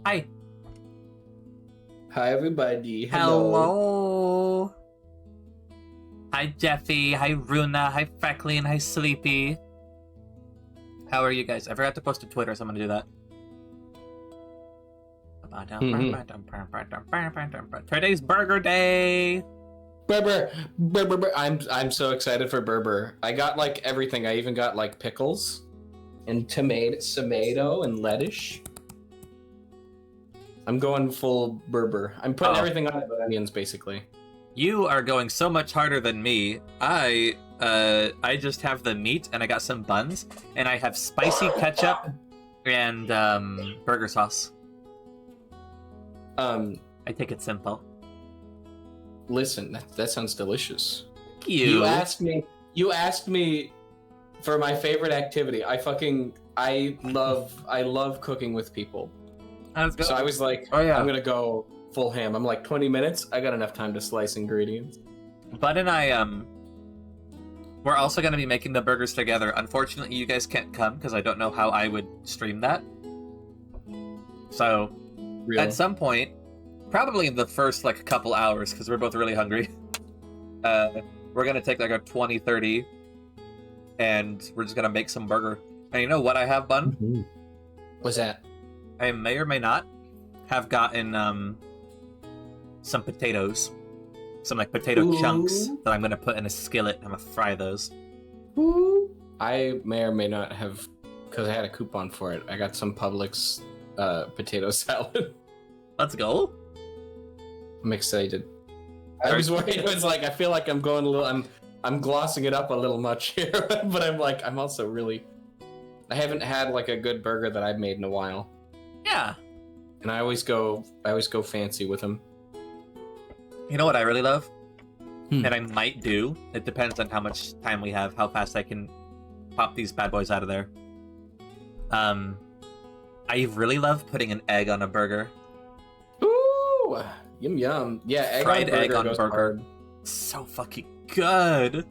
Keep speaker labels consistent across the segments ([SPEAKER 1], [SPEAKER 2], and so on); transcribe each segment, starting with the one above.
[SPEAKER 1] Hi.
[SPEAKER 2] Hi, everybody. Hello.
[SPEAKER 1] Hi, Jeffy. Hi, Runa. Hi, Freckly. And hi, Sleepy. How are you guys? I forgot to post to Twitter, so I'm gonna do that. Today's Burger Day.
[SPEAKER 2] Berber. I'm so excited for Berber. I got like everything. I even got like pickles and tomato and lettuce. I'm going full Berber. I'm putting everything on it but onions, basically.
[SPEAKER 1] You are going so much harder than me. I just have the meat and I got some buns and I have spicy ketchup and burger sauce. I take it simple.
[SPEAKER 2] Listen, that sounds delicious.
[SPEAKER 1] Thank you.
[SPEAKER 2] You asked me for my favorite activity. I love cooking with people. So I was like, I'm gonna go full ham. I'm like 20 minutes. I got enough time to slice ingredients.
[SPEAKER 1] Bud and I we're also gonna be making the burgers together. Unfortunately, you guys can't come because I don't know how I would stream that. So at some point, probably in the first like couple hours, because we're both really hungry, we're gonna take like a 20-30 and we're just gonna make some burger. And you know what I have, Bun?
[SPEAKER 2] Mm-hmm. What's that?
[SPEAKER 1] I may or may not have gotten some potatoes. Some like potato chunks that I'm gonna put in a skillet and I'm gonna fry those.
[SPEAKER 2] Ooh. I may or may not have, because I had a coupon for it. I got some Publix potato salad.
[SPEAKER 1] Let's go.
[SPEAKER 2] I'm excited. I was worried. It was like I feel like I'm going a little. I'm glossing it up a little much here, but I'm also really. I haven't had like a good burger that I've made in a while.
[SPEAKER 1] Yeah.
[SPEAKER 2] And I always go fancy with them.
[SPEAKER 1] You know what I really love? And I might do. It depends on how much time we have, how fast I can pop these bad boys out of there. I really love putting an egg on a burger.
[SPEAKER 2] Ooh, yum yum. Yeah, egg
[SPEAKER 1] fried
[SPEAKER 2] on burger
[SPEAKER 1] egg on
[SPEAKER 2] goes
[SPEAKER 1] burger.
[SPEAKER 2] hard.
[SPEAKER 1] So fucking good.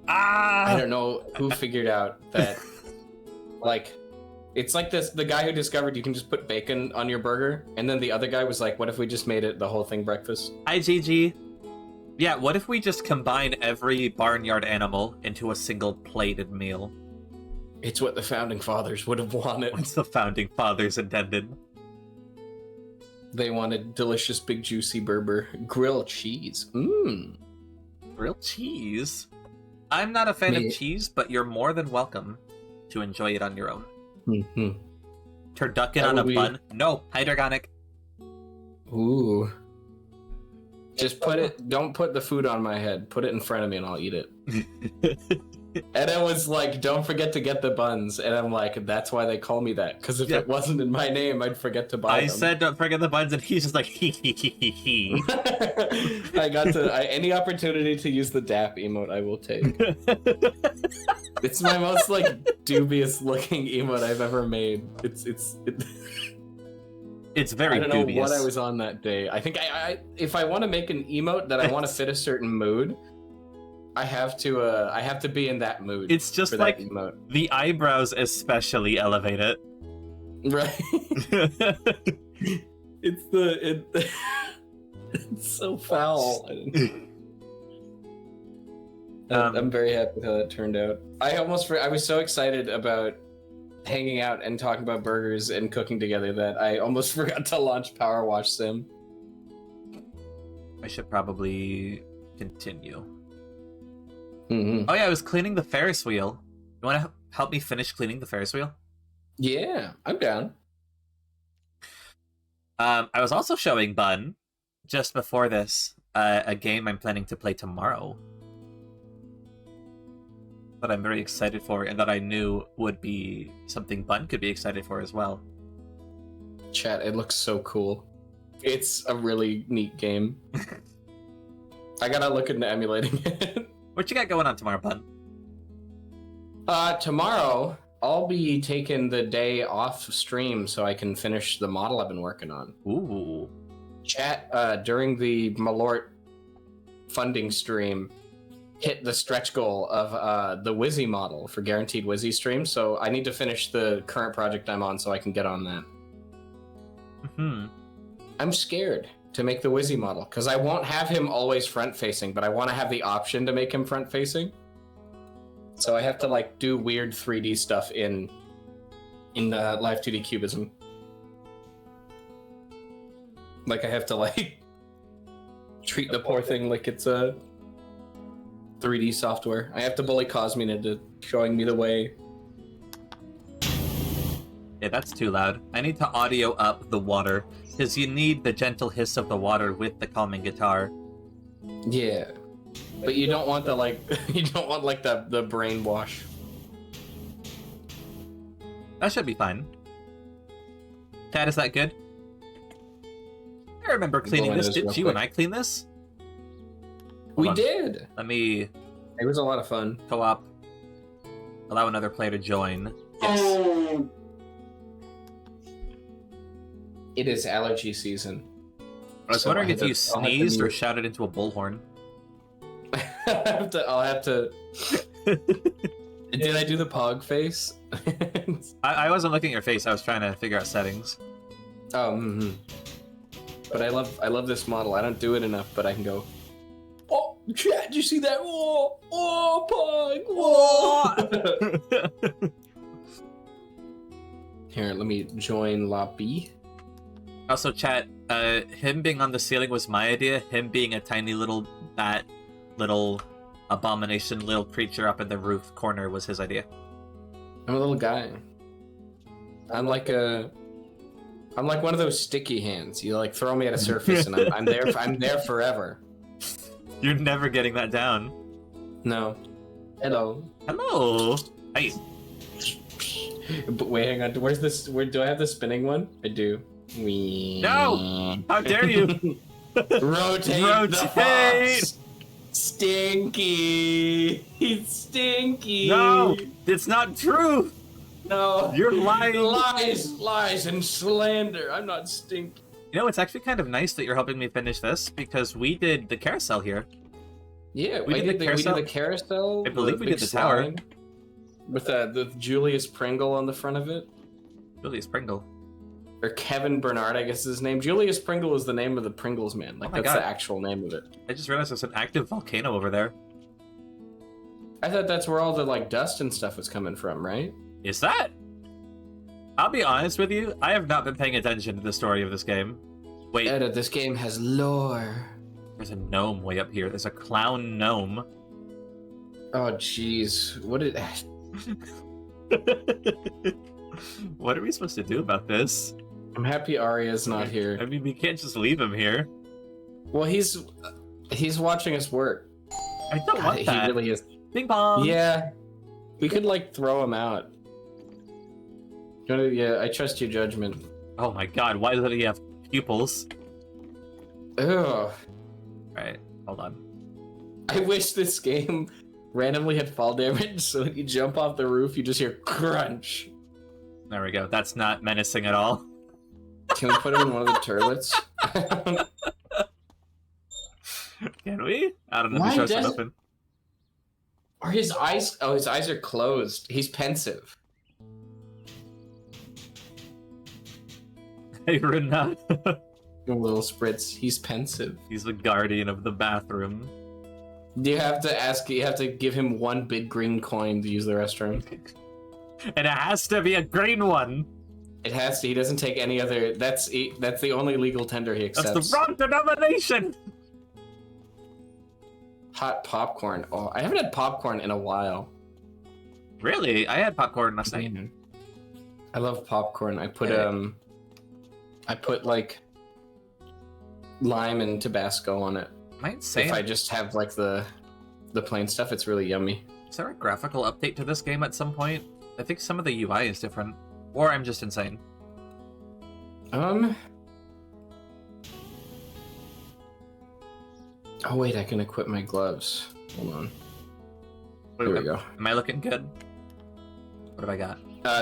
[SPEAKER 2] I don't know who figured out that. Like, it's like the guy who discovered you can just put bacon on your burger, and then the other guy was like, what if we just made it the whole thing breakfast?
[SPEAKER 1] Hi, GG. Yeah, what if we just combine every barnyard animal into a single plated meal?
[SPEAKER 2] It's what the founding fathers would have wanted.
[SPEAKER 1] What's the founding fathers intended?
[SPEAKER 2] They wanted delicious, big, juicy Berber. Grilled cheese. Mmm.
[SPEAKER 1] Grilled cheese? I'm not a fan of cheese, but you're more than welcome to enjoy it on your own.
[SPEAKER 2] Mm-hmm.
[SPEAKER 1] Turducken on a bun? No, hydrogonic.
[SPEAKER 2] Ooh. Just put it, don't put the food on my head. Put it in front of me and I'll eat it. And it was like, don't forget to get the buns. And I'm like, that's why they call me that. Because if it wasn't in my name, I'd forget to buy them.
[SPEAKER 1] I said don't forget the buns and he's just like, hee.
[SPEAKER 2] I got to, any opportunity to use the DAP emote, I will take. It's my most like dubious looking emote I've ever made. It's
[SPEAKER 1] very dubious.
[SPEAKER 2] I don't know what I was on that day. I think I if I want to make an emote that I want to fit a certain mood, I have to be in that mood.
[SPEAKER 1] It's just like the eyebrows especially elevate it.
[SPEAKER 2] Right. It's so foul. I'm very happy with how that turned out. I was so excited about hanging out and talking about burgers and cooking together that I almost forgot to launch PowerWash Sim.
[SPEAKER 1] I should probably continue.
[SPEAKER 2] Mm-hmm.
[SPEAKER 1] Oh yeah, I was cleaning the Ferris wheel. You want to help me finish cleaning the Ferris wheel?
[SPEAKER 2] Yeah, I'm down.
[SPEAKER 1] I was also showing Bun, just before this, a game I'm planning to play tomorrow. That I'm very excited for, and that I knew would be something Bun could be excited for as well.
[SPEAKER 2] Chat, it looks so cool. It's a really neat game. I gotta look into emulating it.
[SPEAKER 1] What you got going on tomorrow, Bun?
[SPEAKER 2] Tomorrow, I'll be taking the day off stream so I can finish the model I've been working on.
[SPEAKER 1] Ooh.
[SPEAKER 2] Chat, during the Malort funding stream, hit the stretch goal of the Wizzy model for guaranteed Wizzy streams, so I need to finish the current project I'm on so I can get on that.
[SPEAKER 1] Mm-hmm.
[SPEAKER 2] I'm scared to make the Wizzy model because I won't have him always front-facing, but I want to have the option to make him front-facing. So I have to like do weird 3D stuff in Live 2D Cubism. Like I have to like treat the poor thing like it's a 3D software. I have to bully Cosmin into showing me the way.
[SPEAKER 1] Yeah, that's too loud. I need to audio up the water, because you need the gentle hiss of the water with the calming guitar.
[SPEAKER 2] Yeah. But you don't want the like you don't want like the brainwash.
[SPEAKER 1] That should be fine. Chad, is that good? I remember cleaning this. Didn't you and I clean this?
[SPEAKER 2] We did.
[SPEAKER 1] Let me...
[SPEAKER 2] It was a lot of fun.
[SPEAKER 1] Co-op. Allow another player to join. Yes.
[SPEAKER 2] It is allergy season.
[SPEAKER 1] I was wondering if you sneezed or shouted into a bullhorn.
[SPEAKER 2] I'll have to... Did I do the pog face?
[SPEAKER 1] I wasn't looking at your face. I was trying to figure out settings.
[SPEAKER 2] Oh, But I love this model. I don't do it enough, but I can go... Oh, chat, did you see that? Oh, pog! Whoa! Here, let me join lobby.
[SPEAKER 1] Also, chat, him being on the ceiling was my idea. Him being a tiny little bat, little abomination, little creature up in the roof corner was his idea.
[SPEAKER 2] I'm a little guy. I'm like one of those sticky hands. You like throw me at a surface and I'm there. I'm there forever.
[SPEAKER 1] You're never getting that down.
[SPEAKER 2] No. Hello.
[SPEAKER 1] Hello. Hey.
[SPEAKER 2] But wait, hang on. Where's this? Do I have the spinning one? I do.
[SPEAKER 1] No! How dare you?
[SPEAKER 2] Rotate the fox. Stinky. He's stinky.
[SPEAKER 1] No, it's not true.
[SPEAKER 2] No,
[SPEAKER 1] you're lying.
[SPEAKER 2] Lies, and slander. I'm not stinky.
[SPEAKER 1] You know, it's actually kind of nice that you're helping me finish this because we did the carousel here.
[SPEAKER 2] Yeah, we did the carousel.
[SPEAKER 1] I believe we did the tower
[SPEAKER 2] with the Julius Pringle on the front of it.
[SPEAKER 1] Julius Pringle.
[SPEAKER 2] Or Kevin Bernard, I guess is his name. Julius Pringle is the name of the Pringles man. Like, that's the actual name of it.
[SPEAKER 1] I just realized there's an active volcano over there.
[SPEAKER 2] I thought that's where all the, like, dust and stuff was coming from, right?
[SPEAKER 1] Is that? I'll be honest with you, I have not been paying attention to the story of this game. Wait.
[SPEAKER 2] Edda, this game has lore.
[SPEAKER 1] There's a gnome way up here. There's a clown gnome.
[SPEAKER 2] Oh, jeez. What did...
[SPEAKER 1] What are we supposed to do about this?
[SPEAKER 2] I'm happy Arya's not here.
[SPEAKER 1] I mean, we can't just leave him here.
[SPEAKER 2] Well, he's watching us work.
[SPEAKER 1] I don't want that.
[SPEAKER 2] He really is.
[SPEAKER 1] Ping pong.
[SPEAKER 2] Yeah, we could like throw him out. Yeah, I trust your judgment.
[SPEAKER 1] Oh my god, why doesn't he have pupils?
[SPEAKER 2] Ugh.
[SPEAKER 1] Alright, hold on.
[SPEAKER 2] I wish this game randomly had fall damage, so when you jump off the roof, you just hear crunch.
[SPEAKER 1] There we go. That's not menacing at all.
[SPEAKER 2] Can we put him in one of the turlets?
[SPEAKER 1] Can we? I don't know.
[SPEAKER 2] Why
[SPEAKER 1] The show's open.
[SPEAKER 2] Are his eyes? Oh, his eyes are closed. He's pensive.
[SPEAKER 1] Hey, Runa.
[SPEAKER 2] A little spritz. He's pensive.
[SPEAKER 1] He's the guardian of the bathroom.
[SPEAKER 2] You have to give him one big green coin to use the restroom.
[SPEAKER 1] And it has to be a green one.
[SPEAKER 2] It has to. He doesn't take any other. That's the only legal tender he accepts.
[SPEAKER 1] That's the wrong denomination.
[SPEAKER 2] Hot popcorn. Oh, I haven't had popcorn in a while.
[SPEAKER 1] Really? I had popcorn last night.
[SPEAKER 2] I love popcorn. I put like lime and Tabasco on it. If I just have like the plain stuff, it's really yummy.
[SPEAKER 1] Is there a graphical update to this game at some point? I think some of the UI is different. Or I'm just insane.
[SPEAKER 2] Oh wait, I can equip my gloves. Hold on. Here we go.
[SPEAKER 1] Am I looking good? What have I got?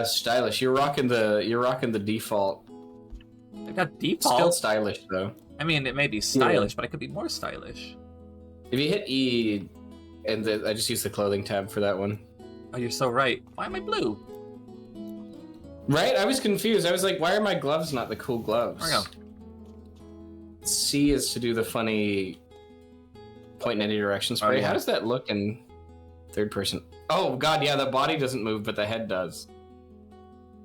[SPEAKER 2] Stylish. You're rocking the default.
[SPEAKER 1] I got default.
[SPEAKER 2] Still stylish though.
[SPEAKER 1] I mean, it may be stylish, but it could be more stylish.
[SPEAKER 2] If you hit E, and I just use the clothing tab for that one.
[SPEAKER 1] Oh, you're so right. Why am I blue?
[SPEAKER 2] Right? I was confused. I was like, why are my gloves not the cool gloves?
[SPEAKER 1] There we go.
[SPEAKER 2] C is to do the funny point in any direction spray.
[SPEAKER 1] Oh, yeah.
[SPEAKER 2] How does that look in third person? Oh, God, yeah, the body doesn't move, but the head does.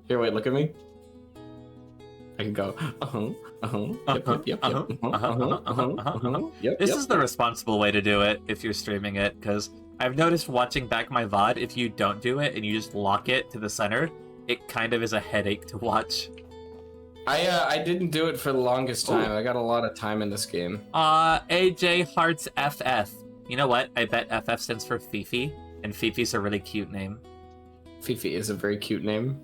[SPEAKER 2] Here, wait, look at me. I can go, yep.
[SPEAKER 1] This is the responsible way to do it if you're streaming it, because I've noticed watching back my VOD, if you don't do it and you just lock it to the center, it kind of is a headache to watch.
[SPEAKER 2] I didn't do it for the longest time. I got a lot of time in this game.
[SPEAKER 1] AJ Hearts FF. You know what? I bet FF stands for Fifi, and Fifi's a really cute name.
[SPEAKER 2] Fifi is a very cute name.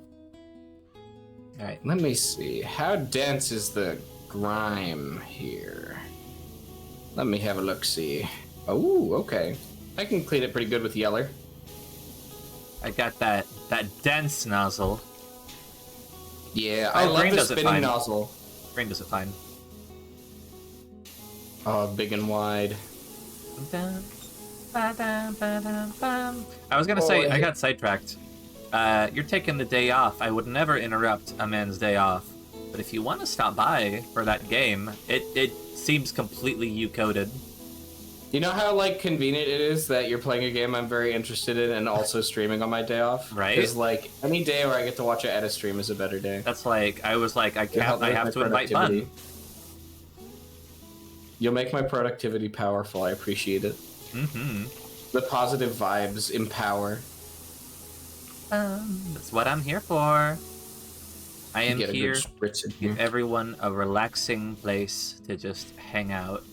[SPEAKER 1] Alright.
[SPEAKER 2] Let me see. How dense is the grime here? Let me have a look-see. Oh, okay. I can clean it pretty good with Yeller.
[SPEAKER 1] I got that dense nozzle.
[SPEAKER 2] Yeah, I love
[SPEAKER 1] green
[SPEAKER 2] the
[SPEAKER 1] does it
[SPEAKER 2] spinning
[SPEAKER 1] fine.
[SPEAKER 2] nozzle.
[SPEAKER 1] Green does it fine.
[SPEAKER 2] Oh, big and wide.
[SPEAKER 1] I was gonna say, I got sidetracked. You're taking the day off. I would never interrupt a man's day off. But if you want to stop by for that game, it seems completely you-coded.
[SPEAKER 2] You know how, like, convenient it is that you're playing a game I'm very interested in and also streaming on my day off?
[SPEAKER 1] Right.
[SPEAKER 2] Because, like, any day where I get to watch it at a stream is a better day.
[SPEAKER 1] That's like, I was like, I have to invite
[SPEAKER 2] productivity.
[SPEAKER 1] Bun.
[SPEAKER 2] You'll make my productivity powerful. I appreciate it.
[SPEAKER 1] Mm-hmm.
[SPEAKER 2] The positive vibes empower.
[SPEAKER 1] That's what I'm here for. I am
[SPEAKER 2] Get a
[SPEAKER 1] here
[SPEAKER 2] good spritz in
[SPEAKER 1] to give
[SPEAKER 2] here.
[SPEAKER 1] everyone a relaxing place to just hang out.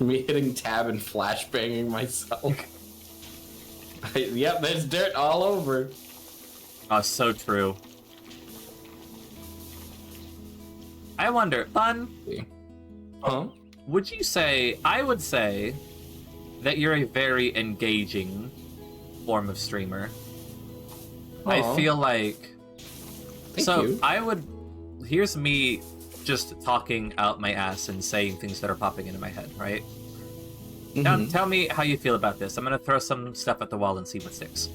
[SPEAKER 2] Me hitting tab and flashbanging myself. Yep, there's dirt all over.
[SPEAKER 1] Oh, so true. I wonder, Bun,
[SPEAKER 2] Huh?
[SPEAKER 1] would you say, I would say, that you're a very engaging form of streamer. I
[SPEAKER 2] Aw.
[SPEAKER 1] feel like...
[SPEAKER 2] Thank you.
[SPEAKER 1] I would... Here's me just talking out my ass and saying things that are popping into my head, right? Now,
[SPEAKER 2] Mhm.
[SPEAKER 1] tell me how you feel about this. I'm gonna throw some stuff at the wall and see what sticks.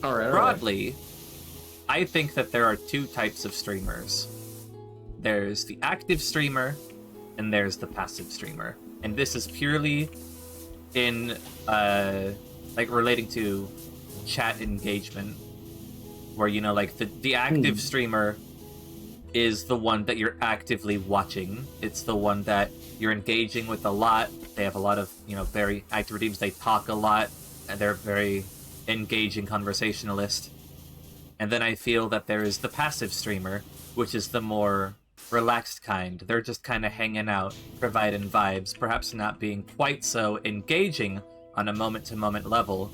[SPEAKER 2] Alright,
[SPEAKER 1] Broadly, I think that there are two types of streamers. There's the active streamer, and there's the passive streamer. And this is purely in, like, relating to chat engagement, where, you know, like, the active streamer is the one that you're actively watching. It's the one that you're engaging with a lot. They have a lot of, you know, very active redeems. They talk a lot, and they're very engaging conversationalist. And then I feel that there is the passive streamer, which is the more relaxed kind. They're just kind of hanging out, providing vibes, perhaps not being quite so engaging on a moment-to-moment level,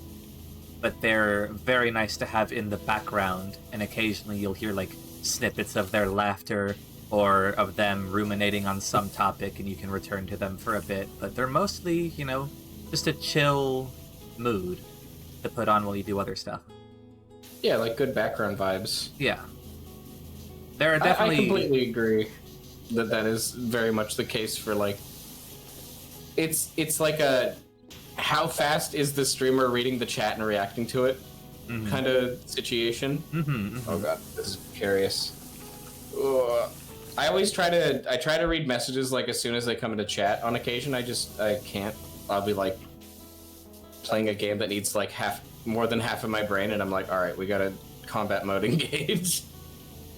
[SPEAKER 1] but they're very nice to have in the background, and occasionally you'll hear, like, snippets of their laughter or of them ruminating on some topic, and you can return to them for a bit. But they're mostly, you know, just a chill mood to put on while you do other stuff.
[SPEAKER 2] Yeah, like good background vibes.
[SPEAKER 1] Yeah. There are definitely...
[SPEAKER 2] I completely agree that that is very much the case for, like... It's like a... How fast is the streamer reading the chat and reacting to it kind of situation. Oh god, this is precarious. Ugh. I always try to read messages like as soon as they come into chat. On occasion, I can't. I'll be like playing a game that needs like more than half of my brain, and I'm like, all right, we gotta combat mode engage.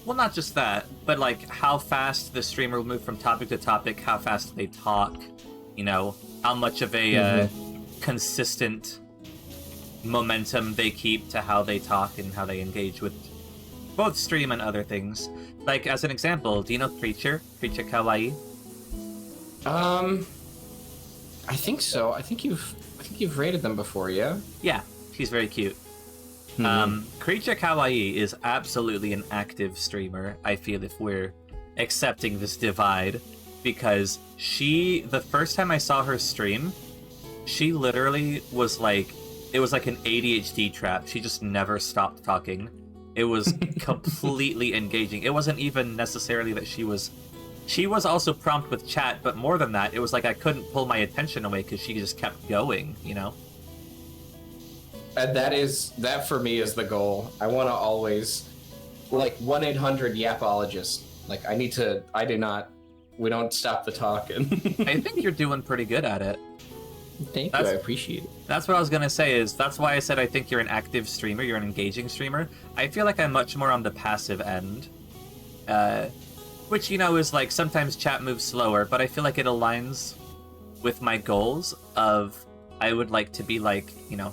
[SPEAKER 1] Well, not just that, but like how fast the streamer will move from topic to topic, how fast they talk, you know, how much of a consistent momentum they keep to how they talk and how they engage with both stream and other things. Like, as an example, do you know Creature Kawaii?
[SPEAKER 2] I think so. I think you've rated them before, yeah?
[SPEAKER 1] Yeah, she's very cute. Creature Kawaii is absolutely an active streamer, I feel, if we're accepting this divide, because the first time I saw her stream, she literally was like, it was like an ADHD trap. She just never stopped talking. It was completely engaging. It wasn't even necessarily that she was also prompt with chat, but more than that, it was like I couldn't pull my attention away because she just kept going, you know?
[SPEAKER 2] And that for me is the goal. I want to always like 1-800-YAPologist. Like, we don't stop the talking.
[SPEAKER 1] I think you're doing pretty good at it.
[SPEAKER 2] Thank you, I appreciate it.
[SPEAKER 1] That's what I was gonna say, that's why I said I think you're an active streamer, you're an engaging streamer. I feel like I'm much more on the passive end. Which, is like, sometimes chat moves slower, but I feel like it aligns with my goals of, I would like to be like, a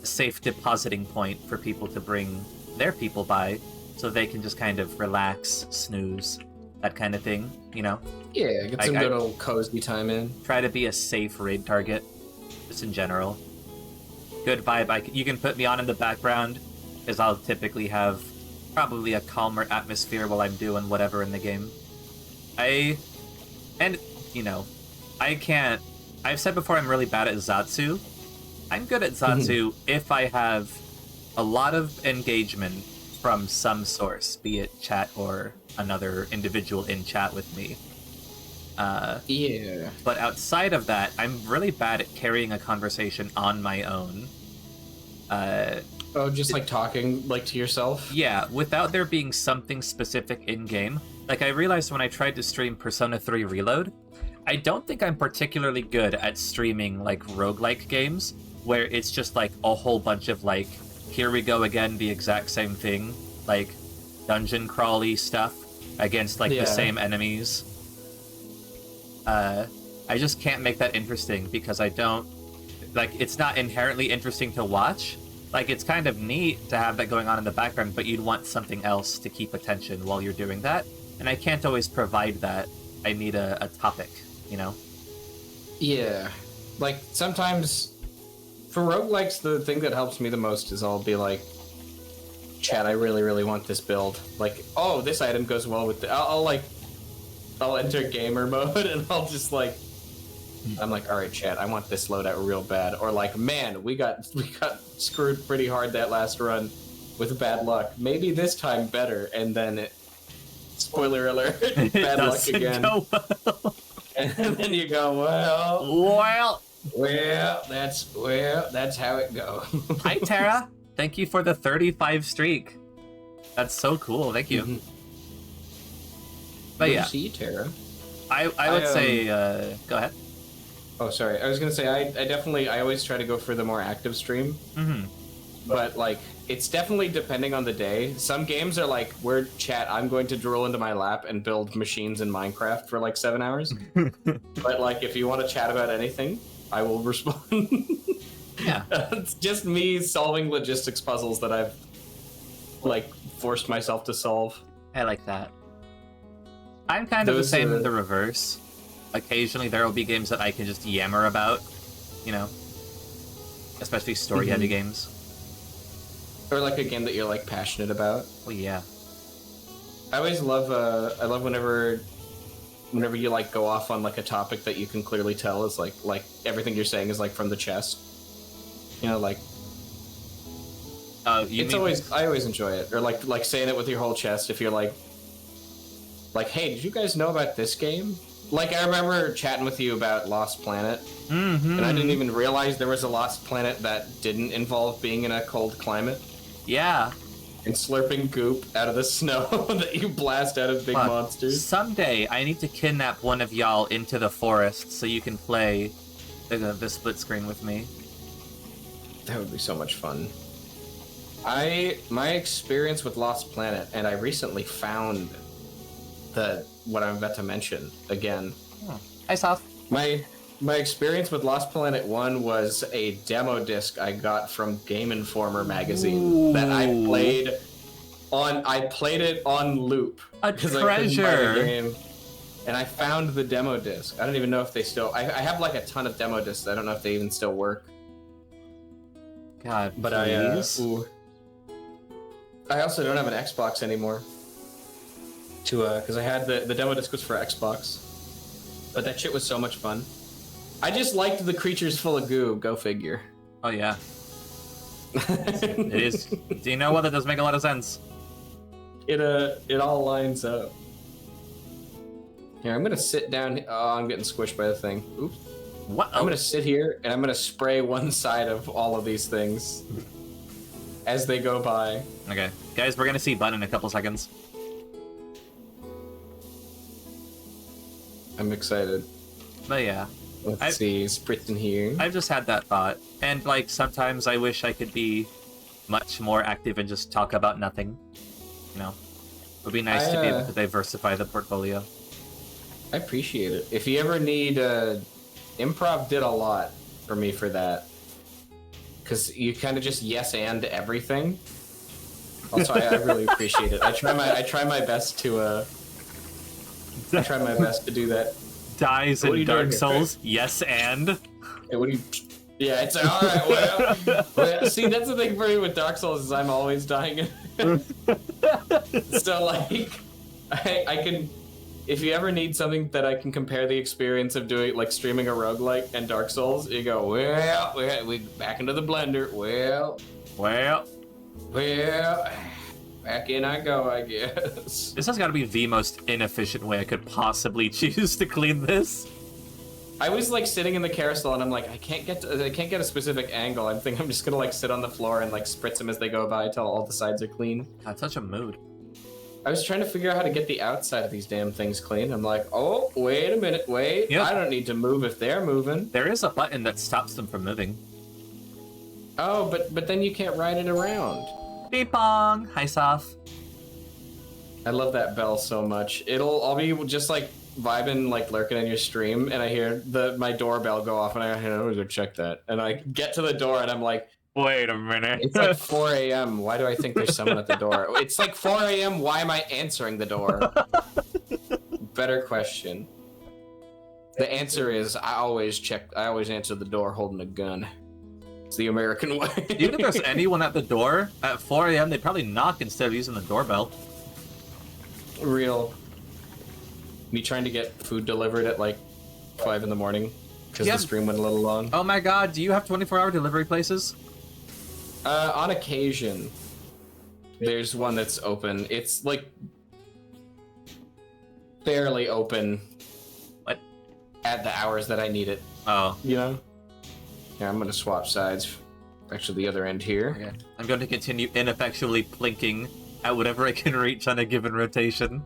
[SPEAKER 1] safe depositing point for people to bring their people by, so they can just kind of relax, snooze, that kind of thing,
[SPEAKER 2] Yeah, get some good old cozy time in.
[SPEAKER 1] Try to be a safe raid target, just in general. Good vibe. You can put me on in the background, because I'll typically have probably a calmer atmosphere while I'm doing whatever in the game. I can't... I've said before I'm really bad at Zatsu. I'm good at Zatsu if I have a lot of engagement from some source, be it chat or another individual in chat with me.
[SPEAKER 2] Yeah.
[SPEAKER 1] But outside of that, I'm really bad at carrying a conversation on my own.
[SPEAKER 2] Just like talking like to yourself?
[SPEAKER 1] Yeah, without there being something specific in-game. Like, I realized when I tried to stream Persona 3 Reload, I don't think I'm particularly good at streaming, like, roguelike games, where it's just, like, a whole bunch of, like, here we go again, the exact same thing, like, dungeon crawly stuff against, like, the same enemies. I just can't make that interesting because I don't... Like, it's not inherently interesting to watch. Like, it's kind of neat to have that going on in the background, but you'd want something else to keep attention while you're doing that. And I can't always provide that. I need a topic,
[SPEAKER 2] Yeah. Like, sometimes, for roguelikes, the thing that helps me the most is I'll be like, chat, I really, really want this build. Like, oh, this item goes well with the... I'll enter gamer mode, and I'll just, like... I'm like, all right, chat, I want this loadout real bad. Or like, man, we got screwed pretty hard that last run with bad luck. Maybe this time better. And then spoiler alert, bad luck again. Go well. And then you go, well, that's how it goes.
[SPEAKER 1] Hi, Tara. Thank you for the 35 streak. That's so cool. Thank you. But
[SPEAKER 2] Good to see you, Tara.
[SPEAKER 1] I would say, go ahead.
[SPEAKER 2] Oh, sorry. I was gonna say I always try to go for the more active stream. But like, it's definitely depending on the day. Some games are like, we're chat, I'm going to drool into my lap and build machines in Minecraft for like 7 hours. But like, if you want to chat about anything, I will respond.
[SPEAKER 1] Yeah.
[SPEAKER 2] It's just me solving logistics puzzles that I've like forced myself to solve.
[SPEAKER 1] I like that. I'm kind of the same in the reverse. Occasionally there will be games that I can just yammer about, especially story-heavy games.
[SPEAKER 2] Or like a game that you're like passionate about.
[SPEAKER 1] Well, yeah.
[SPEAKER 2] I always love, I love whenever you like go off on like a topic that you can clearly tell is like everything you're saying is like from the chest. Like. I always enjoy it. Or like saying it with your whole chest if you're like, hey, did you guys know about this game? Like, I remember chatting with you about Lost Planet, and I didn't even realize there was a Lost Planet that didn't involve being in a cold climate.
[SPEAKER 1] Yeah.
[SPEAKER 2] And slurping goop out of the snow that you blast out of big monsters.
[SPEAKER 1] Someday, I need to kidnap one of y'all into the forest so you can play the split screen with me.
[SPEAKER 2] That would be so much fun. My experience with Lost Planet, and I recently found what I'm about to mention again.
[SPEAKER 1] Hi, Soph.
[SPEAKER 2] My experience with Lost Planet 1 was a demo disc I got from Game Informer magazine that I played it on loop.
[SPEAKER 1] A treasure.
[SPEAKER 2] And I found the demo disc. I don't even know if they still... I have like a ton of demo discs. I don't know if they even still work.
[SPEAKER 1] God,
[SPEAKER 2] but
[SPEAKER 1] please.
[SPEAKER 2] I also don't have an Xbox anymore. Because I had the demo disc was for Xbox, but that shit was so much fun. I just liked the creatures full of goo. Go figure.
[SPEAKER 1] Oh yeah, it is. Do you know what? That does make a lot of sense.
[SPEAKER 2] It all lines up. Here, I'm gonna sit down. Oh, I'm getting squished by the thing. Oops.
[SPEAKER 1] What?
[SPEAKER 2] I'm gonna sit here and I'm gonna spray one side of all of these things. as they go by.
[SPEAKER 1] Okay. Guys, we're gonna see Bun in a couple seconds.
[SPEAKER 2] I'm excited.
[SPEAKER 1] But yeah.
[SPEAKER 2] Let's see, spritzing here.
[SPEAKER 1] I've just had that thought. And, like, sometimes I wish I could be much more active and just talk about nothing. You know? It would be nice to be able to diversify the portfolio.
[SPEAKER 2] I appreciate it. If you ever need... improv did a lot for me for that. Because you kind of just yes and everything. Also, I really appreciate it. I try my best to do that.
[SPEAKER 1] Dies in Dark Souls, yes and.
[SPEAKER 2] Hey, what do you... Yeah, it's alright, well, see, that's the thing for me with Dark Souls is I'm always dying. So, like, I can... If you ever need something that I can compare the experience of doing, like, streaming a roguelike and Dark Souls, you go, well, we back into the blender, well, back in I go, I guess.
[SPEAKER 1] This has got to be the most inefficient way I could possibly choose to clean this.
[SPEAKER 2] I was like sitting in the carousel and I'm like, I can't get a specific angle. I think I'm just gonna like sit on the floor and like spritz them as they go by until all the sides are clean.
[SPEAKER 1] That's such a mood.
[SPEAKER 2] I was trying to figure out how to get the outside of these damn things clean. I'm like, oh, wait a minute, wait. Yep. I don't need to move if they're moving.
[SPEAKER 1] There is a button that stops them from moving.
[SPEAKER 2] Oh, but then you can't ride it around.
[SPEAKER 1] Beep pong. Hi, Soph.
[SPEAKER 2] I love that bell so much. I'll be just like vibing, like lurking in your stream, and I hear my doorbell go off, and I go check that. And I get to the door, and I'm like,
[SPEAKER 1] wait a minute.
[SPEAKER 2] It's like 4 a.m. Why do I think there's someone at the door? It's like 4 a.m. Why am I answering the door? Better question. The answer is I always answer the door holding a gun. It's the American way.
[SPEAKER 1] Even if there's anyone at the door at 4 a.m., they'd probably knock instead of using the doorbell.
[SPEAKER 2] Real. Me trying to get food delivered at like 5 in the morning because the stream went a little long.
[SPEAKER 1] Oh my god, do you have 24-hour delivery places?
[SPEAKER 2] On occasion, there's one that's open. It's like barely open.
[SPEAKER 1] What?
[SPEAKER 2] At the hours that I need it.
[SPEAKER 1] Oh.
[SPEAKER 2] You know? Yeah, I'm gonna swap sides. Actually, the other end here.
[SPEAKER 1] Okay. I'm going to continue ineffectually plinking at whatever I can reach on a given rotation.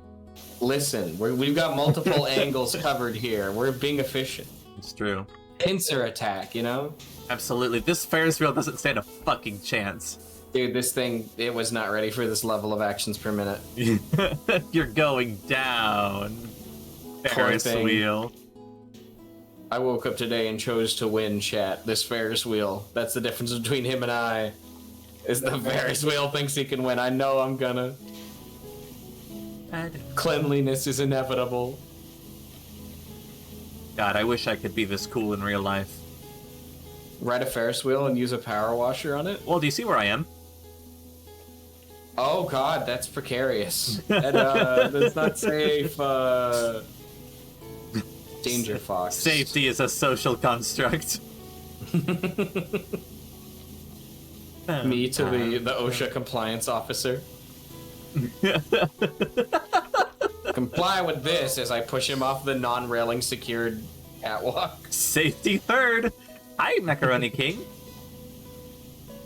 [SPEAKER 2] Listen, we've got multiple angles covered here. We're being efficient.
[SPEAKER 1] It's true.
[SPEAKER 2] Pincer attack, you know?
[SPEAKER 1] Absolutely. This Ferris wheel doesn't stand a fucking chance.
[SPEAKER 2] Dude, this thing, it was not ready for this level of actions per minute.
[SPEAKER 1] You're going down, Ferris wheel.
[SPEAKER 2] I woke up today and chose to win, chat. This Ferris wheel. That's the difference between him and I. Is the Ferris wheel thinks he can win. I know I'm gonna. Cleanliness is inevitable.
[SPEAKER 1] God, I wish I could be this cool in real life.
[SPEAKER 2] Ride a Ferris wheel and use a power washer on it?
[SPEAKER 1] Well, do you see where I am?
[SPEAKER 2] Oh god, that's precarious. That's not safe. Danger Fox.
[SPEAKER 1] Safety is a social construct.
[SPEAKER 2] Me to the OSHA compliance officer. Comply with this as I push him off the non-railing secured catwalk.
[SPEAKER 1] Safety third. Hi, Macaroni King.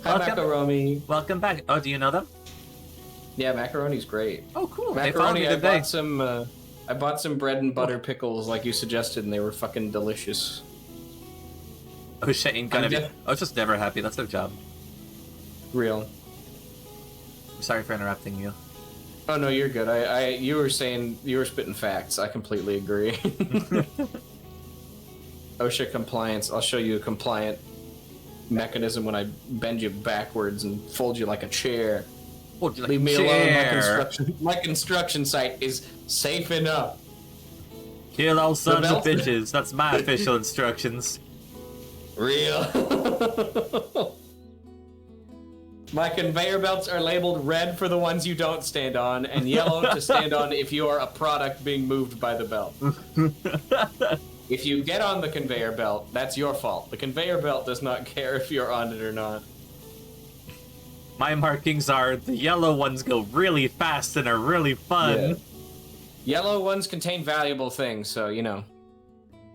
[SPEAKER 2] Hi, Macaroni.
[SPEAKER 1] Welcome back. Oh, do you know them?
[SPEAKER 2] Yeah, Macaroni's great.
[SPEAKER 1] Oh, cool.
[SPEAKER 2] Macaroni, I bought some bread and butter pickles like you suggested, and they were fucking delicious.
[SPEAKER 1] OSHA ain't gonna be... OSHA's never happy. That's their job.
[SPEAKER 2] Real.
[SPEAKER 1] I'm sorry for interrupting you.
[SPEAKER 2] Oh no, you're good. You were spitting facts. I completely agree. OSHA compliance. I'll show you a compliant mechanism when I bend you backwards and fold you like a chair. Leave me alone. My construction site is safe enough.
[SPEAKER 1] Kill all sons of bitches. That's my official instructions.
[SPEAKER 2] Real. My conveyor belts are labeled red for the ones you don't stand on, and yellow to stand on if you are a product being moved by the belt. If you get on the conveyor belt, that's your fault. The conveyor belt does not care if you're on it or not.
[SPEAKER 1] My markings are the yellow ones go really fast and are really fun.
[SPEAKER 2] Yeah. Yellow ones contain valuable things, so, you know,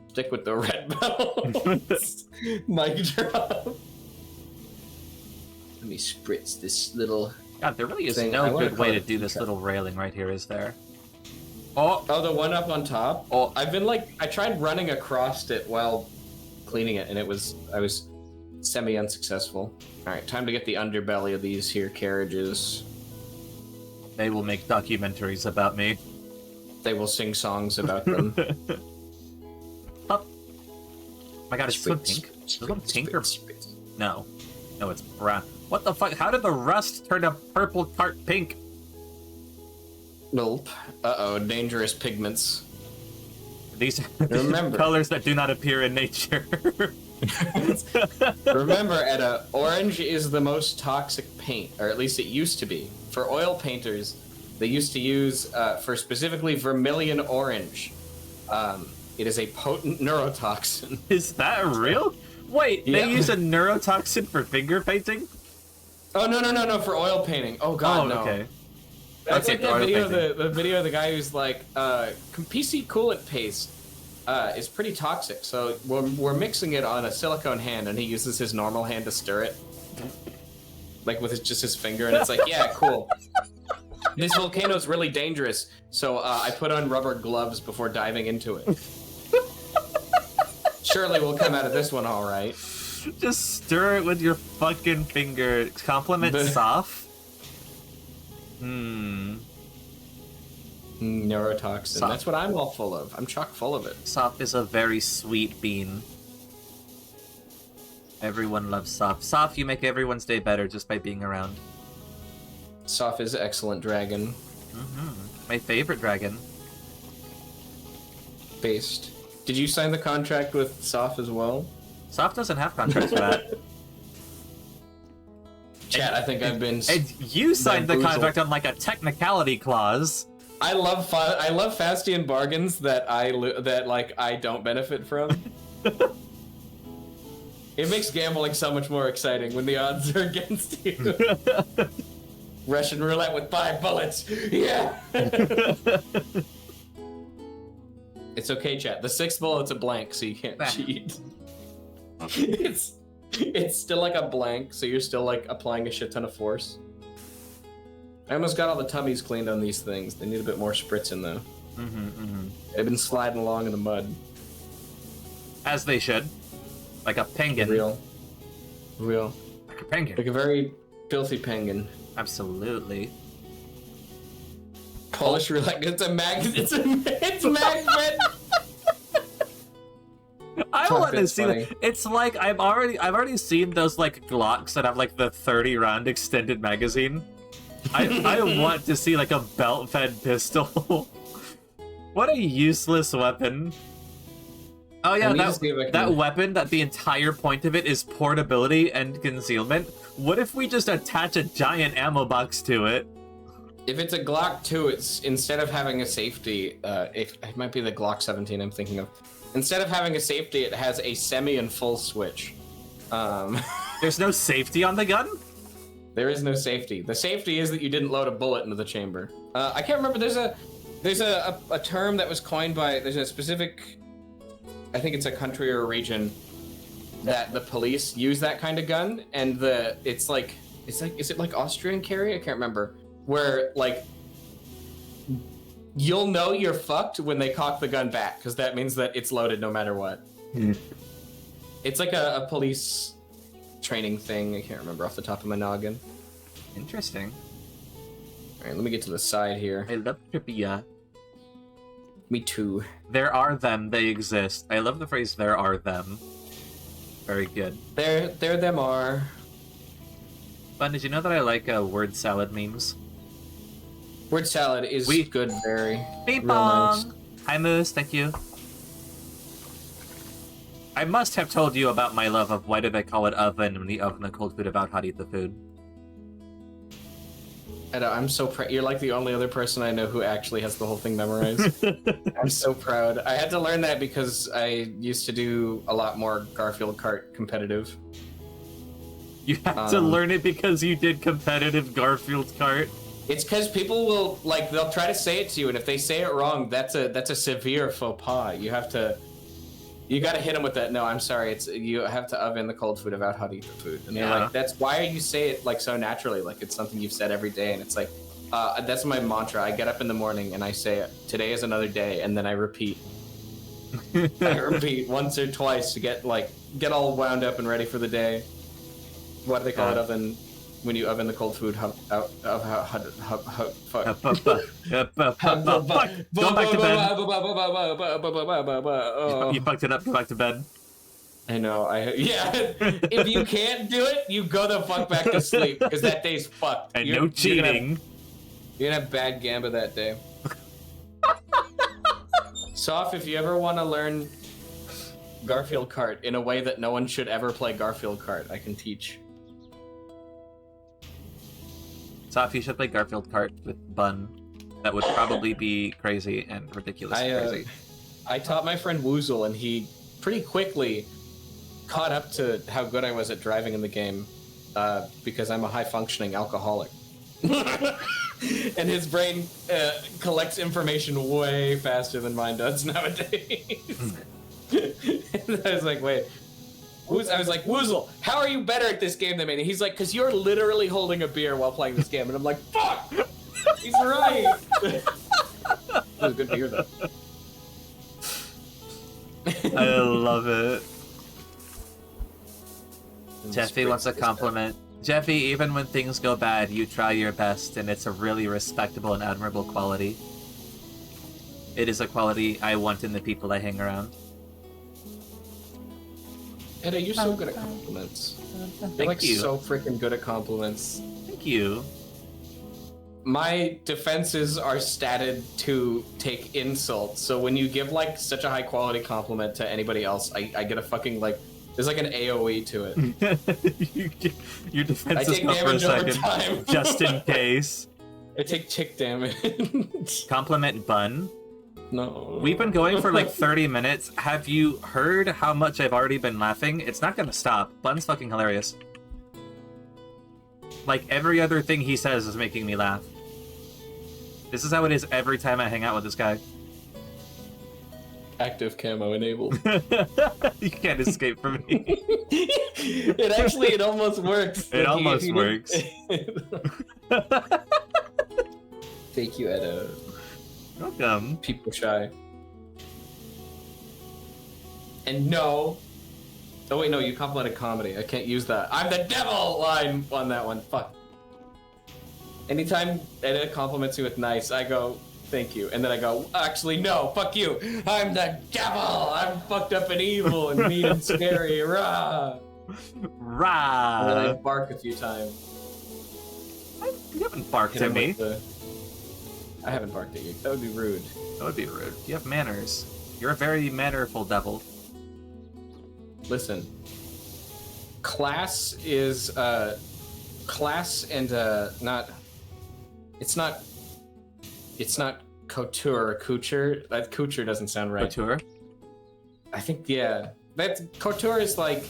[SPEAKER 2] stick with the red belts. Mic drop. Let me spritz this little...
[SPEAKER 1] God, there really is
[SPEAKER 2] thing.
[SPEAKER 1] no good way to do this little railing right here, is there? Oh,
[SPEAKER 2] the one up on top?
[SPEAKER 1] Oh.
[SPEAKER 2] I tried running across it while cleaning it, and I was semi-unsuccessful. Alright, time to get the underbelly of these here carriages.
[SPEAKER 1] They will make documentaries about me.
[SPEAKER 2] They will sing songs about them.
[SPEAKER 1] Oh my god, it's so pink. Is it pink or... No. No, it's brown. What the fuck? How did the rust turn a purple cart pink?
[SPEAKER 2] Nope. Uh-oh, dangerous pigments.
[SPEAKER 1] These are
[SPEAKER 2] Remember.
[SPEAKER 1] colors that do not appear in nature.
[SPEAKER 2] Remember, Edda, orange is the most toxic paint, or at least it used to be. For oil painters, they used to use, for specifically vermilion orange, it is a potent neurotoxin.
[SPEAKER 1] Is that real? Wait,
[SPEAKER 2] Yeah.
[SPEAKER 1] they use a neurotoxin for finger painting?
[SPEAKER 2] Oh, no, for oil painting. Oh, God, no.
[SPEAKER 1] Okay.
[SPEAKER 2] That's
[SPEAKER 1] Okay,
[SPEAKER 2] like that
[SPEAKER 1] for oil
[SPEAKER 2] video,
[SPEAKER 1] painting.
[SPEAKER 2] the video of the guy who's like, PC coolant paste is pretty toxic, so we're mixing it on a silicone hand, and he uses his normal hand to stir it. Like with just his finger, and it's like, yeah, cool. This volcano's really dangerous, so I put on rubber gloves before diving into it. Surely we'll come out of this one all right.
[SPEAKER 1] Just stir it with your fucking finger. Compliment Soph?
[SPEAKER 2] Neurotoxin.
[SPEAKER 1] Soph.
[SPEAKER 2] That's what I'm all full of. I'm chock full of it.
[SPEAKER 1] Soph is a very sweet bean. Everyone loves Soph. Soph, you make everyone's day better just by being around.
[SPEAKER 2] Soph is excellent dragon.
[SPEAKER 1] My favorite dragon.
[SPEAKER 2] Based. Did you sign the contract with Soph as well?
[SPEAKER 1] Soph doesn't have contracts for that.
[SPEAKER 2] Chat, I think I've been...
[SPEAKER 1] And you signed the
[SPEAKER 2] bamboozled.
[SPEAKER 1] contract on like a technicality clause.
[SPEAKER 2] I love Fastian bargains that I don't benefit from. It makes gambling so much more exciting when the odds are against you. Russian roulette with 5 bullets. Yeah. It's okay, chat. The 6th bullet's a blank, so you can't cheat. It's still like a blank, so you're still like applying a shit ton of force. I almost got all the tummies cleaned on these things. They need a bit more spritzing though. They've been sliding along in the mud.
[SPEAKER 1] As they should. Like a penguin.
[SPEAKER 2] Real.
[SPEAKER 1] Like a penguin.
[SPEAKER 2] Like a very filthy penguin.
[SPEAKER 1] Absolutely.
[SPEAKER 2] Polish roulette. It's magnet.
[SPEAKER 1] I
[SPEAKER 2] Fuck,
[SPEAKER 1] want to
[SPEAKER 2] that's
[SPEAKER 1] see
[SPEAKER 2] funny.
[SPEAKER 1] that. It's like I've already seen those like Glocks that have like the 30 round extended magazine. I want to see like a belt fed pistol. What a useless weapon. Oh yeah, that weapon that the entire point of it is portability and concealment. What if we just attach a giant ammo box to it?
[SPEAKER 2] If it's a Glock 2, it's instead of having a safety, it might be the Glock 17 I'm thinking of. Instead of having a safety, it has a semi and full switch.
[SPEAKER 1] There's no safety on the gun?
[SPEAKER 2] There is no safety. The safety is that you didn't load a bullet into the chamber. I can't remember. There's a term that was coined by. There's a specific. I think it's a country or a region that the police use that kind of gun, and is it like Austrian carry? I can't remember. Where like you'll know you're fucked when they cock the gun back, because that means that it's loaded no matter what. It's like a police training thing. I can't remember off the top of my noggin.
[SPEAKER 1] Interesting.
[SPEAKER 2] All right, let me get to the side here.
[SPEAKER 1] I love trivia.
[SPEAKER 2] Me too.
[SPEAKER 1] There are them, they exist. I love the phrase "there are them." Very good.
[SPEAKER 2] There them are.
[SPEAKER 1] Fun, did you know that I like word salad memes?
[SPEAKER 2] Word salad is good, very.
[SPEAKER 1] Bing
[SPEAKER 2] real
[SPEAKER 1] bong!
[SPEAKER 2] nice.
[SPEAKER 1] Hi Moose, thank you. I must have told you about my love of why do they call it oven when the oven, the cold food about how to eat the food.
[SPEAKER 2] I'm so proud. You're like the only other person I know who actually has the whole thing memorized. I'm so proud. I had to learn that because I used to do a lot more Garfield Kart competitive.
[SPEAKER 1] You have to learn it because you did competitive Garfield Kart?
[SPEAKER 2] It's because people will, like, they'll try to say it to you, and if they say it wrong, that's a severe faux pas. You have to You gotta hit them with that. No, I'm sorry. It's you have to oven the cold food about how to eat the food. And they're like, that's why you say it like so naturally, like it's something you've said every day. And it's like, that's my mantra. I get up in the morning and I say, today is another day, and then I repeat. I repeat once or twice to get all wound up and ready for the day. What do they call it? Oven when you oven the cold food? Fuck.
[SPEAKER 1] Go back to bed. You fucked it up. Go back to bed.
[SPEAKER 2] I know. Yeah. If you can't do it, you go the fuck back to sleep because that day's fucked.
[SPEAKER 1] And no cheating.
[SPEAKER 2] You're gonna have bad gamba that day. Soph, if you ever want to learn Garfield Kart in a way that no one should ever play Garfield Kart, I can teach.
[SPEAKER 1] Soph, you should play Garfield Kart with Bun. That would probably be crazy and ridiculously crazy.
[SPEAKER 2] I taught my friend Woozle, and he pretty quickly caught up to how good I was at driving in the game because I'm a high-functioning alcoholic. And his brain collects information way faster than mine does nowadays. And I was like, wait. I was like, Woozle, how are you better at this game than me? And he's like, because you're literally holding a beer while playing this game. And I'm like, fuck! He's right! It was a good beer, though.
[SPEAKER 1] I love it. Jeffy wants a compliment. Jeffy, even when things go bad, you try your best, and it's a really respectable and admirable quality. It is a quality I want in the people I hang around.
[SPEAKER 2] Edda, you're so good at compliments. You're like so freaking good at compliments.
[SPEAKER 1] Thank you.
[SPEAKER 2] My defenses are statted to take insults, so when you give like such a high quality compliment to anybody else, I get a fucking like there's like an AoE to it.
[SPEAKER 1] Your defenses go for a second, just in case.
[SPEAKER 2] I take tick damage.
[SPEAKER 1] Compliment Bun.
[SPEAKER 2] No.
[SPEAKER 1] We've been going for like 30 minutes. Have you heard how much I've already been laughing? It's not gonna stop. Bun's fucking hilarious. Like, every other thing he says is making me laugh. This is how it is every time I hang out with this guy.
[SPEAKER 2] Active camo enabled.
[SPEAKER 1] You can't escape from me.
[SPEAKER 2] It almost works.
[SPEAKER 1] It almost works.
[SPEAKER 2] Thank you, Edda.
[SPEAKER 1] Welcome.
[SPEAKER 2] People shy. And no. Oh wait, no, you complimented comedy. I can't use that. I'm the devil line on that one. Fuck. Anytime Edda compliments me with nice, I go, thank you. And then I go, actually, no, fuck you. I'm the devil. I'm fucked up and evil and mean and scary. Rah.
[SPEAKER 1] Rah.
[SPEAKER 2] And then I bark a few times.
[SPEAKER 1] You haven't barked at me.
[SPEAKER 2] I haven't barked at you. That would be rude.
[SPEAKER 1] That would be rude. You have manners. You're a very mannerful devil.
[SPEAKER 2] Listen. Class is, class and, not... It's not couture or couture. That couture doesn't sound right.
[SPEAKER 1] Couture?
[SPEAKER 2] I think, yeah. Couture is like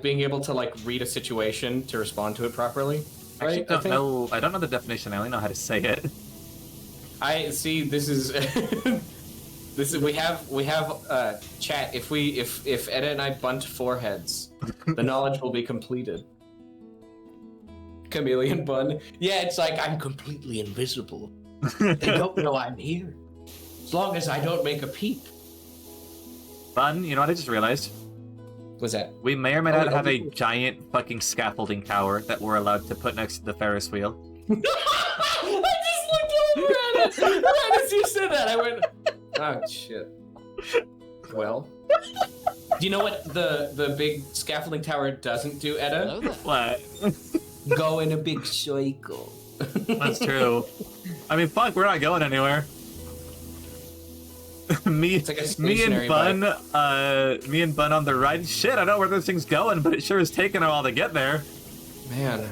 [SPEAKER 2] being able to like read a situation to respond to it properly.
[SPEAKER 1] I don't know the definition. I only know how to say it.
[SPEAKER 2] I see. This is we have chat. If Edda and I bunt foreheads, the knowledge will be completed. Chameleon bun. Yeah, it's like I'm completely invisible. They don't know I'm here. As long as I don't make a peep.
[SPEAKER 1] Bun, you know what I just realized?
[SPEAKER 2] What's that?
[SPEAKER 1] We may or may not have a giant fucking scaffolding tower that we're allowed to put next to the Ferris wheel.
[SPEAKER 2] I just looked over at it! Right as you said that, I went, oh shit. Well, do you know what the big scaffolding tower doesn't do, Edda?
[SPEAKER 1] What?
[SPEAKER 2] Go in a big cycle.
[SPEAKER 1] That's true. I mean, fuck, we're not going anywhere. me and Bun on the ride. Shit, I don't know where this thing's going, but it sure is taking a while to get there.
[SPEAKER 2] Man.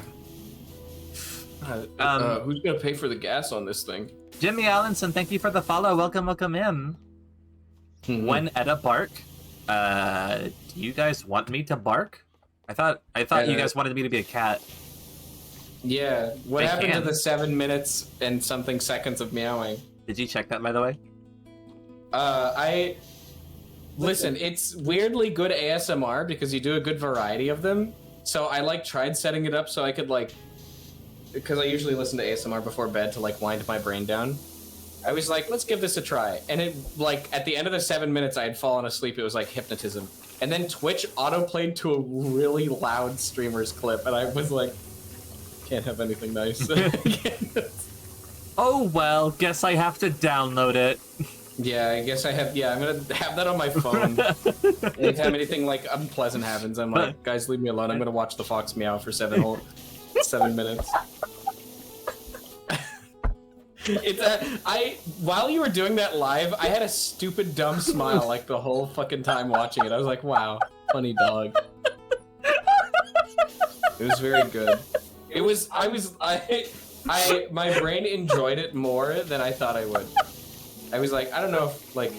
[SPEAKER 2] Who's gonna pay for the gas on this thing?
[SPEAKER 1] Jimmy Allenson, thank you for the follow. Welcome in. Mm-hmm. When Edda bark, do you guys want me to bark? I thought you guys wanted me to be a cat.
[SPEAKER 2] Yeah. What happened to the 7 minutes and something seconds of meowing?
[SPEAKER 1] Did you check that, by the way?
[SPEAKER 2] Listen, it's weirdly good ASMR because you do a good variety of them. So I like tried setting it up so I could like, because I usually listen to ASMR before bed to like wind my brain down. I was like, let's give this a try. And it like at the end of the 7 minutes I had fallen asleep. It was like hypnotism. And then Twitch auto-played to a really loud streamer's clip. And I was like, can't have anything nice.
[SPEAKER 3] Oh well, guess I have to download it.
[SPEAKER 2] Yeah, I guess I have. Yeah, I'm gonna have that on my phone. Anytime anything like unpleasant happens, I'm like, guys, leave me alone. I'm gonna watch the fox meow for 7 minutes. While you were doing that live, I had a stupid dumb smile like the whole fucking time watching it. I was like, wow, funny dog. It was very good. My brain enjoyed it more than I thought I would. I was like, I don't know if, like,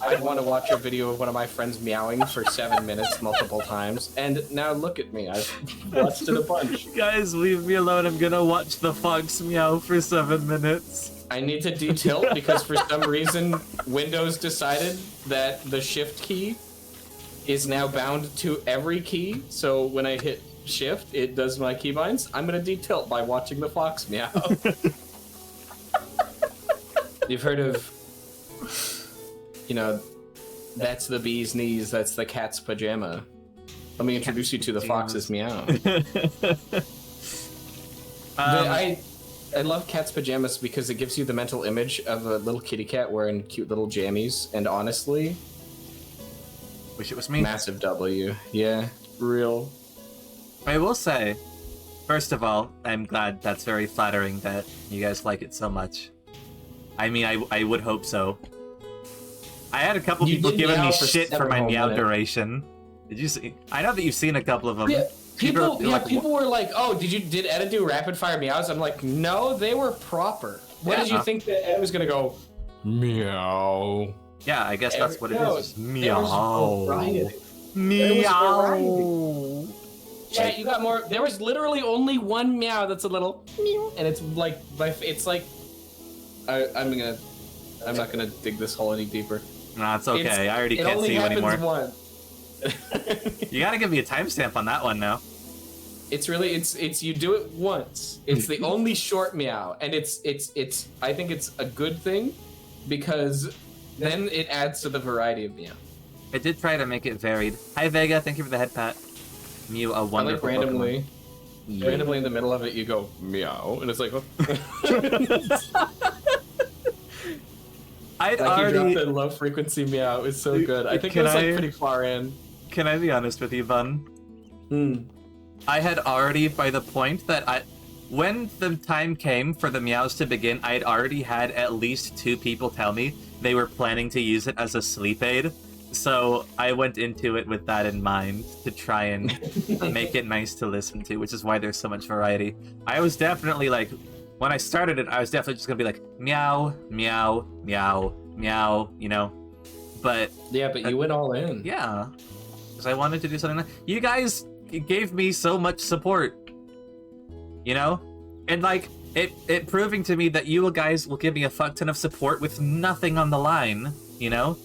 [SPEAKER 2] I'd want to watch a video of one of my friends meowing for 7 minutes multiple times, and now look at me, I've watched it a bunch.
[SPEAKER 3] Guys, leave me alone, I'm gonna watch the fox meow for 7 minutes.
[SPEAKER 2] I need to detilt because for some reason Windows decided that the shift key is now bound to every key, so when I hit shift, it does my keybinds. I'm gonna detilt by watching the fox meow. You've heard of, you know, that's the bee's knees, that's the cat's pajama. Let me introduce you to the fox's meow. I love cat's pajamas because it gives you the mental image of a little kitty cat wearing cute little jammies, and honestly,
[SPEAKER 3] wish it was me.
[SPEAKER 2] Massive W. Yeah, real.
[SPEAKER 3] I will say, first of all, I'm glad. That's very flattering that you guys like it so much. I mean, I would hope so. I had a couple people giving me shit for my meow duration. Did you see? I know that you've seen a couple of them.
[SPEAKER 2] Yeah, people were like, "Oh, did Ed do rapid fire meows?" I'm like, "No, they were proper." What did you think that Ed was gonna go? Meow.
[SPEAKER 3] Yeah, I guess that's what it is. Meow.
[SPEAKER 2] Meow. Chat, you got more. There was literally only one meow that's a little meow, and it's like it's like. I'm not gonna dig this hole any deeper.
[SPEAKER 3] Nah, it's okay. I already can't see you anymore.
[SPEAKER 2] It only happens once.
[SPEAKER 3] You gotta give me a timestamp on that one now.
[SPEAKER 2] It's really it's you do it once. It's the only short meow, and it's I think it's a good thing because then it adds to the variety of meow.
[SPEAKER 3] I did try to make it varied. Hi Vega, thank you for the head pat. Mew, a wonderful
[SPEAKER 2] randomly in the middle of it you go meow, and it's like. Oh.
[SPEAKER 3] I'd
[SPEAKER 2] like
[SPEAKER 3] already...
[SPEAKER 2] you dropped a low frequency meow. It's so good. I think it was like pretty far in.
[SPEAKER 3] Can I be honest with you, Bun? I had already, by the point that when the time came for the meows to begin, I had already had at least 2 people tell me they were planning to use it as a sleep aid. So I went into it with that in mind to try and make it nice to listen to, which is why there's so much variety. I was definitely like, when I started it, I was definitely just gonna be like, meow, meow, meow, meow, you know? But...
[SPEAKER 2] yeah, but you went all in.
[SPEAKER 3] Yeah. Because I wanted to do something like... You guys gave me so much support. You know? And like, it proving to me that you guys will give me a fuck ton of support with nothing on the line, you know?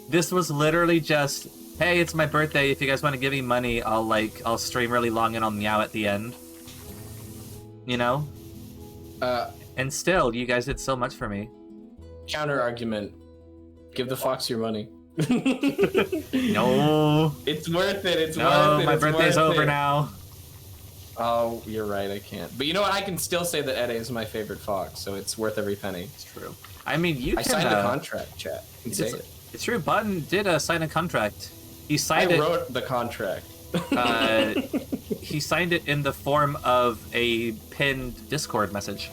[SPEAKER 3] This was literally just, hey, it's my birthday, if you guys want to give me money, I'll stream really long and I'll meow at the end. You know? And still, you guys did so much for me.
[SPEAKER 2] Counter argument. Give the fox your money.
[SPEAKER 3] No.
[SPEAKER 2] It's worth it. It's worth it.
[SPEAKER 3] No, my birthday's over now.
[SPEAKER 2] Oh, you're right. I can't. But you know what? I can still say that Ede is my favorite fox, so it's worth every penny.
[SPEAKER 3] It's true. I mean, you
[SPEAKER 2] I signed a contract, chat. You can say it.
[SPEAKER 3] It's true. Button did sign a contract. He signed
[SPEAKER 2] it. I wrote the contract.
[SPEAKER 3] He signed it in the form of a pinned Discord message.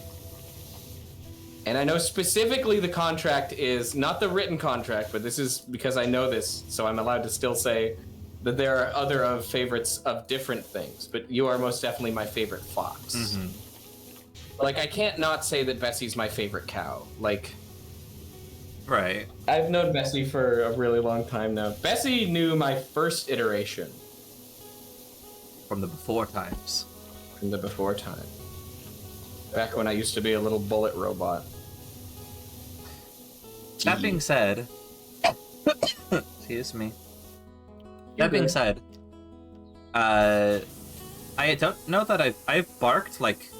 [SPEAKER 2] And I know specifically the contract is not the written contract, but this is because I know this, so I'm allowed to still say that there are other favorites of different things, but you are most definitely my favorite fox.
[SPEAKER 3] Mm-hmm.
[SPEAKER 2] Like, I can't not say that Bessie's my favorite cow. Like...
[SPEAKER 3] right.
[SPEAKER 2] I've known Bessie for a really long time now. Bessie knew my first iteration.
[SPEAKER 3] From the before times.
[SPEAKER 2] From the before time. Back when I used to be a little bullet robot.
[SPEAKER 3] That being said, excuse me. That being said, I don't know that I've barked like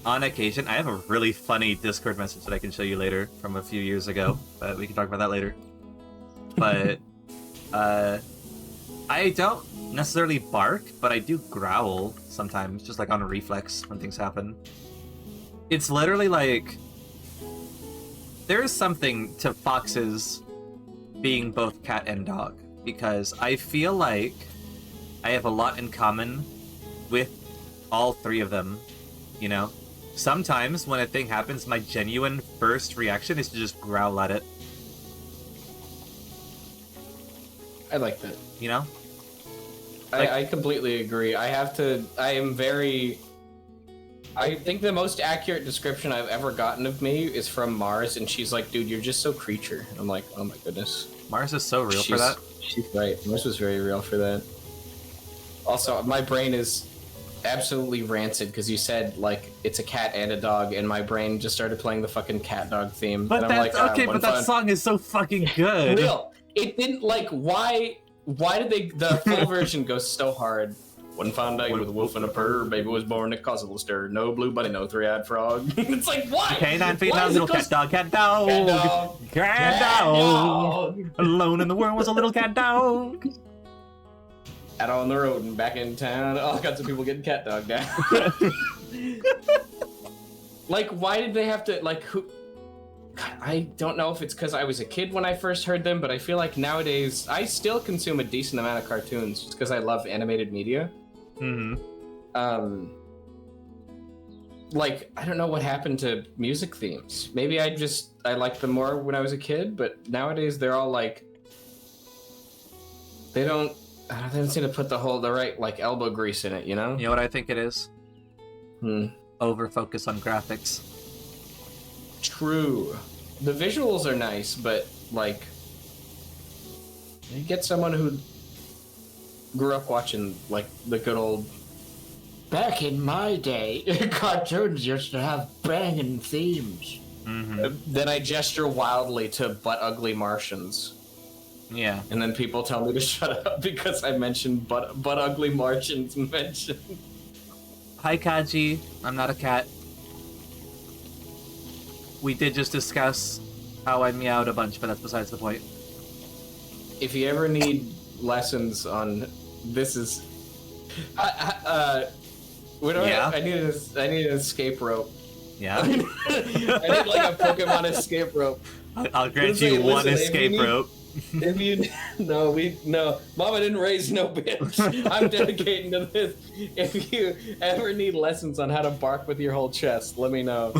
[SPEAKER 3] on occasion. I have a really funny Discord message that I can show you later from a few years ago, but we can talk about that later. But I don't necessarily bark, but I do growl sometimes, just like on a reflex when things happen. It's literally like there is something to foxes being both cat and dog, because I feel like I have a lot in common with all three of them, you know? Sometimes when a thing happens, my genuine first reaction is to just growl at it.
[SPEAKER 2] I like that.
[SPEAKER 3] You know?
[SPEAKER 2] I completely agree. I think the most accurate description I've ever gotten of me is from Mars, and she's like, dude, you're just so creature. I'm like, oh my goodness.
[SPEAKER 3] Mars is so real for that.
[SPEAKER 2] She's right. Mars was very real for that. Also, my brain is absolutely rancid because you said, like, it's a cat and a dog, and my brain just started playing the fucking cat dog theme.
[SPEAKER 3] But
[SPEAKER 2] and I'm
[SPEAKER 3] that's
[SPEAKER 2] like,
[SPEAKER 3] okay, but that song is so fucking good.
[SPEAKER 2] Real. It didn't, like, why did the full version go so hard? One fine day with a wolf and a purr, baby was born that caused a little stir. No blue bunny, no three-eyed frog. It's like, why?
[SPEAKER 3] Canine female, little cat dog, cat dog.
[SPEAKER 2] Cat dog.
[SPEAKER 3] Cat dog. Alone in the world was a little cat dog.
[SPEAKER 2] Out on the road and back in town, all kinds of people getting cat dog down. Like, why did they have to, like, who? God, I don't know if it's because I was a kid when I first heard them, but I feel like nowadays I still consume a decent amount of cartoons just because I love animated media.
[SPEAKER 3] Mm-hmm.
[SPEAKER 2] Like, I don't know what happened to music themes. Maybe I liked them more when I was a kid, but nowadays they're all like, they don't seem to put the right, like, elbow grease in it, you know?
[SPEAKER 3] You know what I think it is? Over focus on graphics.
[SPEAKER 2] True. The visuals are nice, but, like, you get someone who grew up watching, like, the good old... Back in my day, cartoons used to have banging themes.
[SPEAKER 3] Mm-hmm.
[SPEAKER 2] Then I gesture wildly to Butt Ugly Martians.
[SPEAKER 3] Yeah.
[SPEAKER 2] And then people tell me to shut up because I mentioned Butt Ugly Martians mentioned.
[SPEAKER 3] Hi, Kaji. I'm not a cat. We did just discuss how I meowed a bunch, but that's besides the point.
[SPEAKER 2] If you ever need lessons on this is...
[SPEAKER 3] Yeah.
[SPEAKER 2] I need an escape rope.
[SPEAKER 3] Yeah.
[SPEAKER 2] I need like a Pokemon escape rope.
[SPEAKER 3] I'll grant you one escape rope.
[SPEAKER 2] Mama didn't raise no bitch. I'm dedicating to this. If you ever need lessons on how to bark with your whole chest, let me know.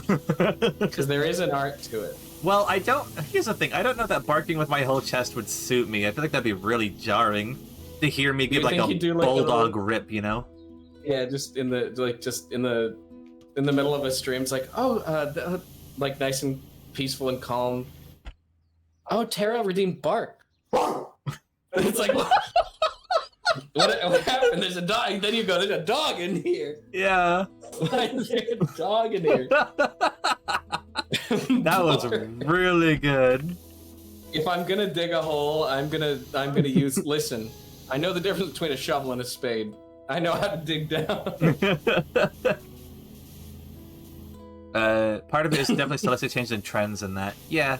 [SPEAKER 2] Because there is an art to it.
[SPEAKER 3] Well, here's the thing. I don't know that barking with my whole chest would suit me. I feel like that'd be really jarring to hear me give like a bulldog rip, you know?
[SPEAKER 2] Yeah, just in the middle of a stream, it's like, like nice and peaceful and calm. Oh, Terra redeemed bark. It's like, what happened? There's a dog. Then you go, there's a dog in here.
[SPEAKER 3] Yeah.
[SPEAKER 2] There's a dog in here.
[SPEAKER 3] That was really good.
[SPEAKER 2] If I'm gonna dig a hole, I'm gonna use. Listen, I know the difference between a shovel and a spade. I know how to dig down.
[SPEAKER 3] Part of it is definitely stylistic change in trends and that. Yeah.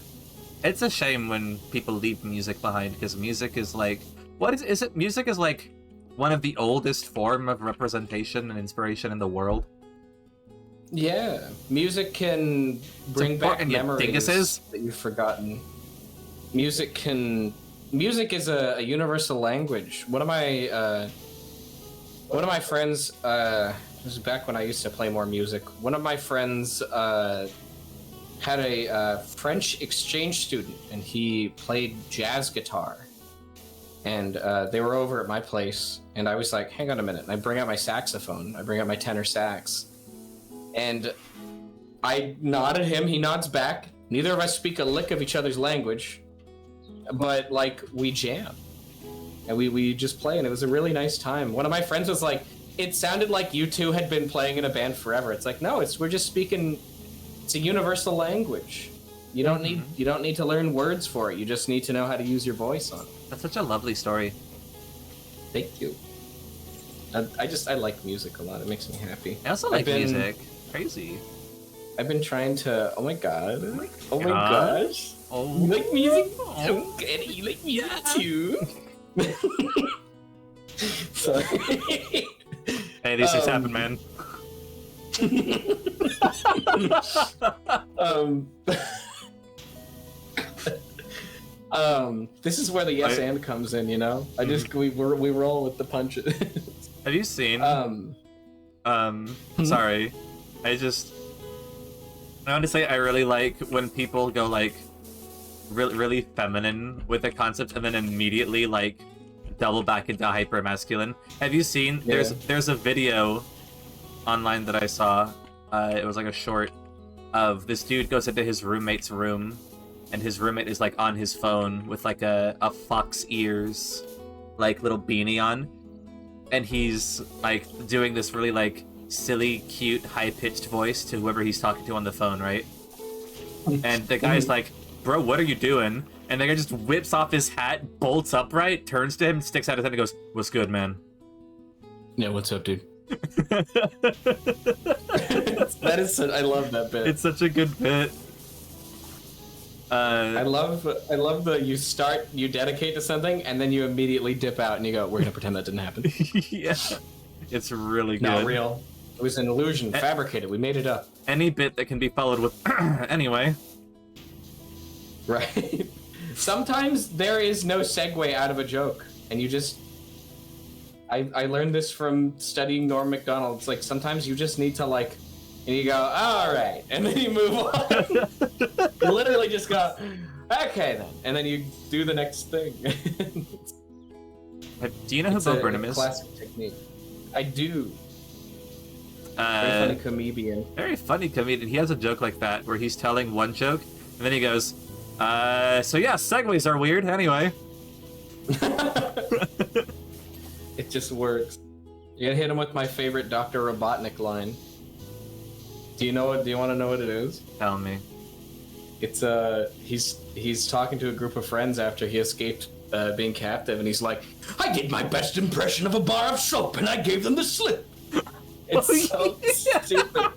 [SPEAKER 3] It's a shame when people leave music behind, because music is like... What is it? Music is like one of the oldest form of representation and inspiration in the world.
[SPEAKER 2] Yeah. Music can bring back memories that you've forgotten. Music is a universal language. One of my friends, this was back when I used to play more music, one of my friends had a French exchange student, and he played jazz guitar. And they were over at my place, and I was like, hang on a minute. And I bring out my saxophone. I bring out my tenor sax. And I nod at him, he nods back. Neither of us speak a lick of each other's language, but, like, we jam. And we just play, and it was a really nice time. One of my friends was like, it sounded like you two had been playing in a band forever. It's like, no, we're just speaking... It's a universal language. You don't need to learn words for it. You just need to know how to use your voice on it.
[SPEAKER 3] That's such a lovely story.
[SPEAKER 2] Thank you. I like music a lot. It makes me happy.
[SPEAKER 3] I also like music. Crazy.
[SPEAKER 2] I've been trying to. Oh my god. Oh my gosh.
[SPEAKER 3] Oh.
[SPEAKER 2] You like music? Oh, good. You like music too. Sorry.
[SPEAKER 3] Hey, these things happen, man.
[SPEAKER 2] This is where the yes and comes in, you know. We roll with the punches.
[SPEAKER 3] Have you seen? Sorry, I want to say I really like when people go like really feminine with the concept and then immediately like double back into hyper masculine. Have you seen?
[SPEAKER 2] Yeah.
[SPEAKER 3] There's a video online that I saw. It was like a short of this dude goes into his roommate's room, and his roommate is like on his phone with like a fox ears, like little beanie on, and he's like doing this really like silly, cute, high-pitched voice to whoever he's talking to on the phone, right? And the guy's like, "Bro, what are you doing?" And the guy just whips off his hat, bolts upright, turns to him, sticks out his head, and goes, "What's good, man?"
[SPEAKER 2] Yeah, what's up, dude? That is, I love that bit.
[SPEAKER 3] It's such a good bit.
[SPEAKER 2] I love the you dedicate to something, and then you immediately dip out and you go, "We're gonna pretend that didn't happen."
[SPEAKER 3] Yeah, it's really good.
[SPEAKER 2] Not real. It was an illusion, fabricated. We made it up.
[SPEAKER 3] Any bit that can be followed with anyway.
[SPEAKER 2] Right. Sometimes there is no segue out of a joke, and you just. I learned this from studying Norm Macdonald. It's like sometimes you just need to like, and you go, "All right," and then you move on. You literally just go, "Okay then," and then you do the next thing.
[SPEAKER 3] Do you know who Bo Burnham is?
[SPEAKER 2] Classic technique. I do. Very funny comedian.
[SPEAKER 3] Very funny comedian. He has a joke like that where he's telling one joke, and then he goes, so yeah, segues are weird. Anyway.
[SPEAKER 2] It just works. You gotta hit him with my favorite Dr. Robotnik line. Do you want to know what it is?
[SPEAKER 3] Tell me.
[SPEAKER 2] It's he's talking to a group of friends after he escaped being captive, and he's like, "I did my best impression of a bar of soap, and I gave them the slip." It's so stupid.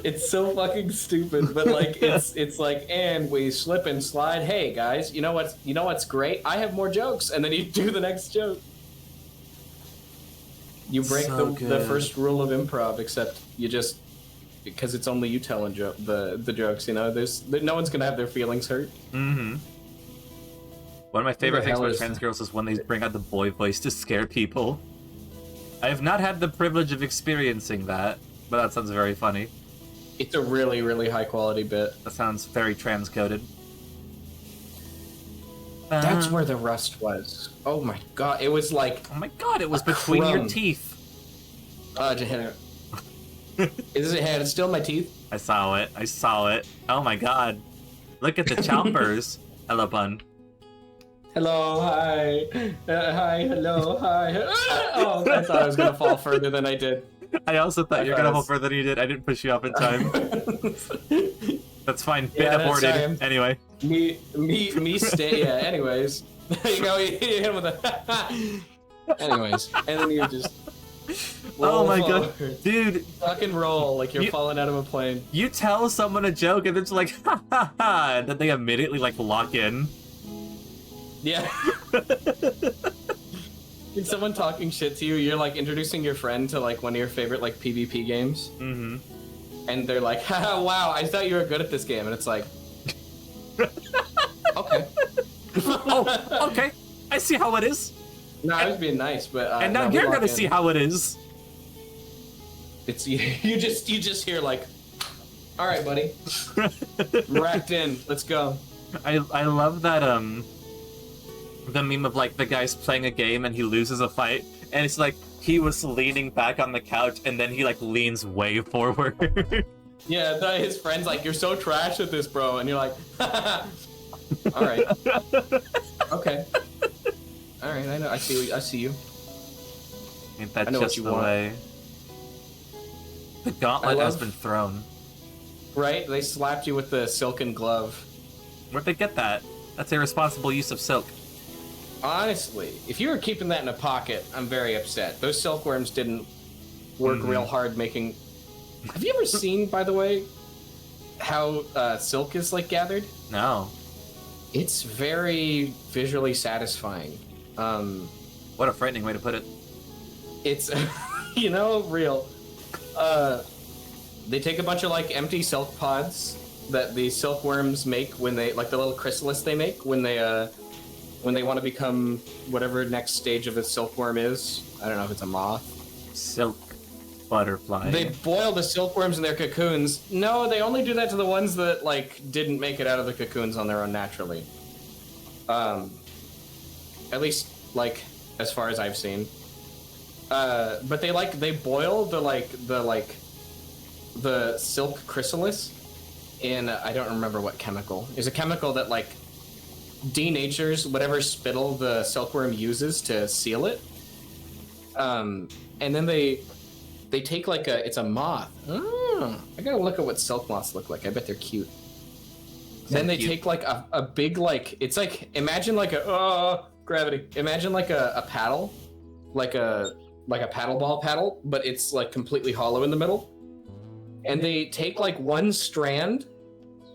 [SPEAKER 2] It's so fucking stupid, but like it's like, and we slip and slide. Hey guys, you know what's great? I have more jokes, and then you do the next joke. You break
[SPEAKER 3] So
[SPEAKER 2] the first rule of improv, except you just because it's only you telling the jokes. You know, no one's gonna have their feelings hurt.
[SPEAKER 3] Mm-hmm. One of my favorite things about
[SPEAKER 2] is-
[SPEAKER 3] Trans Girls is when they bring out the boy voice to scare people. I have not had the privilege of experiencing that, but that sounds very funny.
[SPEAKER 2] It's a really, really high quality bit.
[SPEAKER 3] That sounds very trans-coded.
[SPEAKER 2] That's where the rust was. Oh my god, it was like.
[SPEAKER 3] Oh my god, it was between your
[SPEAKER 2] crumb.
[SPEAKER 3] teeth.
[SPEAKER 2] It's still my teeth.
[SPEAKER 3] I saw it. Oh my god. Look at the chompers. Hello, Bun.
[SPEAKER 2] Hello, hi. Hi, hello, hi. Oh, I thought I was gonna fall further than I did.
[SPEAKER 3] I also thought you were gonna fall
[SPEAKER 2] was-
[SPEAKER 3] further than you did. I didn't push you off in time. That's fine. Bit
[SPEAKER 2] Yeah, that's
[SPEAKER 3] aborted.
[SPEAKER 2] fine.
[SPEAKER 3] Anyway.
[SPEAKER 2] Me stay. Yeah. Anyways, you go. You hit him with a. Anyways, and then you just.
[SPEAKER 3] Oh my
[SPEAKER 2] roll
[SPEAKER 3] god,
[SPEAKER 2] forward.
[SPEAKER 3] dude!
[SPEAKER 2] Fucking roll like you're falling out of a plane.
[SPEAKER 3] You tell someone a joke and it's like, ha ha ha, and then they immediately like lock in.
[SPEAKER 2] Yeah. If someone talking shit to you, you're like introducing your friend to like one of your favorite like PvP games.
[SPEAKER 3] Mm-hmm.
[SPEAKER 2] And they're like, haha, wow, I thought you were good at this game. And it's like, okay.
[SPEAKER 3] Oh, okay. I see how it is.
[SPEAKER 2] No, I was being nice, but
[SPEAKER 3] And now
[SPEAKER 2] no, we
[SPEAKER 3] you're
[SPEAKER 2] walk
[SPEAKER 3] gonna
[SPEAKER 2] in.
[SPEAKER 3] see how it is.
[SPEAKER 2] It's you just hear like, all right, buddy, racked in, let's go.
[SPEAKER 3] I love that the meme of like the guy's playing a game and he loses a fight and it's like he was leaning back on the couch and then he like leans way forward.
[SPEAKER 2] Yeah, his friend's like, you're so trash at this, bro, and you're like, all right, okay, all right, I know, I see you.
[SPEAKER 3] Ain't that
[SPEAKER 2] I know what
[SPEAKER 3] just
[SPEAKER 2] you
[SPEAKER 3] the
[SPEAKER 2] want.
[SPEAKER 3] way? The gauntlet
[SPEAKER 2] I
[SPEAKER 3] has
[SPEAKER 2] love-
[SPEAKER 3] been thrown.
[SPEAKER 2] Right? They slapped you with the silken glove.
[SPEAKER 3] Where'd they get that? That's irresponsible use of silk.
[SPEAKER 2] Honestly, if you were keeping that in a pocket, I'm very upset. Those silkworms didn't work real hard making... Have you ever seen, by the way, how silk is, like, gathered?
[SPEAKER 3] No.
[SPEAKER 2] It's very visually satisfying.
[SPEAKER 3] What a frightening way to put it.
[SPEAKER 2] It's, you know, real. They take a bunch of, like, empty silk pods that the silkworms make when they, like, the little chrysalis they make when they want to become whatever next stage of a silkworm is. I don't know if it's a moth.
[SPEAKER 3] Silk butterfly.
[SPEAKER 2] They boil the silkworms in their cocoons. No, they only do that to the ones that, like, didn't make it out of the cocoons on their own naturally. At least, like, as far as I've seen. But they boil the silk chrysalis in, I don't remember what chemical. There's a chemical that, like, denatures whatever spittle the silkworm uses to seal it. And then they take, like, it's a moth. I gotta look at what silk moths look like. I bet they're cute. Then they take, like, a big, like, it's like, imagine like gravity. Imagine like a paddle, like a paddle ball paddle, but it's, like, completely hollow in the middle. And they take, like, one strand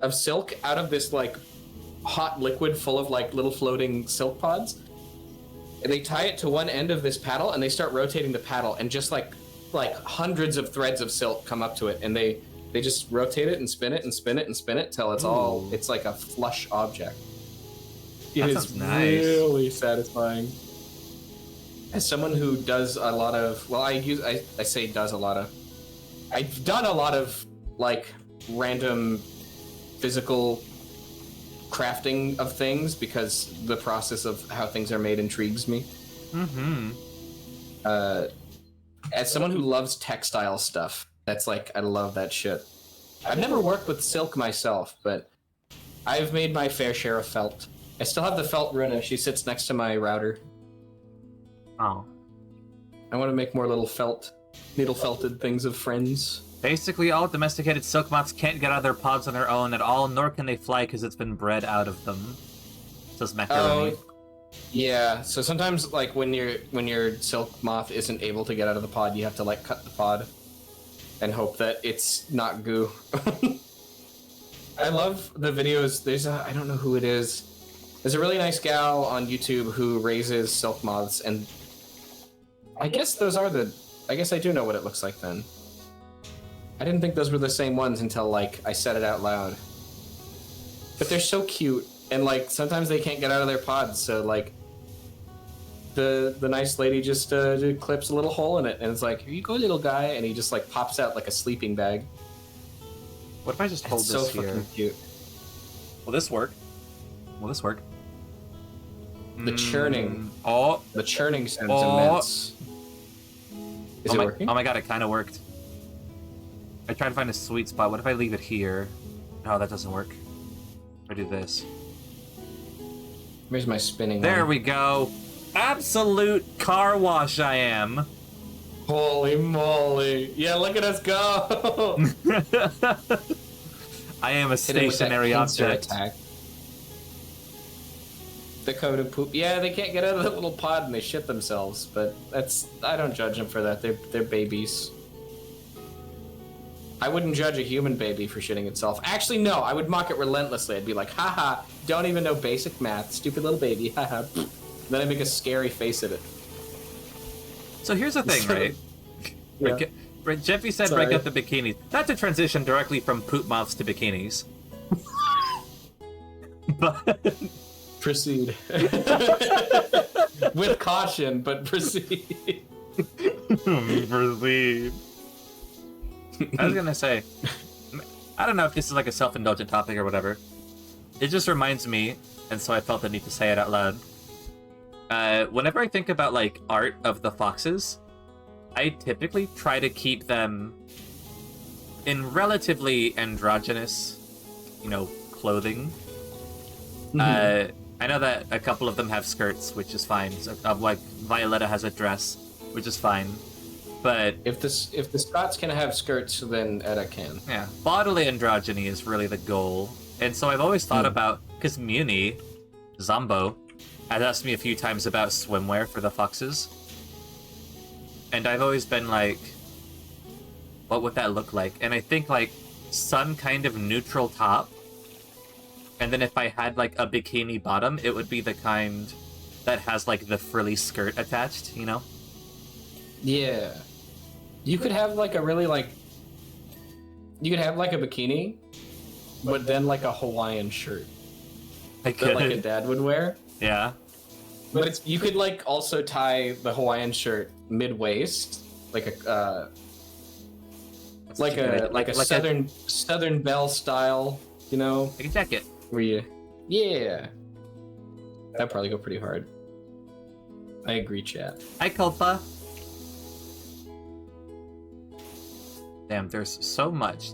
[SPEAKER 2] of silk out of this, like, hot liquid full of, like, little floating silk pods, and they tie it to one end of this paddle, and they start rotating the paddle, and just like hundreds of threads of silk come up to it, and they just rotate it and spin it and spin it and spin it till it's like a flush object. It is nice. Really satisfying. As someone who does a lot of, well, I've done a lot of, like, random physical crafting of things because the process of how things are made intrigues me. As someone who loves textile stuff, that's, like, I love that shit. I've never worked with silk myself, but I've made my fair share of felt. I still have the felt runa. She sits next to my router.
[SPEAKER 3] Oh.
[SPEAKER 2] I want to make more little needle felted things of friends.
[SPEAKER 3] Basically, all domesticated silk moths can't get out of their pods on their own at all, nor can they fly because it's been bred out of them. Says Macaroni.
[SPEAKER 2] Oh, yeah. So sometimes, like, when your silk moth isn't able to get out of the pod, you have to, like, cut the pod and hope that it's not goo. I love the videos. I don't know who it is. There's a really nice gal on YouTube who raises silk moths, and I guess I guess I do know what it looks like then. I didn't think those were the same ones until, like, I said it out loud. But they're so cute, and, like, sometimes they can't get out of their pods, so, like, the nice lady just clips a little hole in it, and it's like, here you go, little guy, and he just, like, pops out like a sleeping bag.
[SPEAKER 3] What if I just hold this here?
[SPEAKER 2] Fucking cute.
[SPEAKER 3] Will this work?
[SPEAKER 2] The churning.
[SPEAKER 3] Oh.
[SPEAKER 2] The churning sounds immense. Is it working?
[SPEAKER 3] Oh my god, it kind of worked. I tried to find a sweet spot. What if I leave it here? Oh, that doesn't work. I do this.
[SPEAKER 2] Where's my spinning
[SPEAKER 3] There
[SPEAKER 2] one?
[SPEAKER 3] we go. Absolute car wash I am.
[SPEAKER 2] Holy moly. Yeah, look at us go.
[SPEAKER 3] I am a stationary object.
[SPEAKER 2] Attack. Dakota poop. Yeah, they can't get out of that little pod and they shit themselves, but I don't judge them for that. They're babies. I wouldn't judge a human baby for shitting itself. Actually, no, I would mock it relentlessly. I'd be like, haha, don't even know basic math, stupid little baby, haha. Then I make a scary face at it.
[SPEAKER 3] So here's the thing, right?
[SPEAKER 2] Yeah.
[SPEAKER 3] Jeffy said break up the bikinis. Not to transition directly from poop moths to bikinis. But...
[SPEAKER 2] Proceed. With caution, but proceed.
[SPEAKER 3] Proceed. I was gonna say, I don't know if this is like a self-indulgent topic or whatever. It just reminds me, and so I felt the need to say it out loud. Whenever I think about, like, art of the foxes, I typically try to keep them in relatively androgynous, clothing. Mm-hmm. I know that a couple of them have skirts, which is fine. So, like, Violetta has a dress, which is fine. But
[SPEAKER 2] If the Scots can have skirts, then Edda can.
[SPEAKER 3] yeah, bodily androgyny is really the goal. And so I've always thought about, because Muni, Zombo, has asked me a few times about swimwear for the foxes. And I've always been like, what would that look like? And I think like some kind of neutral top. And then if I had like a bikini bottom, it would be the kind that has like the frilly skirt attached, you know?
[SPEAKER 2] Yeah. You could have like a really like... You could have like a bikini, but then like a Hawaiian shirt that like a dad would wear.
[SPEAKER 3] Yeah.
[SPEAKER 2] But it's, you could like also tie the Hawaiian shirt mid-waist, like a southern belle style, you know?
[SPEAKER 3] Like a jacket.
[SPEAKER 2] Where you... Yeah. That'd probably go pretty hard. I agree, chat.
[SPEAKER 3] Hi, Culpa. Damn, there's so much.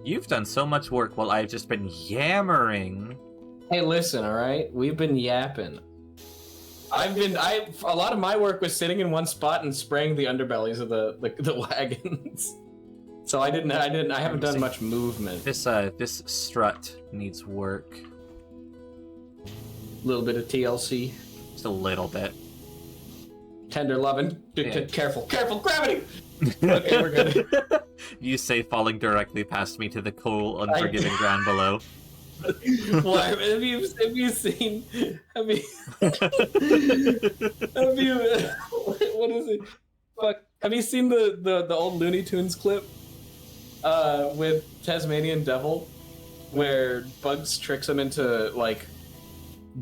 [SPEAKER 3] You've done so much work while I've just been yammering.
[SPEAKER 2] Hey, listen, all right? We've been yapping. A lot of my work was sitting in one spot and spraying the underbellies of the wagons. So I haven't done much movement.
[SPEAKER 3] This strut needs work.
[SPEAKER 2] A little bit of TLC.
[SPEAKER 3] Just a little bit.
[SPEAKER 2] Tender loving.
[SPEAKER 3] Yeah.
[SPEAKER 2] Careful, gravity! Okay, we're good.
[SPEAKER 3] You say falling directly past me to the cool, unforgiving ground below.
[SPEAKER 2] Why? Have you seen? What is it? Fuck. Have you seen the old Looney Tunes clip with Tasmanian Devil, where Bugs tricks him into like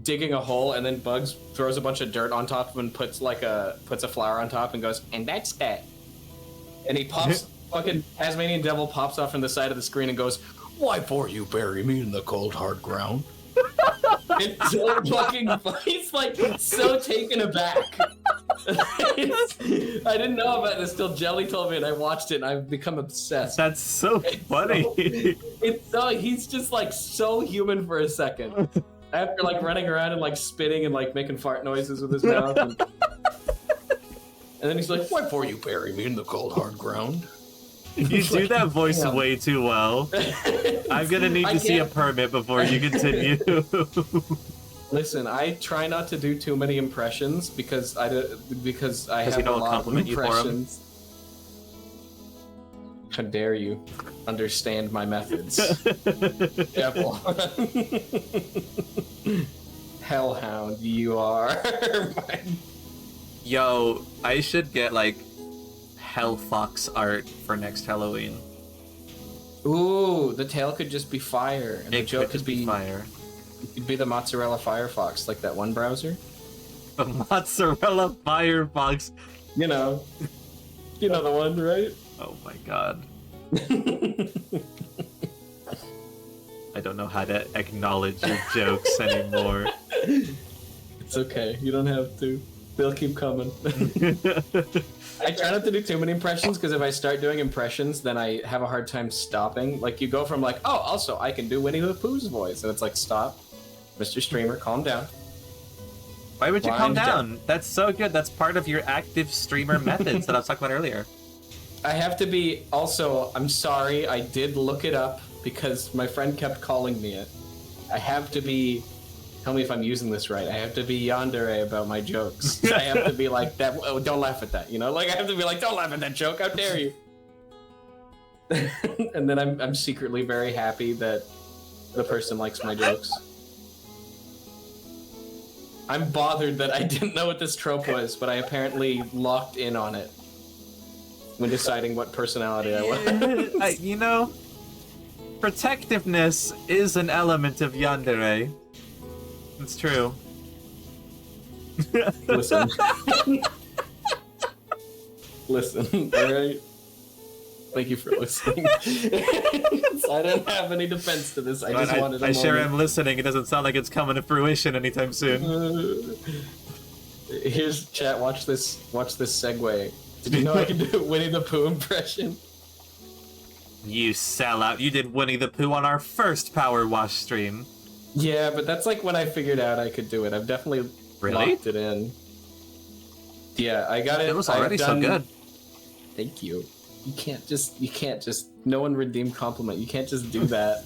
[SPEAKER 2] digging a hole, and then Bugs throws a bunch of dirt on top of him and puts a flower on top and goes, and that's that. And he pops. Fucking Tasmanian Devil pops off from the side of the screen and goes, "Why for you bury me in the cold hard ground?" It's so fucking funny. He's like so taken aback. I didn't know about this till Jelly told me, and I watched it, and I've become obsessed.
[SPEAKER 3] That's so funny.
[SPEAKER 2] He's just like so human for a second. After like running around and like spitting and like making fart noises with his mouth. And then he's like, "Why for you bury me in the cold hard ground?"
[SPEAKER 3] You do that voice way too well. I'm gonna need to see a permit before you continue.
[SPEAKER 2] Listen, I try not to do too many impressions because I have a lot of impressions. How dare you understand my methods, devil? Hellhound, you are.
[SPEAKER 3] Yo, I should get like Hell Fox art for next Halloween.
[SPEAKER 2] Ooh, the tail could just be fire, and the joke could be
[SPEAKER 3] fire.
[SPEAKER 2] It could be the Mozzarella Firefox, like that one browser.
[SPEAKER 3] The Mozzarella Firefox.
[SPEAKER 2] You know the one, right?
[SPEAKER 3] Oh my god. I don't know how to acknowledge your jokes anymore.
[SPEAKER 2] It's okay, you don't have to. They'll keep coming. I try not to do too many impressions, because if I start doing impressions, then I have a hard time stopping. Like, you go from like, oh, also, I can do Winnie the Pooh's voice, and it's like, stop. Mr. Streamer, calm down.
[SPEAKER 3] Why would you calm down? That's so good. That's part of your active streamer methods that I was talking about earlier.
[SPEAKER 2] I have to be, also, I'm sorry, I did look it up, because my friend kept calling me it. I have to be... Tell me if I'm using this right. I have to be yandere about my jokes. I have to be like that. Oh, don't laugh at that. You know, like I have to be like, don't laugh at that joke. How dare you? And then I'm secretly very happy that the person likes my jokes. I'm bothered that I didn't know what this trope was, but I apparently locked in on it when deciding what personality I was.
[SPEAKER 3] You know, protectiveness is an element of yandere. It's true.
[SPEAKER 2] Listen. Listen, alright? Thank you for listening. I didn't have any defense to this. I just wanted a
[SPEAKER 3] I sure
[SPEAKER 2] moment.
[SPEAKER 3] am listening. It doesn't sound like it's coming to fruition anytime soon.
[SPEAKER 2] Here's chat, watch this segue. Did you know I can do a Winnie the Pooh impression?
[SPEAKER 3] You sellout. You did Winnie the Pooh on our first PowerWash stream.
[SPEAKER 2] Yeah, but that's like when I figured out I could do it. I've definitely locked it in. Yeah, I got it.
[SPEAKER 3] It was already so good.
[SPEAKER 2] Thank you. You can't just. No one redeemed compliment. You can't just do that.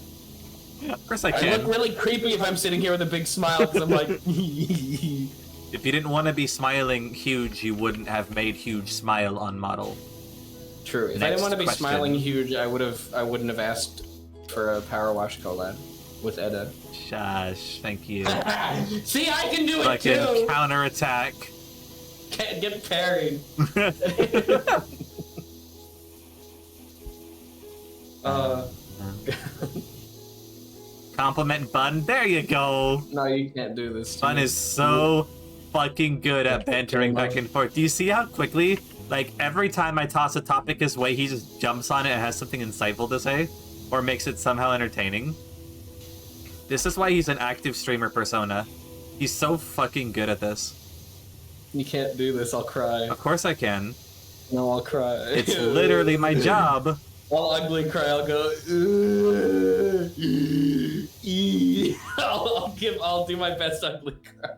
[SPEAKER 3] Of course I
[SPEAKER 2] I
[SPEAKER 3] can.
[SPEAKER 2] look really creepy if I'm sitting here with a big smile because I'm like.
[SPEAKER 3] If you didn't want to be smiling huge, you wouldn't have made huge smile on model.
[SPEAKER 2] True. If I didn't want to be smiling huge, I wouldn't have asked for a PowerWash collab with Edda.
[SPEAKER 3] Shush, thank you.
[SPEAKER 2] See, I can do it
[SPEAKER 3] Like
[SPEAKER 2] too.
[SPEAKER 3] a counterattack.
[SPEAKER 2] Can't get parried.
[SPEAKER 3] Compliment Bun. There you go.
[SPEAKER 2] No, you can't do this.
[SPEAKER 3] Bun is so fucking good at bantering back and forth. Do you see how quickly, like, every time I toss a topic his way, he just jumps on it and has something insightful to say? Or makes it somehow entertaining? This is why he's an active streamer persona. He's so fucking good at this.
[SPEAKER 2] You can't do this. I'll cry.
[SPEAKER 3] Of course I can.
[SPEAKER 2] No, I'll cry.
[SPEAKER 3] It's literally my job.
[SPEAKER 2] I'll ugly cry. I'll go. I'll do my best ugly cry.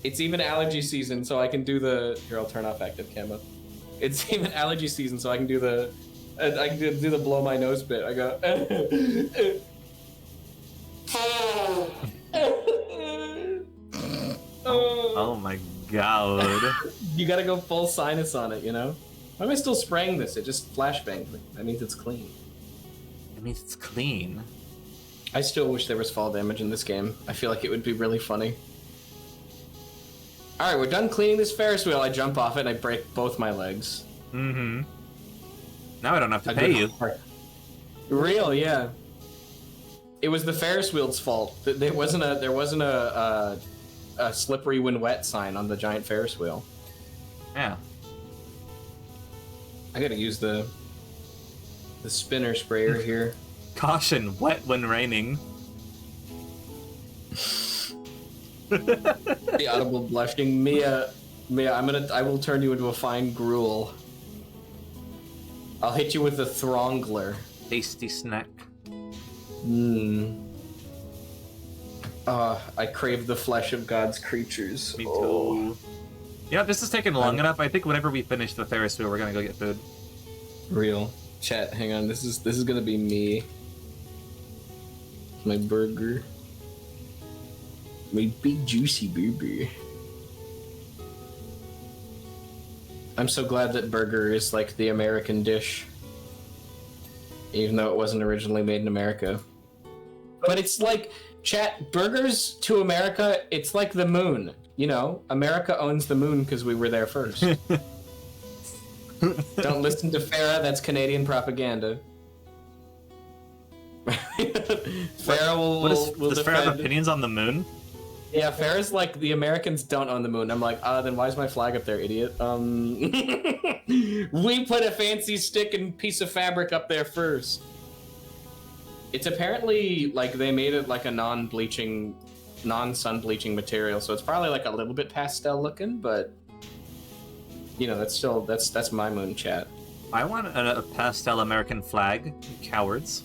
[SPEAKER 2] It's even allergy season, so I can do the. Here, I'll turn off active camo. It's even allergy season, so I can do the. I can do the blow my nose bit. I go.
[SPEAKER 3] Oh my god.
[SPEAKER 2] You gotta go full sinus on it, you know? Why am I still spraying this? It just flashbanged me. That means it's clean.
[SPEAKER 3] It means it's clean.
[SPEAKER 2] I still wish there was fall damage in this game. I feel like it would be really funny. Alright, we're done cleaning this Ferris wheel. I jump off it and I break both my legs.
[SPEAKER 3] Mm-hmm. Now I don't have to pay you.
[SPEAKER 2] Real, yeah. It was the Ferris wheel's fault. There wasn't a slippery when wet sign on the giant Ferris wheel.
[SPEAKER 3] Yeah.
[SPEAKER 2] I gotta use the spinner sprayer here.
[SPEAKER 3] Caution, wet when raining.
[SPEAKER 2] The audible blushing. Mia, I will turn you into a fine gruel. I'll hit you with the throngler.
[SPEAKER 3] Tasty snack.
[SPEAKER 2] I crave the flesh of God's creatures.
[SPEAKER 3] Me too. Yeah, this is taking long enough. I think whenever we finish the Ferris wheel, we're gonna go get food.
[SPEAKER 2] Real. Chat, hang on. This is gonna be me. My burger. My big juicy burger. I'm so glad that burger is like the American dish. Even though it wasn't originally made in America. But it's like, chat, burgers to America, it's like the moon. You know, America owns the moon because we were there first. Don't listen to Farah, that's Canadian propaganda. Farah will
[SPEAKER 3] Does
[SPEAKER 2] defend.
[SPEAKER 3] Farah have opinions on the moon?
[SPEAKER 2] Yeah, Farah's like, the Americans don't own the moon. I'm like, then why's my flag up there, idiot? We put a fancy stick and piece of fabric up there first. It's apparently, like, they made it like a non-bleaching, non-sun bleaching material, so it's probably like a little bit pastel looking, but you know, that's my moon, chat.
[SPEAKER 3] I want a pastel American flag. Cowards.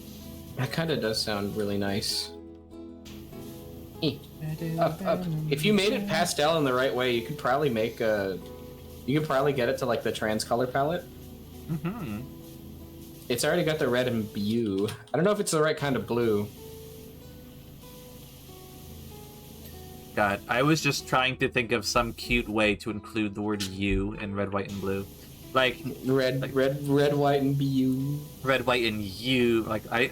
[SPEAKER 2] That kind of does sound really nice. Up. If you made it pastel in the right way, you could probably make a. You could probably get it to like the trans color palette.
[SPEAKER 3] Mm-hmm.
[SPEAKER 2] It's already got the red and blue. I don't know if it's the right kind of blue.
[SPEAKER 3] God, I was just trying to think of some cute way to include the word "you" in red, white, and blue. Like
[SPEAKER 2] red, white, and blue.
[SPEAKER 3] Red, white, and you. Like I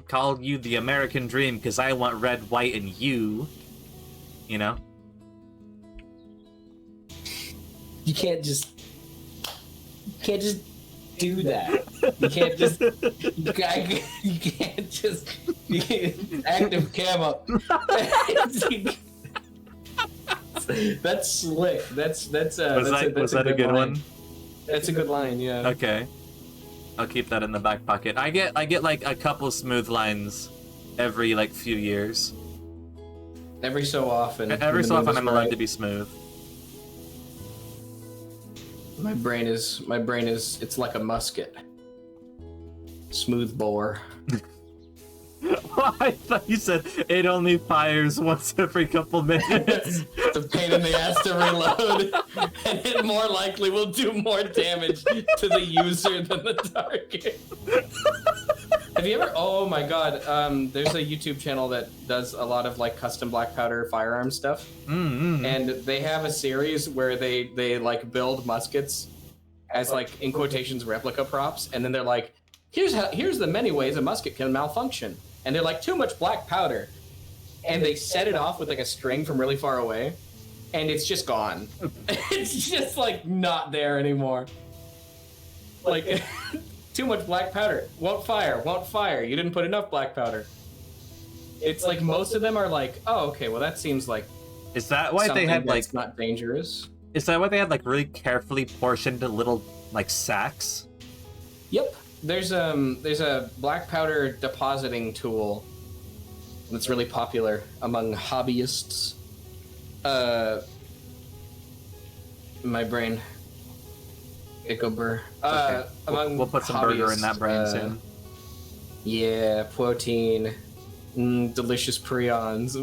[SPEAKER 3] call you the American dream because I want red, white, and you. You know.
[SPEAKER 2] You can't just do that. You can't just. You can't just. Active camo. That's slick. Was
[SPEAKER 3] that a good one?
[SPEAKER 2] That's a good line. Yeah.
[SPEAKER 3] Okay. I'll keep that in the back pocket. I get like a couple smooth lines every like few years.
[SPEAKER 2] Every so often.
[SPEAKER 3] I'm allowed to be smooth.
[SPEAKER 2] My brain is it's like a musket. Smooth bore.
[SPEAKER 3] I thought you said it only fires once every couple minutes.
[SPEAKER 2] It's a pain in the ass to reload, and it more likely will do more damage to the user than the target. Have you ever? Oh my god! There's a YouTube channel that does a lot of like custom black powder firearm stuff, and they have a series where they like build muskets as like in quotations replica props, and then they're like, here's the many ways a musket can malfunction, and they're like too much black powder, and they set it off with like a string from really far away, and it's just gone. It's just like not there anymore. Like. Too much black powder. Won't fire. You didn't put enough black powder. It's like most of them are like, oh, okay, well that seems like
[SPEAKER 3] is that why they had like
[SPEAKER 2] not dangerous?
[SPEAKER 3] Is that why they had like really carefully portioned little like sacks?
[SPEAKER 2] Yep. There's a black powder depositing tool that's really popular among hobbyists. My brain. Burr.
[SPEAKER 3] Okay. We'll put some burger in that brain soon.
[SPEAKER 2] Yeah, protein. Delicious prions.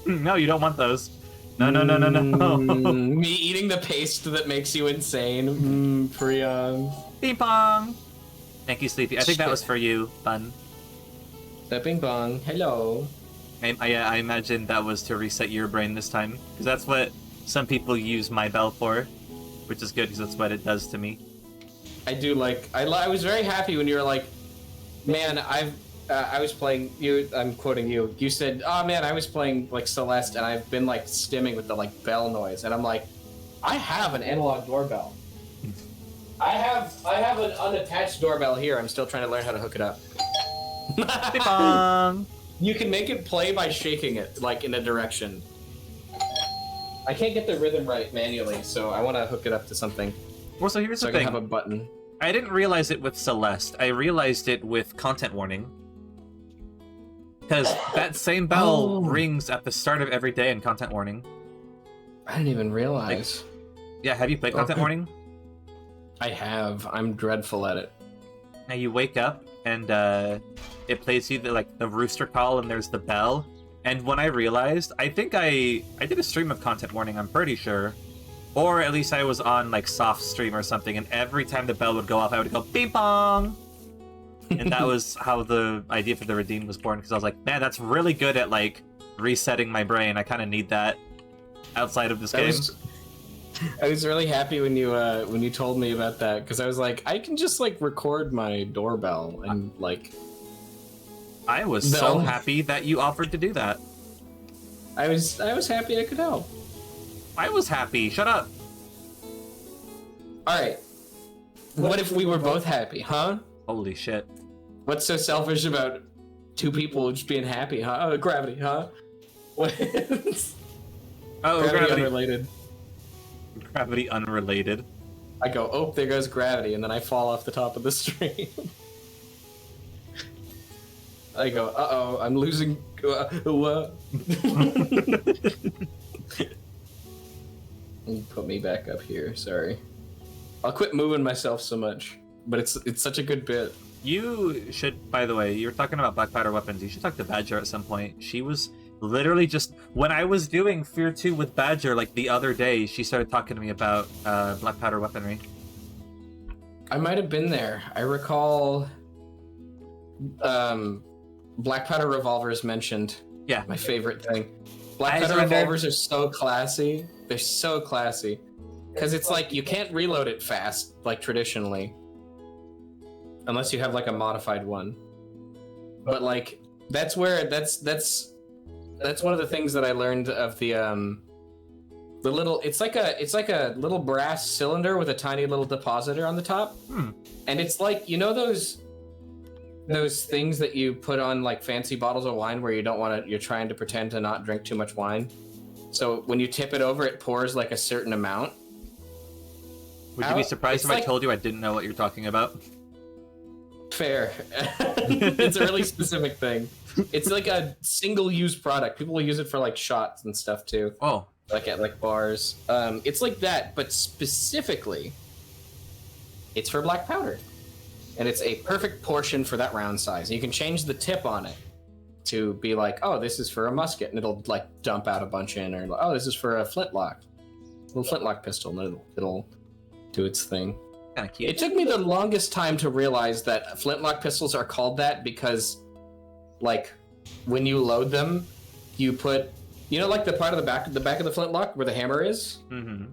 [SPEAKER 3] No, you don't want those. No.
[SPEAKER 2] Me eating the paste that makes you insane. Prions.
[SPEAKER 3] Ping pong. Thank you, Sleepy. I think that was for you, Bun.
[SPEAKER 2] The ping pong. Hello.
[SPEAKER 3] I imagine that was to reset your brain this time, because that's what some people use my bell for. Which is good because that's what it does to me.
[SPEAKER 2] I do like. I was very happy when you were like, "Man, I was playing you." I'm quoting you. You said, "Oh man, I was playing like Celeste, and I've been like stimming with the like bell noise." And I'm like, "I have an analog doorbell. I have an unattached doorbell here. I'm still trying to learn how to hook it up." You can make it play by shaking it like in a direction. I can't get the rhythm right manually, so I want to hook it up to something.
[SPEAKER 3] Well, so here's the
[SPEAKER 2] thing.
[SPEAKER 3] I
[SPEAKER 2] can have a button.
[SPEAKER 3] I didn't realize it with Celeste. I realized it with content warning. Because that same bell rings at the start of every day in content warning.
[SPEAKER 2] I didn't even realize.
[SPEAKER 3] Yeah, have you played content warning?
[SPEAKER 2] I have. I'm dreadful at it.
[SPEAKER 3] Now you wake up and it plays you the rooster call and there's the bell. And when I realized, I think I did a stream of content warning, I'm pretty sure. Or at least I was on like soft stream or something, and every time the bell would go off, I would go ping pong. And that was how the idea for the Redeem was born, because I was like, man, that's really good at like resetting my brain. I kind of need that outside of this game.
[SPEAKER 2] I was really happy when you told me about that, because I was like, I can just like record my doorbell and like.
[SPEAKER 3] I was so happy that you offered to do that.
[SPEAKER 2] I was happy I could help.
[SPEAKER 3] I was happy. Shut up.
[SPEAKER 2] All right. What if we were both happy, huh?
[SPEAKER 3] Holy shit.
[SPEAKER 2] What's so selfish about two people just being happy, huh? Oh, gravity, huh? What? Gravity unrelated.
[SPEAKER 3] Gravity unrelated.
[SPEAKER 2] I go, oh, there goes gravity, and then I fall off the top of the stream. I go, uh-oh, I'm losing... You put me back up here, sorry. I'll quit moving myself so much, but it's such a good bit.
[SPEAKER 3] You should, by the way, you were talking about black powder weapons, you should talk to Badger at some point. She was literally just... When I was doing Fear 2 with Badger, like the other day, she started talking to me about black powder weaponry.
[SPEAKER 2] I might have been there. I recall... black powder revolvers mentioned.
[SPEAKER 3] Yeah.
[SPEAKER 2] My favorite thing. Black powder revolvers are so classy. They're so classy. Because it's like, you can't reload it fast, like traditionally. Unless you have like a modified one. But like, that's one of the things that I learned of the little, it's like a little brass cylinder with a tiny little depositor on the top. And it's like, you know those things that you put on like fancy bottles of wine where you're trying to pretend to not drink too much wine. So when you tip it over, it pours like a certain amount.
[SPEAKER 3] Would you be surprised if I told you I didn't know what you're talking about?
[SPEAKER 2] Fair. It's a really specific thing. It's like a single-use product. People will use it for like shots and stuff too.
[SPEAKER 3] Oh.
[SPEAKER 2] Like at like bars. It's like that, but specifically, it's for black powder. And it's a perfect portion for that round size. You can change the tip on it. to be like, oh, this is for a musket, and it'll like dump out a bunch in, or oh, this is for a flintlock, little flintlock pistol, and it'll do its thing.
[SPEAKER 3] Kind of cute.
[SPEAKER 2] It took me the longest time to realize that flintlock pistols are called that because, like, when you load them, you put, you know, like the part of the back of the flintlock where the hammer is.
[SPEAKER 3] Mm-hmm.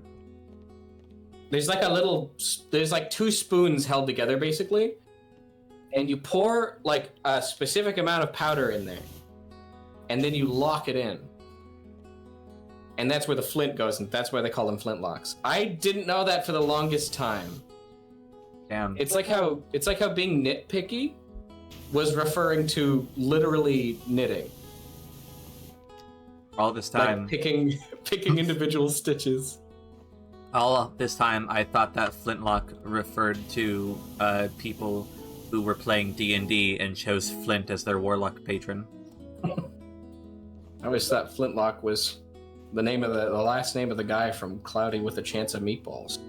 [SPEAKER 2] There's like two spoons held together basically, and you pour like a specific amount of powder in there, and then you lock it in. And that's where the flint goes, and that's why they call them flintlocks. I didn't know that for the longest time.
[SPEAKER 3] Damn.
[SPEAKER 2] It's like how being nitpicky was referring to literally knitting.
[SPEAKER 3] All this time.
[SPEAKER 2] Like picking individual stitches.
[SPEAKER 3] All this time, I thought that flintlock referred to people who were playing D&D and chose Flint as their warlock patron.
[SPEAKER 2] I always thought flintlock was the name of the last name of the guy from Cloudy with a Chance of Meatballs.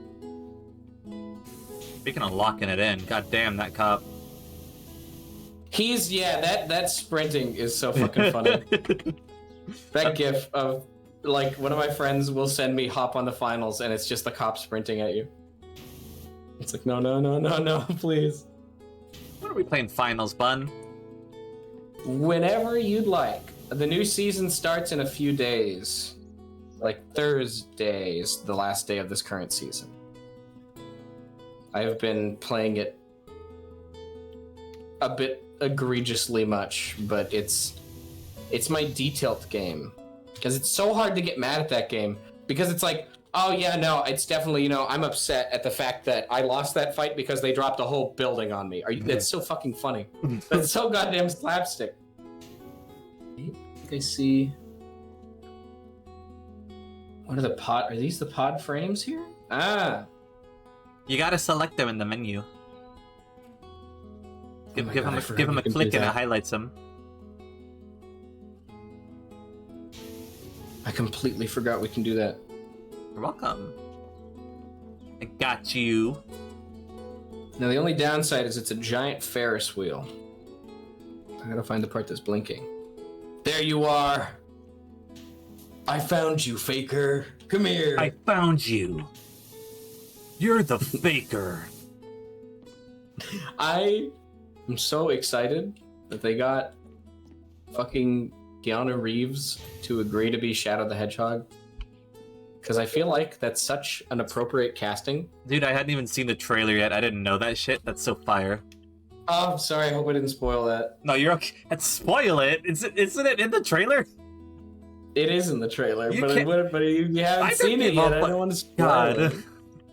[SPEAKER 3] Speaking of locking it in, goddamn that cop.
[SPEAKER 2] That sprinting is so fucking funny. That gif of, like, one of my friends will send me hop on the finals and it's just the cop sprinting at you. It's like, no, please.
[SPEAKER 3] When are we playing finals, Bun?
[SPEAKER 2] Whenever you'd like. The new season starts in a few days. Like Thursday is the last day of this current season. I have been playing it a bit egregiously much, but it's my detailed game. Because it's so hard to get mad at that game. Because it's like, oh yeah, no, it's definitely, you know, I'm upset at the fact that I lost that fight because they dropped a whole building on me. That's so fucking funny. That's so goddamn slapstick. I think I see... What are these the pod frames here? Ah!
[SPEAKER 3] You gotta select them in the menu. Give him a click and it highlights them.
[SPEAKER 2] I completely forgot we can do that.
[SPEAKER 3] You're welcome. I got you.
[SPEAKER 2] Now the only downside is it's a giant Ferris wheel. I gotta find the part that's blinking. There you are! I found you, faker. Come here.
[SPEAKER 3] I found you. You're the faker.
[SPEAKER 2] I am so excited that they got fucking Keanu Reeves to agree to be Shadow the Hedgehog. Because I feel like that's such an appropriate casting.
[SPEAKER 3] Dude, I hadn't even seen the trailer yet. I didn't know that shit. That's so fire.
[SPEAKER 2] Oh, I'm sorry. I hope I didn't spoil that.
[SPEAKER 3] No, you're okay. Let's spoil it. Isn't it in the trailer?
[SPEAKER 2] It is in the trailer,
[SPEAKER 3] You
[SPEAKER 2] but you haven't seen it yet. I don't want to spoil it.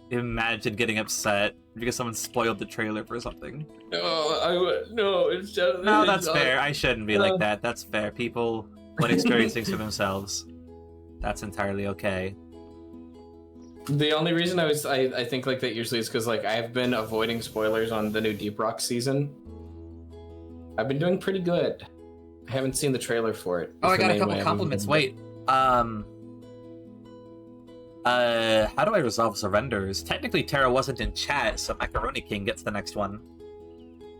[SPEAKER 3] Imagine getting upset because someone spoiled the trailer for something.
[SPEAKER 2] No, it's just...
[SPEAKER 3] No, that's fair. I shouldn't be like that. That's fair. People want to experience things for themselves. That's entirely okay.
[SPEAKER 2] The only reason I think like that usually is because like I've been avoiding spoilers on the new Deep Rock season. I've been doing pretty good. I haven't seen the trailer for it.
[SPEAKER 3] Oh, I got a couple compliments. Wait, how do I resolve surrenders? Technically, Terra wasn't in chat, so Macaroni King gets the next one.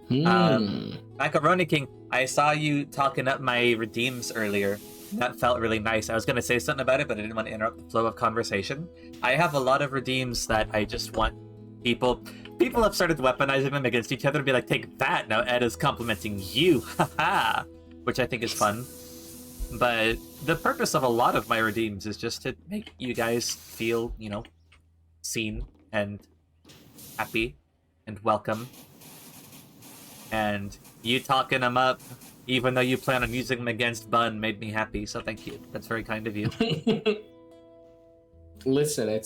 [SPEAKER 3] Macaroni King, I saw you talking up my redeems earlier. That felt really nice. I was going to say something about it, but I didn't want to interrupt the flow of conversation. I have a lot of redeems that I just want people have started weaponizing them against each other and be like, take that, now Ed is complimenting you, haha, which I think is fun. But the purpose of a lot of my redeems is just to make you guys feel, you know, seen and happy and welcome. And you talking them up, even though you plan on using them against Bun, made me happy, so thank you. That's very kind of you.
[SPEAKER 2] Listen,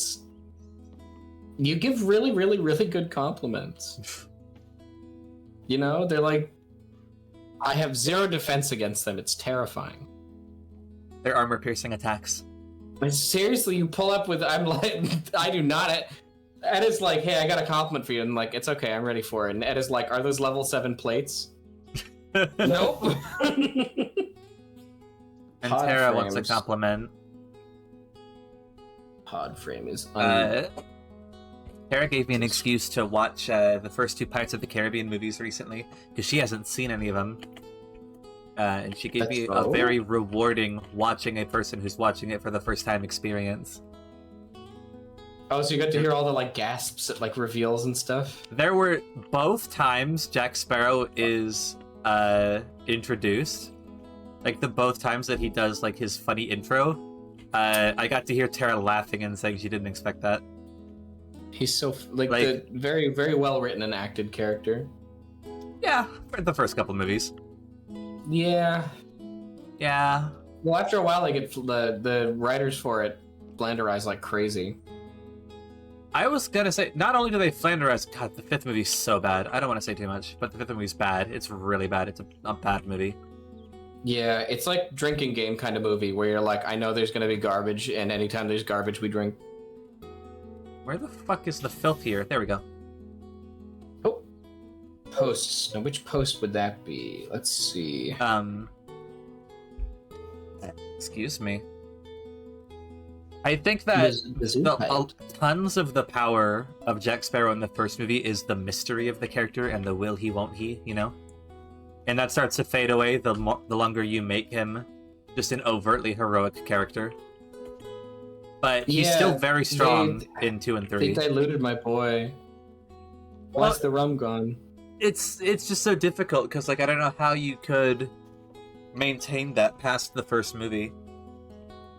[SPEAKER 2] you give really, really, really good compliments. You know, they're like, I have zero defense against them. It's terrifying.
[SPEAKER 3] They're armor-piercing attacks.
[SPEAKER 2] But seriously, you pull up with, I'm like, I do not. Ed is like, hey, I got a compliment for you. And I'm like, it's okay, I'm ready for it. And Ed is like, are those level 7 plates? Nope.
[SPEAKER 3] And Tara wants a compliment.
[SPEAKER 2] Pod frame is
[SPEAKER 3] Tara gave me an excuse to watch the first 2 Pirates of the Caribbean movies recently, because she hasn't seen any of them. and she gave
[SPEAKER 2] That's
[SPEAKER 3] me a
[SPEAKER 2] so?
[SPEAKER 3] very rewarding watching a person who's watching it for the first time experience.
[SPEAKER 2] Oh, so you got to hear all the like gasps at like reveals and stuff?
[SPEAKER 3] There were both times Jack Sparrow is introduced, like the both times that he does like his funny intro. I got to hear Tara laughing and saying she didn't expect that.
[SPEAKER 2] He's so like the very, very well written and acted character.
[SPEAKER 3] Yeah, for the first couple movies.
[SPEAKER 2] Yeah.
[SPEAKER 3] Yeah.
[SPEAKER 2] Well, after a while, they get the writers for it flanderize like crazy.
[SPEAKER 3] I was gonna say, not only do they flanderize, God, the fifth movie's so bad. I don't want to say too much, but the fifth movie's bad. It's really bad. It's a bad movie.
[SPEAKER 2] Yeah, it's like drinking game kind of movie where you're like, I know there's gonna be garbage, and anytime there's garbage, we drink.
[SPEAKER 3] Where the fuck is the filth here? There we go.
[SPEAKER 2] Oh, posts. Now, which post would that be? Let's see.
[SPEAKER 3] Excuse me. I think that tons of the power of Jack Sparrow in the first movie is the mystery of the character and the will he, won't he, you know? And that starts to fade away the longer you make him just an overtly heroic character. But he's still very strong in 2 and 3.
[SPEAKER 2] They diluted my boy. Why's the rum gone?
[SPEAKER 3] It's just so difficult, because like I don't know how you could maintain that past the first movie.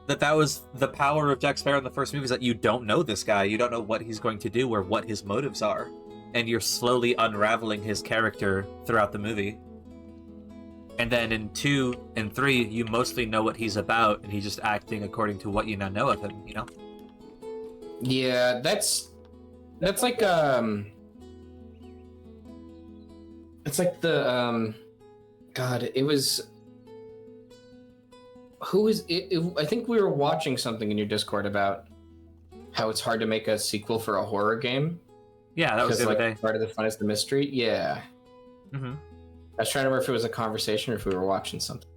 [SPEAKER 3] That was the power of Jack Sparrow in the first movie, is that you don't know this guy, you don't know what he's going to do or what his motives are, and you're slowly unraveling his character throughout the movie. And then in 2 and 3, you mostly know what he's about, and he's just acting according to what you now know of him, you know?
[SPEAKER 2] Yeah, that's like it's like the God, it was. Who is it? I think we were watching something in your Discord about how it's hard to make a sequel for a horror game.
[SPEAKER 3] Yeah, that was the other day.
[SPEAKER 2] Part of the fun is the mystery. Yeah.
[SPEAKER 3] Mm-hmm.
[SPEAKER 2] I was trying to remember if it was a conversation or if we were watching something.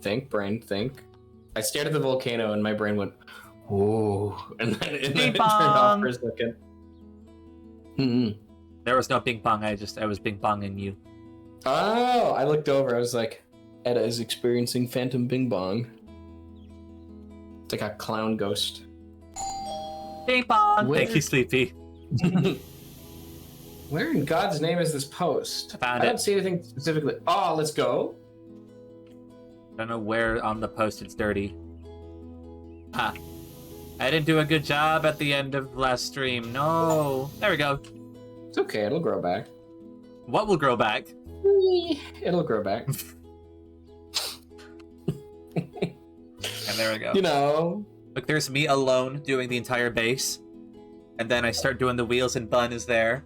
[SPEAKER 2] Think. I stared at the volcano and my brain went, "Oh!" and then it turned off for a second. Mm-hmm.
[SPEAKER 3] There was no ping pong. I was ping ponging you.
[SPEAKER 2] Oh! I looked over. I was like, Edda is experiencing phantom bing bong. It's like a clown ghost.
[SPEAKER 3] Ping pong! Thank you, Sleepy.
[SPEAKER 2] Where in God's name is this post? I don't see anything specifically. Oh, let's go.
[SPEAKER 3] I don't know where on the post it's dirty. Ah. I didn't do a good job at the end of the last stream. No. There we go.
[SPEAKER 2] It's okay, it'll grow back.
[SPEAKER 3] What will grow back?
[SPEAKER 2] It'll grow back.
[SPEAKER 3] And there we go.
[SPEAKER 2] You know.
[SPEAKER 3] Look, there's me alone doing the entire base. And then I start doing the wheels and Bun is there.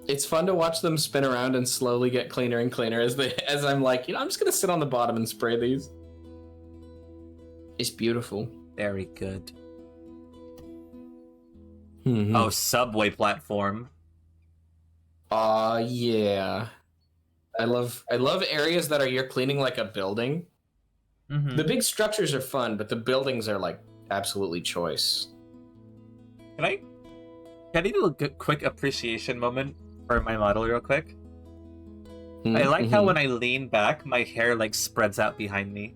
[SPEAKER 2] It's fun to watch them spin around and slowly get cleaner and cleaner as I'm like, I'm just gonna sit on the bottom and spray these. It's beautiful.
[SPEAKER 3] Very good.
[SPEAKER 2] Mm-hmm.
[SPEAKER 3] Oh, subway platform.
[SPEAKER 2] Yeah. I love areas that you're cleaning like a building.
[SPEAKER 3] Mm-hmm.
[SPEAKER 2] The big structures are fun, but the buildings are like absolutely choice.
[SPEAKER 3] Can I do a quick appreciation moment for my model real quick? Mm-hmm. I like how when I lean back, my hair like spreads out behind me.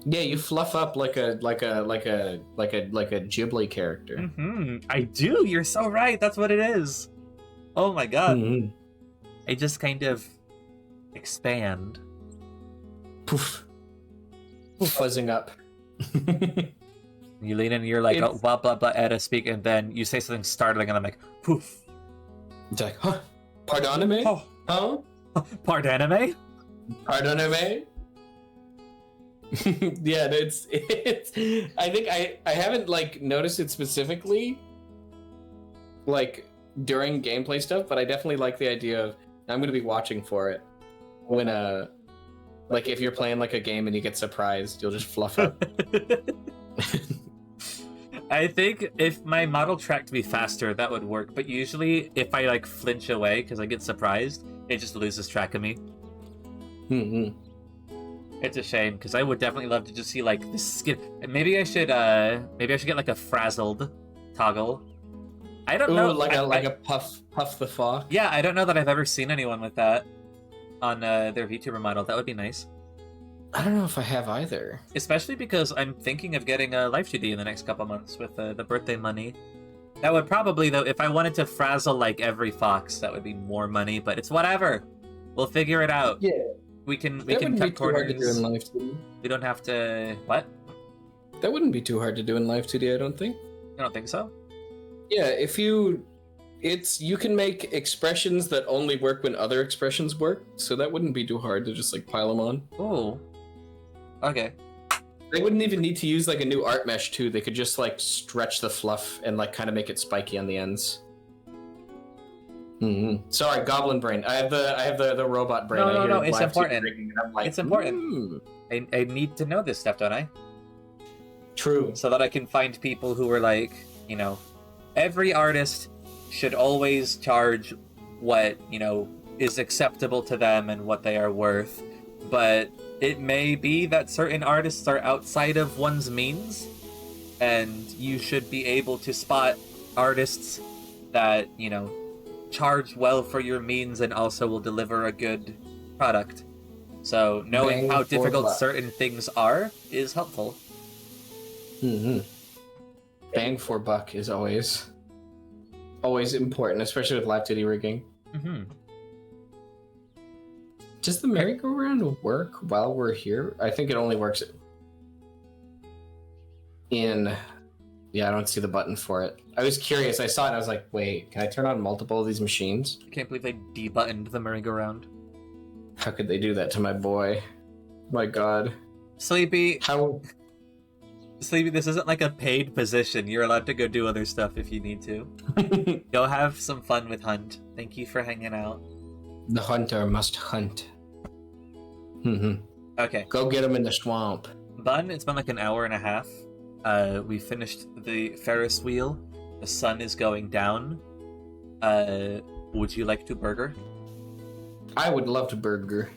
[SPEAKER 2] Yeah, you fluff up like a Ghibli character.
[SPEAKER 3] Mm-hmm. I do. You're so right. That's what it is. Oh my god. Mm-hmm. I just kind of expand.
[SPEAKER 2] Poof. Fuzzing up.
[SPEAKER 3] You lean in and you're like, oh, blah, blah, blah, Edda, speak, and then you say something startling, and I'm like, poof.
[SPEAKER 2] It's like, huh? Pardoname?
[SPEAKER 3] Oh.
[SPEAKER 2] Huh?
[SPEAKER 3] Pardoname?
[SPEAKER 2] Pardoname? Yeah, it's I think I haven't like noticed it specifically like during gameplay stuff, but I definitely like the idea of I'm gonna be watching for it when like if you're playing like a game and you get surprised, you'll just fluff up.
[SPEAKER 3] I think if my model tracked me faster, that would work, but usually if I like flinch away because I get surprised, it just loses track of me.
[SPEAKER 2] Mm-hmm.
[SPEAKER 3] It's a shame because I would definitely love to just see like the skin. Maybe I should get like a frazzled toggle. I don't know.
[SPEAKER 2] Like a puff the fog.
[SPEAKER 3] Yeah, I don't know that I've ever seen anyone with that. on their VTuber model. That would be nice.
[SPEAKER 2] I don't know if I have either.
[SPEAKER 3] Especially because I'm thinking of getting a Life 2D in the next couple months with the birthday money. That would probably, though, if I wanted to frazzle like every fox, that would be more money, but it's whatever. We'll figure it out.
[SPEAKER 2] Yeah.
[SPEAKER 3] We can
[SPEAKER 2] That wouldn't
[SPEAKER 3] cut
[SPEAKER 2] be too hard to do
[SPEAKER 3] corners.
[SPEAKER 2] in Live 2D.
[SPEAKER 3] We don't have to... What?
[SPEAKER 2] That wouldn't be too hard to do in Live 2D, I don't think.
[SPEAKER 3] I don't think so.
[SPEAKER 2] Yeah, if you... you can make expressions that only work when other expressions work, so that wouldn't be too hard to just like pile them on.
[SPEAKER 3] Oh. Okay.
[SPEAKER 2] They wouldn't even need to use like a new art mesh too. They could just like stretch the fluff and like kind of make it spiky on the ends. Sorry, goblin brain. I have the robot brain.
[SPEAKER 3] No, it's
[SPEAKER 2] Live 2D
[SPEAKER 3] important.
[SPEAKER 2] rigging, and I'm like,
[SPEAKER 3] It's important. I need to know this stuff, don't I?
[SPEAKER 2] True.
[SPEAKER 3] So that I can find people who are like, you know, every artist should always charge what, you know, is acceptable to them and what they are worth. But it may be that certain artists are outside of one's means, and you should be able to spot artists that, you know, charge well for your means and also will deliver a good product. So knowing
[SPEAKER 2] Bang
[SPEAKER 3] how
[SPEAKER 2] for
[SPEAKER 3] difficult
[SPEAKER 2] buck.
[SPEAKER 3] certain things are is helpful.
[SPEAKER 2] Bang for buck is always important, especially with Live 2D rigging. Does the merry-go-round work while we're here? I think it only works in... Yeah, I don't see the button for it. I was curious. I saw it and I was like, wait, can I turn on multiple of these machines?
[SPEAKER 3] I can't believe they debuttoned the merry-go-round.
[SPEAKER 2] How could they do that to my boy? My god.
[SPEAKER 3] Sleepy,
[SPEAKER 2] How...
[SPEAKER 3] Sleepy, this isn't like a paid position. You're allowed to go do other stuff if you need to. Go have some fun with Hunt. Thank you for hanging out.
[SPEAKER 2] The hunter must hunt.
[SPEAKER 3] Okay.
[SPEAKER 2] Go get him in the swamp.
[SPEAKER 3] Bun, it's been like an hour and a half. We finished the Ferris wheel. The sun is going down. Would you like to burger?
[SPEAKER 2] I would love to burger.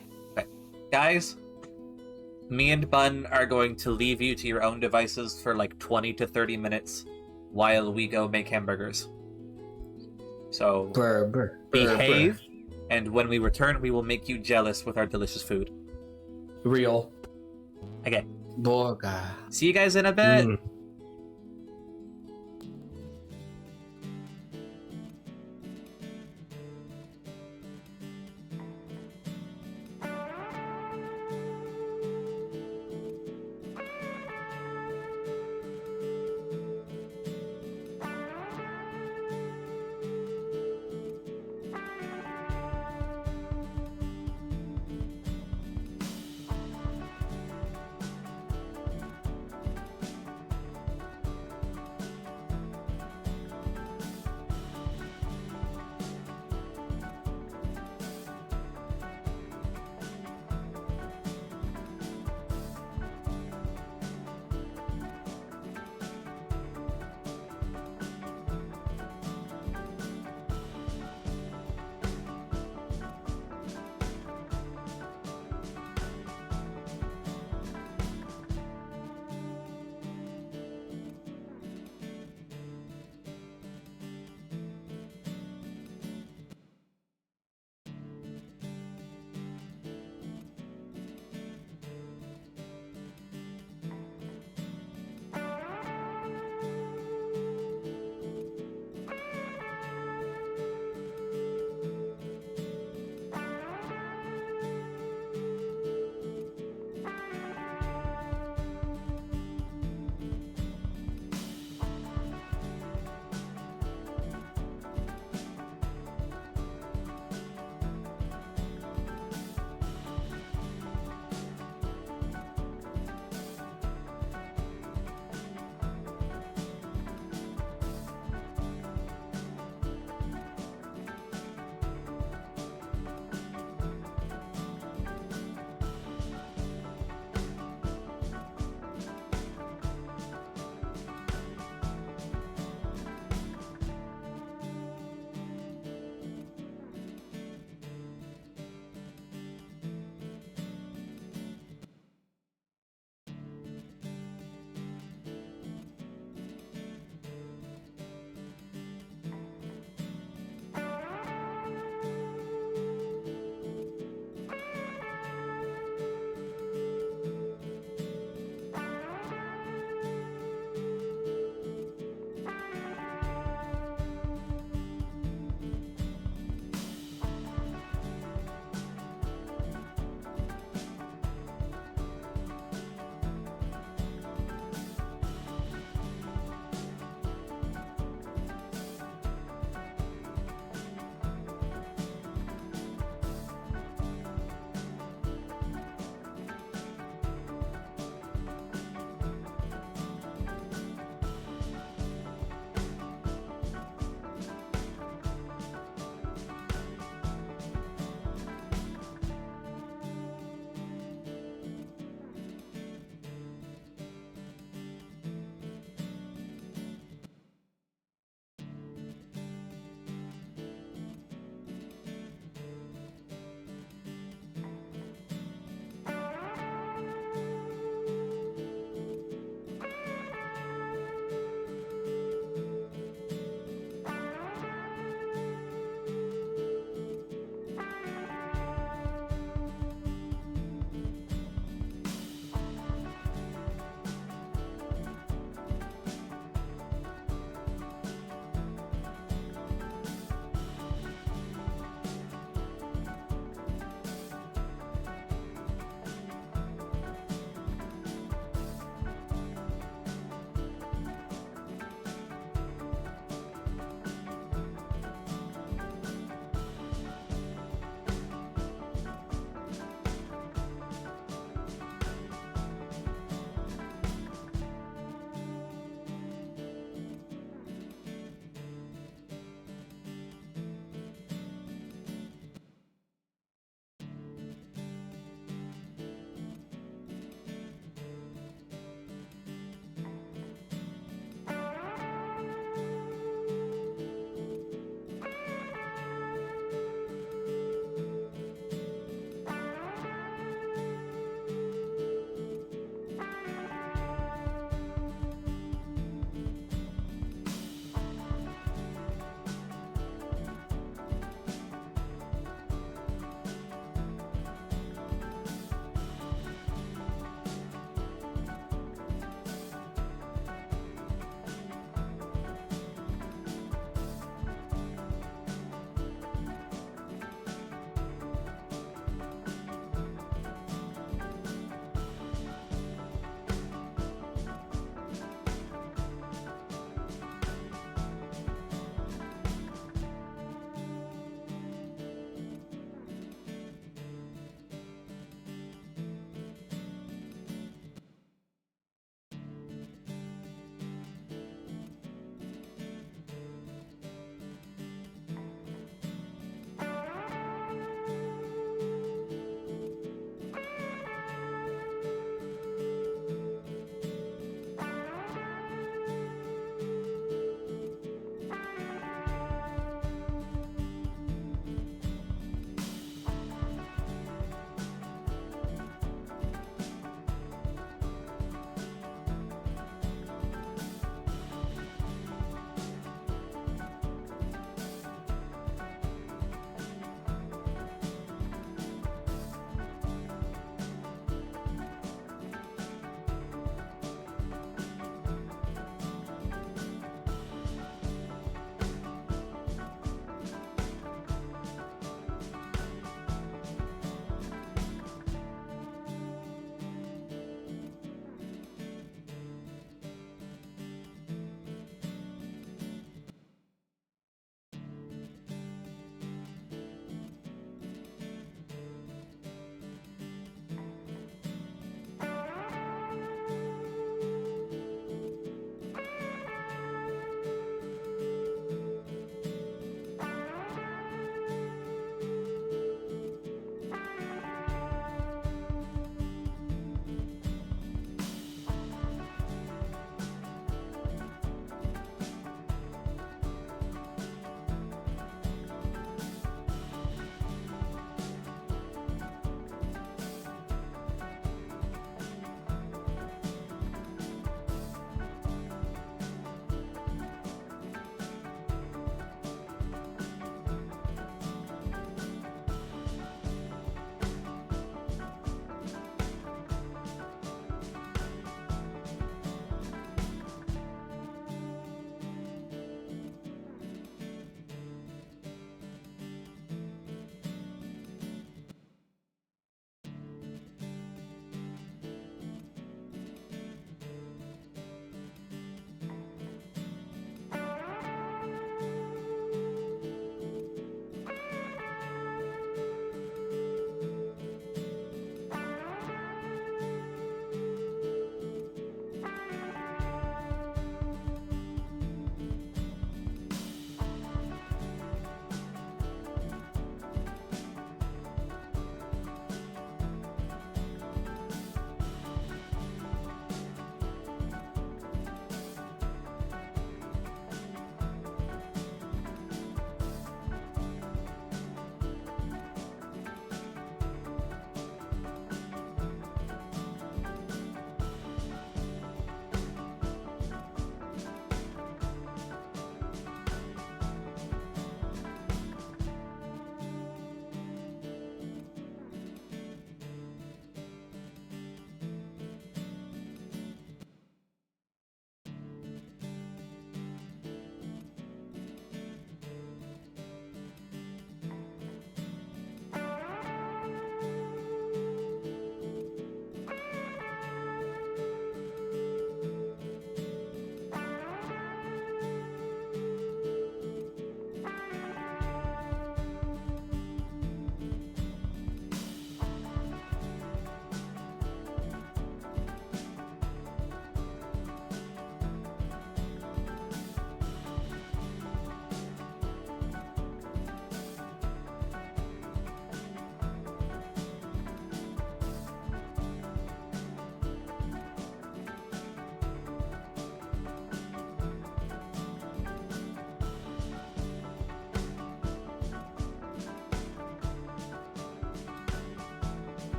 [SPEAKER 3] Guys, me and Bun are going to leave you to your own devices for like 20 to 30 minutes while we go make hamburgers. So,
[SPEAKER 2] Burger.
[SPEAKER 3] behave, and when we return, we will make you jealous with our delicious food.
[SPEAKER 2] Real.
[SPEAKER 3] Okay,
[SPEAKER 2] Burger.
[SPEAKER 3] see you guys in a bit.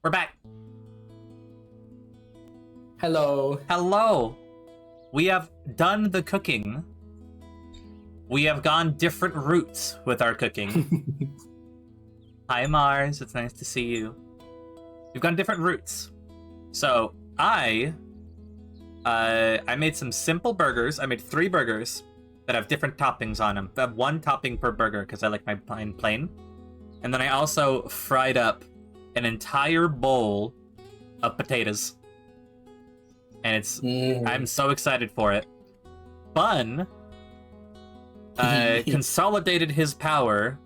[SPEAKER 3] We're back.
[SPEAKER 2] Hello.
[SPEAKER 3] Hello. We have done the cooking. We have gone different routes with our cooking. Hi, Mars. It's nice to see you. We've gone different routes. So, I made some simple burgers. I made 3 burgers that have different toppings on them. I have 1 topping per burger because I like my plain. And then I also fried up an entire bowl of potatoes. And it's I'm so excited for it. Bun consolidated his power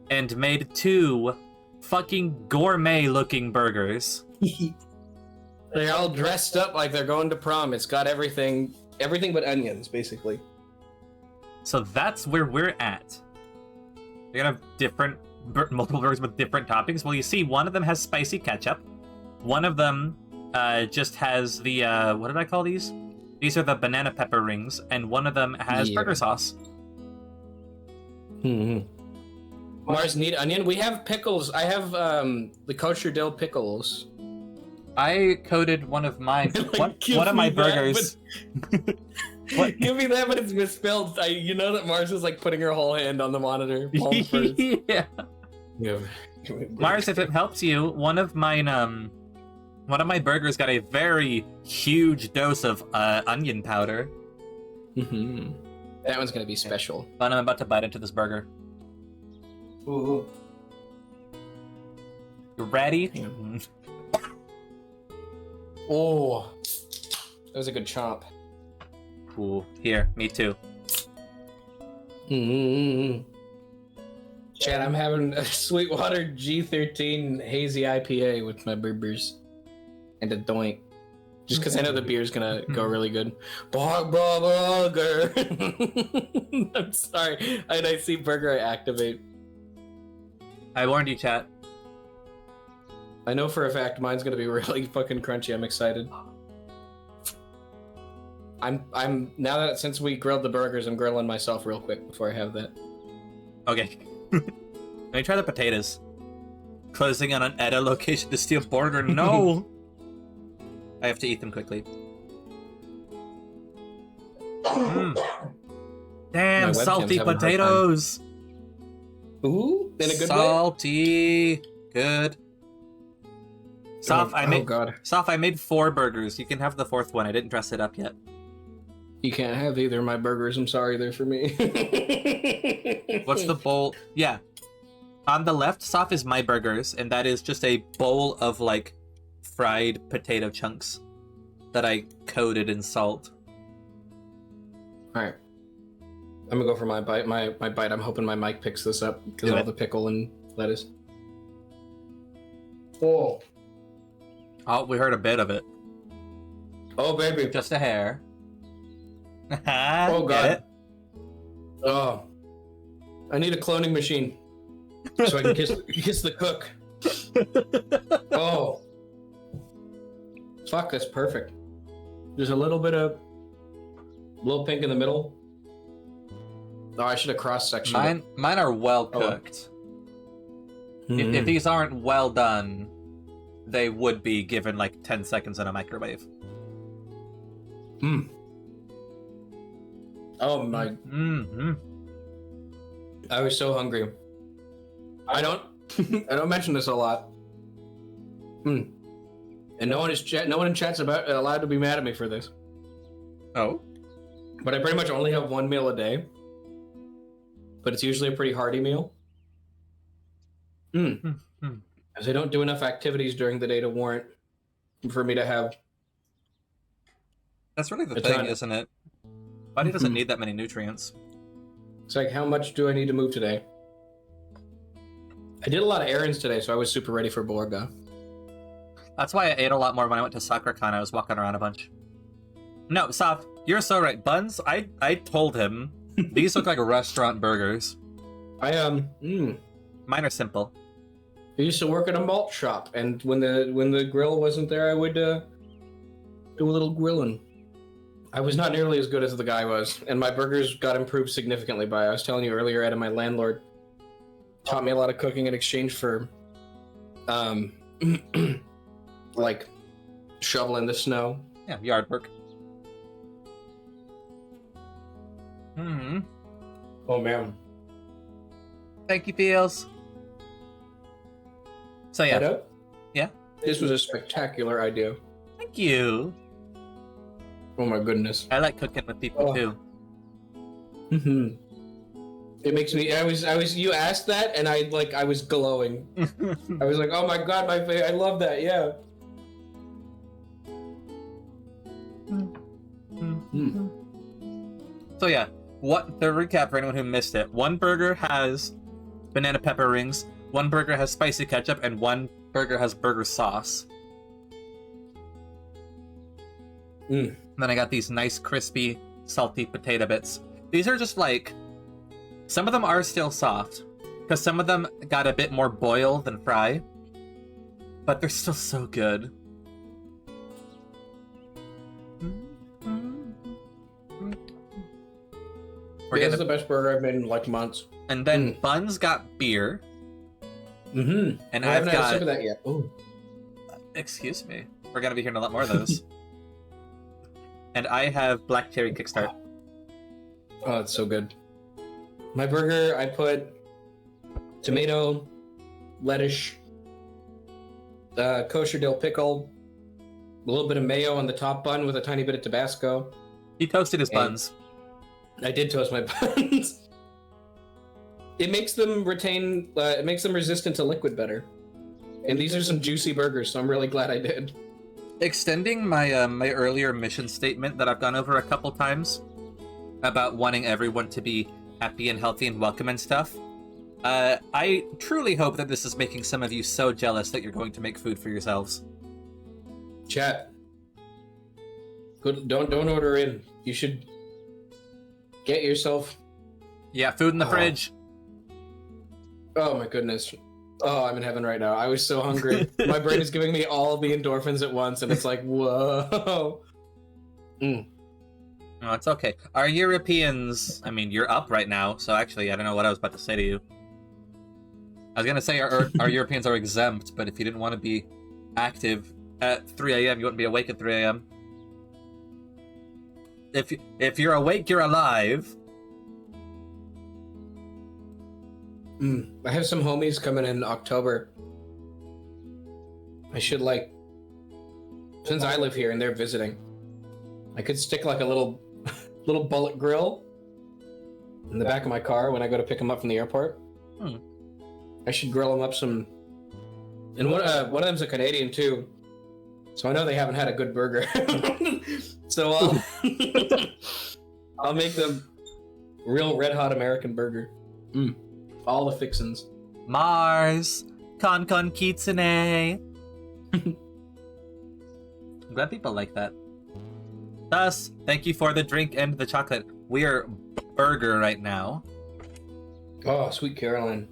[SPEAKER 3] and made 2 fucking gourmet-looking burgers.
[SPEAKER 2] They're all dressed up like they're going to prom. It's got everything but onions, basically.
[SPEAKER 3] So that's where we're at. We're gonna have multiple burgers with different toppings. Well, you see, one of them has spicy ketchup. One of them just has the, what did I call these? These are the banana pepper rings, and one of them has burger sauce.
[SPEAKER 2] Mars, need onion? We have pickles. I have the kosher dill pickles.
[SPEAKER 3] I coated one of mine.
[SPEAKER 2] Like,
[SPEAKER 3] one of my burgers.
[SPEAKER 2] What? Give me that, but it's misspelled. You know that Mars is like putting her whole hand on the monitor.
[SPEAKER 3] Yeah. Mars, if it helps you, one of my burgers got a very huge dose of onion powder.
[SPEAKER 2] That one's gonna be special.
[SPEAKER 3] But I'm about to bite into this burger.
[SPEAKER 2] Ooh.
[SPEAKER 3] You ready?
[SPEAKER 2] Oh, that was a good chomp.
[SPEAKER 3] Ooh, here, me too.
[SPEAKER 2] Chad, I'm having a Sweetwater G13 hazy IPA with my burgers and a doink. Just because I know the beer's gonna go really good. Burger. I'm sorry. And I see burger, I activate.
[SPEAKER 3] I warned you, chat.
[SPEAKER 2] I know for a fact mine's gonna be really fucking crunchy. I'm excited. I'm now that since we grilled the burgers, I'm grilling myself real quick before I have that.
[SPEAKER 3] Okay. Let me try the potatoes. Closing on an Edda location to steal burger. No. I have to eat them quickly. Damn, salty potatoes.
[SPEAKER 2] Ooh, in a good way.
[SPEAKER 3] Salty. Good. Soph, I made 4 burgers. You can have the 4th one. I didn't dress it up yet.
[SPEAKER 2] You can't have either of my burgers. I'm sorry, they're for me.
[SPEAKER 3] What's the bowl? Yeah. On the left, Soph, is my burgers, and that is just a bowl of, like, fried potato chunks that I coated in salt.
[SPEAKER 2] Alright. I'm gonna go for my bite. My bite, I'm hoping my mic picks this up because of all the pickle and lettuce. Oh.
[SPEAKER 3] Oh, we heard a bit of it.
[SPEAKER 2] Oh, baby.
[SPEAKER 3] Just a hair.
[SPEAKER 2] Oh, God. Oh. I need a cloning machine so I can kiss the cook. Oh. Fuck, that's perfect. There's a little pink in the middle. Oh, I should have cross-sectioned it.
[SPEAKER 3] Mine are well cooked. If these aren't well done, they would be given like 10 seconds in a microwave.
[SPEAKER 2] Oh my. I was so hungry. I don't mention this a lot. And no one in chat's allowed to be mad at me for this.
[SPEAKER 3] Oh.
[SPEAKER 2] But I pretty much only have 1 meal a day. But it's usually a pretty hearty meal. Because I don't do enough activities during the day to warrant for me to have.
[SPEAKER 3] That's really the thing, isn't it? Body doesn't need that many nutrients.
[SPEAKER 2] It's like, how much do I need to move today? I did a lot of errands today, so I was super ready for Borga.
[SPEAKER 3] That's why I ate a lot more when I went to SoccerCon. I was walking around a bunch. No, Soph, you're so right. Buns, I told him, these look like restaurant burgers. Mine are simple.
[SPEAKER 2] I used to work at a malt shop, and when the grill wasn't there, I would do a little grilling. I was not nearly as good as the guy was, and my burgers got improved significantly by, I was telling you earlier, Ed, my landlord taught me a lot of cooking in exchange for like shoveling the snow.
[SPEAKER 1] Yeah, yard work.
[SPEAKER 2] Oh man.
[SPEAKER 1] Thank you, Feels. So yeah.
[SPEAKER 2] Head up?
[SPEAKER 1] Yeah.
[SPEAKER 2] This was a spectacular idea.
[SPEAKER 1] Thank you.
[SPEAKER 2] Oh my goodness.
[SPEAKER 1] I like cooking with people too.
[SPEAKER 2] Mm-hmm. It makes me. I was. You asked that, and I was glowing. I was like, oh my god, I love that. Yeah.
[SPEAKER 1] So yeah, the recap for anyone who missed it. One burger has banana pepper rings, one burger has spicy ketchup, and one burger has burger sauce. And then I got these nice crispy salty potato bits. These are just like, some of them are still soft because some of them got a bit more boil than fry, but they're still so good.
[SPEAKER 2] This is the best burger I've made in like months.
[SPEAKER 1] And then Buns got beer.
[SPEAKER 2] And
[SPEAKER 1] And
[SPEAKER 2] I haven't
[SPEAKER 1] I've
[SPEAKER 2] had a
[SPEAKER 1] got.
[SPEAKER 2] sip of that yet. Ooh.
[SPEAKER 1] Excuse me. We're gonna be hearing a lot more of those. And I have black cherry kickstart.
[SPEAKER 2] Oh, it's so good. My burger, I put tomato, lettuce, kosher dill pickle, a little bit of mayo on the top bun with a tiny bit of Tabasco.
[SPEAKER 1] He toasted his buns.
[SPEAKER 2] I did toast my buns. It makes them retain. It makes them resistant to liquid better. And these are some juicy burgers, so I'm really glad I did.
[SPEAKER 1] Extending my my earlier mission statement that I've gone over a couple times about wanting everyone to be happy and healthy and welcome and stuff. I truly hope that this is making some of you so jealous that you're going to make food for yourselves.
[SPEAKER 2] Chat. Good. Don't order in. You should get yourself.
[SPEAKER 1] Yeah, food in the fridge.
[SPEAKER 2] Oh my goodness. Oh, I'm in heaven right now. I was so hungry. My brain is giving me all the endorphins at once, and it's like, whoa.
[SPEAKER 1] No, it's okay. Our Europeans, I mean, you're up right now, so actually, I don't know what I was about to say to you. I was gonna say our Europeans are exempt, but if you didn't want to be active at 3 a.m., you wouldn't be awake at 3 a.m. If you're awake, you're alive.
[SPEAKER 2] I have some homies coming in October. I should since I live here and they're visiting, I could stick like a little bullet grill in the back of my car when I go to pick them up from the airport. I should grill them up some. And one of them's a Canadian too, so I know they haven't had a good burger. So I'll make them real red hot American burger. All the fixins.
[SPEAKER 1] Mars, Con Kitsune. I'm glad people like that. Thus, thank you for the drink and the chocolate. We are burger right now.
[SPEAKER 2] Oh, sweet Caroline.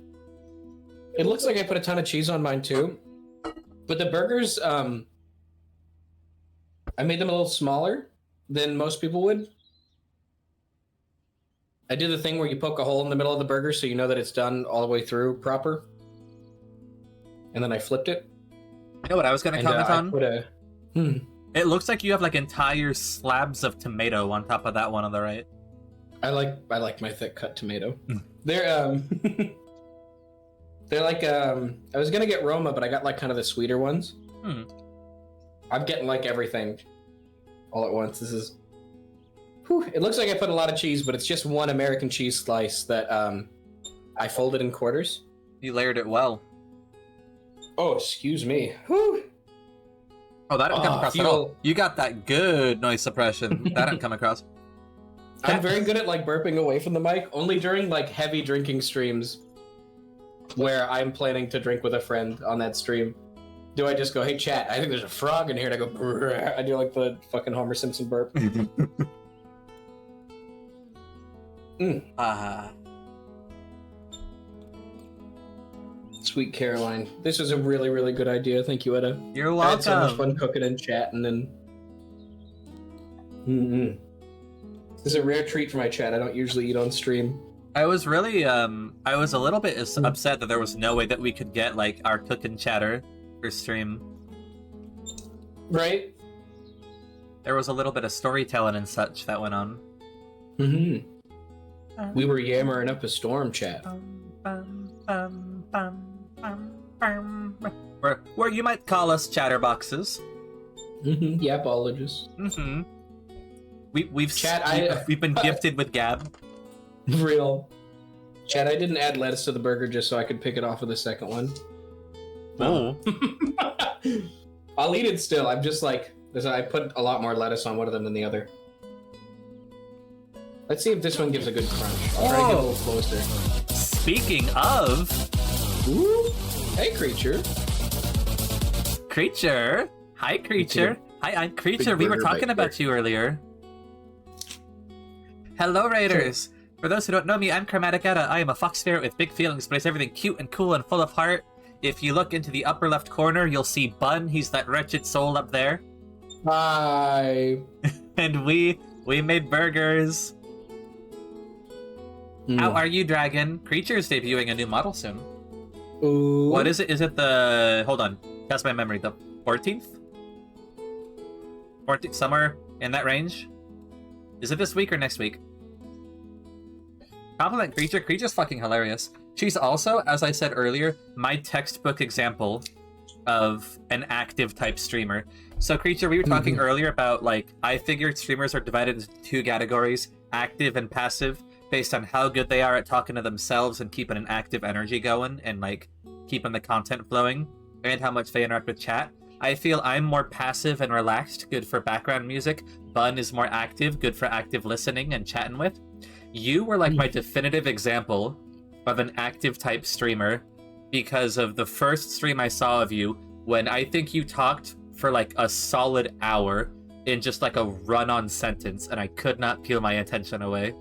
[SPEAKER 2] It looks like I put a ton of cheese on mine too, but the burgers, I made them a little smaller than most people would. I did the thing where you poke a hole in the middle of the burger so you know that it's done all the way through proper. And then I flipped it.
[SPEAKER 1] You know what I was going to comment
[SPEAKER 2] I
[SPEAKER 1] on?
[SPEAKER 2] put
[SPEAKER 1] It looks like you have like entire slabs of tomato on top of that one on the right.
[SPEAKER 2] I like my thick cut tomato. They're they're like I was gonna get Roma, but I got like kind of the sweeter ones. I'm getting like everything all at once. This is. It looks like I put a lot of cheese, but it's just one American cheese slice that I folded in quarters.
[SPEAKER 1] You layered it well.
[SPEAKER 2] Oh, excuse me. Whew.
[SPEAKER 1] Oh, that didn't come across at all. You got that good noise suppression. That didn't come across.
[SPEAKER 2] I'm very good at like burping away from the mic, only during like heavy drinking streams where I'm planning to drink with a friend on that stream. Do I just go, hey chat, I think there's a frog in here, and I go, brrr. I do like the fucking Homer Simpson burp. Sweet Caroline. This was a really, really good idea. Thank you, Etta.
[SPEAKER 1] You're
[SPEAKER 2] I had so much
[SPEAKER 1] welcome.
[SPEAKER 2] fun cooking and chatting and... This is a rare treat for my chat. I don't usually eat on stream.
[SPEAKER 1] I was really, I was a little bit upset that there was no way that we could get, like, our cooking chatter
[SPEAKER 3] burger stream.
[SPEAKER 2] Right?
[SPEAKER 3] There was a little bit of storytelling and such that went on.
[SPEAKER 2] Mm-hmm. We were yammering up a storm, chat.
[SPEAKER 3] Where you might call us chatterboxes.
[SPEAKER 2] Mm-hmm. Yapologists.
[SPEAKER 3] Mm-hmm. We've been gifted with gab.
[SPEAKER 2] Real. Chad, I didn't add lettuce to the burger just so I could pick it off of the second one.
[SPEAKER 3] Oh.
[SPEAKER 2] I'll eat it still. I'm just like, I put a lot more lettuce on one of them than the other. Let's see if this one gives a good crunch. I'll try to get a little closer.
[SPEAKER 3] Speaking of...
[SPEAKER 2] Ooh. Hey, Creature.
[SPEAKER 3] Creature? Hi, Creature. Hi, I'm Creature. We were talking about you earlier. Hello, Raiders. For those who don't know me, I'm Chromatic Etta. I am a fox spirit with big feelings, but it's everything cute and cool and full of heart. If you look into the upper left corner, you'll see Bun. He's that wretched soul up there.
[SPEAKER 2] Hi.
[SPEAKER 3] And we made burgers. How are you, Dragon? Creature is debuting a new model soon.
[SPEAKER 2] Ooh.
[SPEAKER 3] What is it? Is it the... Hold on. That's my memory. The 14th? 14th? Somewhere in that range? Is it this week or next week? Compliment Creature. Creature's fucking hilarious. She's also, as I said earlier, my textbook example of an active type streamer. So Creature, we were talking earlier about, like, I figured streamers are divided into two categories, active and passive, based on how good they are at talking to themselves and keeping an active energy going and, like, keeping the content flowing, and how much they interact with chat. I feel I'm more passive and relaxed, good for background music. Bun is more active, good for active listening and chatting with. You were like my definitive example of an active type streamer because of the first stream I saw of you when I think you talked for like a solid hour in just like a run-on sentence and I could not peel my attention away.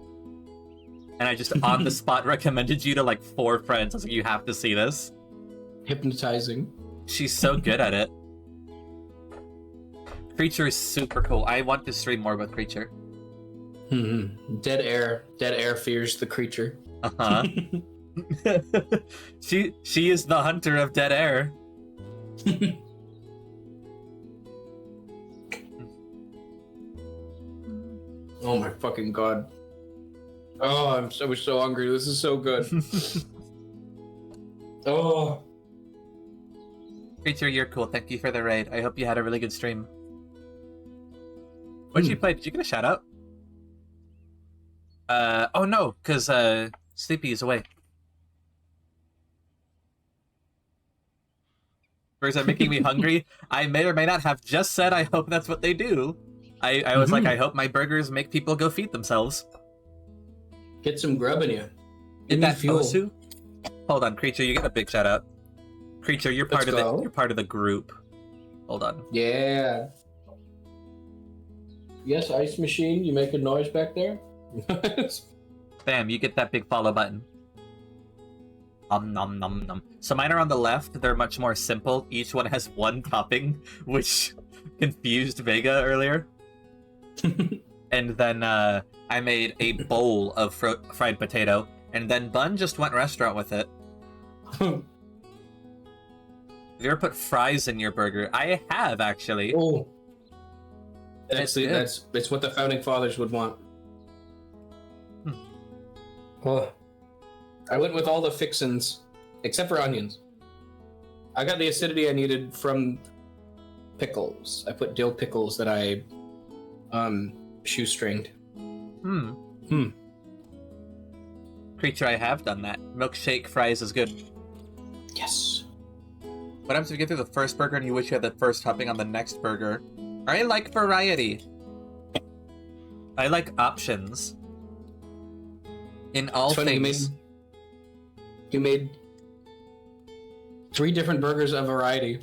[SPEAKER 3] And I just on the spot recommended you to like 4 friends. I was like, you have to see this.
[SPEAKER 2] Hypnotizing.
[SPEAKER 3] She's so good at it. Creature is super cool. I want to stream more with Creature.
[SPEAKER 2] Dead air fears the creature.
[SPEAKER 3] Uh-huh. She is the hunter of dead air.
[SPEAKER 2] Oh my fucking god. Oh, I'm so hungry. This is so good. Oh.
[SPEAKER 3] Creature, you're cool. Thank you for the raid. I hope you had a really good stream. What did you play? Did you get a shout out? Oh no, because Sleepy is away. Birds are making me hungry. I may or may not have just said I hope that's what they do. I was like, I hope my burgers make people go feed themselves.
[SPEAKER 2] Get some grub in you.
[SPEAKER 3] Get that Osu? Hold on, Creature, you get a big shout out. Creature, you're part you're part of the group. Hold on.
[SPEAKER 2] Yeah. Yes, Ice Machine, you make a noise back there?
[SPEAKER 3] Bam, you get that big follow button. Nom nom nom. So mine are on the left, they're much more simple. Each one has one topping, which confused Vega earlier. And then I made a bowl of fried potato, and then Bun just went restaurant with it. Have you ever put fries in your burger? I have, actually.
[SPEAKER 2] Oh. That's what the founding fathers would want. Oh. I went with all the fixins, except for onions. I got the acidity I needed from pickles. I put dill pickles that I shoestringed.
[SPEAKER 3] Creature, I have done that. Milkshake fries is good.
[SPEAKER 2] Yes.
[SPEAKER 3] What happens if you get through the first burger and you wish you had the first topping on the next burger? I like variety. I like options. In all things.
[SPEAKER 2] You made 3 different burgers of variety.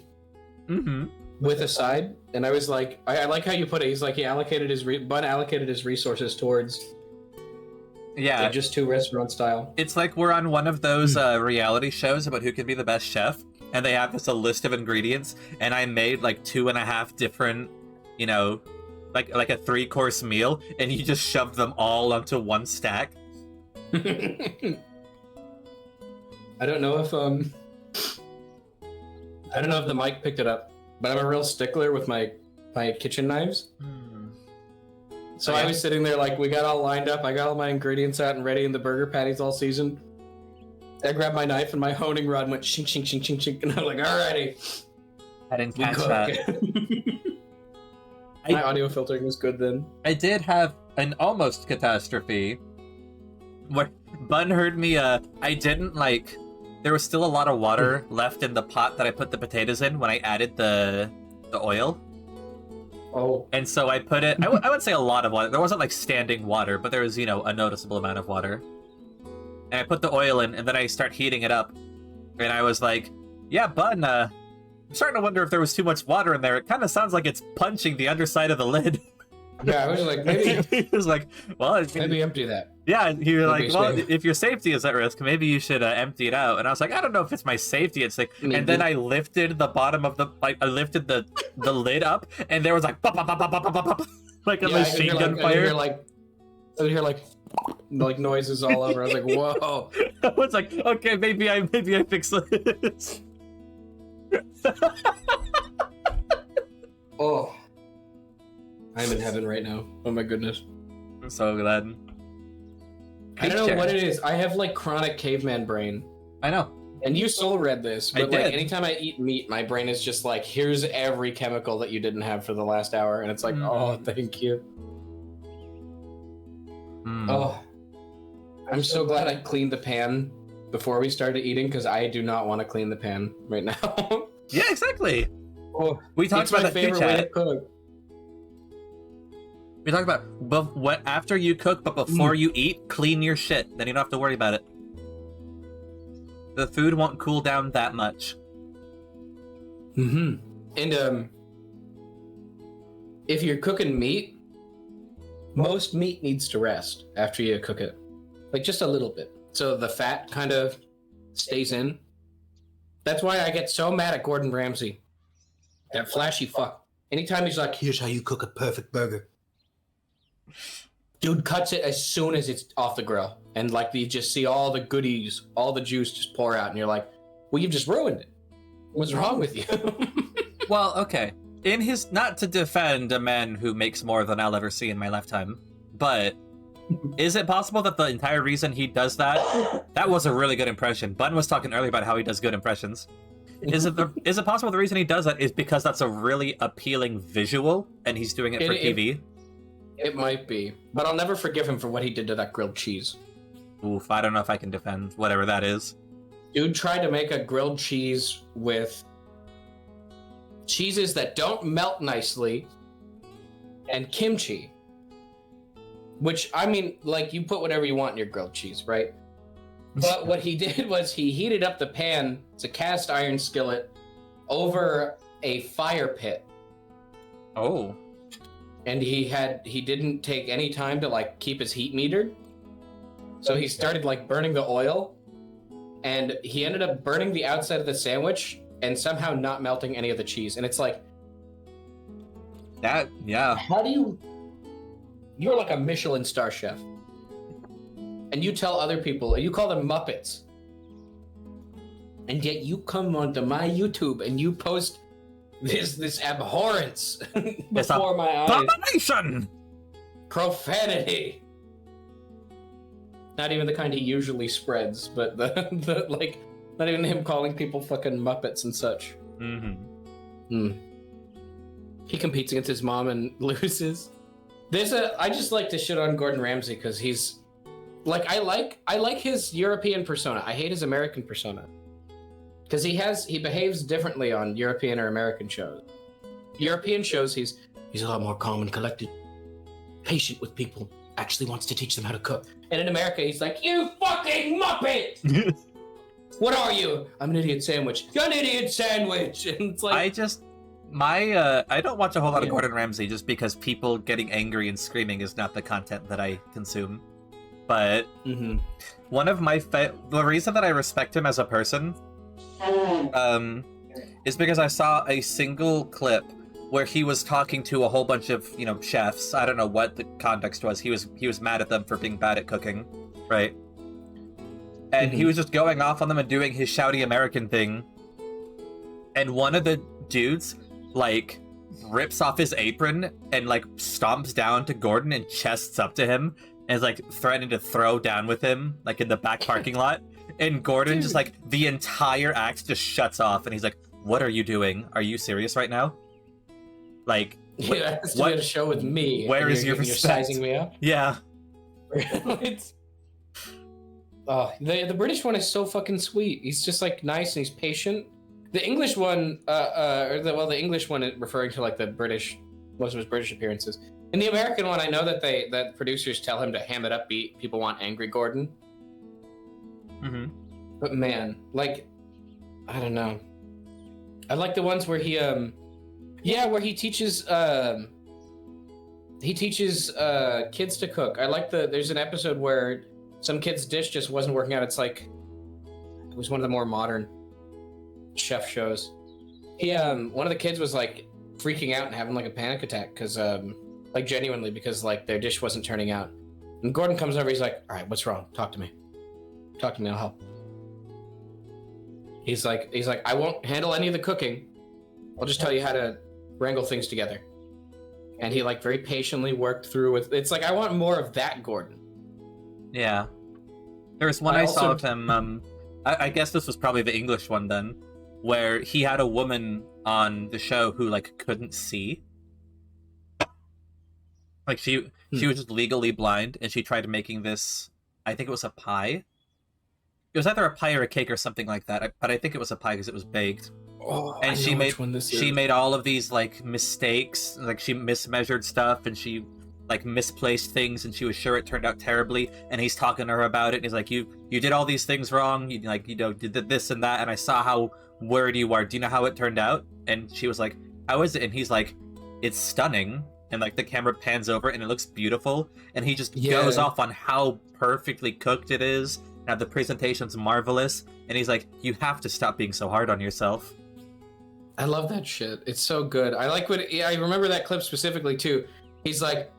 [SPEAKER 2] With a side, and I was like, I like how you put it. He's like, he allocated Bun allocated his resources towards, like, just 2 restaurant style.
[SPEAKER 3] It's like we're on one of those reality shows about who can be the best chef, and they have a list of ingredients, and I made like 2.5 different, you know, like a 3-course meal, and you just shoved them all onto one stack.
[SPEAKER 2] I don't know if I don't know if the mic picked it up, but I'm a real stickler with my kitchen knives. So I was sitting there like, we got all lined up. I got all my ingredients out and ready in the burger patties all seasoned. I grabbed my knife and my honing rod and went shink, shink, shink, shink, shink. And I'm like, alrighty.
[SPEAKER 3] I didn't catch that.
[SPEAKER 2] My audio filtering was good then.
[SPEAKER 3] I did have an almost catastrophe where Bun heard me, I didn't like, there was still a lot of water left in the pot that I put the potatoes in when I added the oil.
[SPEAKER 2] Oh.
[SPEAKER 3] And so I put it, I wouldn't say a lot of water, there wasn't like standing water, but there was, you know, a noticeable amount of water. And I put the oil in, and then I start heating it up. And I was like, yeah, Bun, I'm starting to wonder if there was too much water in there. It kind of sounds like it's punching the underside of the lid.
[SPEAKER 2] Yeah, I was like, maybe...
[SPEAKER 3] He was like, well...
[SPEAKER 2] Maybe empty that.
[SPEAKER 3] Yeah, he was like, well,
[SPEAKER 2] safe.
[SPEAKER 3] if your safety is at risk, maybe you should empty it out. And I was like, I don't know if it's my safety. It's like...
[SPEAKER 2] Maybe.
[SPEAKER 3] And then I lifted the bottom of the... Like, I lifted the lid up, and there was like... Pop, pop, pop, pop, pop, pop, pop, like a machine gun fire.
[SPEAKER 2] I would hear like noises all over. I was like, whoa.
[SPEAKER 3] I was like, okay, maybe I fix this.
[SPEAKER 2] Oh. I'm in heaven right now. Oh my goodness.
[SPEAKER 3] I'm so glad.
[SPEAKER 2] I don't know what it is. I have like chronic caveman brain.
[SPEAKER 3] I know.
[SPEAKER 2] And you soul read this, but
[SPEAKER 3] I
[SPEAKER 2] like
[SPEAKER 3] did.
[SPEAKER 2] anytime I eat meat, my brain is just like, here's every chemical that you didn't have for the last hour. And it's like, oh, thank you. Oh. I'm so glad I cleaned the pan before we started eating, because I do not want to clean the pan right now.
[SPEAKER 3] Yeah, exactly.
[SPEAKER 2] Oh,
[SPEAKER 3] We talked
[SPEAKER 2] it's
[SPEAKER 3] about
[SPEAKER 2] my
[SPEAKER 3] that too,
[SPEAKER 2] favorite way to
[SPEAKER 3] chat.
[SPEAKER 2] cook.
[SPEAKER 3] We talked about what after you cook, but before you eat, clean your shit. Then you don't have to worry about it. The food won't cool down that much.
[SPEAKER 2] And if you're cooking meat, most meat needs to rest after you cook it, like just a little bit, so the fat kind of stays in. That's why I get so mad at Gordon Ramsay, that flashy fuck. Anytime he's like, here's how you cook a perfect burger. Dude cuts it as soon as it's off the grill, and like you just see all the goodies, all the juice just pour out, and you're like, well, you've just ruined it. What's wrong with you?
[SPEAKER 3] Well, okay. In his, not to defend a man who makes more than I'll ever see in my lifetime, but is it possible that the entire reason he does that was a really good impression. Bun was talking earlier about how he does good impressions. Is it possible the reason he does that is because that's a really appealing visual and he's doing it for TV?
[SPEAKER 2] It might be, but I'll never forgive him for what he did to that grilled cheese.
[SPEAKER 3] Oof, I don't know if I can defend whatever that is.
[SPEAKER 2] Dude tried to make a grilled cheese with cheeses that don't melt nicely and kimchi. Which, I mean, like, you put whatever you want in your grilled cheese, right? But what he did was he heated up the pan, it's a cast iron skillet, over a fire pit.
[SPEAKER 3] Oh.
[SPEAKER 2] And he didn't take any time to like keep his heat metered. So he started like burning the oil, and he ended up burning the outside of the sandwich and somehow not melting any of the cheese. And it's like,
[SPEAKER 3] that, yeah.
[SPEAKER 2] how do you're like a Michelin star chef, and you tell other people, and you call them Muppets, and yet you come onto my YouTube and you post this abhorrence before my eyes.
[SPEAKER 3] Abomination!
[SPEAKER 2] Profanity. Not even the kind he usually spreads, but the like, not even him calling people fucking Muppets and such. He competes against his mom and loses. I just like to shit on Gordon Ramsay because he's like, I like his European persona. I hate his American persona. Because he behaves differently on European or American shows. European shows, he's a lot more calm and collected, patient with people, actually wants to teach them how to cook. And in America, he's like, you fucking Muppet! What are you? I'm an idiot sandwich. You're an idiot sandwich! And it's like...
[SPEAKER 3] I don't watch a whole lot of Gordon Ramsay just because people getting angry and screaming is not the content that I consume. But one of my the reason that I respect him as a person is because I saw a single clip where he was talking to a whole bunch of, chefs. I don't know what the context was. He was mad at them for being bad at cooking, right? And he was just going off on them and doing his shouty American thing. and one of the dudes, like, rips off his apron and, like, stomps down to Gordon and chests up to him and is, like, threatening to throw down with him, like, in the back parking lot. And Gordon just, like, the entire act just shuts off, and he's like, what are you doing? Are you serious right now? Like,
[SPEAKER 2] yeah, it's doing a show with me.
[SPEAKER 3] Where is your respect?
[SPEAKER 2] You're sizing me up?
[SPEAKER 3] Yeah.
[SPEAKER 2] The British one is so fucking sweet. He's just, like, nice and he's patient. The English one, the English one referring to, like, the British, most of his British appearances. In the American one, I know that producers tell him to ham it up, people want angry Gordon.
[SPEAKER 3] Mm-hmm.
[SPEAKER 2] But man, like, I don't know. I like the ones where he teaches kids to cook. I like there's an episode where some kid's dish just wasn't working out. It was one of the more modern chef shows. One of the kids was like freaking out and having like a panic attack because like genuinely because like their dish wasn't turning out. And Gordon comes over, he's like, all right, what's wrong? Talk to me, I'll help. He's like, I won't handle any of the cooking. I'll just tell you how to wrangle things together. And he like very patiently worked through with, it's like, I want more of that Gordon.
[SPEAKER 3] Yeah. There was one I saw of him, I guess this was probably the English one then, where he had a woman on the show who like couldn't see. Like she was just legally blind, and she tried making this, I think it was a pie. It was either a pie or a cake or something like that, but I think it was a pie because it was baked.
[SPEAKER 2] Oh,
[SPEAKER 3] and she made all of these like mistakes, like she mismeasured stuff and she like misplaced things, and she was sure it turned out terribly. And he's talking to her about it, and he's like, "You did all these things wrong. You did this and that, and I saw how worried you are. Do you know how it turned out?" And she was like, "How is it?" And he's like, "It's stunning." And like the camera pans over and it looks beautiful, and he just goes off on how perfectly cooked it is. Now the presentation's marvelous, and he's like, "You have to stop being so hard on yourself."
[SPEAKER 2] I love that shit. It's so good. I like I remember that clip specifically too. He's like,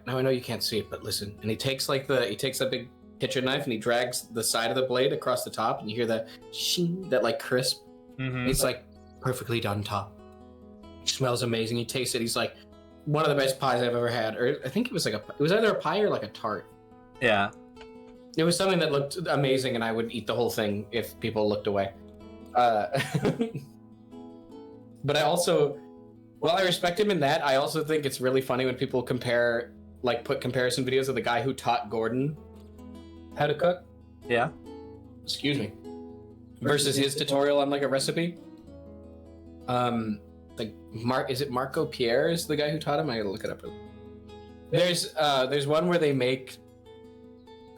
[SPEAKER 2] "No, I know you can't see it, but listen." And he takes that big kitchen knife and he drags the side of the blade across the top, and you hear that shing, that like crisp.
[SPEAKER 3] Mm-hmm.
[SPEAKER 2] He's like, perfectly done top. It smells amazing. He tastes it. He's like, one of the best pies I've ever had. Or I think it was either a pie or like a tart.
[SPEAKER 3] Yeah.
[SPEAKER 2] It was something that looked amazing, and I would eat the whole thing if people looked away. But I also, while I respect him in that, I also think it's really funny when people put comparison videos of the guy who taught Gordon how to cook.
[SPEAKER 3] Yeah.
[SPEAKER 2] Excuse me. Versus his tutorial on like a recipe. Is it Marco Pierre is the guy who taught him? I gotta look it up. There's one where they make,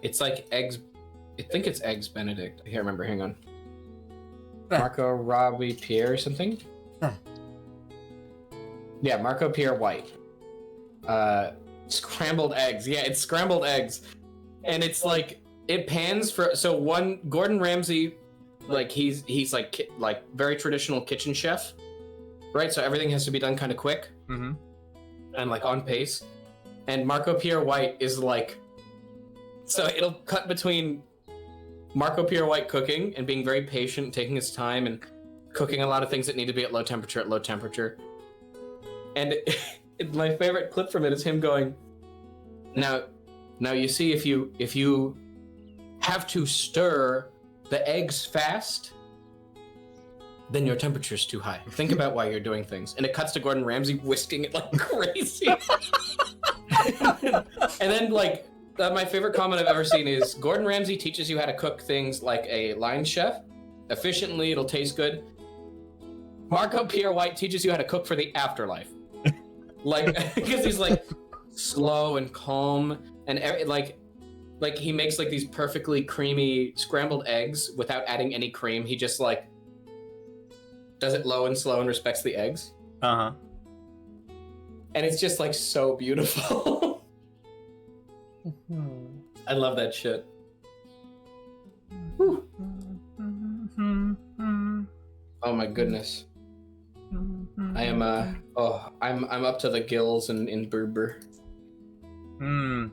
[SPEAKER 2] it's like eggs. I think it's eggs Benedict. I can't remember. Hang on. Marco Robbie Pierre or something.
[SPEAKER 3] Huh.
[SPEAKER 2] Yeah, Marco Pierre White. Scrambled eggs. Yeah, it's scrambled eggs, and it's like it pans for Gordon Ramsay, like he's like very traditional kitchen chef, right? So everything has to be done kind of quick,
[SPEAKER 3] mm-hmm.
[SPEAKER 2] and like on pace. And Marco Pierre White is like, so it'll cut between Marco Pierre White cooking and being very patient, taking his time, and cooking a lot of things that need to be at low temperature. And my favorite clip from it is him going, now you see, if you have to stir the eggs fast, then your temperature's too high. Think about why you're doing things. And it cuts to Gordon Ramsay whisking it like crazy. And then like, my favorite comment I've ever seen is Gordon Ramsay teaches you how to cook things like a line chef. Efficiently, it'll taste good. Marco Pierre White teaches you how to cook for the afterlife. Like, because he's like slow and calm, and like he makes like these perfectly creamy scrambled eggs without adding any cream. He just like does it low and slow and respects the eggs.
[SPEAKER 3] Uh-huh.
[SPEAKER 2] And it's just like so beautiful. I love that shit. Whew. Oh my goodness. I am I'm up to the gills in Berber. I'm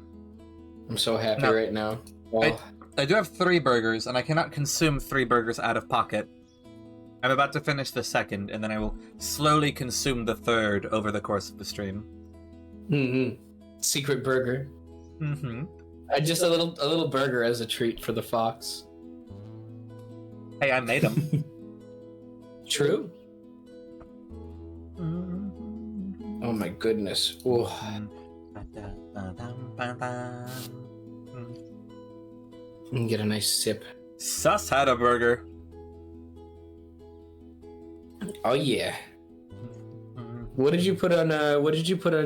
[SPEAKER 2] so happy right now. Oh.
[SPEAKER 3] I do have 3 burgers, and I cannot consume 3 burgers out of pocket. I'm about to finish the second, and then I will slowly consume the third over the course of the stream.
[SPEAKER 2] Mm-hmm. Secret burger.
[SPEAKER 3] Mm-hmm.
[SPEAKER 2] Just a little burger as a treat for the fox.
[SPEAKER 3] Hey, I made them.
[SPEAKER 2] True. Oh my goodness. Ooh. Get a nice sip.
[SPEAKER 3] Sus had a burger.
[SPEAKER 2] Oh yeah. What did you put on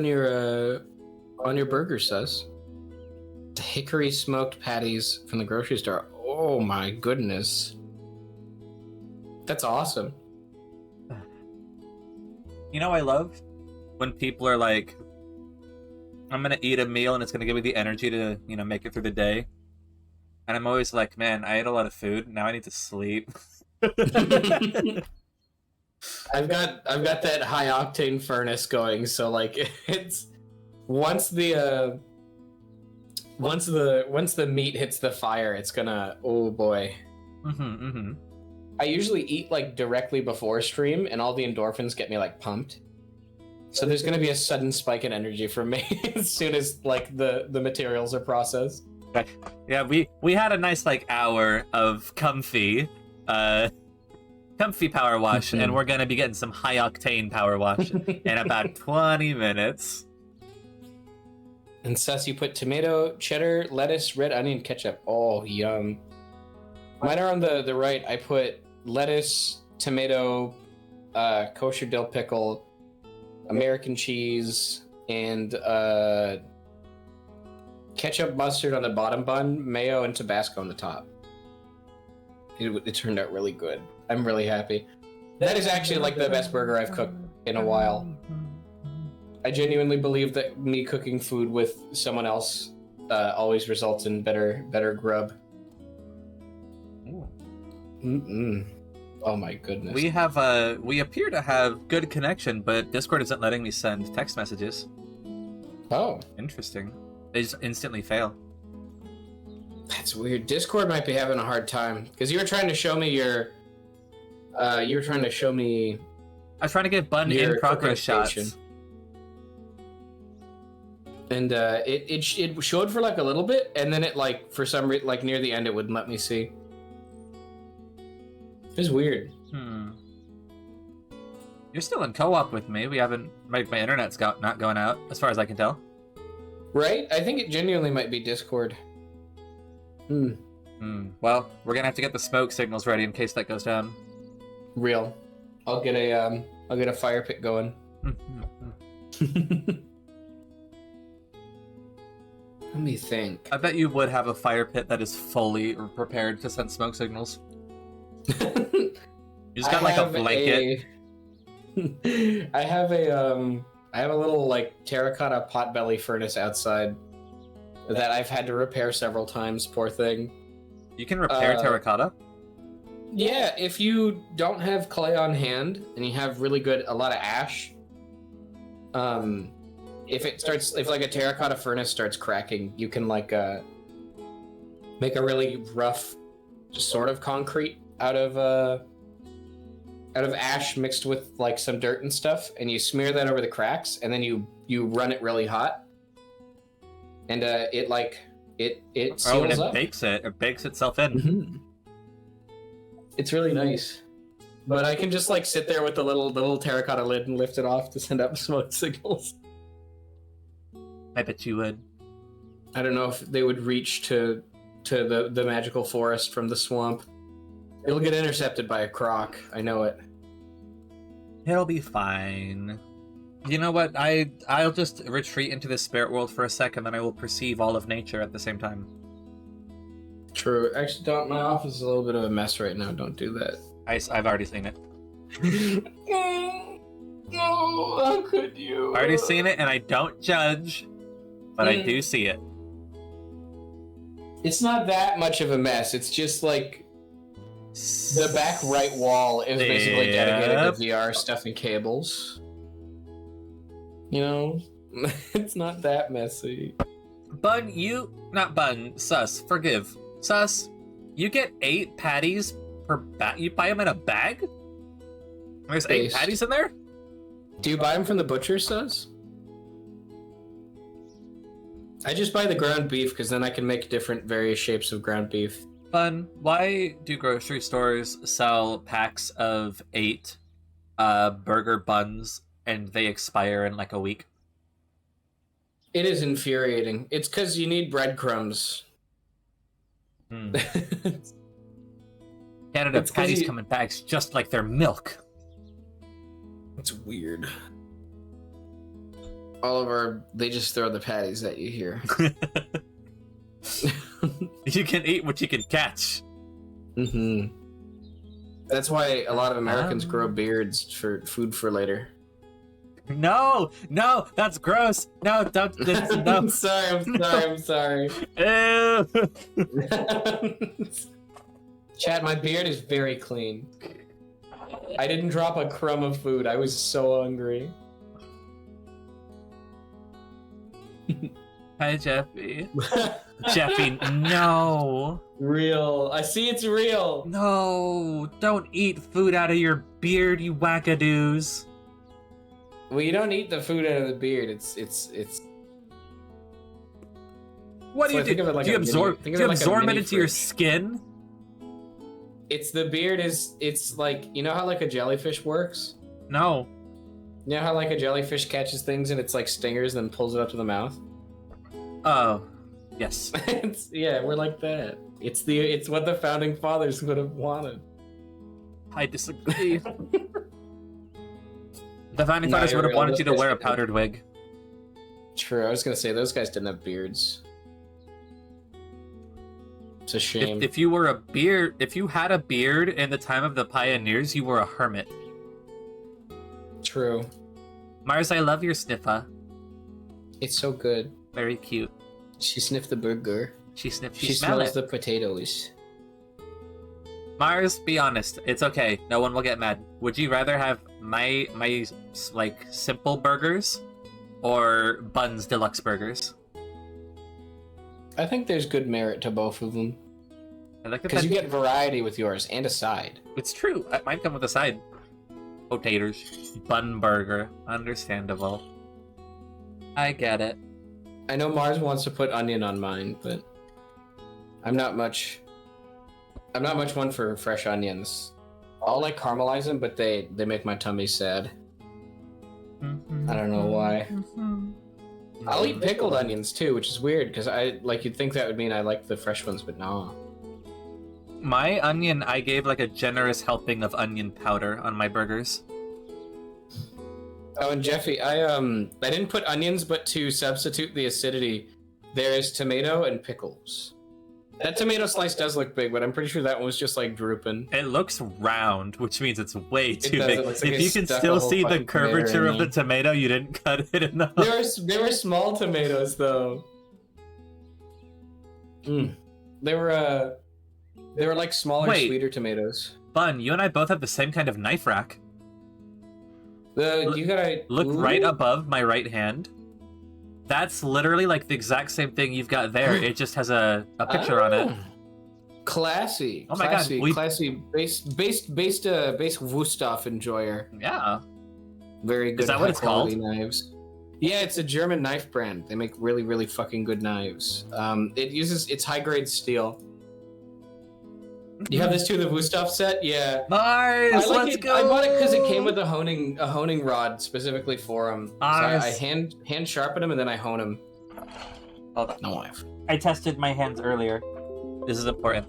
[SPEAKER 2] your burger, Sus? The hickory smoked patties from the grocery store. Oh my goodness. That's awesome.
[SPEAKER 3] You know, I love when people are like, I'm gonna eat a meal and it's gonna give me the energy to, make it through the day. And I'm always like, man, I ate a lot of food. Now I need to sleep.
[SPEAKER 2] I've got that high octane furnace going, so like it's once the meat hits the fire, it's gonna, oh boy. I usually eat like directly before stream, and all the endorphins get me like pumped. So there's gonna be a sudden spike in energy from me as soon as like the materials are processed.
[SPEAKER 3] Yeah, we had a nice like hour of comfy power wash, and we're gonna be getting some high octane power wash in about 20 minutes.
[SPEAKER 2] And Sus, you put tomato, cheddar, lettuce, red onion, ketchup. Oh, yum. Mine are on the right. I put lettuce, tomato, kosher dill pickle, American cheese, and ketchup, mustard on the bottom bun, mayo, and Tabasco on the top. It turned out really good. I'm really happy. That is actually like the best burger I've cooked in a while. I genuinely believe that me cooking food with someone else always results in better grub. Oh my goodness.
[SPEAKER 3] We appear to have good connection, but Discord isn't letting me send text messages.
[SPEAKER 2] Oh,
[SPEAKER 3] interesting. They just instantly fail.
[SPEAKER 2] That's weird. Discord might be having a hard time because you were trying to show me your. You were trying to show me.
[SPEAKER 3] I was trying to get button in progress shots.
[SPEAKER 2] And it showed for like a little bit, and then it like for some reason like near the end it wouldn't let me see. It's weird.
[SPEAKER 3] You're still in co-op with me. We haven't. My internet's not going out as far as I can tell.
[SPEAKER 2] Right? I think it genuinely might be Discord.
[SPEAKER 3] Well, we're gonna have to get the smoke signals ready in case that goes down.
[SPEAKER 2] Real. I'll get a fire pit going. Let me think.
[SPEAKER 3] I bet you would have a fire pit that is fully prepared to send smoke signals. You just got like a blanket.
[SPEAKER 2] I have a little like terracotta potbelly furnace outside that I've had to repair several times, poor thing.
[SPEAKER 3] You can repair terracotta?
[SPEAKER 2] Yeah, if you don't have clay on hand and you have a lot of ash, if like a terracotta furnace starts cracking, you can like make a really rough sort of concrete out of ash mixed with like some dirt and stuff, and you smear that over the cracks, and then you run it really hot, and it seals up.
[SPEAKER 3] It bakes itself in.
[SPEAKER 2] It's really nice. But I can just like sit there with the little terracotta lid and lift it off to send up smoke signals.
[SPEAKER 3] I bet you would.
[SPEAKER 2] I don't know if they would reach to the magical forest from the swamp. It'll get intercepted by a croc. I know it.
[SPEAKER 3] It'll be fine. You know what? I'll just retreat into the spirit world for a second, then I will perceive all of nature at the same time.
[SPEAKER 2] True. Actually, don't. My office is a little bit of a mess right now. Don't do that.
[SPEAKER 3] I've already seen it.
[SPEAKER 2] No, how could you?
[SPEAKER 3] I've already seen it, and I don't judge, but I do see it.
[SPEAKER 2] It's not that much of a mess. It's just like the back right wall is basically dedicated to VR stuff and cables. You know, it's not that messy.
[SPEAKER 3] Sus, forgive. Sus, you get 8 patties per bag? You buy them in a bag?
[SPEAKER 1] There's 8
[SPEAKER 2] Based.
[SPEAKER 1] patties in there?
[SPEAKER 2] Do you buy them from the butcher, Sus? I just buy the ground beef because then I can make different various shapes of ground beef.
[SPEAKER 1] Fun. Why do grocery stores sell packs of 8 burger buns and they expire in like a week?
[SPEAKER 2] It is infuriating. It's because you need breadcrumbs.
[SPEAKER 1] Canada
[SPEAKER 2] It's 'cause
[SPEAKER 1] patties
[SPEAKER 2] you-
[SPEAKER 1] come in packs just like their milk.
[SPEAKER 2] It's weird. Oliver, they just throw the patties at you here.
[SPEAKER 1] You can eat what you can catch.
[SPEAKER 2] Mm-hmm. That's why a lot of Americans grow beards for food for later.
[SPEAKER 1] No, that's gross. No, don't. No.
[SPEAKER 2] I'm sorry.
[SPEAKER 1] Ew.
[SPEAKER 2] Chat, my beard is very clean. I didn't drop a crumb of food. I was so hungry.
[SPEAKER 1] Hi, Jeffy. Jeffy, no.
[SPEAKER 2] Real. I see it's real.
[SPEAKER 1] No, don't eat food out of your beard, you wackadoos.
[SPEAKER 2] Well, you don't eat the food out of the beard. It's.
[SPEAKER 1] What do
[SPEAKER 2] So
[SPEAKER 1] you
[SPEAKER 2] I think
[SPEAKER 1] do?
[SPEAKER 2] of it like
[SPEAKER 1] Do you
[SPEAKER 2] a mini-
[SPEAKER 1] absorb,
[SPEAKER 2] think
[SPEAKER 1] do
[SPEAKER 2] of
[SPEAKER 1] you
[SPEAKER 2] it like a
[SPEAKER 1] absorb it
[SPEAKER 2] mini
[SPEAKER 1] into your
[SPEAKER 2] fridge.
[SPEAKER 1] skin?
[SPEAKER 2] It's the beard is. It's like, you know how like a jellyfish works.
[SPEAKER 1] No.
[SPEAKER 2] You know how like a jellyfish catches things and it's like stingers and then pulls it up to the mouth.
[SPEAKER 1] Oh, yes.
[SPEAKER 2] Yeah, we're like that. It's what the founding fathers would have wanted.
[SPEAKER 1] I disagree. The founding
[SPEAKER 2] No,
[SPEAKER 1] fathers
[SPEAKER 2] you're
[SPEAKER 1] would have
[SPEAKER 2] real.
[SPEAKER 1] wanted
[SPEAKER 2] Those
[SPEAKER 1] you to
[SPEAKER 2] guys
[SPEAKER 1] wear a
[SPEAKER 2] didn't.
[SPEAKER 1] powdered wig.
[SPEAKER 2] True, I was gonna say those guys didn't have beards. It's a shame.
[SPEAKER 1] If you had a beard in the time of the pioneers, you were a hermit.
[SPEAKER 2] True.
[SPEAKER 1] Mars, I love your sniffer.
[SPEAKER 2] It's so good.
[SPEAKER 1] Very cute.
[SPEAKER 2] She sniffed the burger.
[SPEAKER 1] She smell
[SPEAKER 2] smells
[SPEAKER 1] it.
[SPEAKER 2] the potatoes.
[SPEAKER 1] Mars, be honest. It's okay. No one will get mad. Would you rather have my like simple burgers or Buns deluxe burgers?
[SPEAKER 2] I think there's good merit to both of them.
[SPEAKER 1] I like the
[SPEAKER 2] Because you get variety with yours and a side.
[SPEAKER 1] It's true. Mine come with a side. Potatoes. Bun burger. Understandable. I get it.
[SPEAKER 2] I know Mars wants to put onion on mine, but I'm not much one for fresh onions. I'll like caramelize them, but they make my tummy sad. I don't know why. I'll eat pickled onions too, which is weird because you'd think that would mean I like the fresh ones, but no.
[SPEAKER 1] My onion, I gave like a generous helping of onion powder on my burgers.
[SPEAKER 2] Oh, and Jeffy, I didn't put onions, but to substitute the acidity, there is tomato and pickles. That tomato slice does look big, but I'm pretty sure that one was just like drooping.
[SPEAKER 1] It looks round, which means it's way too
[SPEAKER 2] does.
[SPEAKER 1] big.
[SPEAKER 2] It looks like
[SPEAKER 1] If
[SPEAKER 2] it
[SPEAKER 1] you can
[SPEAKER 2] stuck a
[SPEAKER 1] still
[SPEAKER 2] whole
[SPEAKER 1] see the
[SPEAKER 2] fucking tomato
[SPEAKER 1] curvature
[SPEAKER 2] in
[SPEAKER 1] of the
[SPEAKER 2] me.
[SPEAKER 1] tomato, you didn't cut it enough.
[SPEAKER 2] They were small tomatoes though. They were like smaller,
[SPEAKER 1] Wait.
[SPEAKER 2] sweeter tomatoes.
[SPEAKER 1] Bun, you and I both have the same kind of knife rack.
[SPEAKER 2] You gotta
[SPEAKER 1] Look
[SPEAKER 2] Ooh.
[SPEAKER 1] right above my right hand. That's literally like the exact same thing you've got there. It just has a picture on it.
[SPEAKER 2] Classy.
[SPEAKER 1] Oh my God,
[SPEAKER 2] classy,
[SPEAKER 1] we-
[SPEAKER 2] classy. Based Wusthof enjoyer.
[SPEAKER 1] Yeah.
[SPEAKER 2] Very good.
[SPEAKER 1] Is that what it's
[SPEAKER 2] high-quality
[SPEAKER 1] called?
[SPEAKER 2] Knives. Yeah, it's a German knife brand. They make really, really fucking good knives. It's high grade steel. You have this too, the Wusthof set? Yeah.
[SPEAKER 1] Mars,
[SPEAKER 2] I like
[SPEAKER 1] let's
[SPEAKER 2] it.
[SPEAKER 1] go.
[SPEAKER 2] I bought it because it came with a honing rod specifically for them. So
[SPEAKER 1] Nice.
[SPEAKER 2] I hand sharpen them and then I hone them.
[SPEAKER 1] Hold on.
[SPEAKER 2] No knife.
[SPEAKER 1] I tested my hands earlier. This is important.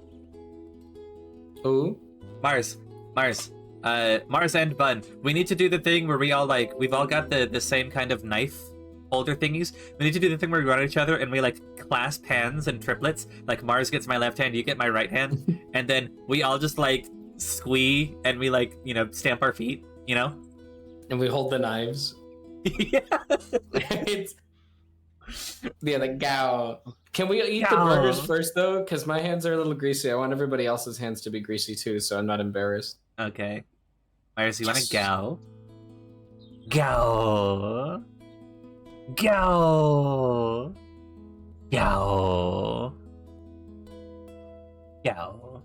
[SPEAKER 2] Ooh.
[SPEAKER 1] Mars and Bun. We need to do the thing where we've all got the same kind of knife holder thingies. We need to do the thing where we run at each other and we like clasp hands and triplets. Like Mars gets my left hand, you get my right hand, and then we all just like squee and we like, stamp our feet,
[SPEAKER 2] And we hold the knives.
[SPEAKER 1] Yeah.
[SPEAKER 2] It's the gow. Can we eat
[SPEAKER 1] Gow.
[SPEAKER 2] the burgers first though? Because my hands are a little greasy. I want everybody else's hands to be greasy too, so I'm not embarrassed.
[SPEAKER 1] Okay. Mars, you want
[SPEAKER 2] Yes.
[SPEAKER 1] to go? Go. Go. Go. Go.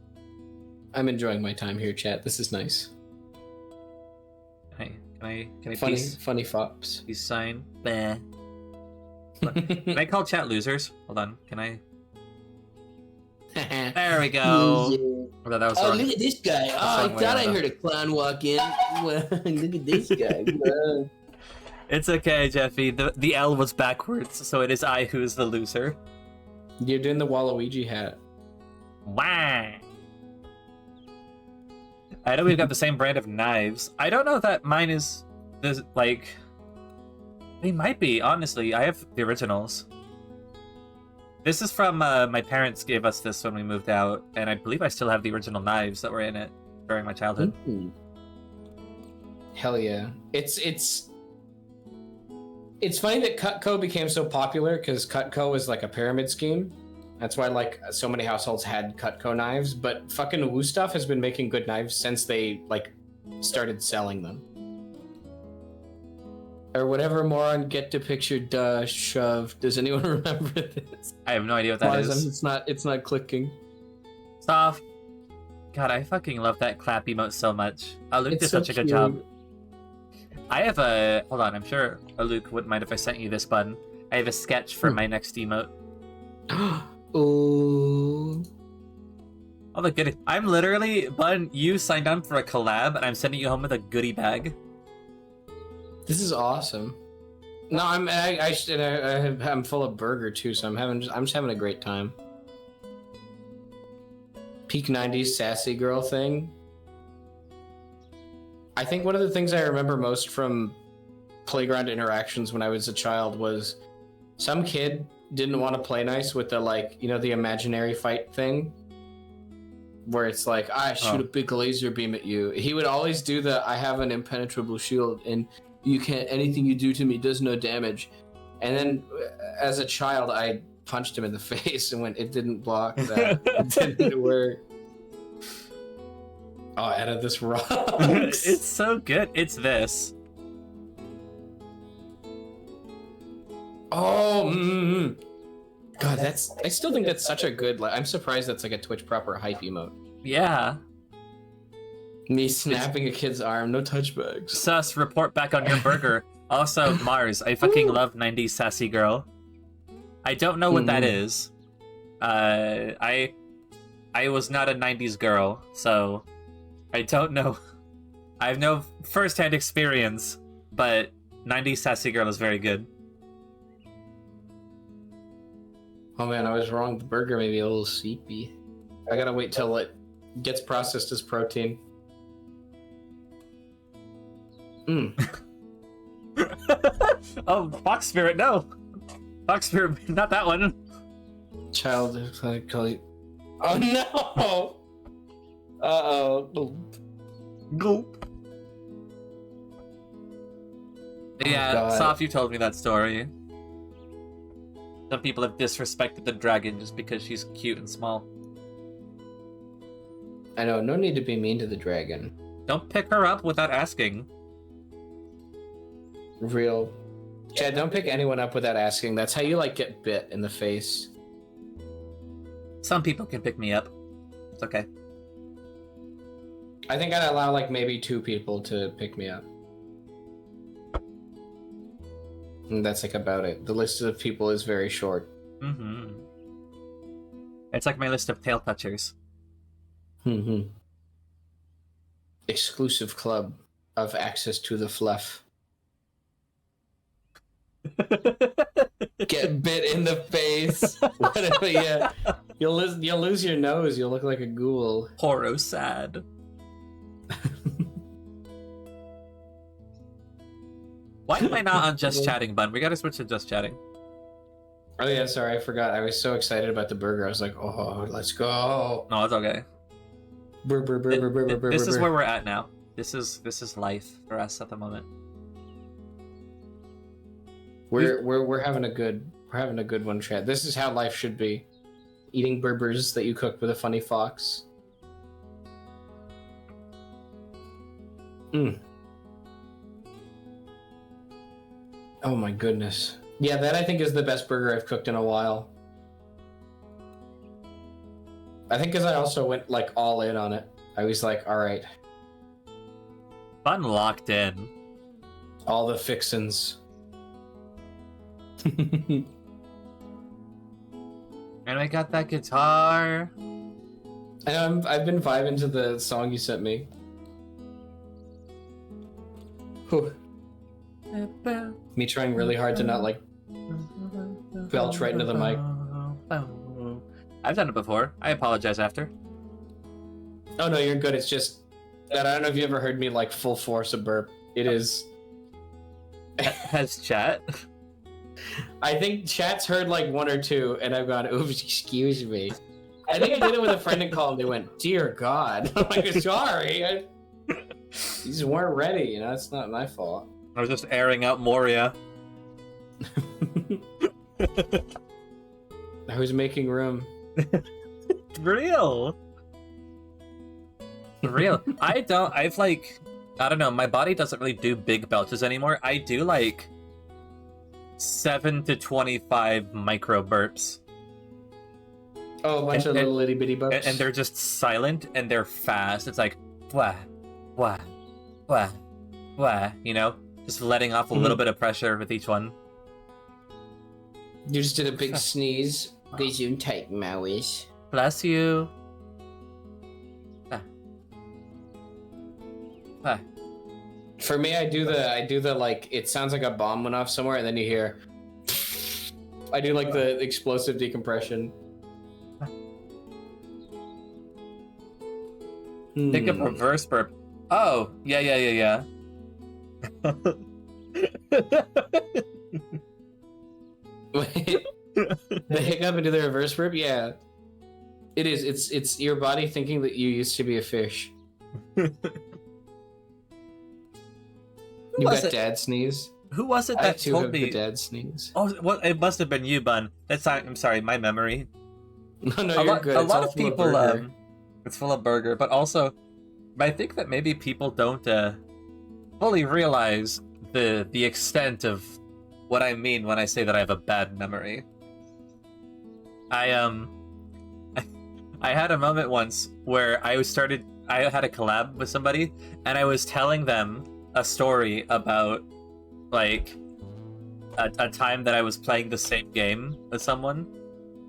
[SPEAKER 2] I'm enjoying my time here, chat. This is nice.
[SPEAKER 1] Can I
[SPEAKER 2] funny fops.
[SPEAKER 1] peace sign? Bleh. Can I call chat losers? Hold on. Can I? There we go. Oh, that was wrong.
[SPEAKER 4] Look at this guy. Oh, I thought I heard a clown walk in. Look at this guy.
[SPEAKER 3] It's okay, Jeffy. The L was backwards, so it is I who is the loser.
[SPEAKER 2] You're doing the Waluigi hat.
[SPEAKER 3] Wah! I know we've got the same brand of knives. I don't know that mine is this like. They might be, honestly. I have the originals. This is from my parents gave us this when we moved out, and I believe I still have the original knives that were in it during my childhood.
[SPEAKER 2] Ooh. Hell yeah! It's funny that Cutco became so popular because Cutco is like a pyramid scheme. That's why like so many households had Cutco knives, but fucking Wustaf has been making good knives since they like started selling them. Or whatever moron get to picture shove. Does anyone remember this?
[SPEAKER 3] I have no idea what that is.
[SPEAKER 2] It's not clicking.
[SPEAKER 3] Stop. God, I fucking love that clap emote so much. Luke did
[SPEAKER 2] It's so
[SPEAKER 3] such a good
[SPEAKER 2] cute.
[SPEAKER 3] job. I have a... Hold on, I'm sure Luke wouldn't mind if I sent you this button. I have a sketch for my next emote.
[SPEAKER 2] Ooh.
[SPEAKER 3] Oh, the goodie. I'm literally... Bun, you signed on for a collab, and I'm sending you home with a goodie bag.
[SPEAKER 2] This is awesome. No, I'm full of burger too, so I'm just having a great time. Peak 90s sassy girl thing. I think one of the things I remember most from playground interactions when I was a child was some kid didn't want to play nice with the the imaginary fight thing. Where it's like, I shoot a big laser beam at you. He would always do the I have an impenetrable shield and you can't, anything you do to me does no damage. And then as a child, I punched him in the face and went, it didn't block that. It didn't work. Oh, edit this rocks.
[SPEAKER 3] It's so good. It's this.
[SPEAKER 2] Oh, God, I still think that's such a good, I'm surprised that's like a Twitch proper hype emote.
[SPEAKER 3] Yeah.
[SPEAKER 2] Me snapping a kid's arm, no touchbacks.
[SPEAKER 3] Sus, report back on your burger. Also, Mars, I fucking love 90s sassy girl. I don't know what that is. I was not a 90s girl, so I don't know. I have no first-hand experience, but 90s sassy girl is very good.
[SPEAKER 2] Oh man, I was wrong. The burger may be a little seepy. I gotta wait till it gets processed as protein.
[SPEAKER 3] Oh, Fox Spirit, no! Fox Spirit, not that one.
[SPEAKER 2] Child, oh no! Uh-oh.
[SPEAKER 3] Gulp. Yeah,
[SPEAKER 2] God.
[SPEAKER 3] Soph, you told me that story. Some people have disrespected the dragon just because she's cute and small.
[SPEAKER 2] I know, no need to be mean to the dragon.
[SPEAKER 3] Don't pick her up without asking.
[SPEAKER 2] Real. Chad, don't pick anyone up without asking. That's how you, get bit in the face.
[SPEAKER 3] Some people can pick me up. It's okay.
[SPEAKER 2] I think I'd allow, maybe 2 people to pick me up. And that's, about it. The list of people is very short.
[SPEAKER 3] Mm-hmm. It's like my list of tail touchers.
[SPEAKER 2] Mm-hmm. Exclusive club of access to the fluff. Get bit in the face. Whatever, yeah. You'll lose your nose. You'll look like a ghoul.
[SPEAKER 3] Horo sad. Why am I not on just chatting, Bun? We gotta switch to just chatting.
[SPEAKER 2] Oh yeah, sorry, I forgot. I was so excited about the burger. I was like, oh, let's go.
[SPEAKER 3] No, it's okay. This is where we're at now. This is life for us at the moment.
[SPEAKER 2] We're having a good one, Chad. This is how life should be. Eating burgers that you cook with a funny fox. Oh my goodness. Yeah, that I think is the best burger I've cooked in a while. I think because I also went all in on it. I was like, all right.
[SPEAKER 3] Bun locked in.
[SPEAKER 2] All the fixins.
[SPEAKER 3] And I got that guitar.
[SPEAKER 2] I've been vibing to the song you sent me. Whew. Me trying really hard to not like belch right into the mic.
[SPEAKER 3] I've done it before. I apologize after.
[SPEAKER 2] Oh no, you're good. It's just that I don't know if you ever heard me like full force a burp. It is.
[SPEAKER 3] Has chat?
[SPEAKER 2] I think chat's heard like one or two, and I've gone, oops, excuse me. I think I did it with a friend in call, and they went, dear God. I'm like, sorry. You just weren't ready, you know? It's not my fault.
[SPEAKER 3] I was just airing out Moria.
[SPEAKER 2] I was making room.
[SPEAKER 3] Real. I don't know, my body doesn't really do big belches anymore. I do like 7 to 25 micro burps.
[SPEAKER 2] Oh, a bunch of little itty bitty burps.
[SPEAKER 3] And they're just silent and they're fast. It's like, wah, wah, wah, wah, you know? Just letting off a little bit of pressure with each one.
[SPEAKER 2] You just did a big sneeze. Gesundheit, Maus.
[SPEAKER 3] Bless you.
[SPEAKER 2] For me, I do the like, it sounds like a bomb went off somewhere, and then you hear. I do like the explosive decompression.
[SPEAKER 3] Think of reverse burp. Oh, yeah.
[SPEAKER 2] Wait, the hiccup into the reverse burp? Yeah. It is. It's your body thinking that you used to be a fish. You got dad sneeze?
[SPEAKER 3] Who was it
[SPEAKER 2] I
[SPEAKER 3] that
[SPEAKER 2] too
[SPEAKER 3] told
[SPEAKER 2] have
[SPEAKER 3] me?
[SPEAKER 2] the dad sneeze.
[SPEAKER 3] Oh, well, it must have been you, Bun. I'm sorry, my memory.
[SPEAKER 2] No, you're good.
[SPEAKER 3] A
[SPEAKER 2] It's
[SPEAKER 3] lot
[SPEAKER 2] all
[SPEAKER 3] of
[SPEAKER 2] full of
[SPEAKER 3] people,
[SPEAKER 2] burger.
[SPEAKER 3] it's full of burger, but also, I think that maybe people don't fully realize the extent of what I mean when I say that I have a bad memory. I had a moment once where I had a collab with somebody, and I was telling them a story about like a time that I was playing the same game with someone,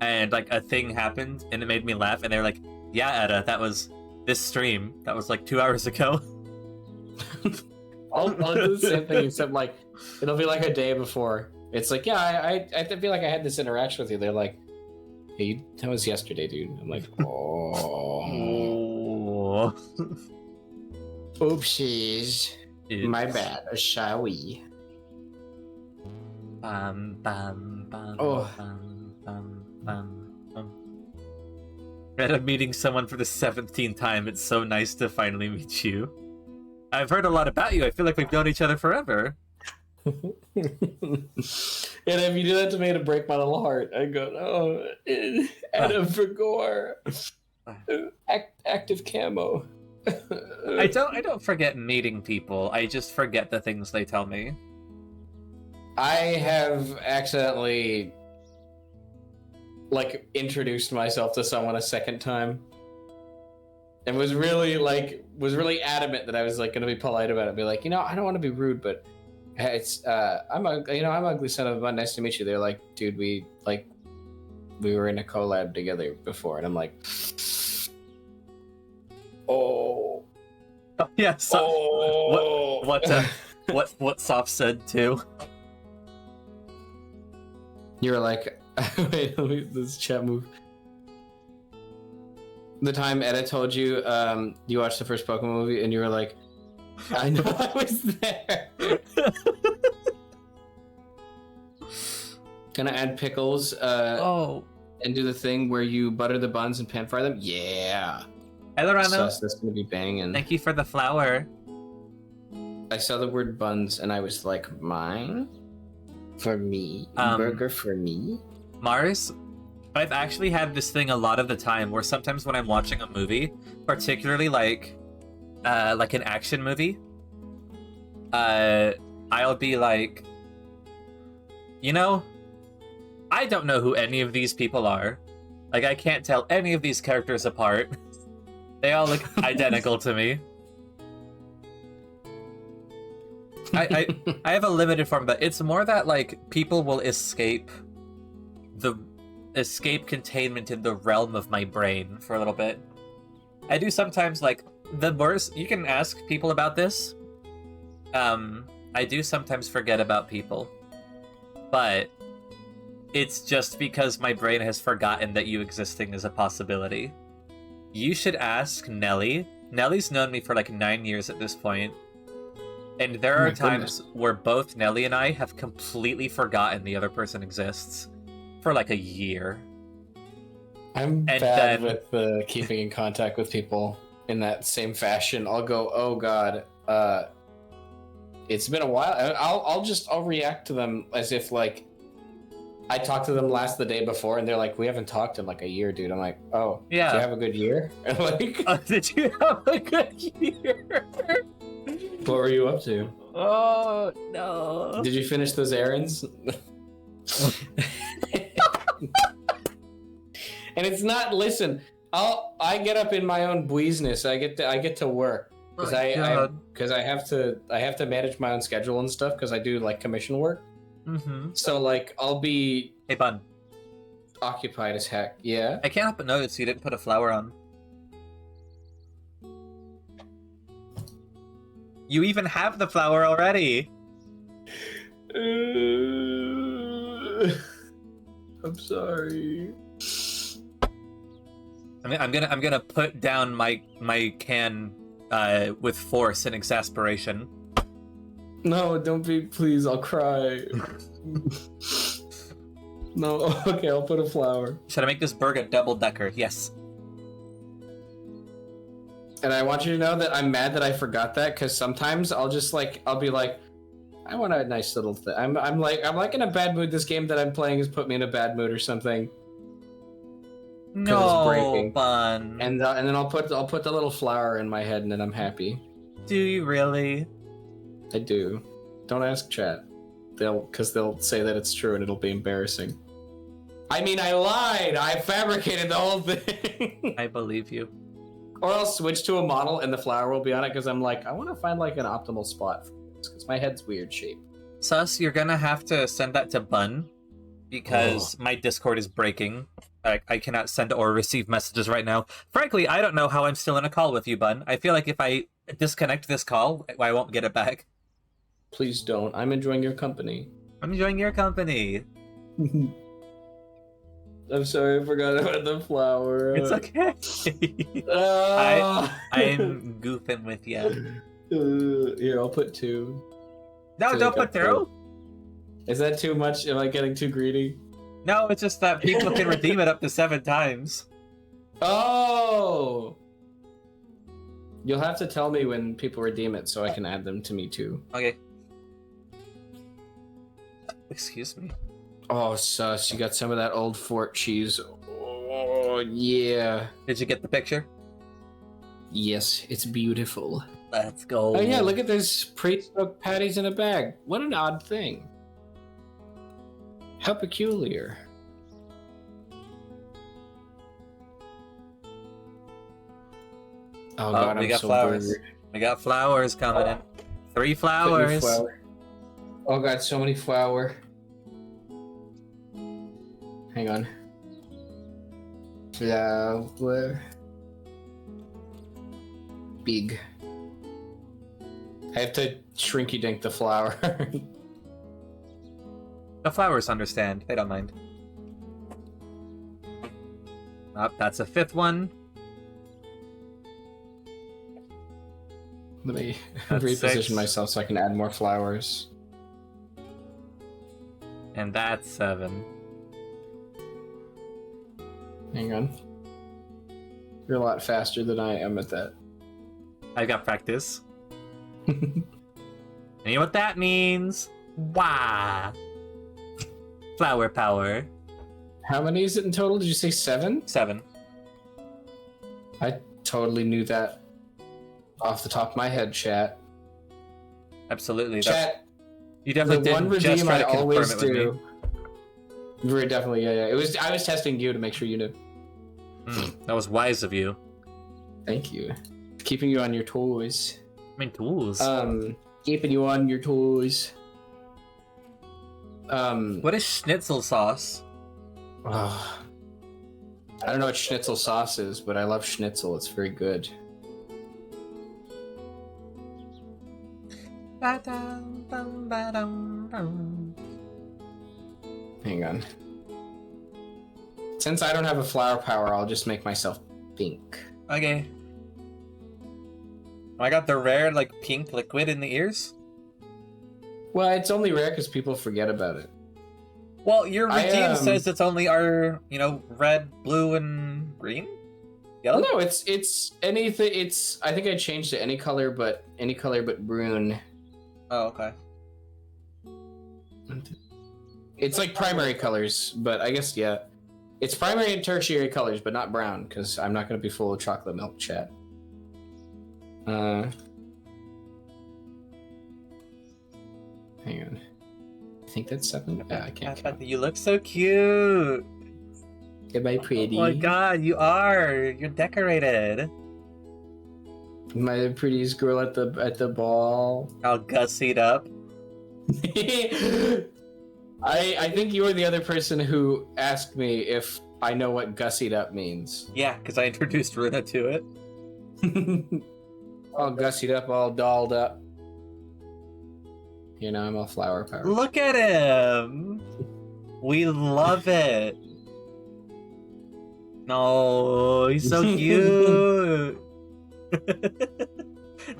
[SPEAKER 3] and like a thing happened and it made me laugh, and they were like, yeah, Edda, that was this stream that was like 2 hours ago.
[SPEAKER 2] I'll do the same thing, except like it'll be like a day before. It's like, yeah, I feel like I had this interaction with you. They're like, hey, that was yesterday, dude. I'm like, oh. Oopsies. My bad. Shall we?
[SPEAKER 3] Bam, bam, bam,
[SPEAKER 2] Oh.
[SPEAKER 3] bam, bam, bam, bam. Edda meeting someone for the 17th time. It's so nice to finally meet you. I've heard a lot about you. I feel like we've known each other forever.
[SPEAKER 2] And if you do that to me, it'll break my little heart. I go, oh, Adam Vergore. Active camo.
[SPEAKER 3] I don't forget meeting people. I just forget the things they tell me.
[SPEAKER 2] I have accidentally like introduced myself to someone a second time. And was really adamant that I was like gonna be polite about it. Be like, I don't want to be rude, but it's I'm ugly son of a bun. Nice to meet you. They're like, dude, we were in a collab together before, and I'm like, oh
[SPEAKER 3] yeah. So, what Soft said too.
[SPEAKER 2] You were like, wait, let me this chat move. The time Edda told you you watched the first Pokemon movie, and you were like, I know I was there. Gonna add pickles and do the thing where you butter the buns and pan fry them? Yeah.
[SPEAKER 3] Hello, Rano.
[SPEAKER 2] That's gonna be banging.
[SPEAKER 3] Thank you for the flower.
[SPEAKER 2] I saw the word buns and I was like, mine? For me? Burger for me?
[SPEAKER 3] Mars, I've actually had this thing a lot of the time where sometimes when I'm watching a movie, particularly like an action movie, I'll be like, I don't know who any of these people are. Like, I can't tell any of these characters apart. They all look identical to me. I have a limited form, but it's more that like people will escape containment in the realm of my brain for a little bit. I do sometimes like the worst. You can ask people about this. I do sometimes forget about people, but it's just because my brain has forgotten that you existing is a possibility. You should ask Nelly. Nelly's known me for like 9 years at this point, and there are times where both Nelly and I have completely forgotten the other person exists for like a year.
[SPEAKER 2] I'm bad with keeping in contact with people in that same fashion. I'll go, oh god, it's been a while. I'll react to them as if like I talked to them the day before, and they're like, we haven't talked in like a year, dude. I'm like, oh,
[SPEAKER 3] yeah.
[SPEAKER 2] Did you have a good year? Like,
[SPEAKER 3] did you have a good year?
[SPEAKER 2] What were you up to?
[SPEAKER 3] Oh no!
[SPEAKER 2] Did you finish those errands? And it's not. Listen, I get up in my own business. I get to work because I have to manage my own schedule and stuff because I do like commission work.
[SPEAKER 3] Mm-hmm.
[SPEAKER 2] So like I'll be
[SPEAKER 3] Bun.
[SPEAKER 2] Occupied as heck. Yeah.
[SPEAKER 3] I can't help but notice you didn't put a flower on. You even have the flower already.
[SPEAKER 2] I'm sorry.
[SPEAKER 3] I'm gonna put down my can with force and exasperation.
[SPEAKER 2] No, don't be, please, I'll cry. No, okay, I'll put a flower.
[SPEAKER 3] Should I make this burger double-decker? Yes.
[SPEAKER 2] And I want you to know that I'm mad that I forgot that, because sometimes I'll be like, I want a nice little thing. I'm like in a bad mood. This game that I'm playing has put me in a bad mood or something.
[SPEAKER 3] No, Bun.
[SPEAKER 2] And then I'll put the little flower in my head, and then I'm happy.
[SPEAKER 3] Do you really?
[SPEAKER 2] I do. Don't ask chat. Because they'll say that it's true and it'll be embarrassing. I mean, I lied. I fabricated the whole thing.
[SPEAKER 3] I believe you.
[SPEAKER 2] Or I'll switch to a model and the flower will be on it because I'm like, I want to find like an optimal spot for this because my head's weird shape.
[SPEAKER 3] Sus, you're gonna have to send that to Bun because my Discord is breaking. I cannot send or receive messages right now. Frankly, I don't know how I'm still in a call with you, Bun. I feel like if I disconnect this call, I won't get it back.
[SPEAKER 2] Please don't. I'm enjoying your company.
[SPEAKER 3] I'm enjoying your company.
[SPEAKER 2] I'm sorry, I forgot about the flower.
[SPEAKER 3] It's okay. I'm goofing with you.
[SPEAKER 2] Here, I'll put 2.
[SPEAKER 3] No, don't put 2.
[SPEAKER 2] Is that too much? Am I getting too greedy?
[SPEAKER 3] No, it's just that people can redeem it up to 7 times.
[SPEAKER 2] Oh! You'll have to tell me when people redeem it so I can add them to me too.
[SPEAKER 3] Okay. Excuse me.
[SPEAKER 2] Oh, sus, you got some of that old fort cheese. Oh, yeah.
[SPEAKER 3] Did you get the picture?
[SPEAKER 2] Yes, it's beautiful.
[SPEAKER 3] Let's go.
[SPEAKER 2] Oh, yeah, look at this pre-smoked patties in a bag. What an odd thing. How peculiar. Oh, God,
[SPEAKER 3] we
[SPEAKER 2] I'm
[SPEAKER 3] got
[SPEAKER 2] so
[SPEAKER 3] flowers.
[SPEAKER 2] bored.
[SPEAKER 3] We got flowers coming in. 3 flowers.
[SPEAKER 2] Oh, God, so many flower. Hang on. Flower. Big. I have to shrinky dink the flower.
[SPEAKER 3] The flowers understand. They don't mind. Oh, that's a 5th one.
[SPEAKER 2] Let me
[SPEAKER 3] That's
[SPEAKER 2] reposition
[SPEAKER 3] 6.
[SPEAKER 2] myself so I can add more flowers.
[SPEAKER 3] And that's 7.
[SPEAKER 2] Hang on. You're a lot faster than I am at that.
[SPEAKER 3] I got practice. And you know what that means? Wah! Flower power.
[SPEAKER 2] How many is it in total? Did you say 7?
[SPEAKER 3] 7.
[SPEAKER 2] I totally knew that off the top of my head, chat.
[SPEAKER 3] Absolutely.
[SPEAKER 2] Chat.
[SPEAKER 3] You definitely
[SPEAKER 2] The one
[SPEAKER 3] didn't just
[SPEAKER 2] redeem
[SPEAKER 3] try
[SPEAKER 2] I
[SPEAKER 3] to confirm
[SPEAKER 2] always
[SPEAKER 3] it with me.
[SPEAKER 2] do. We're definitely, yeah. I was testing you to make sure you knew.
[SPEAKER 3] That was wise of you.
[SPEAKER 2] Thank you. Keeping you on your toes.
[SPEAKER 3] I mean, tools.
[SPEAKER 2] Keeping you on your toes.
[SPEAKER 3] What is schnitzel sauce?
[SPEAKER 2] Oh, I don't know what schnitzel sauce is, but I love schnitzel. It's very good. Hang on. Since I don't have a flower power, I'll just make myself pink.
[SPEAKER 3] Okay. I got the rare, like, pink liquid in the ears.
[SPEAKER 2] Well, it's only rare because people forget about it.
[SPEAKER 3] Well, your redeem says it's only our, red, blue, and green? Yellow?
[SPEAKER 2] No, it's anything. I think I changed to any color but brune.
[SPEAKER 3] Oh, okay.
[SPEAKER 2] It's like primary colors, but I guess, yeah. It's primary and tertiary colors, but not brown, because I'm not going to be full of chocolate milk, chat. Hang on. I think that's 7. Yeah, I can't count.
[SPEAKER 3] You look so cute.
[SPEAKER 2] Am I pretty?
[SPEAKER 3] Oh my god, you are. You're decorated.
[SPEAKER 2] Am I the prettiest girl at the ball?
[SPEAKER 3] All gussied up.
[SPEAKER 2] I think you were the other person who asked me if I know what gussied up means.
[SPEAKER 3] Yeah, because I introduced Runa to it.
[SPEAKER 2] All gussied up, all dolled up. I'm all flower power.
[SPEAKER 3] Look at him. We love it. No, he's so cute.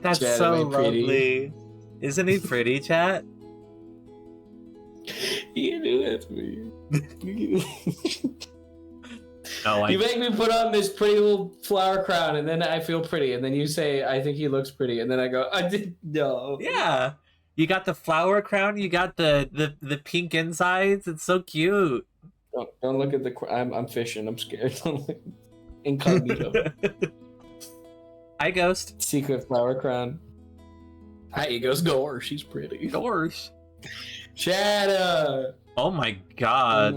[SPEAKER 3] That's
[SPEAKER 2] Chat,
[SPEAKER 3] so
[SPEAKER 2] am I pretty?
[SPEAKER 3] lovely. Isn't he pretty, chat?
[SPEAKER 2] You do it to me.
[SPEAKER 3] No,
[SPEAKER 2] You make me put on this pretty little flower crown, and then I feel pretty, and then you say, I think he looks pretty, and then I go, I didn't know.
[SPEAKER 3] Yeah. You got the flower crown, you got the pink insides. It's so cute.
[SPEAKER 2] Don't look at the I'm fishing. I'm scared. Incognito.
[SPEAKER 3] Hi, Ghost.
[SPEAKER 2] Secret flower crown. Hi, he goes, Gore. She's pretty.
[SPEAKER 3] Gorsh.
[SPEAKER 2] Chatta.
[SPEAKER 3] Oh my god.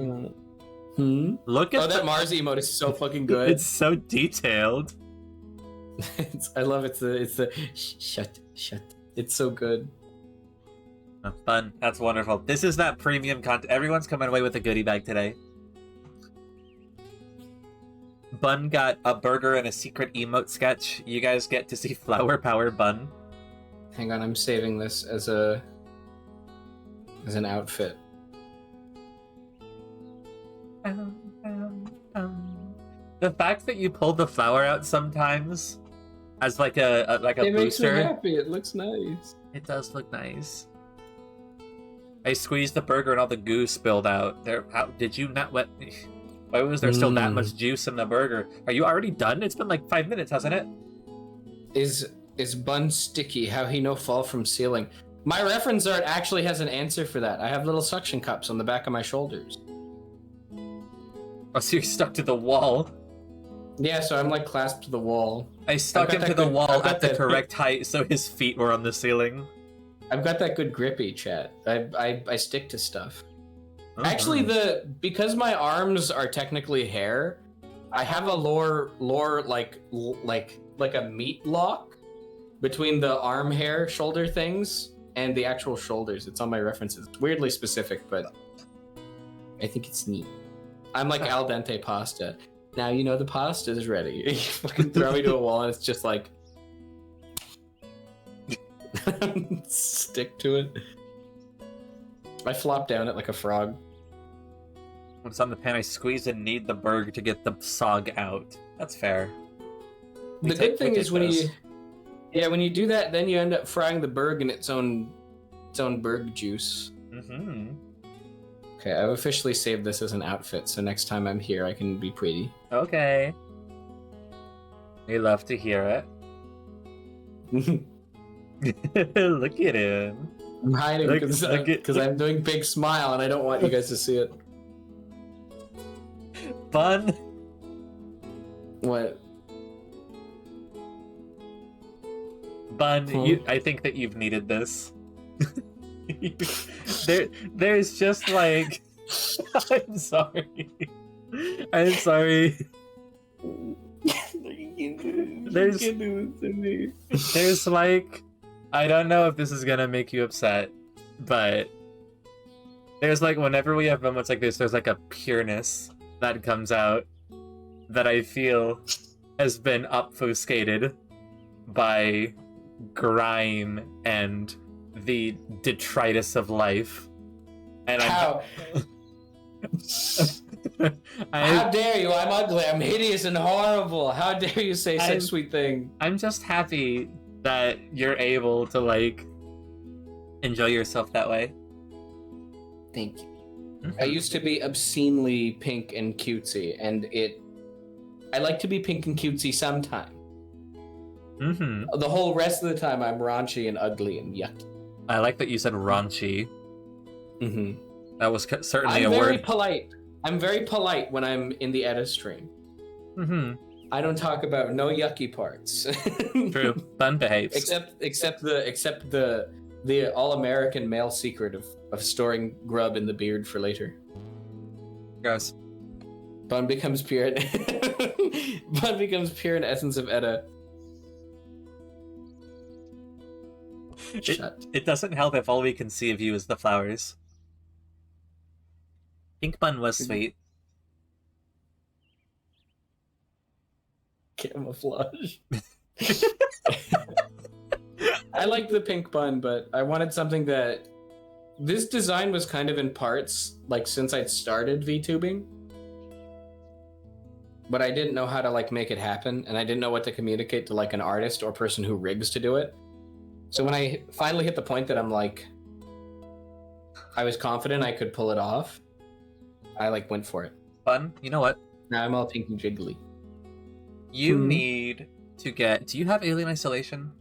[SPEAKER 3] Look at
[SPEAKER 2] that Mars emote is so fucking good.
[SPEAKER 3] It's so detailed.
[SPEAKER 2] I love it. It's the shut. It's so good.
[SPEAKER 3] Oh, fun. That's wonderful. This is that premium content. Everyone's coming away with a goodie bag today. Bun got a burger and a secret emote sketch. You guys get to see Flower Power Bun.
[SPEAKER 2] Hang on, I'm saving this as an outfit.
[SPEAKER 3] The fact that you pull the flower out sometimes as like a
[SPEAKER 2] it makes me
[SPEAKER 3] booster.
[SPEAKER 2] happy. It looks nice.
[SPEAKER 3] It does look nice. I squeezed the burger and all the goo spilled out. How did you not wet? Why was there still that much juice in the burger? Are you already done? It's been like 5 minutes, hasn't it?
[SPEAKER 2] Is Bun sticky? How he no fall from ceiling? My reference art actually has an answer for that. I have little suction cups on the back of my shoulders.
[SPEAKER 3] Oh, so you're stuck to the wall.
[SPEAKER 2] Yeah, so I'm like clasped to the wall.
[SPEAKER 3] I stuck him to the wall at the correct height so his feet were on the ceiling.
[SPEAKER 2] I've got that good grippy, chat. I stick to stuff.
[SPEAKER 3] Oh,
[SPEAKER 2] Actually, because my arms are technically hair, I have a lower like a meat lock between the arm hair shoulder things and the actual shoulders. It's on my references. Weirdly specific, but I think it's neat. I'm like al dente pasta. Now you know the pasta is ready. You fucking throw me to a wall and it's just like stick to it. I flop down it like a frog.
[SPEAKER 3] When it's on the pan, I squeeze and knead the burger to get the sog out. That's fair.
[SPEAKER 2] The good thing is when you do that, then you end up frying the burg in its own burg juice.
[SPEAKER 3] Mm-hmm.
[SPEAKER 2] Okay, I've officially saved this as an outfit, so next time I'm here, I can be pretty.
[SPEAKER 3] Okay. We love to hear it. Look at him.
[SPEAKER 2] I'm hiding because I'm doing big smile and I don't want you guys to see it.
[SPEAKER 3] Bun.
[SPEAKER 2] What?
[SPEAKER 3] Bun, I think that you've needed this. There's just like... I'm sorry. I'm sorry. There's like I don't know if this is gonna make you upset, but there's like whenever we have moments like this, there's like a pureness that comes out that I feel has been obfuscated by grime and the detritus of life. And
[SPEAKER 2] How? How dare you? I'm ugly. I'm hideous and horrible. How dare you say such sweet thing?
[SPEAKER 3] I'm just happy that you're able to like enjoy yourself that way.
[SPEAKER 2] Thank you. I used to be obscenely pink and cutesy, and I like to be pink and cutesy sometime.
[SPEAKER 3] Mm-hmm.
[SPEAKER 2] The whole rest of the time, I'm raunchy and ugly and yucky.
[SPEAKER 3] I like that you said raunchy.
[SPEAKER 2] Mm-hmm.
[SPEAKER 3] That was certainly
[SPEAKER 2] I'm
[SPEAKER 3] a
[SPEAKER 2] very
[SPEAKER 3] word.
[SPEAKER 2] polite. I'm very polite when I'm in the edit stream.
[SPEAKER 3] Mm-hmm.
[SPEAKER 2] I don't talk about no yucky parts.
[SPEAKER 3] True. Fun behaves.
[SPEAKER 2] Except the all-American male secret of storing grub in the beard for later.
[SPEAKER 3] Gross.
[SPEAKER 2] Bun becomes pure. Bun becomes pure in essence of Edda. Shut.
[SPEAKER 3] It doesn't help if all we can see of you is the flowers. Pink Bun was sweet.
[SPEAKER 2] Camouflage. I like the pink bun, but I wanted something that... This design was kind of in parts, like, since I'd started VTubing. But I didn't know how to, like, make it happen, and I didn't know what to communicate to, like, an artist or person who rigs to do it. So when I finally hit the point that I'm, like... I was confident I could pull it off, I, like, went for it.
[SPEAKER 3] Bun, you know what?
[SPEAKER 2] Now I'm all pink and jiggly.
[SPEAKER 3] You need to get... Do you have Alien Isolation?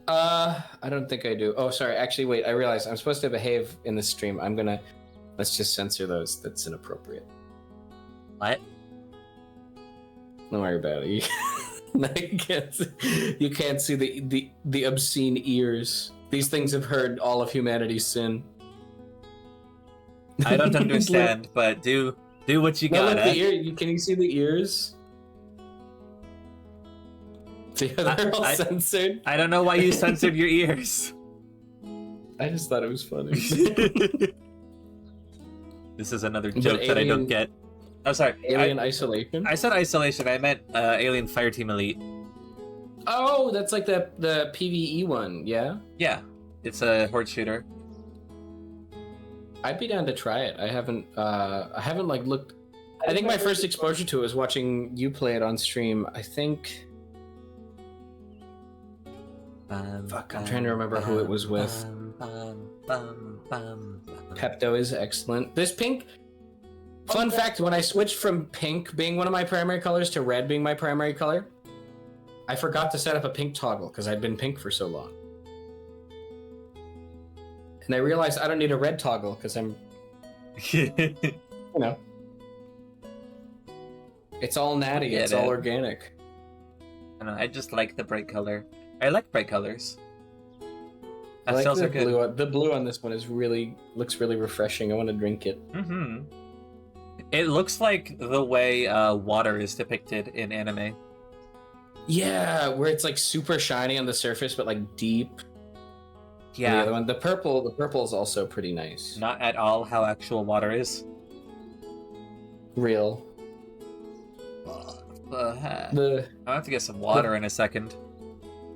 [SPEAKER 2] I don't think I do. Oh, sorry. Actually, wait. I realized I'm supposed to behave in the stream. Let's just censor those. That's inappropriate.
[SPEAKER 3] What?
[SPEAKER 2] Don't worry about it. You can't see the obscene ears. These things have heard all of humanity's sin.
[SPEAKER 3] I don't understand, but do what you
[SPEAKER 2] No,
[SPEAKER 3] gotta.
[SPEAKER 2] look, the ear. Can you see the ears? See how they're all censored?
[SPEAKER 3] I don't know why you censored your ears.
[SPEAKER 2] I just thought it was funny.
[SPEAKER 3] This is another joke that I don't get. Oh, sorry.
[SPEAKER 2] Alien Isolation?
[SPEAKER 3] I said Isolation. I meant Alien Fireteam Elite.
[SPEAKER 2] Oh, that's like the PvE one, yeah?
[SPEAKER 3] Yeah, it's a horde shooter.
[SPEAKER 2] I'd be down to try it. I haven't like looked. I think my first exposure to it was watching you play it on stream. I think. Fuck, I'm trying to remember who it was with. Pepto is excellent. This pink. Fun fact: when I switched from pink being one of my primary colors to red being my primary color, I forgot to set up a pink toggle because I'd been pink for so long. And I realized I don't need a red toggle because I'm, it's all natty, it's all organic.
[SPEAKER 3] I don't know, I just like the bright color. I like bright colors.
[SPEAKER 2] I like the blue. The blue on this one looks really refreshing. I want to drink it.
[SPEAKER 3] Mm-hmm. It looks like the way water is depicted in anime.
[SPEAKER 2] Yeah, where it's like super shiny on the surface, but like deep.
[SPEAKER 3] Yeah.
[SPEAKER 2] The other one, the purple is also pretty nice.
[SPEAKER 3] Not at all how actual water is.
[SPEAKER 2] Real.
[SPEAKER 3] I'll have to get some water in a second.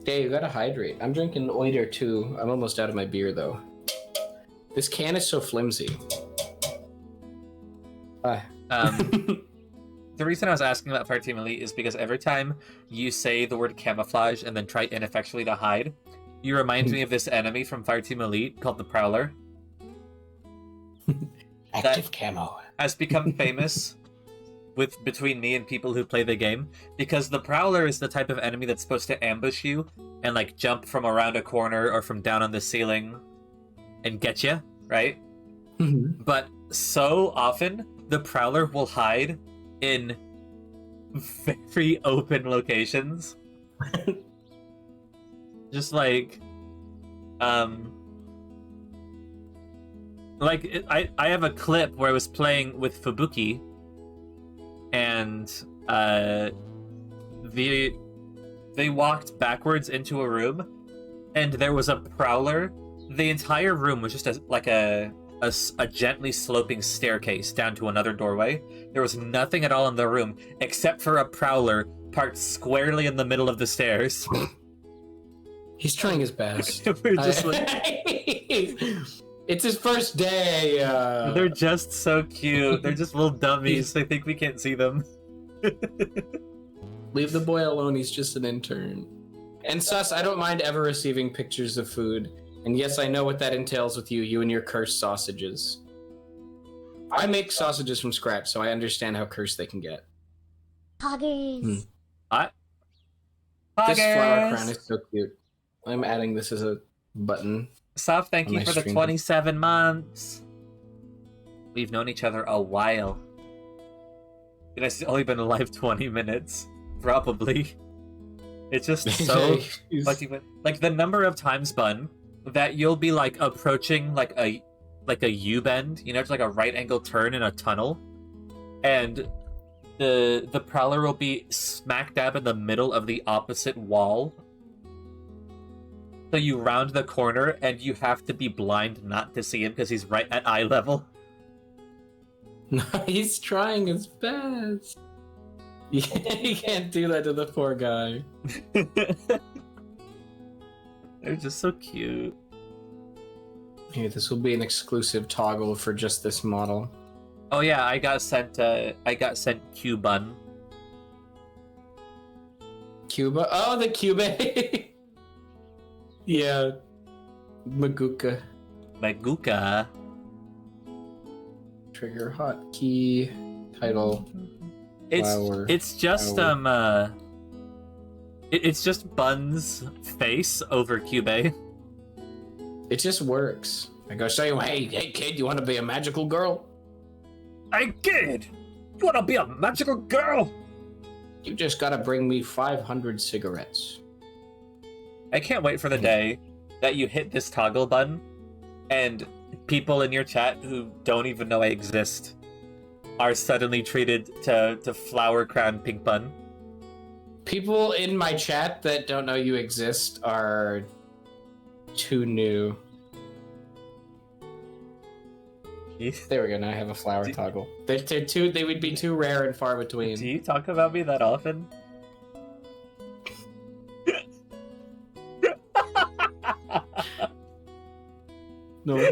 [SPEAKER 2] Hey, you gotta hydrate. I'm drinking Oiter too. I'm almost out of my beer though. This can is so flimsy.
[SPEAKER 3] The reason I was asking about Fireteam Elite is because every time you say the word camouflage and then try ineffectually to hide, you remind me of this enemy from Fireteam Elite called the Prowler.
[SPEAKER 2] Active camo.
[SPEAKER 3] Has become famous between me and people who play the game because the Prowler is the type of enemy that's supposed to ambush you and like jump from around a corner or from down on the ceiling and get you, right?
[SPEAKER 2] Mm-hmm.
[SPEAKER 3] But so often the Prowler will hide in very open locations. Just like I have a clip where I was playing with Fubuki and they walked backwards into a room and there was a prowler. The entire room was just a gently sloping staircase down to another doorway. There was nothing at all in the room except for a prowler parked squarely in the middle of the stairs.
[SPEAKER 2] He's trying his best.
[SPEAKER 3] We're just like,
[SPEAKER 2] it's his first day.
[SPEAKER 3] they're just so cute. They're just little dummies. They think we can't see them.
[SPEAKER 2] Leave the boy alone. He's just an intern. And Sus, I don't mind ever receiving pictures of food. And yes, I know what that entails with you and your cursed sausages. I make sausages from scratch, so I understand how cursed they can get.
[SPEAKER 5] Poggers.
[SPEAKER 2] This flower crown is so cute. I'm adding this as a button.
[SPEAKER 3] Soph, thank you
[SPEAKER 2] my
[SPEAKER 3] for the
[SPEAKER 2] stream.
[SPEAKER 3] 27 months. We've known each other a while. It's only been alive 20 minutes, probably. It's just so like the number of times, Bun, that you'll be like approaching like a U-bend, you know, it's like a right angle turn in a tunnel, and the prowler will be smack dab in the middle of the opposite wall. So you round the corner and you have to be blind not to see him because he's right at eye level.
[SPEAKER 2] No, he's trying his best. You can't do that to the poor guy.
[SPEAKER 3] They're just so cute.
[SPEAKER 2] Here, this will be an exclusive toggle for just this model.
[SPEAKER 3] Oh yeah, I got sent Q-Bun.
[SPEAKER 2] Cuba? Oh, the Cuba! Yeah. Maguka.
[SPEAKER 3] Maguka.
[SPEAKER 2] Trigger hotkey. Title. Flower.
[SPEAKER 3] It's just it's just Bun's face over Cube.
[SPEAKER 2] It just works. I go say, hey kid, you want to be a magical girl?
[SPEAKER 3] Hey kid, you want to be a magical girl?
[SPEAKER 2] You just gotta bring me 500 cigarettes.
[SPEAKER 3] I can't wait for the day that you hit this toggle button and people in your chat who don't even know I exist are suddenly treated to flower crown pink bun.
[SPEAKER 2] People in my chat that don't know you exist are too new. There we go, now I have a flower toggle. They would be too rare and far between.
[SPEAKER 3] Do you talk about me that often?
[SPEAKER 2] No.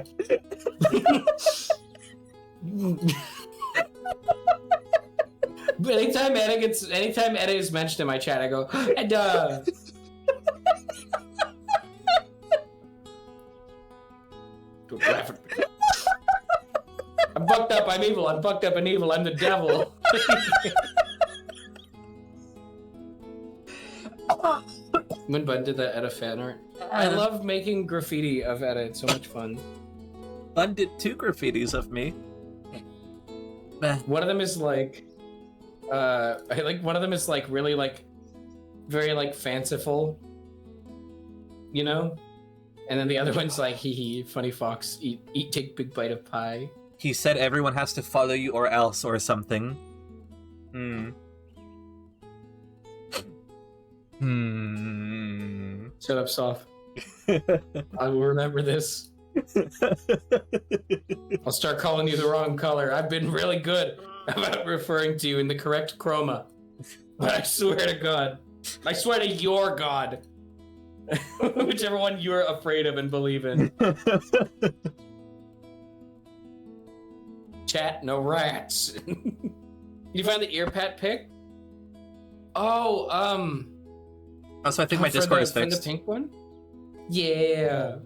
[SPEAKER 2] But anytime Edda is mentioned in my chat, I go, Edda! Don't laugh at me. I'm fucked up, I'm evil, I'm fucked up and evil, I'm the devil. When Bun did that Edda fan art. I love making graffiti of Edda, it's so much fun.
[SPEAKER 3] Bun did 2 graffitis of me.
[SPEAKER 2] One of them is like, one of them is like really like, very like fanciful, you know? And then the other one's like, hee hee, funny fox, eat, take big bite of pie.
[SPEAKER 3] He said everyone has to follow you or else or something.
[SPEAKER 2] Shut up, Soph. I will remember this. I'll start calling you the wrong color. I've been really good about referring to you in the correct chroma. But I swear to God. I swear to your God. Whichever one you're afraid of and believe in. Chat, no rats. You find the ear pat pic? Oh,
[SPEAKER 3] Also, I think my Discord is
[SPEAKER 2] the
[SPEAKER 3] fixed.
[SPEAKER 2] pink one? Yeah.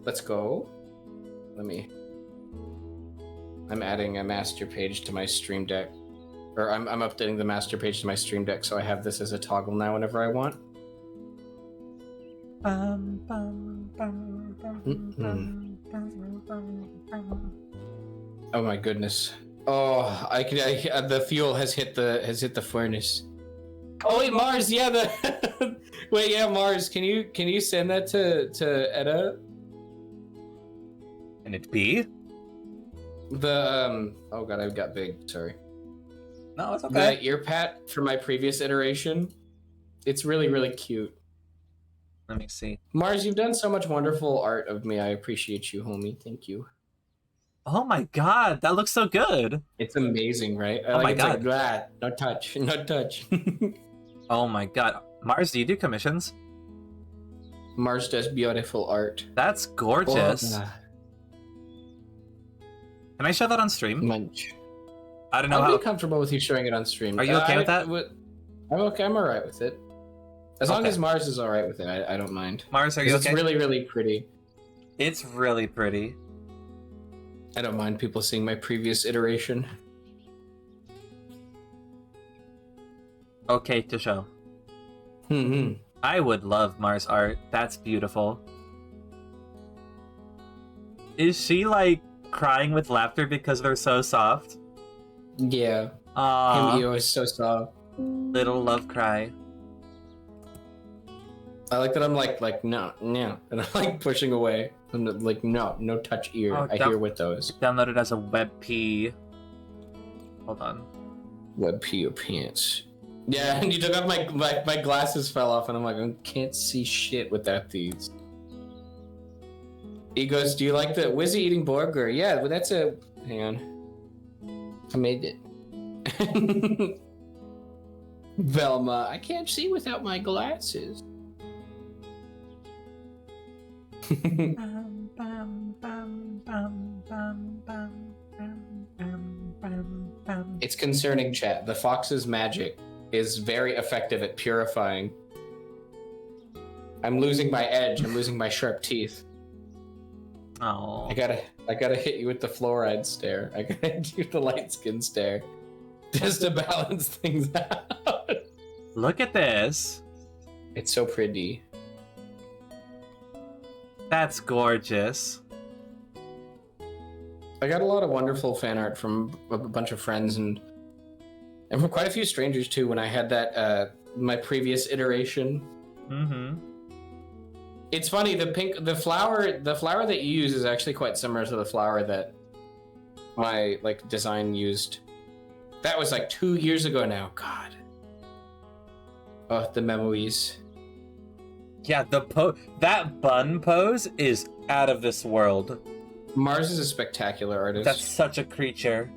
[SPEAKER 2] Let's go. I'm adding a master page to my stream deck. Or I'm updating the master page to my stream deck, so I have this as a toggle now whenever I want. Oh my goodness. Oh, the fuel has hit the furnace. Oh wait, Mars, yeah, wait, yeah, Mars, can you send that to Edda?
[SPEAKER 3] Can it be?
[SPEAKER 2] Oh god, I've got big, sorry.
[SPEAKER 3] No, it's okay.
[SPEAKER 2] The ear pat for my previous iteration, it's really, really cute.
[SPEAKER 3] Let me see.
[SPEAKER 2] Mars, you've done so much wonderful art of me. I appreciate you, homie. Thank you.
[SPEAKER 3] Oh my god, that looks so good.
[SPEAKER 2] It's amazing, right?
[SPEAKER 3] Oh my
[SPEAKER 2] it's
[SPEAKER 3] God.
[SPEAKER 2] like, no touch, no touch.
[SPEAKER 3] Oh my god. Mars, do you do commissions?
[SPEAKER 2] Mars does beautiful art.
[SPEAKER 3] That's gorgeous.
[SPEAKER 2] Oh,
[SPEAKER 3] Can I show that on stream?
[SPEAKER 2] munch.
[SPEAKER 3] I don't know
[SPEAKER 2] I'd
[SPEAKER 3] how.
[SPEAKER 2] be comfortable with you showing it on stream.
[SPEAKER 3] Are you okay with that?
[SPEAKER 2] I'm okay. I'm alright with it. As long
[SPEAKER 3] Okay.
[SPEAKER 2] as Mars is alright with it, I don't mind.
[SPEAKER 3] Mars, are you
[SPEAKER 2] 'Cause
[SPEAKER 3] okay?
[SPEAKER 2] It's really, really pretty.
[SPEAKER 3] It's really pretty.
[SPEAKER 2] I don't mind people seeing my previous iteration.
[SPEAKER 3] Okay to show.
[SPEAKER 2] Hmm.
[SPEAKER 3] I would love Mars art. That's beautiful. Is she like crying with laughter because they're so soft?
[SPEAKER 2] Yeah.
[SPEAKER 3] Aww,
[SPEAKER 2] Him is so soft.
[SPEAKER 3] little love cry.
[SPEAKER 2] I like that I'm like no, and I'm like pushing away. I'm like no touch ear.
[SPEAKER 3] Oh,
[SPEAKER 2] I hear with those.
[SPEAKER 3] Download it as a WebP. Hold on.
[SPEAKER 2] Web pee your pants. Yeah, and you took off my glasses fell off, and I'm like, I can't see shit without these. He goes, do you like the Wizzy eating burger? Yeah, well that's a hang on. I made it. Velma, I can't see without my glasses. It's concerning, chat. The fox's magic is very effective at purifying. I'm losing my edge. I'm losing my sharp teeth.
[SPEAKER 3] Oh.
[SPEAKER 2] I gotta hit you with the fluoride stare. I gotta hit you with the light skin stare, just to balance things out.
[SPEAKER 3] Look at this.
[SPEAKER 2] It's so pretty.
[SPEAKER 3] That's gorgeous.
[SPEAKER 2] I got a lot of wonderful fan art from a bunch of friends and from quite a few strangers too. When I had that my previous iteration.
[SPEAKER 3] Mm-hmm.
[SPEAKER 2] It's funny, the flower that you use is actually quite similar to the flower that my design used. That was 2 years ago now. God. Oh, the memories.
[SPEAKER 3] Yeah, that bun pose is out of this world.
[SPEAKER 2] Mars is a spectacular artist.
[SPEAKER 3] That's such a creature.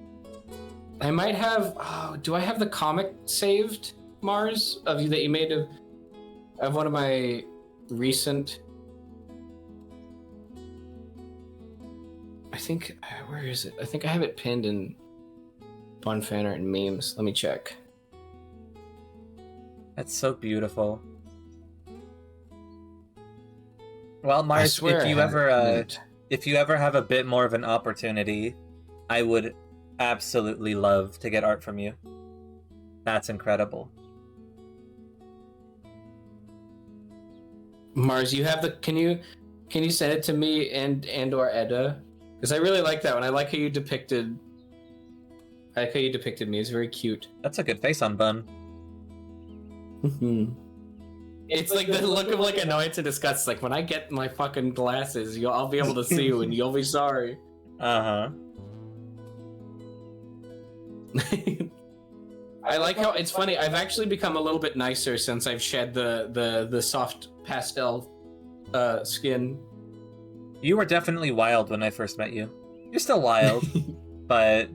[SPEAKER 2] I might have. Oh, do I have the comic saved, Mars, of you that you made of one of my recent? I think where is it? I think I have it pinned in Bun fan art and memes. Let me check.
[SPEAKER 3] That's so beautiful. Well, Mars,
[SPEAKER 2] swear
[SPEAKER 3] if
[SPEAKER 2] I
[SPEAKER 3] you
[SPEAKER 2] have
[SPEAKER 3] ever
[SPEAKER 2] it pinned.
[SPEAKER 3] if you ever have a bit more of an opportunity, I would absolutely love to get art from you. That's incredible.
[SPEAKER 2] Mars, you have the. Can you send it to me and or Edda? Because I really like that one. I like how you depicted. I like how you depicted me. It's very cute.
[SPEAKER 3] That's a good face on Bun.
[SPEAKER 2] It's like the look of annoyance and disgust. Like when I get my fucking glasses, I'll be able to see you, and you'll be sorry.
[SPEAKER 3] Uh-huh.
[SPEAKER 2] I like how it's funny. I've actually become a little bit nicer since I've shed the soft pastel skin.
[SPEAKER 3] You were definitely wild when I first met you. You're still wild, but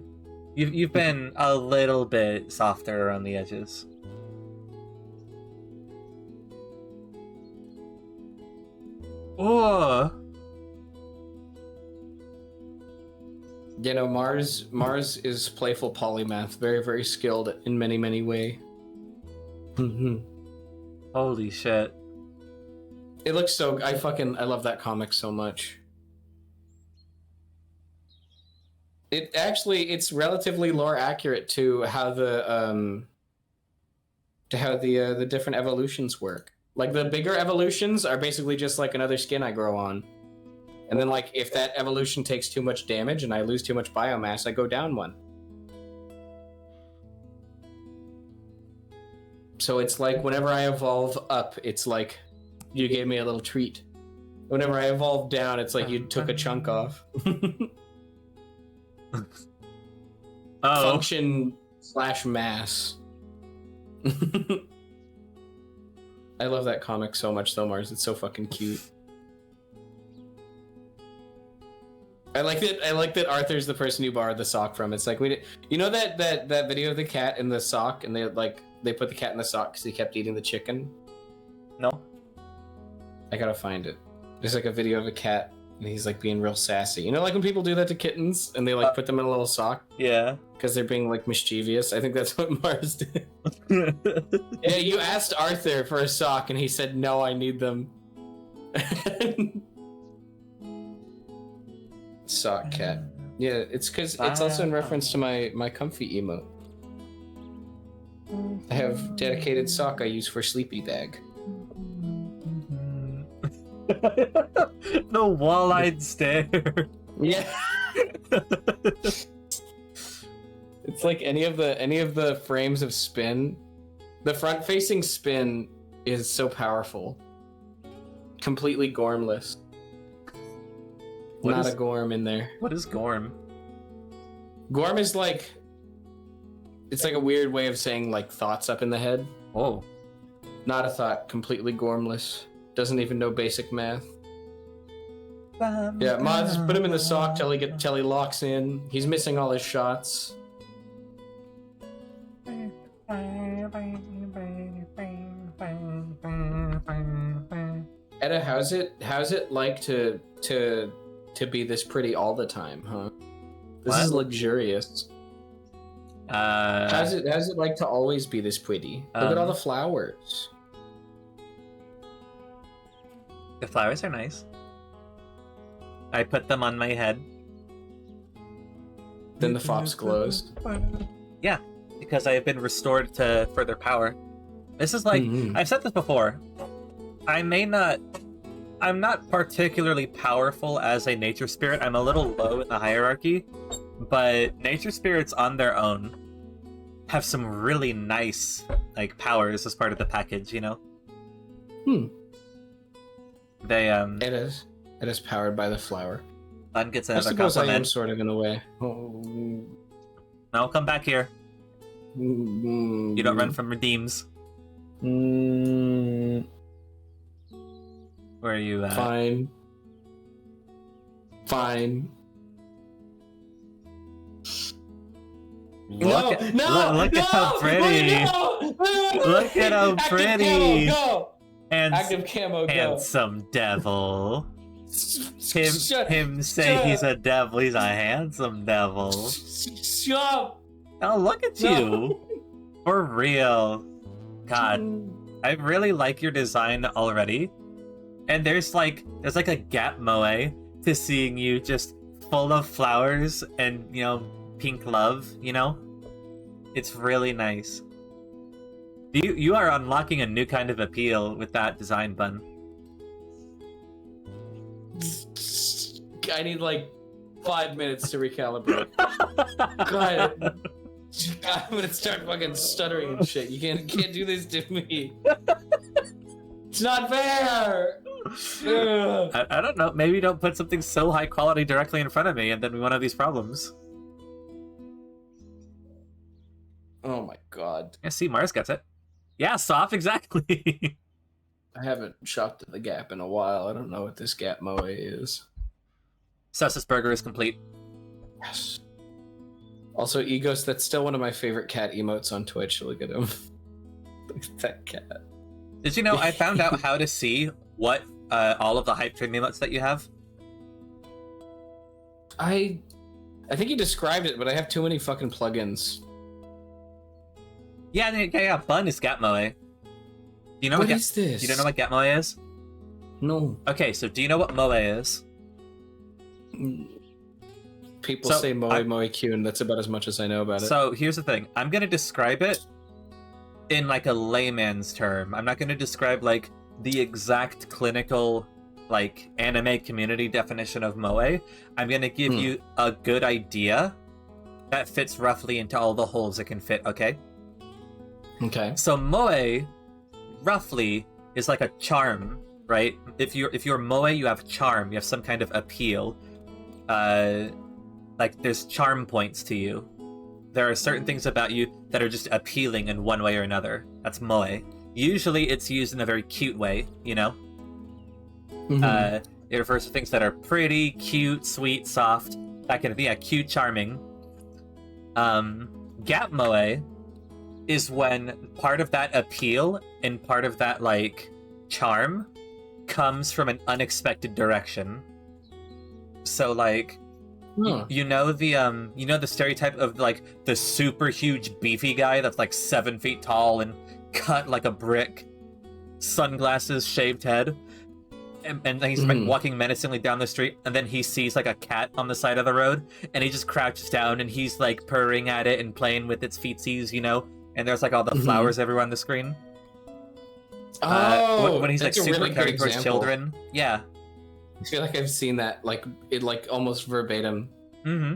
[SPEAKER 3] you've been a little bit softer around the edges. Oh.
[SPEAKER 2] You know, Mars is playful polymath, very, very skilled in many, many ways.
[SPEAKER 3] Holy shit.
[SPEAKER 2] It looks so. I love that comic so much. It's relatively lore accurate to how the different evolutions work. Like the bigger evolutions are basically just like another skin I grow on. And then if that evolution takes too much damage and I lose too much biomass, I go down one. So it's like whenever I evolve up, it's like you gave me a little treat. Whenever I evolve down, it's like you took a chunk off.
[SPEAKER 3] Oh.
[SPEAKER 2] Function/mass. I love that comic so much, though, Mars. It's so fucking cute. I like that Arthur's the person you borrowed the sock from. It's like you know that video of the cat in the sock, and they put the cat in the sock because he kept eating the chicken.
[SPEAKER 1] No.
[SPEAKER 2] I gotta find it. There's like a video of a cat, and he's like being real sassy. You know, like when people do that to kittens, and they like put them in a little sock.
[SPEAKER 1] Yeah.
[SPEAKER 2] Because they're being like mischievous. I think that's what Mars did. Yeah, you asked Arthur for a sock, and he said, "No, I need them." Sock cat. Yeah, it's because it's also in reference to my comfy emote. I have dedicated sock I use for sleepy bag.
[SPEAKER 3] The wall-eyed stare.
[SPEAKER 2] Yeah. It's like any of the frames of spin. The front-facing spin is so powerful. Completely gormless. Not a gorm in there.
[SPEAKER 3] What is Gorm?
[SPEAKER 2] Gorm is like... It's like a weird way of saying like thoughts up in the head.
[SPEAKER 3] Oh.
[SPEAKER 2] Not a thought. Completely gormless. Doesn't even know basic math. Yeah, Ma, just put him in the sock till he locks in. He's missing all his shots. Etta, how's it like to be this pretty all the time, huh? This is luxurious. How's it like to always be this pretty? Look at all the flowers.
[SPEAKER 3] The flowers are nice. I put them on my head.
[SPEAKER 2] Then the fops glows.
[SPEAKER 3] Yeah, because I have been restored to further power. This is like, I've said this before. I'm not particularly powerful as a nature spirit. I'm a little low in the hierarchy, but nature spirits on their own have some really nice like powers as part of the package, you know? They
[SPEAKER 2] It is powered by the flower.
[SPEAKER 3] Fun gets
[SPEAKER 2] I
[SPEAKER 3] another
[SPEAKER 2] suppose I am
[SPEAKER 3] compliment.
[SPEAKER 2] sort of in a way. Oh.
[SPEAKER 3] No, come back here. You don't run from redeems. Where are you at?
[SPEAKER 2] Fine.
[SPEAKER 3] Look at how pretty. Look at how pretty.
[SPEAKER 2] Active camo, go.
[SPEAKER 3] Handsome devil. Him say he's a devil. He's a handsome devil.
[SPEAKER 2] Shut.
[SPEAKER 3] Oh, look at you. For real. God, I really like your design already. And there's like a gap moe to seeing you just full of flowers and, you know, pink love, you know? It's really nice. You are unlocking a new kind of appeal with that design, Bun.
[SPEAKER 2] I need like 5 minutes to recalibrate. God, I'm gonna start fucking stuttering and shit. You can't do this to me. It's not fair.
[SPEAKER 3] I don't know. Maybe don't put something so high quality directly in front of me, and then we won't have these problems.
[SPEAKER 2] Oh my god.
[SPEAKER 3] Yeah, see, Mars gets it. Yeah, soft, exactly.
[SPEAKER 2] I haven't shopped at the Gap in a while. I don't know what this Gap moe is.
[SPEAKER 3] Sussus Burger is complete.
[SPEAKER 2] Yes. Also, Egos, that's still one of my favorite cat emotes on Twitch. Look at him. Look at that cat.
[SPEAKER 3] Did you know I found out how to see what all of the hype train emotes that you have?
[SPEAKER 2] I think you described it, but I have too many fucking plugins.
[SPEAKER 3] Yeah. Bun is Gatmoe. Do you know
[SPEAKER 2] What is this?
[SPEAKER 3] You don't know what Gatmoe is?
[SPEAKER 2] No.
[SPEAKER 3] Okay, so do you know what Moe is?
[SPEAKER 2] People
[SPEAKER 3] So,
[SPEAKER 2] say Moe Q, and that's about as much as I know about it.
[SPEAKER 3] So here's the thing. I'm gonna describe it in like a layman's term. I'm not gonna describe like the exact clinical like anime community definition of Moe. I'm gonna give you a good idea that fits roughly into all the holes it can fit, okay?
[SPEAKER 2] Okay.
[SPEAKER 3] So Moe roughly is like a charm, right? If you're Moe, you have charm, you have some kind of appeal. Like there's charm points to you. There are certain things about you that are just appealing in one way or another. That's Moe. usually it's used in a very cute way, you know?
[SPEAKER 2] Mhm.
[SPEAKER 3] It refers to things that are pretty, cute, sweet, soft. That can be cute, charming. Gap moe is when part of that appeal and part of that, like, charm comes from an unexpected direction. So, like,
[SPEAKER 2] Huh.
[SPEAKER 3] you know the stereotype of, like, the super huge beefy guy that's, like, 7 feet tall and cut like a brick, sunglasses, shaved head? And he's walking menacingly down the street, and then he sees like a cat on the side of the road, and he just crouches down and he's like purring at it and playing with its feetsies, you know. And there's like all the flowers everywhere on the screen. When he's like
[SPEAKER 2] that's a
[SPEAKER 3] super
[SPEAKER 2] really
[SPEAKER 3] caring
[SPEAKER 2] good
[SPEAKER 3] towards
[SPEAKER 2] example.
[SPEAKER 3] children, yeah.
[SPEAKER 2] I feel like I've seen that, like it, like almost verbatim.
[SPEAKER 3] Mm-hmm.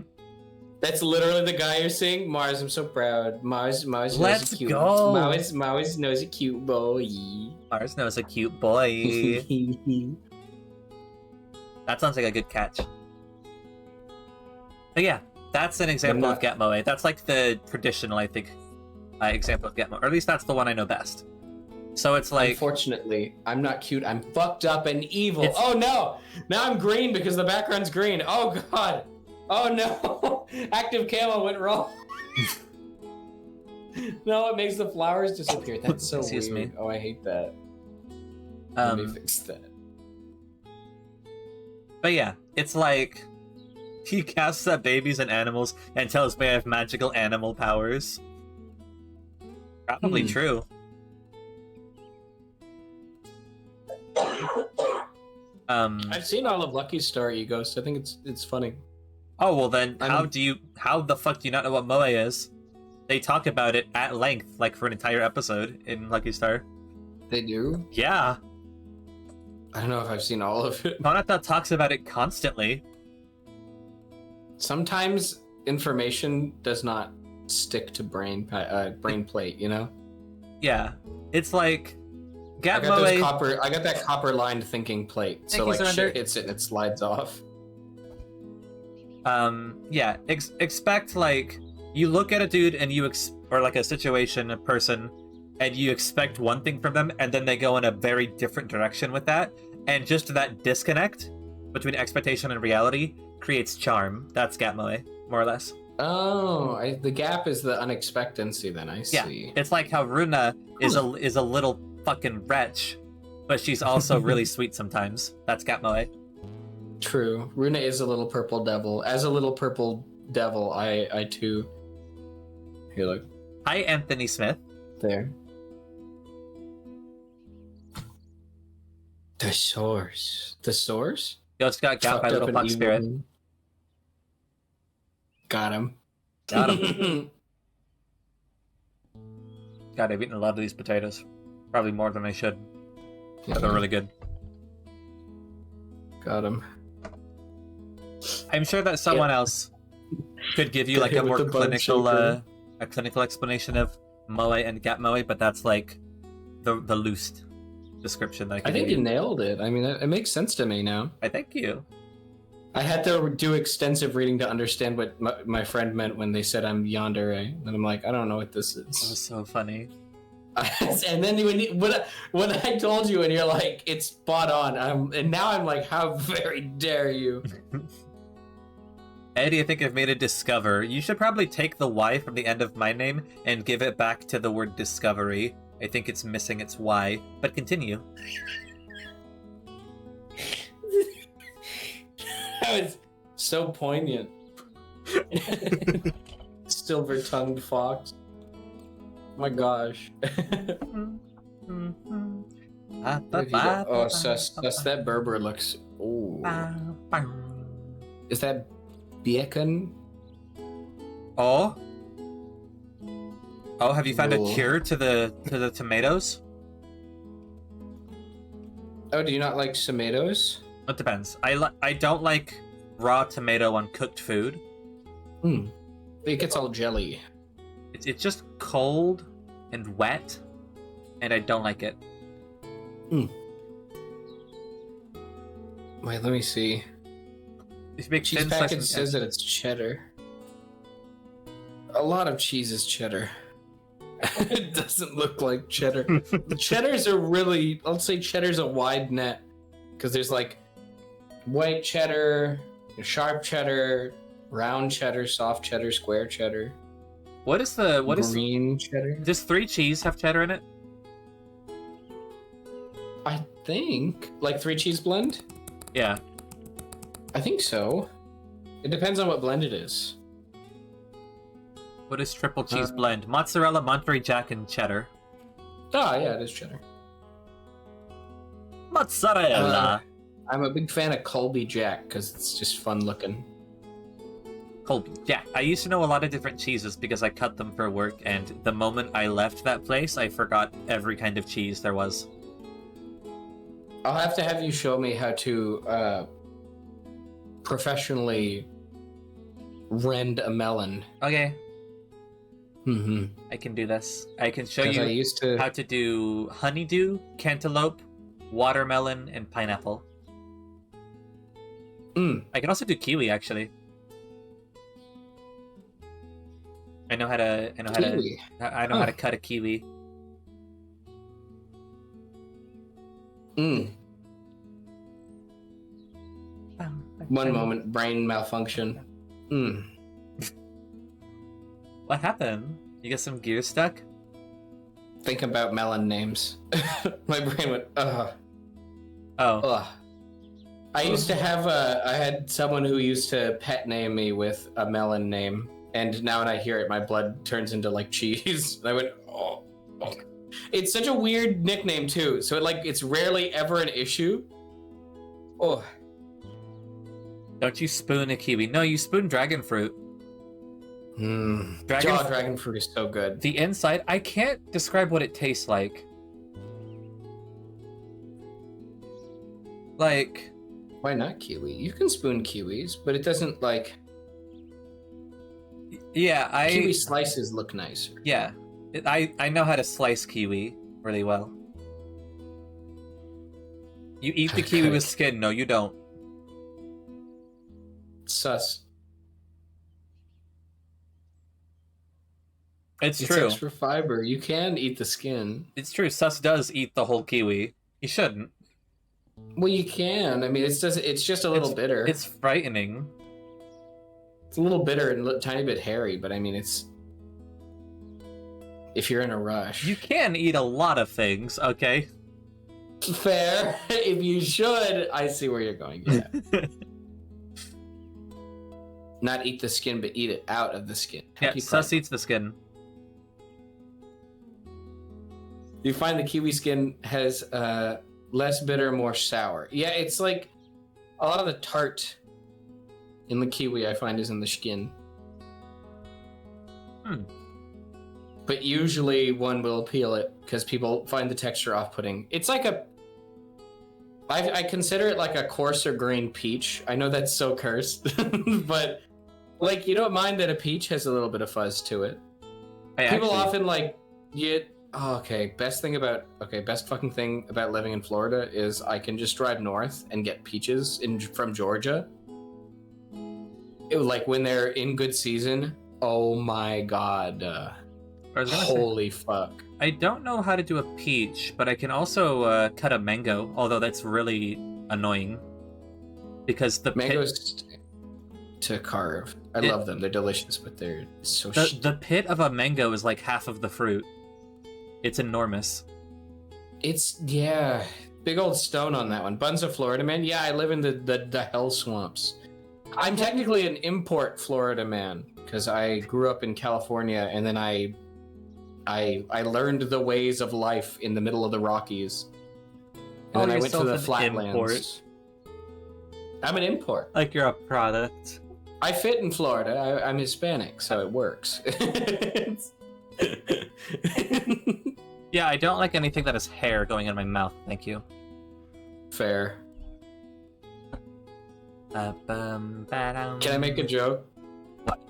[SPEAKER 2] That's literally the guy you're seeing. Mars, I'm so proud. Mars knows
[SPEAKER 3] Let's
[SPEAKER 2] a cute.
[SPEAKER 3] go.
[SPEAKER 2] Mars knows a cute boy.
[SPEAKER 3] Mars knows a cute boy. That sounds like a good catch. But yeah, that's an example of gap moe. That's like the traditional, I think, example of gap moe, or at least that's the one I know best. So it's like,
[SPEAKER 2] Unfortunately, I'm not cute. I'm fucked up and evil. Oh no! Now I'm green because the background's green. Oh god! Oh no! Active camo went wrong. No, it makes the flowers disappear. That's so
[SPEAKER 3] Excuse
[SPEAKER 2] weird.
[SPEAKER 3] me.
[SPEAKER 2] Oh, I hate that. Let me fix that.
[SPEAKER 3] But yeah, it's like he casts at babies and animals and tells me I have magical animal powers. Probably true.
[SPEAKER 2] I've seen all of Lucky's Star Ego, so I think it's funny.
[SPEAKER 3] Oh well, then how the fuck do you not know what moe is? They talk about it at length, like for an entire episode in Lucky Star.
[SPEAKER 2] They do?
[SPEAKER 3] Yeah.
[SPEAKER 2] I don't know if I've seen all of it.
[SPEAKER 3] Konata talks about it constantly.
[SPEAKER 2] Sometimes information does not stick to brain plate, you know?
[SPEAKER 3] Yeah. It's like
[SPEAKER 2] I
[SPEAKER 3] Gap
[SPEAKER 2] got
[SPEAKER 3] moe.
[SPEAKER 2] I got that copper lined thinking plate, so
[SPEAKER 3] Thank you,
[SPEAKER 2] like
[SPEAKER 3] Surrender.
[SPEAKER 2] shit hits it and it slides off.
[SPEAKER 3] Yeah, expect like you look at a dude and or like a situation, a person, and you expect one thing from them, and then they go in a very different direction with that, and just that disconnect between expectation and reality creates charm. That's gap moe, more or less.
[SPEAKER 2] Oh, the gap is the unexpectancy. Then I see.
[SPEAKER 3] Yeah, it's like how Runa is a little fucking wretch, but she's also really sweet sometimes. That's gap moe.
[SPEAKER 2] True. Runa is a little purple devil. As a little purple devil, I too. Here, look.
[SPEAKER 3] Hi, Anthony Smith.
[SPEAKER 2] There. The source. The source?
[SPEAKER 3] You also got got by
[SPEAKER 2] Fucked
[SPEAKER 3] Little
[SPEAKER 2] up
[SPEAKER 3] Fuck
[SPEAKER 2] and
[SPEAKER 3] Spirit.
[SPEAKER 2] evil. Got him.
[SPEAKER 3] Got him. God, I've eaten a lot of these potatoes. Probably more than I should. But they're really good.
[SPEAKER 2] Got him.
[SPEAKER 3] I'm sure that someone else could give you
[SPEAKER 2] Got
[SPEAKER 3] like a
[SPEAKER 2] hit with
[SPEAKER 3] more
[SPEAKER 2] the bun
[SPEAKER 3] clinical
[SPEAKER 2] shaker.
[SPEAKER 3] a clinical explanation of moe and gap moe, but that's like the loose description that I
[SPEAKER 2] I
[SPEAKER 3] can
[SPEAKER 2] think
[SPEAKER 3] give
[SPEAKER 2] you
[SPEAKER 3] you.
[SPEAKER 2] nailed it. I mean, it makes sense to me now.
[SPEAKER 3] I thank you.
[SPEAKER 2] I had to do extensive reading to understand what my friend meant when they said I'm yandere, and I'm like, I don't know what this
[SPEAKER 3] That
[SPEAKER 2] is.
[SPEAKER 3] was so funny.
[SPEAKER 2] And then when I told you, and you're like, it's spot on. And now I'm like, how very dare you?
[SPEAKER 3] Eddie, I think I've made a discover. You should probably take the Y from the end of my name and give it back to the word discovery. I think it's missing its Y, but continue.
[SPEAKER 2] That was so poignant. Silver-tongued fox. My gosh. Oh, sus, that Berber looks. Ooh. Is that bacon?
[SPEAKER 3] Oh? Oh, have you found a
[SPEAKER 2] Cool.
[SPEAKER 3] cure to the tomatoes?
[SPEAKER 2] Oh, do you not like tomatoes?
[SPEAKER 3] It depends. I don't like raw tomato on cooked food.
[SPEAKER 2] It gets all jelly.
[SPEAKER 3] It's just cold and wet, and I don't like it.
[SPEAKER 2] Wait, let me see.
[SPEAKER 3] If you make
[SPEAKER 2] Cheese
[SPEAKER 3] thin
[SPEAKER 2] package
[SPEAKER 3] slices-
[SPEAKER 2] says that it's cheddar. A lot of cheese is cheddar. It doesn't look like cheddar. Cheddars are really, I'll say cheddar's a wide net. Because there's like white cheddar, sharp cheddar, round cheddar, soft cheddar, square cheddar.
[SPEAKER 3] What is
[SPEAKER 2] green cheddar?
[SPEAKER 3] Does 3 cheese have cheddar in it?
[SPEAKER 2] I think like 3 cheese blend.
[SPEAKER 3] Yeah.
[SPEAKER 2] I think so. It depends on what blend it is.
[SPEAKER 3] What is triple cheese blend? Mozzarella, Monterey Jack, and cheddar.
[SPEAKER 2] Oh yeah, it is cheddar.
[SPEAKER 3] Mozzarella.
[SPEAKER 2] I'm a big fan of Colby Jack because it's just fun looking.
[SPEAKER 3] Colby Jack. I used to know a lot of different cheeses because I cut them for work, and the moment I left that place, I forgot every kind of cheese there was.
[SPEAKER 2] I'll have to have you show me how to professionally rend a melon.
[SPEAKER 3] Okay.
[SPEAKER 2] Mm-hmm.
[SPEAKER 3] I can do this. I can show
[SPEAKER 2] 'Cause
[SPEAKER 3] you
[SPEAKER 2] I used to...
[SPEAKER 3] how to do honeydew, cantaloupe, watermelon, and pineapple. I can also do kiwi, actually. I know how to how to cut a kiwi.
[SPEAKER 2] One moment, brain malfunction.
[SPEAKER 3] What happened? You got some gears stuck?
[SPEAKER 2] Think about melon names. My brain went, ugh.
[SPEAKER 3] Oh.
[SPEAKER 2] Ugh. I used to have I had someone who used to pet name me with a melon name, and now when I hear it, my blood turns into like cheese. And I went, oh. It's such a weird nickname too. So it's rarely ever an issue. Oh.
[SPEAKER 3] Don't you spoon a kiwi? No, you spoon dragon fruit.
[SPEAKER 2] Dragon fruit is so good.
[SPEAKER 3] The inside, I can't describe what it tastes like. Like,
[SPEAKER 2] why not kiwi? You can spoon kiwis, but it doesn't like.
[SPEAKER 3] Yeah,
[SPEAKER 2] kiwi slices look nicer.
[SPEAKER 3] Yeah, I know how to slice kiwi really well. You eat the kiwi with skin. No, you don't.
[SPEAKER 2] Sus.
[SPEAKER 3] It's true.
[SPEAKER 2] Extra fiber. You can eat the skin.
[SPEAKER 3] It's true. Sus does eat the whole kiwi. He shouldn't.
[SPEAKER 2] Well, you can. I mean, it's just a little bitter.
[SPEAKER 3] It's frightening.
[SPEAKER 2] It's a little bitter and a tiny bit hairy, but I mean, it's if you're in a rush.
[SPEAKER 3] You can eat a lot of things, okay?
[SPEAKER 2] Fair. If you should, I see where you're going. Yeah. Not eat the skin, but eat it out of the skin.
[SPEAKER 3] Yeah, Sus eats the skin.
[SPEAKER 2] You find the kiwi skin has less bitter, more sour. Yeah, it's like a lot of the tart in the kiwi I find is in the skin. But usually one will peel it because people find the texture off-putting. It's like I consider it like a coarser grain peach. I know that's so cursed, but like you don't mind that a peach has a little bit of fuzz to it. People often like best fucking thing about living in Florida is I can just drive north and get peaches from Georgia. It was like when they're in good season. Oh my god. Holy fuck.
[SPEAKER 3] I don't know how to do a peach, but I can also cut a mango, although that's really annoying. Because the
[SPEAKER 2] mangoes to carve. I love them. They're delicious, but they're so
[SPEAKER 3] the pit of a mango is like half of the fruit. It's enormous.
[SPEAKER 2] It's big old stone on that one. Buns of Florida, man. Yeah, I live in the hell swamps. I'm technically an import Florida man because I grew up in California and then I learned the ways of life in the middle of the Rockies. And then I went to the flatlands. I'm an import.
[SPEAKER 3] Like you're a product.
[SPEAKER 2] I fit in Florida. I'm Hispanic, so it works.
[SPEAKER 3] Yeah, I don't like anything that has hair going in my mouth. Thank you.
[SPEAKER 2] Fair. Can I make a joke?
[SPEAKER 3] What?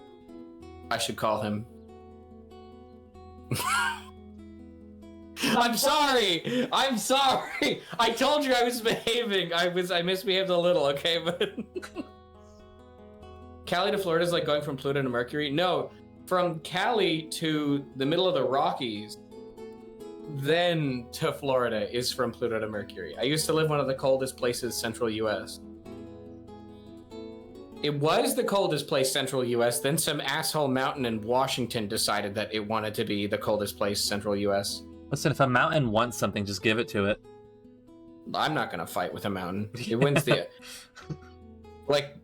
[SPEAKER 2] I should call him. I'm sorry. I told you I was behaving. I misbehaved a little, okay? But Cali to Florida is like going from Pluto to Mercury. No, from Cali to the middle of the Rockies, then to Florida is from Pluto to Mercury. I used to live one of the coldest places, central U.S. It was the coldest place, central U.S. Then some asshole mountain in Washington decided that it wanted to be the coldest place, central U.S.
[SPEAKER 3] Listen, if a mountain wants something, just give it to it.
[SPEAKER 2] I'm not gonna fight with a mountain. It wins the like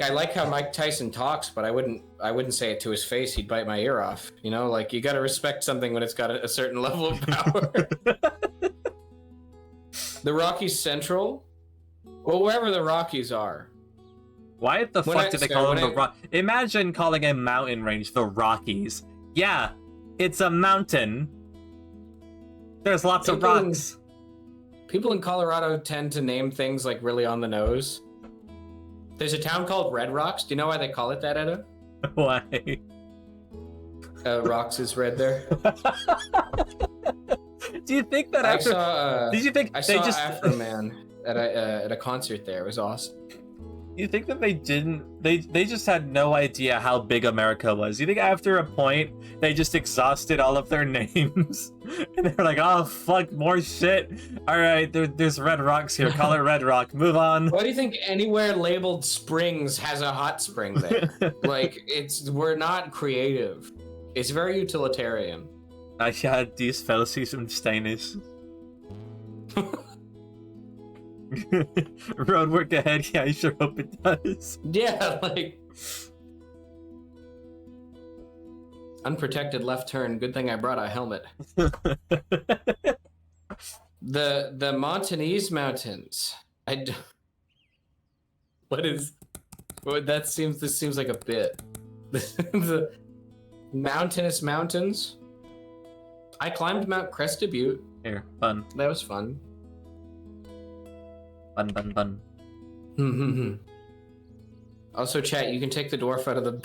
[SPEAKER 2] I like how Mike Tyson talks, but I wouldn't say it to his face. He'd bite my ear off. You know, like you gotta respect something when it's got a certain level of power. The Rockies Central, well, wherever the Rockies are.
[SPEAKER 3] Why the fuck did they call them the Rock? Imagine calling a mountain range the Rockies. Yeah, it's a mountain. There's lots of rocks.
[SPEAKER 2] People in Colorado tend to name things like really on the nose. There's a town called Red Rocks. Do you know why they call it that, Edda?
[SPEAKER 3] Why?
[SPEAKER 2] Rocks is red there.
[SPEAKER 3] Do you think that after? Did you think
[SPEAKER 2] I
[SPEAKER 3] they
[SPEAKER 2] saw
[SPEAKER 3] just
[SPEAKER 2] Afro Man at a concert there? It was awesome.
[SPEAKER 3] You think that they didn't? They just had no idea how big America was. You think after a point they just exhausted all of their names, and they're like, "Oh fuck, more shit." All right, there's Red Rocks here. Call it Red Rock. Move on.
[SPEAKER 2] Why do you think anywhere labeled Springs has a hot spring there? Like we're not creative. It's very utilitarian.
[SPEAKER 3] Ja, dies Felsies und Steines. Road work ahead, yeah, I sure hope it does.
[SPEAKER 2] Yeah, like unprotected left turn. Good thing I brought a helmet. The Montanese Mountains. This seems like a bit. The mountainous mountains. I climbed Mount Cresta Butte.
[SPEAKER 3] Here, fun.
[SPEAKER 2] That was fun.
[SPEAKER 3] Fun.
[SPEAKER 2] Also, chat, you can take the dwarf out of the...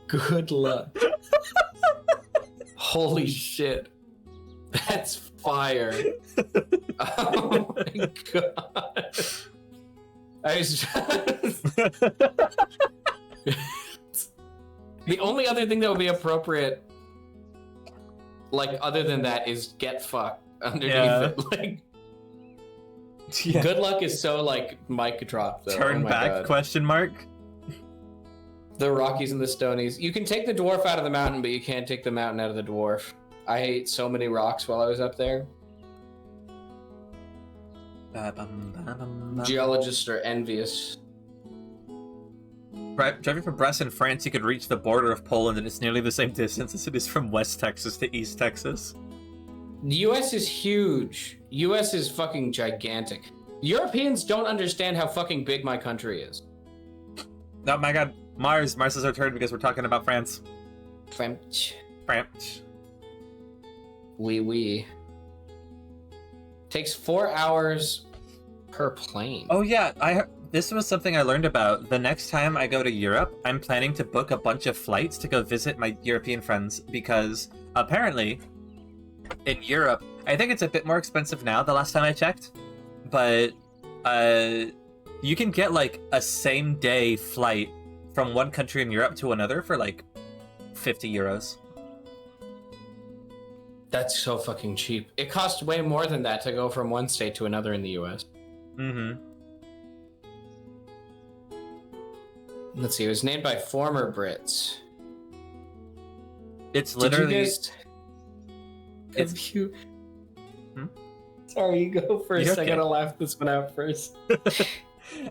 [SPEAKER 2] Good luck. Holy shit. That's fire. Oh my god. I was just... The only other thing that would be appropriate, like, other than that, is get fucked underneath it. Like, good luck is so, like, mic drop, though.
[SPEAKER 3] Turn back,
[SPEAKER 2] God.
[SPEAKER 3] question mark?
[SPEAKER 2] The Rockies and the Stonies. You can take the dwarf out of the mountain, but you can't take the mountain out of the dwarf. I ate so many rocks while I was up there. Geologists are envious.
[SPEAKER 3] Driving from Brest in France, you could reach the border of Poland, and it's nearly the same distance as it is from West Texas to East Texas.
[SPEAKER 2] The US is huge. US is fucking gigantic. Europeans don't understand how fucking big my country is.
[SPEAKER 3] Oh my god, Mars is our turn because we're talking about France.
[SPEAKER 2] France. Oui. Takes 4 hours per plane.
[SPEAKER 3] Oh yeah, this was something I learned about. The next time I go to Europe, I'm planning to book a bunch of flights to go visit my European friends, because apparently in Europe, I think it's a bit more expensive now the last time I checked, but you can get like a same day flight from one country in Europe to another for like 50 euros.
[SPEAKER 2] That's so fucking cheap. It costs way more than that to go from one state to another in the US.
[SPEAKER 3] Mm-hmm.
[SPEAKER 2] Let's see, it was named by former Brits.
[SPEAKER 3] It's literally...
[SPEAKER 2] Sorry, you go first.
[SPEAKER 3] Okay.
[SPEAKER 2] I gotta laugh this one out first.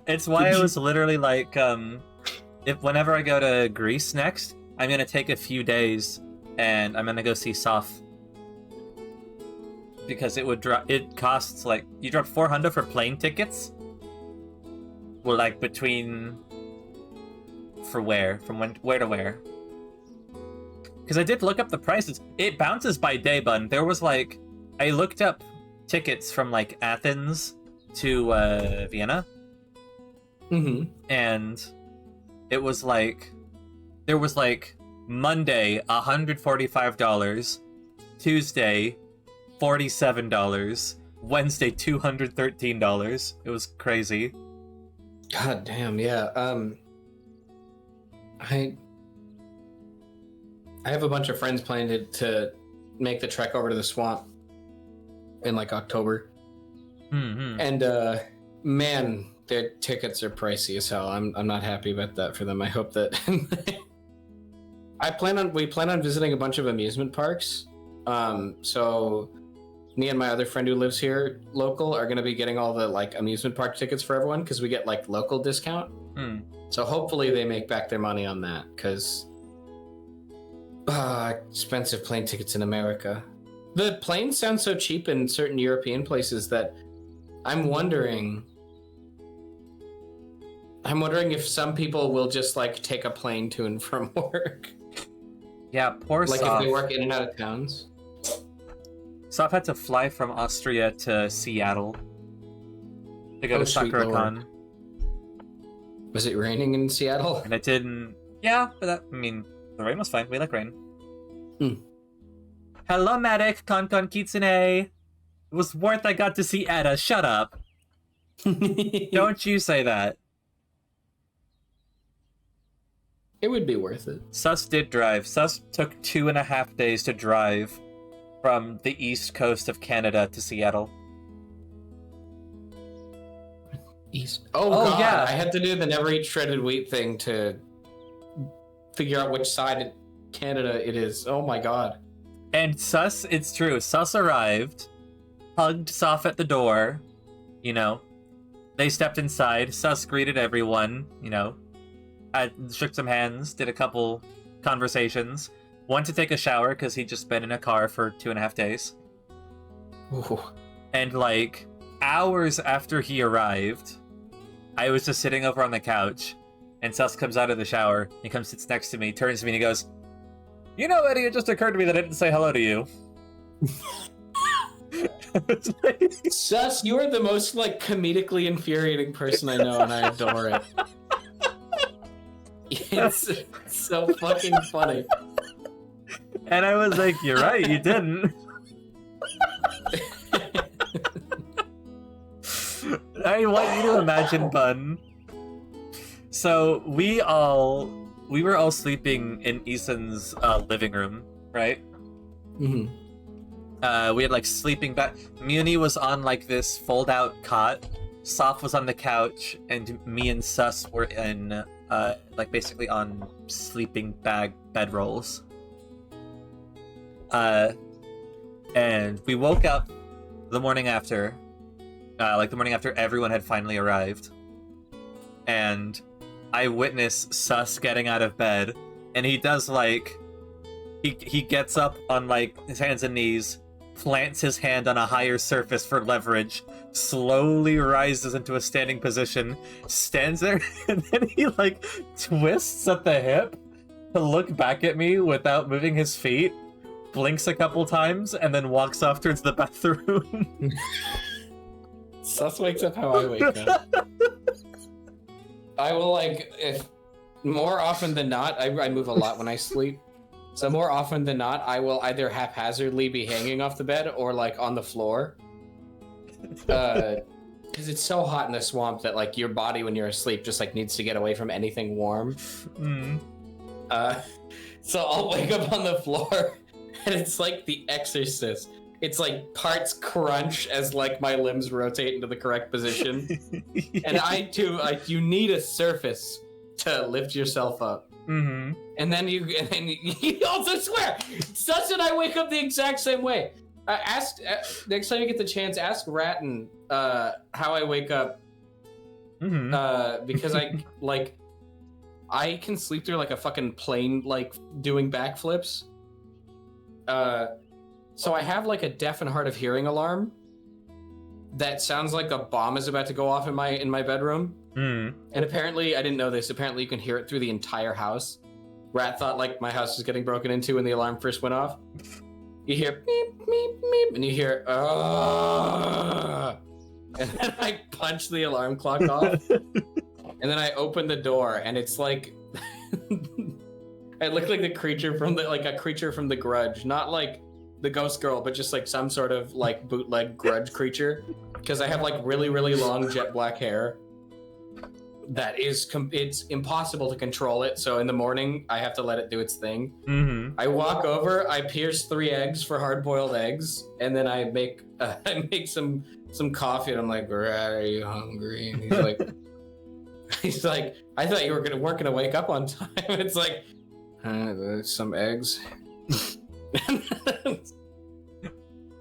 [SPEAKER 3] It's why I was literally like, whenever I go to Greece next, I'm gonna take a few days and I'm gonna go see Soph. Because it costs like, you drop 400 for plane tickets? Well, like between... For where? From where to where? Because I did look up the prices. It bounces by day, bud. There was like... I looked up tickets from like Athens to Vienna.
[SPEAKER 2] Mm-hmm.
[SPEAKER 3] And it was like... There was like Monday, $145. Tuesday, $47. Wednesday, $213. It was crazy.
[SPEAKER 2] God damn, yeah. I have a bunch of friends planning to make the trek over to the swamp in like October.
[SPEAKER 3] Mm-hmm.
[SPEAKER 2] And man, their tickets are pricey as hell. I'm not happy about that for them. I hope that we plan on visiting a bunch of amusement parks. So me and my other friend who lives here local are going to be getting all the like amusement park tickets for everyone because we get like local discount. So hopefully they make back their money on that because expensive plane tickets in America. The planes sound so cheap in certain European places that I'm wondering if some people will just like take a plane to and from work.
[SPEAKER 3] Yeah, poor
[SPEAKER 2] like
[SPEAKER 3] Soph.
[SPEAKER 2] if they work in and out of towns.
[SPEAKER 3] Soph had to fly from Austria to Seattle to go to
[SPEAKER 2] sweet
[SPEAKER 3] SakuraCon.
[SPEAKER 2] Was it raining in Seattle?
[SPEAKER 3] And it didn't. Yeah, but that, I mean, the rain was fine. We like rain. Hello, Medic, Kon Kitsune. It was worth I got to see Etta. Shut up. Don't you say that.
[SPEAKER 2] It would be worth it.
[SPEAKER 3] Sus did drive. Sus took 2.5 days to drive from the east coast of Canada to Seattle.
[SPEAKER 2] East. Oh God,
[SPEAKER 3] yeah.
[SPEAKER 2] I had to do the never eat shredded wheat thing to figure out which side of Canada it is. Oh my God.
[SPEAKER 3] And Sus, it's true. Sus arrived, hugged Soph at the door, you know. They stepped inside. Sus greeted everyone, you know. Shook some hands, did a couple conversations. Went to take a shower because he'd just been in a car for 2.5 days.
[SPEAKER 2] Ooh.
[SPEAKER 3] And like hours after he arrived, I was just sitting over on the couch, and Sus comes out of the shower. He comes, sits next to me, turns to me, and he goes, "You know, Eddie, it just occurred to me that I didn't say hello to you."
[SPEAKER 2] Sus, you are the most like comedically infuriating person I know, and I adore it. It's so fucking funny.
[SPEAKER 3] And I was like, "You're right, you didn't." I want you to imagine, Bun. So we were all sleeping in Eason's living room, right?
[SPEAKER 2] Mm-hmm.
[SPEAKER 3] We had like sleeping bag. Muni was on like this fold-out cot. Soph was on the couch, and me and Sus were in like basically on sleeping bag bedrolls. And we woke up the morning after, everyone had finally arrived, and I witnessed Sus getting out of bed, and he does like, he gets up on like his hands and knees, plants his hand on a higher surface for leverage, slowly rises into a standing position, stands there, and then he like twists at the hip to look back at me without moving his feet, blinks a couple times, and then walks off towards the bathroom.
[SPEAKER 2] Sus wakes up how I wake up. I will like, if more often than not, I move a lot when I sleep. So more often than not, I will either haphazardly be hanging off the bed or like on the floor. Because it's so hot in the swamp that like your body when you're asleep just like needs to get away from anything warm. So I'll wake up on the floor and it's like The Exorcist. It's like parts crunch as like my limbs rotate into the correct position. And you need a surface to lift yourself up.
[SPEAKER 3] Mm-hmm.
[SPEAKER 2] And then you also swear, Sus and I wake up the exact same way. Ask next time you get the chance, ask Ratton how I wake up.
[SPEAKER 3] Mm-hmm.
[SPEAKER 2] Because I can sleep through like a fucking plane, like doing backflips. So I have like a deaf and hard of hearing alarm that sounds like a bomb is about to go off in my bedroom.
[SPEAKER 3] Mm.
[SPEAKER 2] And apparently, I didn't know this, apparently you can hear it through the entire house. Rat thought like my house was getting broken into when the alarm first went off. You hear beep, beep, beep, and you hear, and then I punch the alarm clock off. And then I open the door and it's like, I look like a creature from the Grudge, not like the ghost girl, but just like some sort of like bootleg Grudge creature. Because I have like really, really long jet black hair. that is it's impossible to control it. So in the morning, I have to let it do its thing.
[SPEAKER 3] Mm-hmm.
[SPEAKER 2] I walk over, I pierce 3 eggs for hard-boiled eggs, and then I make some coffee, and I'm like, "Are you hungry?" And he's like, "I thought you weren't gonna wake up on time." It's like, some eggs.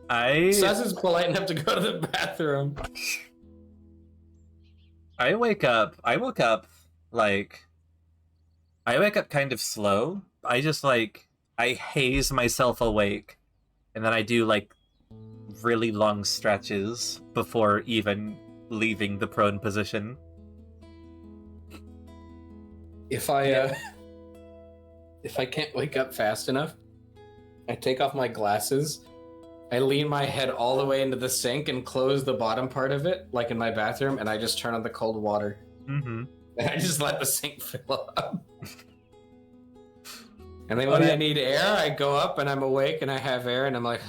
[SPEAKER 2] Sus is polite enough to go to the bathroom.
[SPEAKER 3] I woke up kind of slow. I just I haze myself awake, and then I do really long stretches before even leaving the prone position.
[SPEAKER 2] If I can't wake up fast enough, I take off my glasses, I lean my head all the way into the sink and close the bottom part of it, like in my bathroom, and I just turn on the cold water.
[SPEAKER 3] Mm-hmm.
[SPEAKER 2] And I just let the sink fill up. And then when I need air, I go up and I'm awake and I have air and I'm like,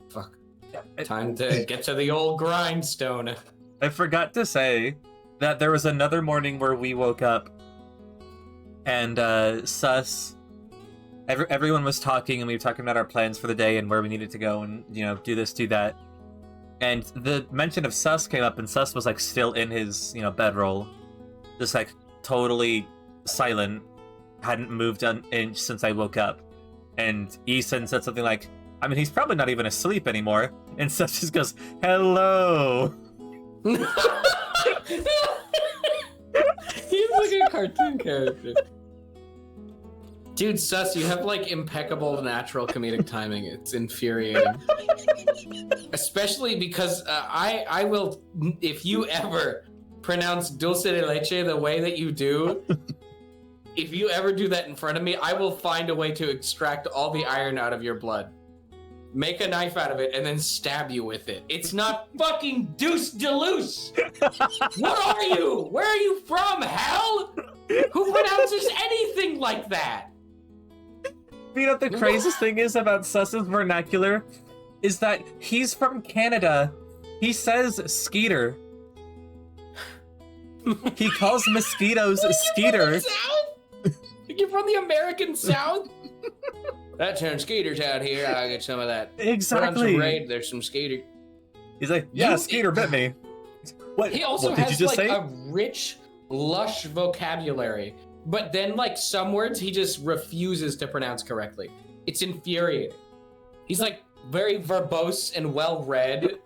[SPEAKER 2] fuck. Time to get to the old grindstone.
[SPEAKER 3] I forgot to say that there was another morning where we woke up and everyone was talking, and we were talking about our plans for the day and where we needed to go and, do this, do that. And the mention of Sus came up, and Sus was, still in his, bedroll. Just, totally silent. Hadn't moved an inch since I woke up. And Eason said something like, I mean, he's probably not even asleep anymore. And Sus just goes, hello!
[SPEAKER 2] He's like a cartoon character. Dude, Sus, you have impeccable natural comedic timing. It's infuriating. Especially because I will, if you ever pronounce dulce de leche the way that you do, if you ever do that in front of me, I will find a way to extract all the iron out of your blood. Make a knife out of it and then stab you with it. It's not fucking deuce de loose. What are you? Where are you from, hell? Who pronounces anything like that?
[SPEAKER 3] You know what the craziest thing is about Sus's vernacular? Is that he's from Canada. He says skeeter. He calls mosquitoes skeeter.
[SPEAKER 2] You're from the American South? That turns skeeters out here. I'll get some of that.
[SPEAKER 3] Exactly.
[SPEAKER 2] There's some skeeter.
[SPEAKER 3] He's like, yeah, skeeter bit me. What?
[SPEAKER 2] He also
[SPEAKER 3] what
[SPEAKER 2] has
[SPEAKER 3] did you just say?
[SPEAKER 2] a rich, lush vocabulary. But then, some words he just refuses to pronounce correctly. It's infuriating. He's, very verbose and well-read,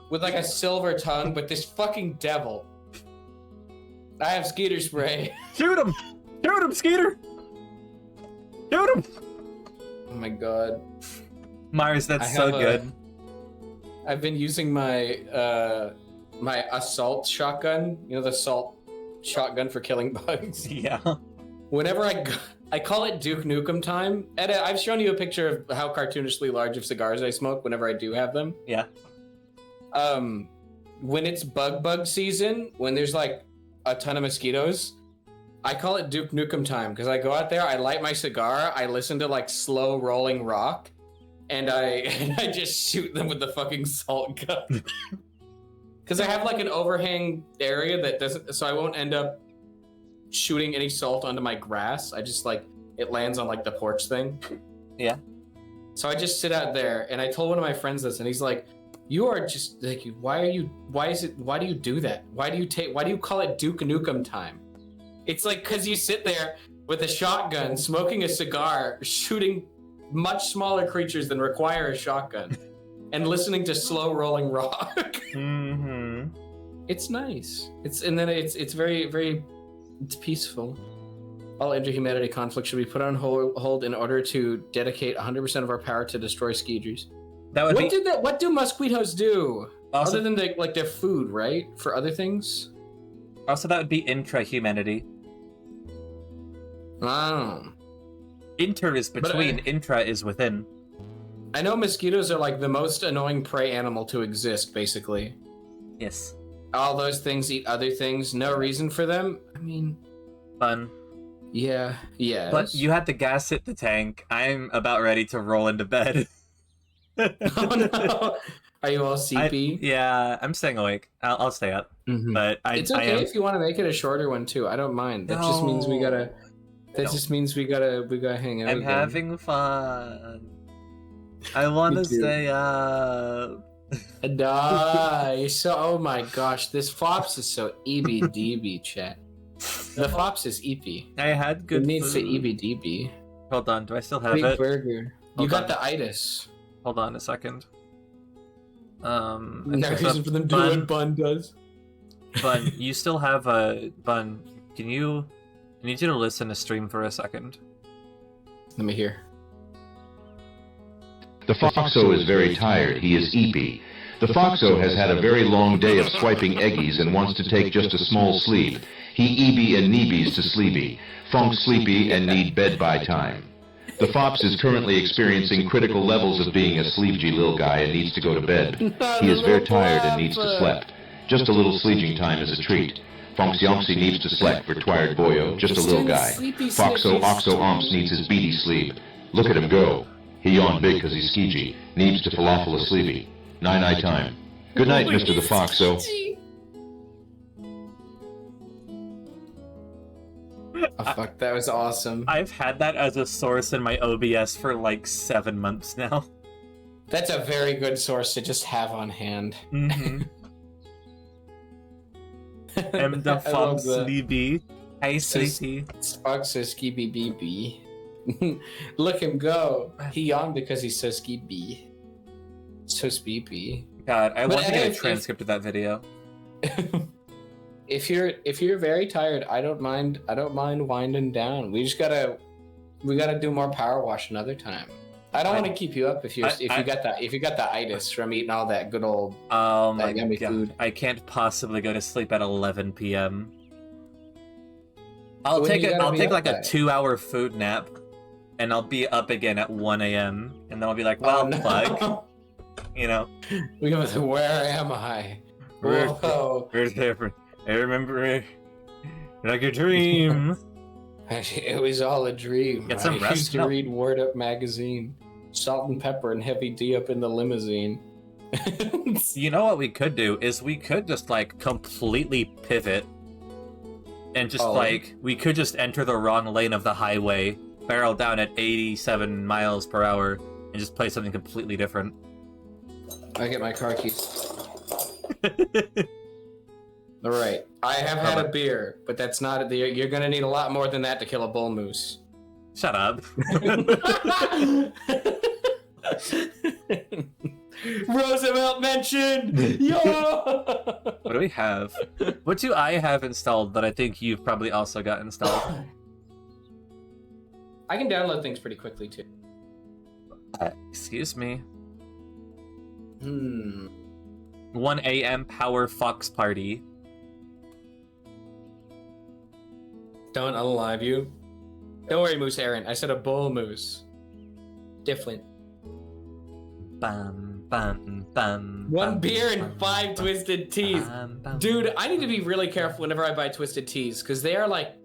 [SPEAKER 2] with, a silver tongue, but this fucking devil. I have Skeeter spray.
[SPEAKER 3] Shoot him! Shoot him, Skeeter! Shoot him!
[SPEAKER 2] Oh my god.
[SPEAKER 3] Mars, that's so good.
[SPEAKER 2] I've been using my, my assault shotgun. You know, the assault shotgun for killing bugs?
[SPEAKER 3] Yeah.
[SPEAKER 2] Whenever I call it Duke Nukem time. And I've shown you a picture of how cartoonishly large of cigars I smoke whenever I do have them.
[SPEAKER 3] Yeah.
[SPEAKER 2] When it's bug season, when there's a ton of mosquitoes, I call it Duke Nukem time because I go out there, I light my cigar, I listen to slow rolling rock, and I just shoot them with the fucking salt gun. Because I have an overhang area that doesn't, so I won't end up shooting any salt onto my grass. I just it lands on the porch thing.
[SPEAKER 3] Yeah.
[SPEAKER 2] So I just sit out there, and I told one of my friends this, and he's like, you are just why do you do that? Why do you call it Duke Nukem time? It's because you sit there with a shotgun, smoking a cigar, shooting much smaller creatures than require a shotgun, and listening to slow rolling rock.
[SPEAKER 3] Mm-hmm.
[SPEAKER 2] It's nice. It's very, very, it's peaceful. All interhumanity conflicts should be put on hold in order to dedicate 100% of our power to destroy skeeters. What do mosquitoes do?
[SPEAKER 3] Also,
[SPEAKER 2] other than their food, right? For other things?
[SPEAKER 3] Also, that would be intra-humanity.
[SPEAKER 2] Oh.
[SPEAKER 3] Inter is between, intra is within.
[SPEAKER 2] I know mosquitoes are the most annoying prey animal to exist, basically.
[SPEAKER 3] Yes.
[SPEAKER 2] All those things eat other things. No reason for them. I mean...
[SPEAKER 3] Fun.
[SPEAKER 2] Yeah.
[SPEAKER 3] But you had to gas hit the tank. I'm about ready to roll into bed.
[SPEAKER 2] Oh no! Are you all sleepy?
[SPEAKER 3] Yeah, I'm staying awake. I'll stay up.
[SPEAKER 2] Mhm.
[SPEAKER 3] But
[SPEAKER 2] It's okay if you want to make it a shorter one too. I don't mind. That just means we gotta. That just means we gotta hang out.
[SPEAKER 3] I'm
[SPEAKER 2] again.
[SPEAKER 3] having fun. I want to
[SPEAKER 2] Me too.
[SPEAKER 3] stay up.
[SPEAKER 2] You're so. Oh my gosh, this Fops is so EBDB, chat. The Fops is EP.
[SPEAKER 3] I had good
[SPEAKER 2] It needs to
[SPEAKER 3] food.
[SPEAKER 2] EBDB.
[SPEAKER 3] Hold on, do I still have
[SPEAKER 2] Big
[SPEAKER 3] it?
[SPEAKER 2] burger.
[SPEAKER 3] Hold
[SPEAKER 2] You got
[SPEAKER 3] on.
[SPEAKER 2] the itis.
[SPEAKER 3] Hold on a second.
[SPEAKER 2] No
[SPEAKER 3] there's
[SPEAKER 2] reason
[SPEAKER 3] a
[SPEAKER 2] for them to do what Bun does.
[SPEAKER 3] Bun, you still have a Bun. I need you to listen to stream for a second.
[SPEAKER 2] Let me hear.
[SPEAKER 6] The Foxo is very tired. He is eepy. The Foxo has had a very long day of swiping eggies and wants to take just a small sleep. He eeby and neebies to sleepy. Funk sleepy and need bed by time. The Fops is currently experiencing critical levels of being a sleepy little guy and needs to go to bed. He is very tired and needs to sleep. Just a little sleeping time is a treat. Fonks Yonksy needs to sleep for tired boyo, just a little guy. Foxo Oxo Omps needs his beady sleep. Look at him go. He yawned big because he's skeegee. Needs to falafel a sleepy. Night time. Good night, Mr. the Foxo.
[SPEAKER 2] Oh, fuck, that was awesome.
[SPEAKER 3] I've had that as a source in my OBS for like 7 months now.
[SPEAKER 2] That's a very good source to just have on hand.
[SPEAKER 3] Mm-hmm. I'm the
[SPEAKER 2] I love
[SPEAKER 3] Fox
[SPEAKER 2] that.
[SPEAKER 3] Sleepy. Hey,
[SPEAKER 2] Says-
[SPEAKER 3] Sleepy.
[SPEAKER 2] Fox so skibby beepy. Look him go. He yawned because he's so skibby. So speepy.
[SPEAKER 3] God, I
[SPEAKER 2] But
[SPEAKER 3] want to get a
[SPEAKER 2] if-
[SPEAKER 3] transcript of that video.
[SPEAKER 2] If you're very tired, I don't mind winding down. We gotta do more power wash another time. I don't want to keep you up if you got the itis from eating all that good old
[SPEAKER 3] Oh my
[SPEAKER 2] that yummy
[SPEAKER 3] god.
[SPEAKER 2] food.
[SPEAKER 3] I can't possibly go to sleep at 11 p.m. I'll
[SPEAKER 2] When
[SPEAKER 3] take
[SPEAKER 2] you gotta
[SPEAKER 3] I'll
[SPEAKER 2] be
[SPEAKER 3] take
[SPEAKER 2] up
[SPEAKER 3] like a
[SPEAKER 2] at?
[SPEAKER 3] 2-hour food nap, and I'll be up again at 1 a.m. and then I'll be like, well,
[SPEAKER 2] Oh, no.
[SPEAKER 3] fuck, you know.
[SPEAKER 2] We go, where am I?
[SPEAKER 3] Where-
[SPEAKER 2] Whoa.
[SPEAKER 3] I remember it like a dream.
[SPEAKER 2] It was all a dream.
[SPEAKER 3] Get some
[SPEAKER 2] I
[SPEAKER 3] rest,
[SPEAKER 2] used to
[SPEAKER 3] no.
[SPEAKER 2] read Word Up magazine. Salt and Pepper and Heavy D up in the limousine.
[SPEAKER 3] You know what we could do is we could just like completely pivot and just we could just enter the wrong lane of the highway, barrel down at 87 miles per hour, and just play something completely different.
[SPEAKER 2] I get my car keys. All right. I have had a beer, but that's not. You're gonna need a lot more than that to kill a bull moose.
[SPEAKER 3] Shut up.
[SPEAKER 2] Roosevelt mentioned. Yo.
[SPEAKER 3] What do we have? What do I have installed that I think you've probably also got installed?
[SPEAKER 2] I can download things pretty quickly too.
[SPEAKER 3] Excuse me.
[SPEAKER 2] 1
[SPEAKER 3] a.m. Power Fox Party.
[SPEAKER 2] Don't unalive you. Don't worry, Moose Aaron. I said a bull moose. Different.
[SPEAKER 3] Bam, bam, bam.
[SPEAKER 2] 1
[SPEAKER 3] bam,
[SPEAKER 2] beer
[SPEAKER 3] bam,
[SPEAKER 2] and 5
[SPEAKER 3] bam,
[SPEAKER 2] twisted teas.
[SPEAKER 3] bam.
[SPEAKER 2] Dude, I need to be really careful whenever I buy twisted teas because they are like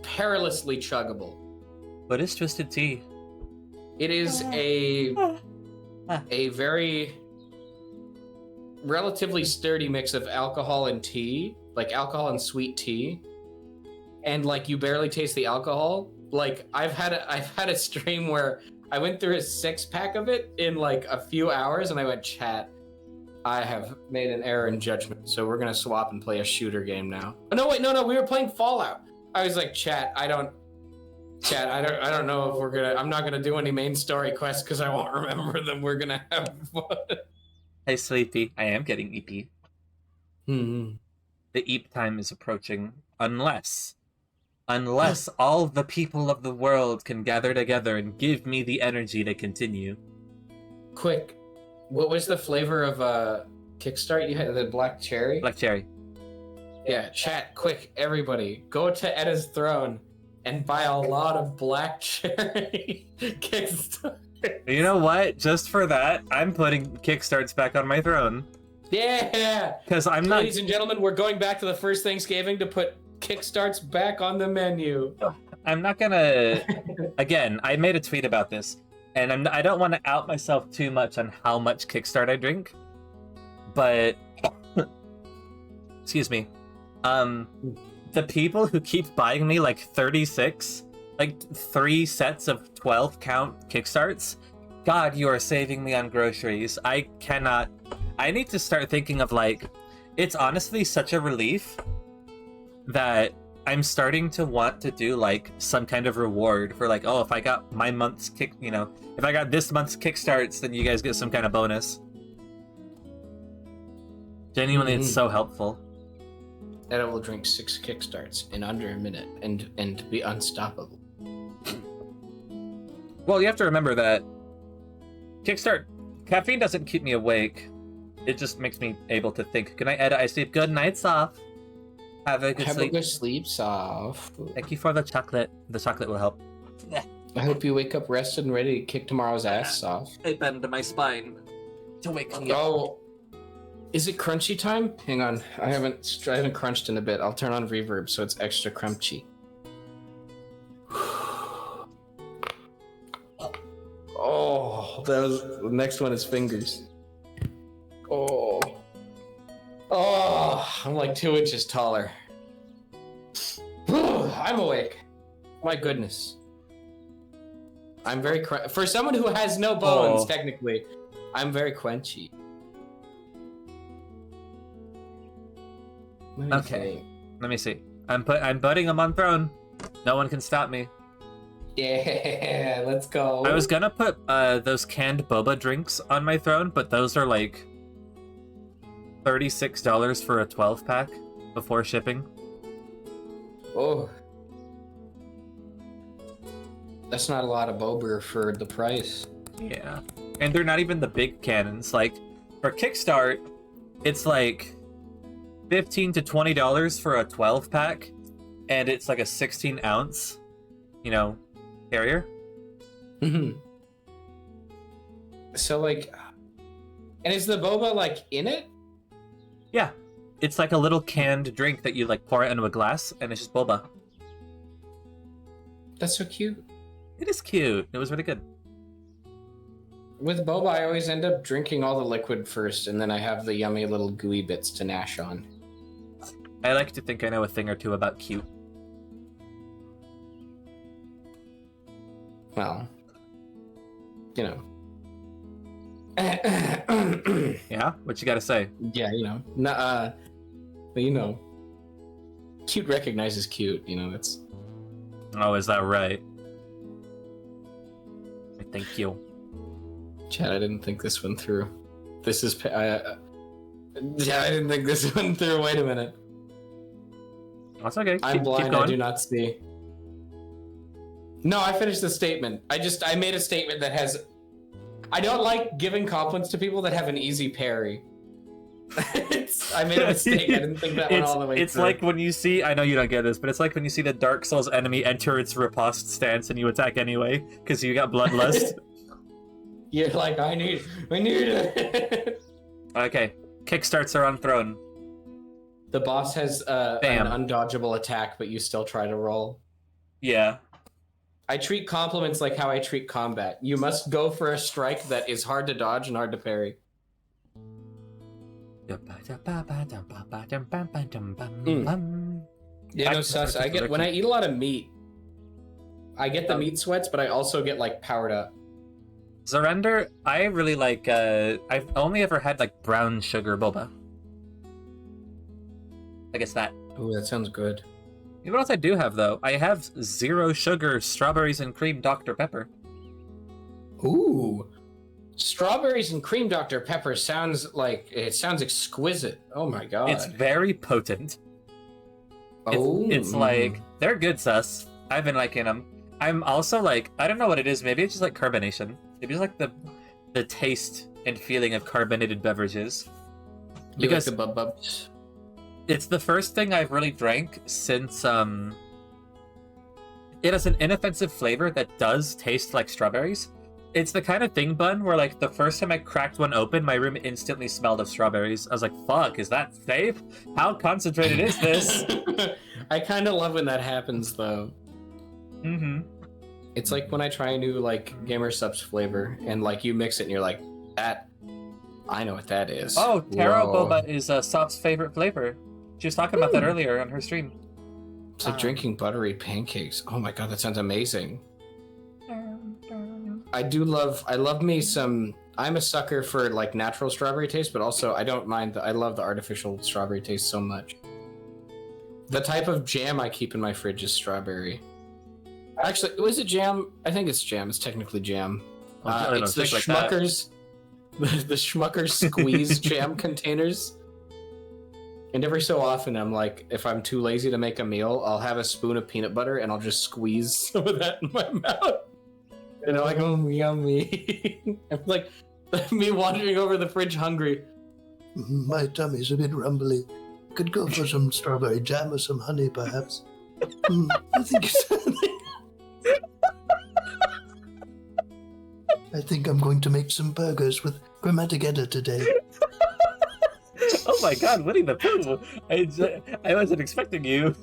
[SPEAKER 2] perilously chuggable.
[SPEAKER 3] What is Twisted Tea?
[SPEAKER 2] It is a very relatively sturdy mix of alcohol and tea, like alcohol and sweet tea, and like you barely taste the alcohol. Like I've had a stream where I went through a 6-pack of it in like a few hours, and I went, chat, I have made an error in judgment, so we're gonna swap and play a shooter game now. Oh, no, wait, no, we were playing Fallout. I was like, chat, I don't know if we're gonna. I'm not gonna do any main story quests because I won't remember them. We're gonna have fun.
[SPEAKER 3] Hey, Sleepy. I am getting EP. The EEP time is approaching, unless all the people of the world can gather together and give me the energy to continue.
[SPEAKER 2] Quick, what was the flavor of Kickstart? You had the black cherry.
[SPEAKER 3] Black cherry.
[SPEAKER 2] Yeah, chat, quick, everybody, go to Edda's Throne and buy a lot of black cherry Kickstart.
[SPEAKER 3] You know what? Just for that, I'm putting Kickstarts back on my throne.
[SPEAKER 2] Yeah!
[SPEAKER 3] Because I'm not...
[SPEAKER 2] Ladies and gentlemen, we're going back to the first Thanksgiving to put Kickstarts back on the menu.
[SPEAKER 3] I'm not gonna... Again, I made a tweet about this, and I don't want to out myself too much on how much Kickstart I drink, but excuse me, the people who keep buying me like 36, like 3 sets of 12 count Kickstarts, God, you are saving me on groceries. I need to start thinking of like, it's honestly such a relief that I'm starting to want to do like some kind of reward for like, oh, if I got my month's if I got this month's Kickstarts, then you guys get some kind of bonus. Genuinely, it's so helpful.
[SPEAKER 2] And I will drink 6 Kickstarts in under a minute and be unstoppable.
[SPEAKER 3] Well, you have to remember that caffeine doesn't keep me awake. It just makes me able to think. Good night, Ed. I sleep. Good nights off. Have a good sleep.
[SPEAKER 2] Have a good sleep, Soft.
[SPEAKER 3] Thank you for the chocolate. The chocolate will help.
[SPEAKER 2] I hope you wake up rested and ready to kick tomorrow's ass, Soft.
[SPEAKER 3] I bend my spine to wake me up.
[SPEAKER 2] Oh, is it crunchy time? Hang on, I haven't crunched in a bit. I'll turn on reverb so it's extra crunchy. Oh, the next one is fingers. Oh, I'm like 2 inches taller. I'm awake. My goodness. I'm very for someone who has no bones, technically, I'm very quenchy.
[SPEAKER 3] Okay, let me see. I'm putting him on throne. No one can stop me.
[SPEAKER 2] Yeah, let's go.
[SPEAKER 3] I was gonna put those canned boba drinks on my throne, but those are like $36 for a 12-pack before shipping.
[SPEAKER 2] Oh, that's not a lot of boba for the price.
[SPEAKER 3] Yeah, and they're not even the big cannons. Like for Kickstart, it's like $15 to $20 for a 12-pack, and it's like a 16-ounce, carrier.
[SPEAKER 2] So like, and is the boba like in it?
[SPEAKER 3] Yeah, it's like a little canned drink that you like pour it into a glass, and it's just boba.
[SPEAKER 2] That's so cute.
[SPEAKER 3] It is cute. It was really good.
[SPEAKER 2] With boba, I always end up drinking all the liquid first, and then I have the yummy little gooey bits to gnash on.
[SPEAKER 3] I like to think I know a thing or two about cute.
[SPEAKER 2] Well,
[SPEAKER 3] Yeah? What you gotta say?
[SPEAKER 2] Yeah, but cute recognizes cute, that's...
[SPEAKER 3] Oh, is that right? Thank you.
[SPEAKER 2] Chad, I didn't think this one through. This is... I didn't think this one through. Wait a minute.
[SPEAKER 3] That's okay.
[SPEAKER 2] I'm blind, I do not see. No, I finished the statement. I made a statement that has... I don't like giving compliments to people that have an easy parry. I made a mistake. I didn't think that one all the way through.
[SPEAKER 3] It's like when you see... I know you don't get this, but it's like when you see the Dark Souls enemy enter its riposte stance and you attack anyway, because you got bloodlust.
[SPEAKER 2] You're like, I need it.
[SPEAKER 3] Okay. Kickstarts are on throne.
[SPEAKER 2] The boss has an undodgeable attack, but you still try to roll.
[SPEAKER 3] Yeah.
[SPEAKER 2] I treat compliments like how I treat combat. You must go for a strike that is hard to dodge and hard to parry. Yeah, no sus. When I eat a lot of meat, I get the meat sweats, but I also get like powered up.
[SPEAKER 3] Surrender, I really like, I've only ever had like brown sugar boba. I guess that.
[SPEAKER 2] Ooh, that sounds good.
[SPEAKER 3] You know what else I do have though? I have 0 sugar strawberries and cream Dr. Pepper.
[SPEAKER 2] Ooh. Strawberries and cream Dr. Pepper sounds exquisite. Oh my god.
[SPEAKER 3] It's very potent.
[SPEAKER 2] Oh.
[SPEAKER 3] It's like, they're good sus. I've been liking them. I'm also like, I don't know what it is, maybe it's just like carbonation. Maybe it's like the taste and feeling of carbonated beverages.
[SPEAKER 2] Because like the bubs.
[SPEAKER 3] It's the first thing I've really drank since it has an inoffensive flavor that does taste like strawberries. It's the kind of thing, Bun, where like the first time I cracked one open, my room instantly smelled of strawberries. I was like, fuck, is that safe? How concentrated is this?
[SPEAKER 2] I kind of love when that happens though.
[SPEAKER 3] Mm-hmm.
[SPEAKER 2] It's like when I try a new like Gamer Subs flavor and like you mix it and you're like, that, I know what that is.
[SPEAKER 3] Oh, Taro
[SPEAKER 2] Whoa.
[SPEAKER 3] Boba is Sop's favorite flavor. She was talking about that earlier on her stream.
[SPEAKER 2] It's like drinking buttery pancakes. Oh my god, that sounds amazing. I love me some, I'm a sucker for like natural strawberry taste, but also I don't mind, I love the artificial strawberry taste so much. The type of jam I keep in my fridge is strawberry. Actually, was it jam? I think it's jam. It's technically jam. It's the Schmuckers, the Schmuckers squeeze jam containers. And every so often, I'm like, if I'm too lazy to make a meal, I'll have a spoon of peanut butter and I'll just squeeze some of that in my mouth. And I'm like, oh, yummy. I'm like, me wandering over the fridge hungry.
[SPEAKER 7] My tummy's a bit rumbly. Could go for some strawberry jam or some honey, perhaps. I think I'm going to make some burgers with chromatic edda today.
[SPEAKER 3] Oh my god, Winnie the Pooh! I wasn't expecting you.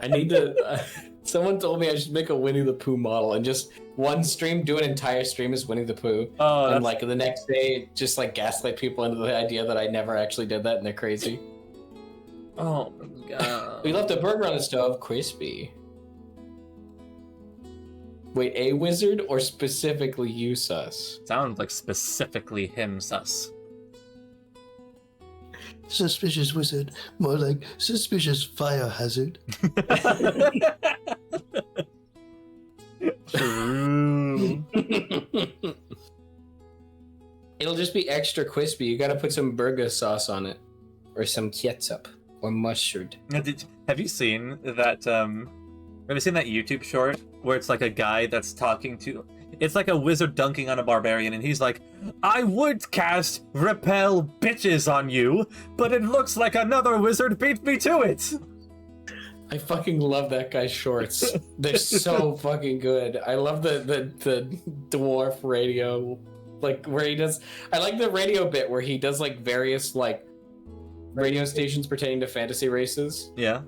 [SPEAKER 2] I need to. Someone told me I should make a Winnie the Pooh model and just one stream, do an entire stream as Winnie the Pooh.
[SPEAKER 3] Oh,
[SPEAKER 2] and like the next day, just like gaslight people into the idea that I never actually did that and they're crazy.
[SPEAKER 3] Oh my god.
[SPEAKER 2] We left a burger on the stove, crispy. Wait, a wizard or specifically you, Sus?
[SPEAKER 3] Sounds like specifically him, Sus.
[SPEAKER 7] Suspicious wizard. More like suspicious fire hazard.
[SPEAKER 3] True.
[SPEAKER 2] It'll just be extra crispy. You gotta put some burger sauce on it. Or some ketchup. Or mustard.
[SPEAKER 3] Have you seen that, have you seen that YouTube short where it's like a guy that's talking to... It's like a wizard dunking on a barbarian, and he's like, I would cast Repel Bitches on you, but it looks like another wizard beat me to it!
[SPEAKER 2] I fucking love that guy's shorts. They're so fucking good. I love the dwarf radio, like where he does. I like the radio bit where he does like various like radio stations pertaining to fantasy races.
[SPEAKER 3] Yeah.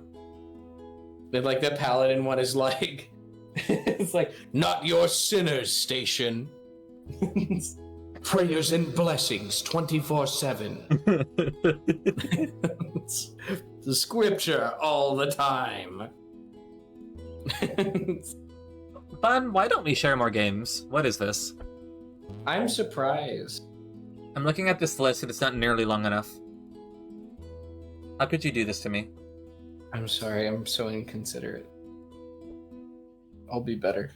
[SPEAKER 2] And like the paladin one is like, it's like not your sinners station. Prayers and blessings 24/7. The scripture all the time.
[SPEAKER 3] Fun, why don't we share more games? What is this?
[SPEAKER 2] I'm surprised.
[SPEAKER 3] I'm looking at this list and it's not nearly long enough. How could you do this to me?
[SPEAKER 2] I'm sorry, I'm so inconsiderate. I'll be better.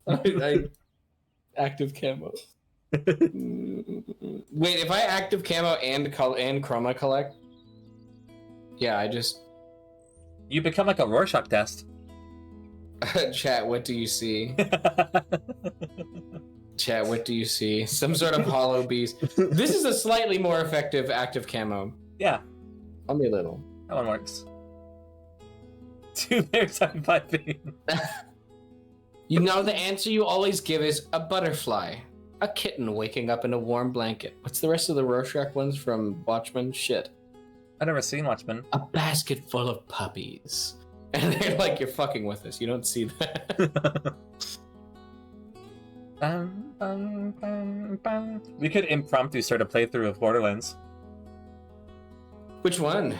[SPEAKER 2] I active camo. Wait, if I active camo and chroma collect, yeah, I just
[SPEAKER 3] You become like a Rorschach test.
[SPEAKER 2] chat. What do you see? Chat. What do you see? Some sort of hollow beast. This is a slightly more effective active camo.
[SPEAKER 3] Yeah,
[SPEAKER 2] Only a little.
[SPEAKER 3] that one works. 2 bears on 5 beam.
[SPEAKER 2] You know the answer you always give is a butterfly. A kitten waking up in a warm blanket. What's the rest of the Rorschach ones from Watchmen? Shit.
[SPEAKER 3] I've never seen Watchmen.
[SPEAKER 2] A basket full of puppies. And they're like, you're fucking with us. You don't see that.
[SPEAKER 3] We could impromptu start a playthrough of Borderlands.
[SPEAKER 2] Which one?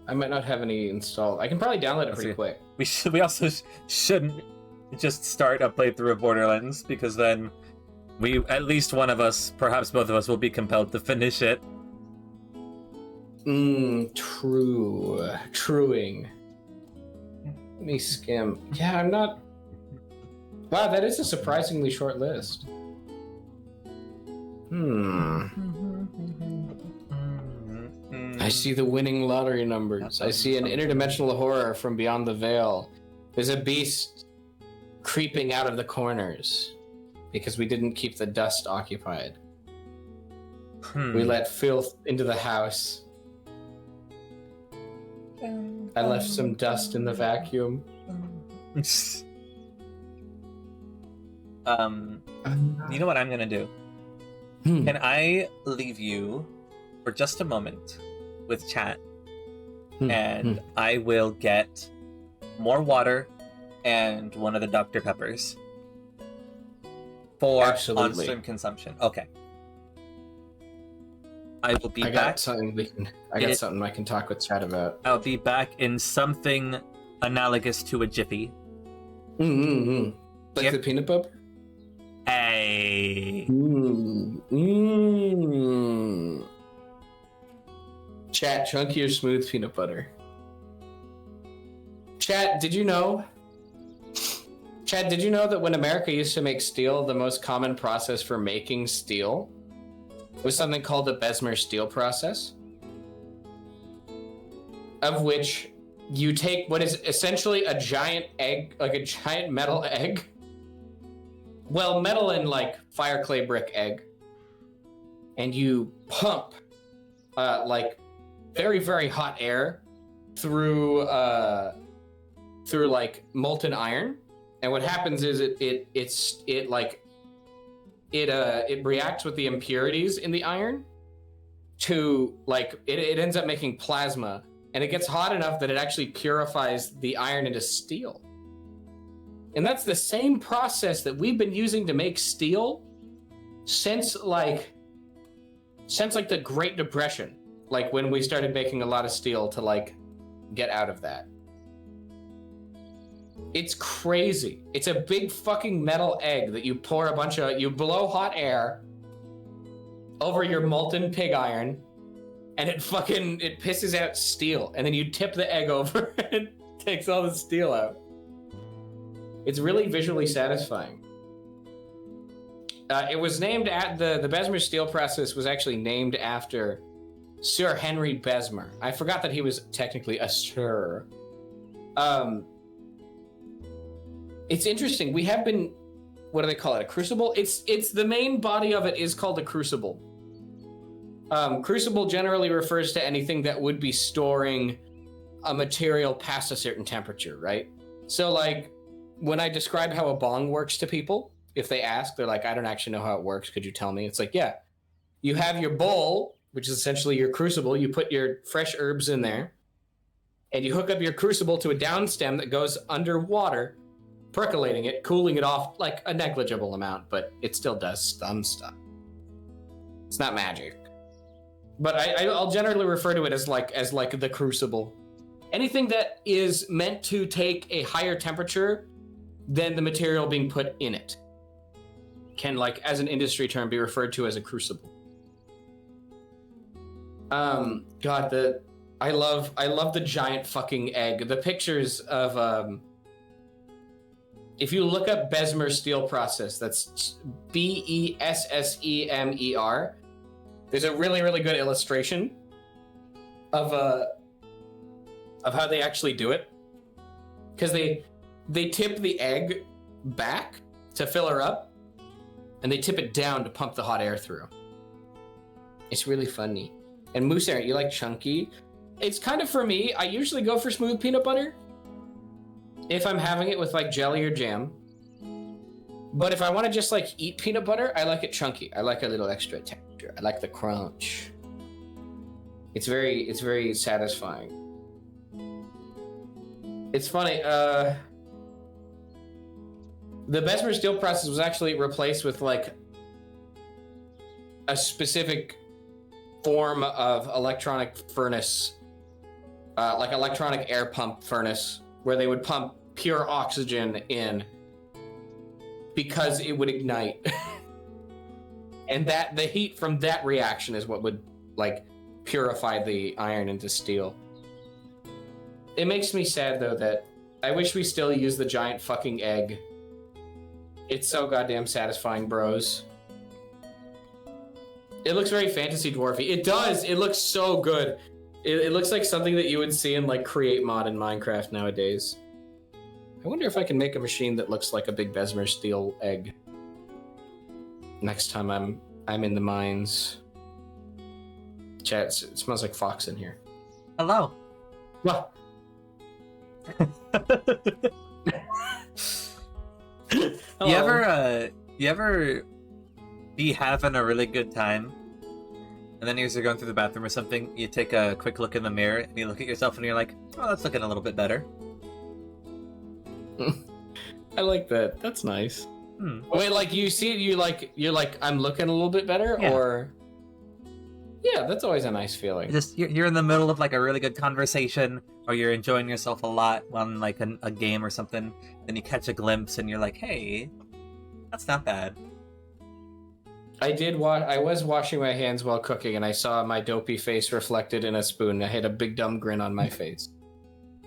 [SPEAKER 2] I might not have any installed. I can probably download it pretty quick.
[SPEAKER 3] We also shouldn't just start a playthrough of Borderlands, because then at least one of us, perhaps both of us, will be compelled to finish it.
[SPEAKER 2] True. Truing. Let me skim. Yeah, I'm not... Wow, that is a surprisingly short list. I see the winning lottery numbers. I see an interdimensional horror from beyond the veil. There's a beast creeping out of the corners because we didn't keep the dust occupied. We let filth into the house. I left some dust in the vacuum.
[SPEAKER 3] You know what I'm gonna do? Can I leave you for just a moment with chat
[SPEAKER 1] and I will get more water and one of the Dr. Peppers for
[SPEAKER 2] Absolutely.
[SPEAKER 1] on-stream consumption. Okay. I will be
[SPEAKER 2] I
[SPEAKER 1] back.
[SPEAKER 2] got something I can talk with Chad about.
[SPEAKER 3] I'll be back in something analogous to a jiffy.
[SPEAKER 2] Like
[SPEAKER 3] Yep.
[SPEAKER 2] the peanut butter?
[SPEAKER 3] Hey.
[SPEAKER 2] Chat, chunky or smooth peanut butter? Chat, did you know? Chad, did you know that when America used to make steel, the most common process for making steel was something called the Bessemer steel process? Of which you take what is essentially a giant egg, like a giant metal egg. Well, metal and like fire clay brick egg. And you pump like very, very hot air through like molten iron. And what happens is it reacts with the impurities in the iron to like it ends up making plasma, and it gets hot enough that it actually purifies the iron into steel. And that's the same process that we've been using to make steel since like the Great Depression, like when we started making a lot of steel to like get out of that. It's crazy. It's a big fucking metal egg that you you blow hot air over your molten pig iron, and it pisses out steel, and then you tip the egg over and it takes all the steel out. It's really visually satisfying. It was named at the Bessemer steel process was actually named after Sir Henry Bessemer. I forgot that he was technically a sir. It's interesting. We have been, what do they call it? A crucible? It's the main body of it is called a crucible. Crucible generally refers to anything that would be storing a material past a certain temperature, right? So like when I describe how a bong works to people, if they ask, they're like, I don't actually know how it works. Could you tell me? It's like, yeah, you have your bowl, which is essentially your crucible. You put your fresh herbs in there and you hook up your crucible to a downstem that goes underwater, percolating it, cooling it off like a negligible amount, but it still does some stuff. It's not magic. But I'll generally refer to it as like the crucible. Anything that is meant to take a higher temperature than the material being put in it can, like, as an industry term, be referred to as a crucible. God, I love the giant fucking egg. The pictures of if you look up Bessemer steel process, that's Bessemer. There's a really, really good illustration of how they actually do it, because they tip the egg back to fill her up, and they tip it down to pump the hot air through. It's really funny. And Moose Aaron, you like chunky? It's kind of for me. I usually go for smooth peanut butter if I'm having it with like jelly or jam. But if I want to just like eat peanut butter, I like it chunky. I like a little extra texture. I like the crunch. It's very satisfying. It's funny, the Bessemer steel process was actually replaced with like a specific form of electronic furnace, like electronic air pump furnace, where they would pump pure oxygen in because it would ignite. And that the heat from that reaction is what would like purify the iron into steel. It makes me sad though that I wish we still use the giant fucking egg. It's so goddamn satisfying, bros. It looks very fantasy dwarfy. It does. It looks so good. It looks like something that you would see in like Create Mod in Minecraft nowadays. I wonder if I can make a machine that looks like a big Bessemer steel egg. Next time I'm in the mines. Chat, it smells like fox in here.
[SPEAKER 3] Hello.
[SPEAKER 2] Well.
[SPEAKER 3] You ever be having a really good time And then as you're going through the bathroom or something, you take a quick look in the mirror and you look at yourself and you're like, oh, that's looking a little bit better.
[SPEAKER 2] I like that. That's nice.
[SPEAKER 3] Hmm.
[SPEAKER 2] Wait, like you see it, you're like, I'm looking a little bit better,
[SPEAKER 3] Yeah.
[SPEAKER 2] or yeah, that's always a nice feeling.
[SPEAKER 3] Just you're in the middle of like a really good conversation, or you're enjoying yourself a lot on like a game or something, then you catch a glimpse and you're like, hey, that's not bad.
[SPEAKER 2] I was washing my hands while cooking, and I saw my dopey face reflected in a spoon. I had a big dumb grin on my face.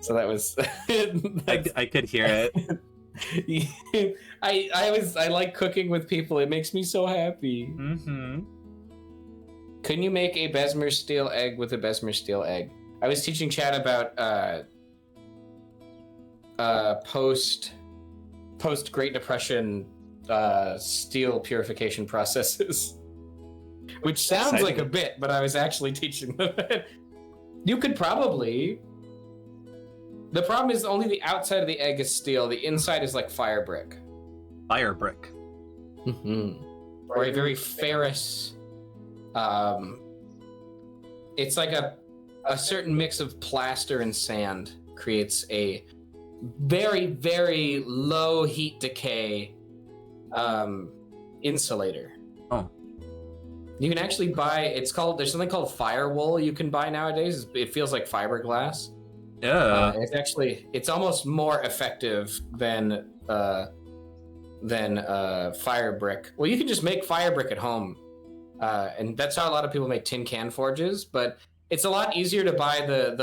[SPEAKER 2] So that was.
[SPEAKER 3] I could hear it.
[SPEAKER 2] I like cooking with people. It makes me so happy.
[SPEAKER 3] Mm-hmm.
[SPEAKER 2] Can you make a Bessemer steel egg with a Bessemer steel egg? I was teaching Chad about post Great Depression steel purification processes, which sounds like a bit, but I was actually teaching them it. You could probably. The problem is only the outside of the egg is steel. The inside is like fire brick.
[SPEAKER 3] Fire brick.
[SPEAKER 2] Mm-hmm. Or a very ferrous. It's like a certain mix of plaster and sand creates a very, very low heat decay insulator.
[SPEAKER 3] Oh.
[SPEAKER 2] You can actually buy, there's something called Firewall you can buy nowadays. It feels like fiberglass.
[SPEAKER 3] Yeah.
[SPEAKER 2] It's almost more effective than fire brick. Well, you can just make fire brick at home. And that's how a lot of people make tin can forges, but it's a lot easier to buy the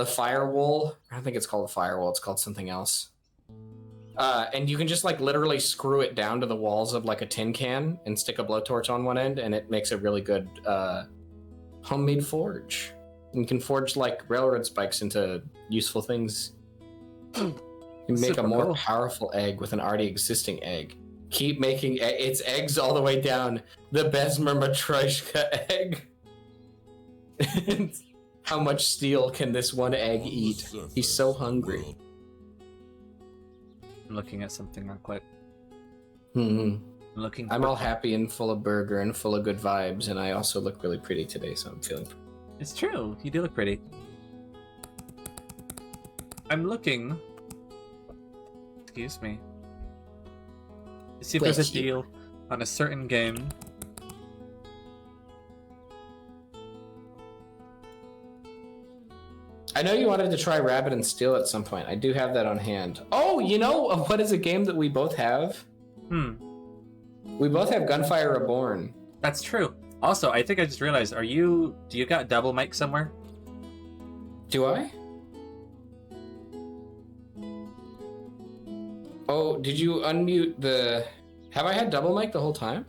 [SPEAKER 2] firewall. I don't think it's called a firewall. It's called something else. And you can just like literally screw it down to the walls of like a tin can and stick a blowtorch on one end, and it makes a really good homemade forge. And you can forge like railroad spikes into useful things. You can make a more powerful egg with an already existing egg. Keep making its eggs all the way down. The Bessemer Matryoshka egg. How much steel can this one egg eat? He's so hungry.
[SPEAKER 3] I'm looking at something real quick.
[SPEAKER 2] Mm-hmm. I'm all happy and full of burger and full of good vibes, and I also look really pretty today, so I'm feeling.
[SPEAKER 3] It's true. You do look pretty. I'm looking. Excuse me. To see if there's a deal on a certain game.
[SPEAKER 2] I know you wanted to try Rabbit and Steel at some point. I do have that on hand. Oh, you know what is a game that we both have? We both have Gunfire Reborn.
[SPEAKER 3] That's true. Also, I think I just realized, do you got double mic somewhere?
[SPEAKER 2] Do I? Oh, did you unmute the... Have I had double mic the whole time?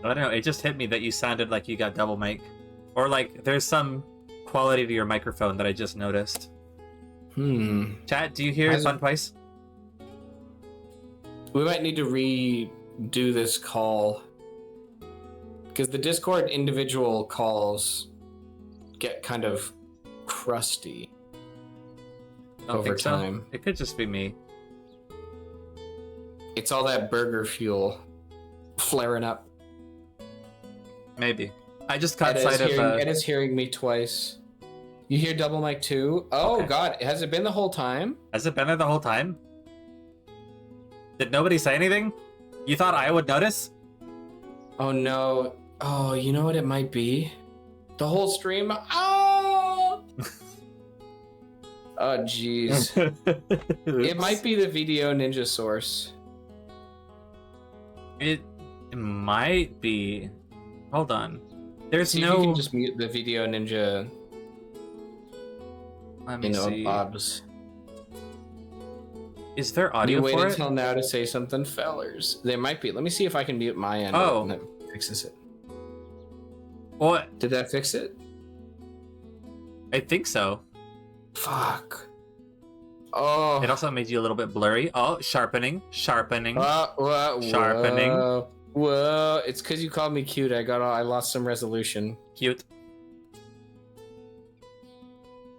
[SPEAKER 3] I don't know, it just hit me that you sounded like you got double mic. Or like, there's some quality to your microphone that I just noticed. Chat, do you hear Fun twice?
[SPEAKER 2] We might need to redo this call. Because the Discord individual calls get kind of crusty over time.
[SPEAKER 3] It could just be me.
[SPEAKER 2] It's all that burger fuel flaring up.
[SPEAKER 3] Maybe. I just caught sight of...
[SPEAKER 2] Ed is hearing me twice. You hear double mic too? Oh, okay. God. Has it been the whole time?
[SPEAKER 3] Has it been there the whole time? Did nobody say anything? You thought I would notice?
[SPEAKER 2] Oh, no. Oh, you know what it might be? The whole stream? Oh! Oh, jeez. It might be the Video Ninja source.
[SPEAKER 3] It might be. Hold on. There's
[SPEAKER 2] see
[SPEAKER 3] no...
[SPEAKER 2] if you can just mute the Video Ninja...
[SPEAKER 3] Let me see.
[SPEAKER 2] Bob's.
[SPEAKER 3] Is there audio for it?
[SPEAKER 2] You wait until now to say something, fellers. There might be. Let me see if I can mute my end.
[SPEAKER 3] Oh.
[SPEAKER 2] And that fixes it.
[SPEAKER 3] What?
[SPEAKER 2] Did that fix it?
[SPEAKER 3] I think so.
[SPEAKER 2] Fuck. Oh.
[SPEAKER 3] It also made you a little bit blurry. Oh, sharpening. Sharpening.
[SPEAKER 2] Sharpening. Whoa. It's because you called me cute. I lost some resolution.
[SPEAKER 3] Cute.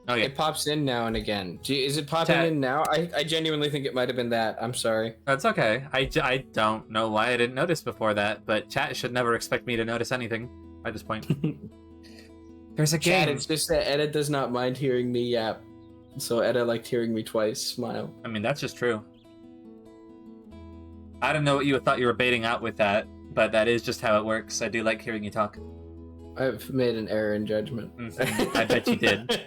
[SPEAKER 3] Okay.
[SPEAKER 2] It pops in now and again. Is it popping in now? I genuinely think it might have been that. I'm sorry.
[SPEAKER 3] That's okay. I don't know why I didn't notice before that, but chat should never expect me to notice anything by this point. There's a game.
[SPEAKER 2] Chat, it's just that Edda does not mind hearing me yap. So Edda liked hearing me twice. Smile.
[SPEAKER 3] I mean, that's just true. I don't know what you thought you were baiting out with that, but that is just how it works. I do like hearing you talk.
[SPEAKER 2] I've made an error in judgment.
[SPEAKER 3] I bet you did.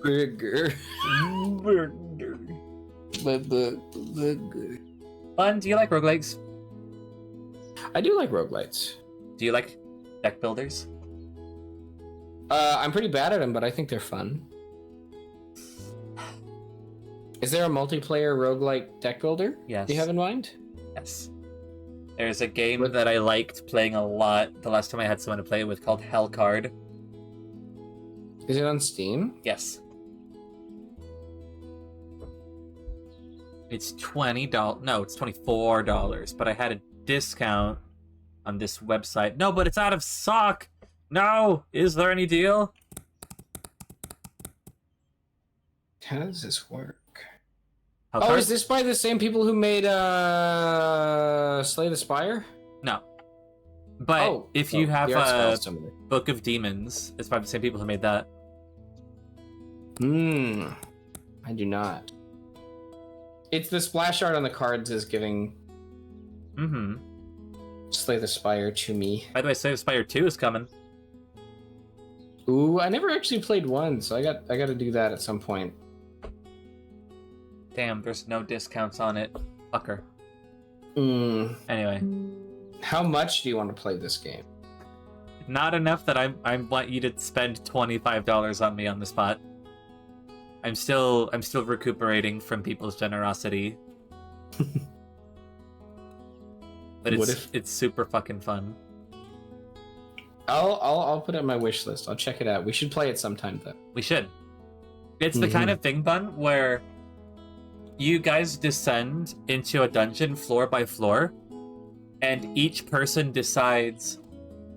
[SPEAKER 2] Burger. Burger.
[SPEAKER 3] Fun, do you like roguelikes?
[SPEAKER 2] I do like roguelites.
[SPEAKER 3] Do you like deck builders?
[SPEAKER 2] I'm pretty bad at them, but I think they're fun. Is there a multiplayer roguelike deck builder?
[SPEAKER 3] Yes.
[SPEAKER 2] Do you have in mind?
[SPEAKER 3] Yes. There's a game that I liked playing a lot the last time I had someone to play it with called Hellcard.
[SPEAKER 2] Is it on Steam?
[SPEAKER 3] Yes. It's $20. No, it's $24, but I had a discount on this website. No, but it's out of stock. No! Is there any deal?
[SPEAKER 2] How does this work?
[SPEAKER 3] Hellcard?
[SPEAKER 2] Oh, is this by the same people who made Slay the Spire?
[SPEAKER 3] No. But if you have
[SPEAKER 2] the art
[SPEAKER 3] a
[SPEAKER 2] spell's similar.
[SPEAKER 3] Book of Demons, it's by the same people who made that.
[SPEAKER 2] I do not. It's the splash art on the cards is giving Slay the Spire to me.
[SPEAKER 3] By the way, Slay the Spire 2 is coming.
[SPEAKER 2] Ooh, I never actually played one, so I got to do that at some point.
[SPEAKER 3] Damn, there's no discounts on it. Fucker. Anyway.
[SPEAKER 2] How much do you want to play this game?
[SPEAKER 3] Not enough that I want you to spend $25 on me on the spot. I'm still recuperating from people's generosity. But it's super fucking fun.
[SPEAKER 2] I'll put it on my wish list. I'll check it out. We should play it sometime though.
[SPEAKER 3] We should. It's the kind of thing, Bun, where you guys descend into a dungeon floor by floor, and each person decides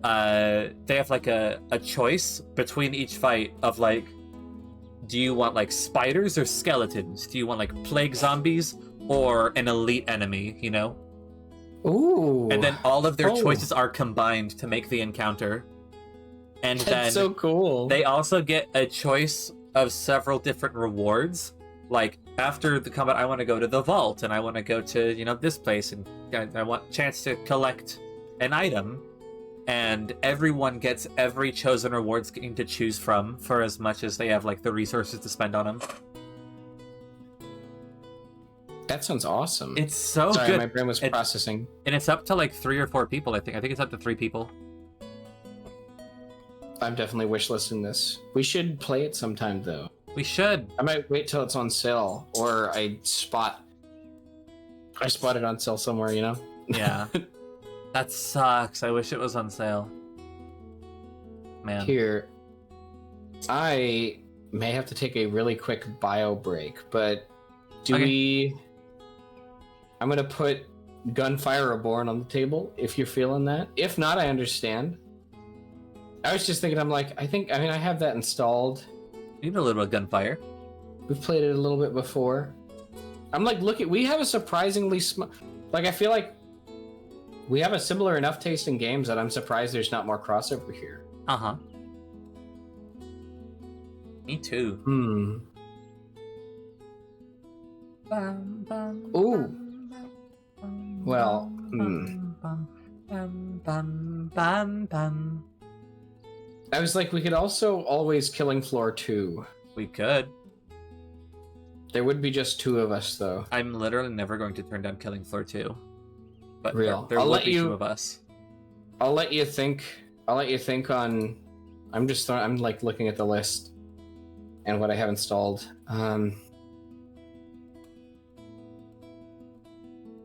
[SPEAKER 3] they have like a choice between each fight of like, do you want like spiders or skeletons? Do you want like plague zombies or an elite enemy, you know?
[SPEAKER 2] Ooh.
[SPEAKER 3] And then all of their choices are combined to make the encounter. And
[SPEAKER 2] That's
[SPEAKER 3] then
[SPEAKER 2] so cool.
[SPEAKER 3] They also get a choice of several different rewards. Like after the combat, I want to go to the vault and I want to go to, you know, this place, and I want a chance to collect an item. And everyone gets every chosen reward scheme to choose from for as much as they have like the resources to spend on them.
[SPEAKER 2] That sounds awesome.
[SPEAKER 3] It's so
[SPEAKER 2] Sorry,
[SPEAKER 3] good.
[SPEAKER 2] my brain was processing.
[SPEAKER 3] And it's up to like 3 or 4 people, I think. I think it's up to 3 people.
[SPEAKER 2] I'm definitely wishlisting this. We should play it sometime though.
[SPEAKER 3] We should.
[SPEAKER 2] I might wait till it's on sale, or I spot it on sale somewhere, you know?
[SPEAKER 3] Yeah. That sucks. I wish it was on sale. Man.
[SPEAKER 2] Here, I may have to take a really quick bio break, but I'm gonna put Gunfire Reborn on the table if you're feeling that. If not, I understand. I was just thinking, I have that installed.
[SPEAKER 3] You know a little bit of Gunfire.
[SPEAKER 2] We've played it a little bit before. I'm like, we have a surprisingly I feel like we have a similar enough taste in games that I'm surprised there's not more crossover here.
[SPEAKER 3] Uh-huh. Me too.
[SPEAKER 2] Ooh. Well, I was like, we could also always Killing Floor 2.
[SPEAKER 3] We could.
[SPEAKER 2] There would be just 2 of us, though.
[SPEAKER 3] I'm literally never going to turn down Killing Floor 2. But
[SPEAKER 2] Real.
[SPEAKER 3] there would be 2 of us.
[SPEAKER 2] I'll let you think on... I'm like looking at the list and what I have installed.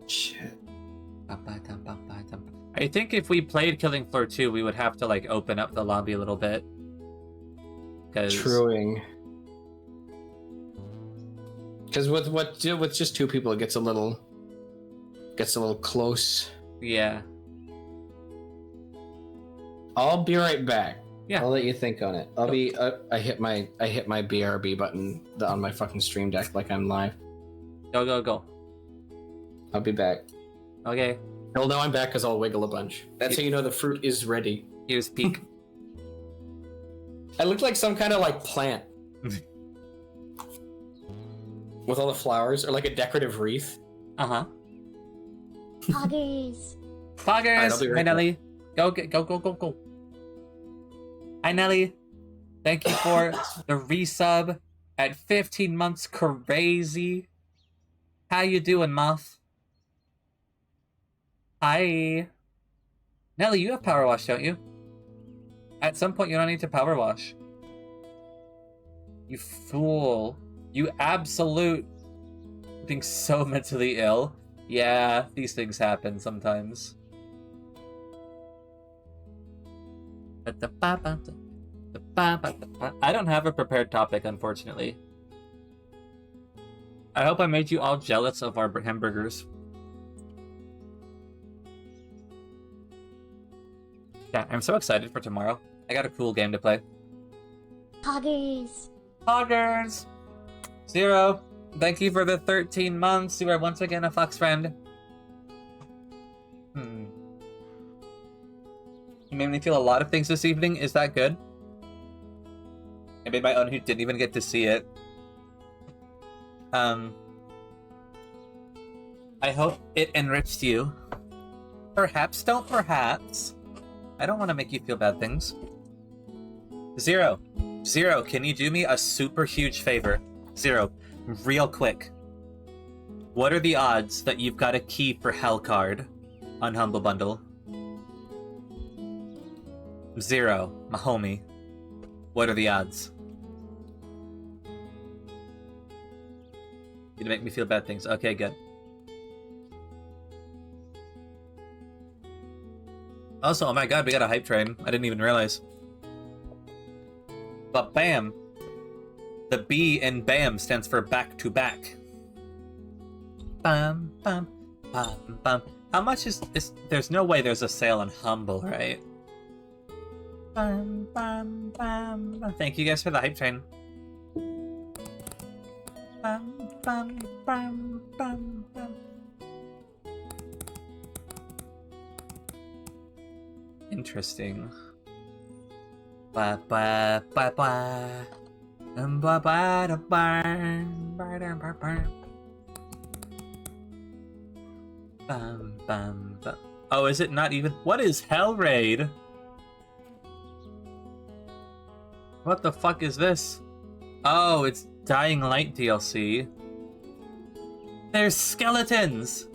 [SPEAKER 2] Shit.
[SPEAKER 3] I think if we played Killing Floor 2, we would have to like open up the lobby a little bit.
[SPEAKER 2] Truing. Because with just 2 people, it gets a little close.
[SPEAKER 3] Yeah.
[SPEAKER 2] I'll be right back.
[SPEAKER 3] Yeah.
[SPEAKER 2] I'll let you think on it. I'll be. I hit my BRB button on my fucking stream deck like I'm live.
[SPEAKER 3] Go.
[SPEAKER 2] I'll be back.
[SPEAKER 3] Okay.
[SPEAKER 2] Well, now I'm back because I'll wiggle a bunch. That's how you know the fruit is ready.
[SPEAKER 3] Here's peek.
[SPEAKER 2] I look like some kind of like plant with all the flowers, or like a decorative wreath.
[SPEAKER 3] Uh-huh.
[SPEAKER 5] Poggers.
[SPEAKER 3] Poggers!
[SPEAKER 2] I'll be right
[SPEAKER 3] Hi,
[SPEAKER 2] back.
[SPEAKER 3] Nelly. Go. Hi, Nelly. Thank you for the resub at 15 months. Crazy. How you doing, Muff? Hi. Nelly, you have power wash, don't you? At some point, you don't need to power wash. You fool. You absolute... being so mentally ill. Yeah, these things happen sometimes. I don't have a prepared topic, unfortunately. I hope I made you all jealous of our hamburgers. Yeah, I'm so excited for tomorrow. I got a cool game to play.
[SPEAKER 5] Poggers.
[SPEAKER 3] Poggers! Zero, thank you for the 13 months. You are once again a Fox friend. You made me feel a lot of things this evening. Is that good? I made my own who didn't even get to see it. I hope it enriched you. Perhaps, don't perhaps. I don't want to make you feel bad things. Zero, can you do me a super huge favor? Zero, real quick. What are the odds that you've got a key for Hellcard on Humble Bundle? Zero, my homie. What are the odds? You make me feel bad things. Okay, good. Also, oh my god, we got a hype train. I didn't even realize. But BAM! The B in BAM stands for back to back. Bam, bam, bam, bam. How much is... There's no way there's a sale on Humble, right? Bam, bam, bam, bam. Thank you guys for the hype train. Bam, bam, bam, bam, bam. Interesting. Ba ba ba ba. Ba ba da ba. Ba da ba ba. Bam bam bam. Oh, is it not even? What is Hell Raid? What the fuck is this? Oh, it's Dying Light DLC. There's skeletons!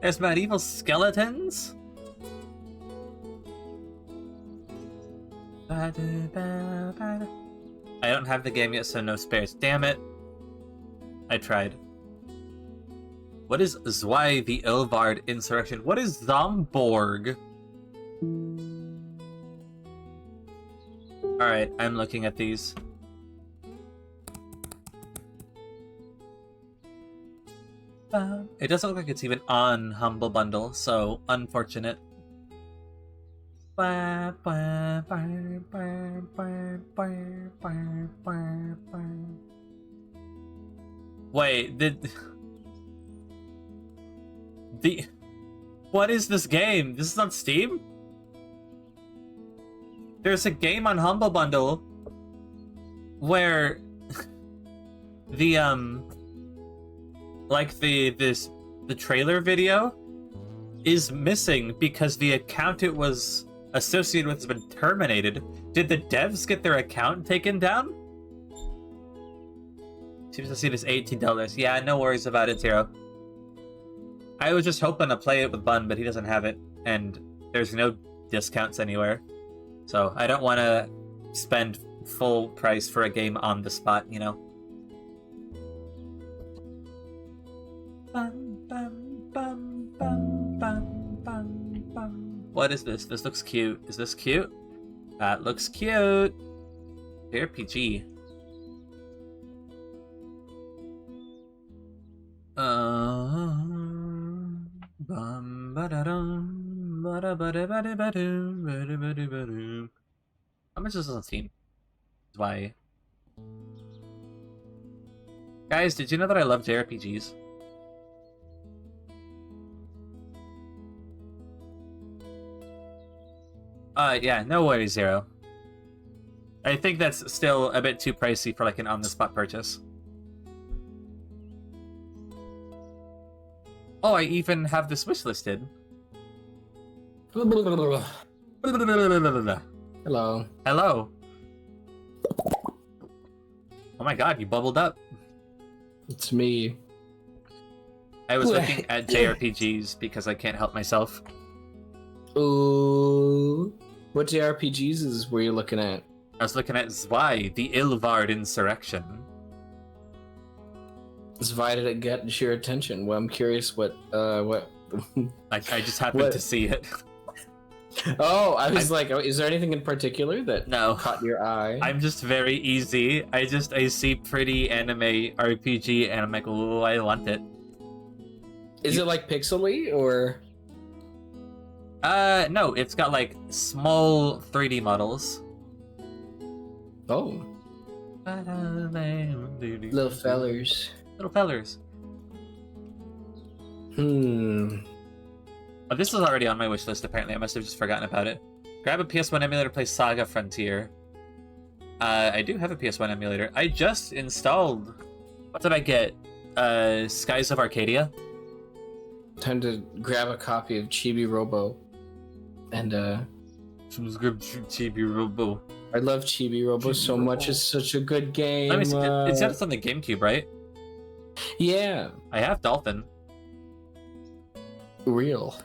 [SPEAKER 3] There's medieval skeletons? I don't have the game yet, so no spares. Damn it. I tried. What is Zwei the Ilvard Insurrection? What is Zomborg? Alright, I'm looking at these. It doesn't look like it's even on Humble Bundle, so unfortunate. Wait, what is this game? This is on Steam? There's a game on Humble Bundle where the trailer video is missing because the account it was associated with has been terminated. Did the devs get their account taken down? Seems to see this $18. Yeah, no worries about it, Zero. I was just hoping to play it with Bun, but he doesn't have it, and there's no discounts anywhere. So I don't want to spend full price for a game on the spot, you know? What is this? This looks cute. Is this cute? That looks cute. RPG. Bum ba da dum How much is this on Steam? Why? Guys, did you know that I love JRPGs? Yeah, no worries, Zero. I think that's still a bit too pricey for like an on-the-spot purchase. Oh, I even have the Switch listed.
[SPEAKER 2] Hello.
[SPEAKER 3] Hello. Oh my god, you bubbled up.
[SPEAKER 2] It's me.
[SPEAKER 3] I was looking at JRPGs because I can't help myself.
[SPEAKER 2] Ooh. What JRPGs were you looking at?
[SPEAKER 3] I was looking at Zwei, the Ilvard Insurrection.
[SPEAKER 2] Why did it get your attention? Well, I'm curious what.
[SPEAKER 3] I just happened to see it.
[SPEAKER 2] Oh, I was like, is there anything in particular that
[SPEAKER 3] No.
[SPEAKER 2] caught your eye?
[SPEAKER 3] I'm just very easy. I see pretty anime RPG and I'm like, oh, I want it.
[SPEAKER 2] Is it like pixely or?
[SPEAKER 3] No, it's got like small 3D models.
[SPEAKER 2] Oh. Little fellers.
[SPEAKER 3] Little fellers. Oh, this is already on my wish list, apparently. I must have just forgotten about it. Grab a PS1 emulator, play Saga Frontier. I do have a PS1 emulator. I just installed... What did I get? Skies of Arcadia?
[SPEAKER 2] Time to grab a copy of Chibi Robo. And,
[SPEAKER 3] Chibi Robo.
[SPEAKER 2] I love Chibi Robo so much. It's such a good game.
[SPEAKER 3] Let me see. It's on the GameCube, right?
[SPEAKER 2] Yeah.
[SPEAKER 3] I have Dolphin.
[SPEAKER 2] Real.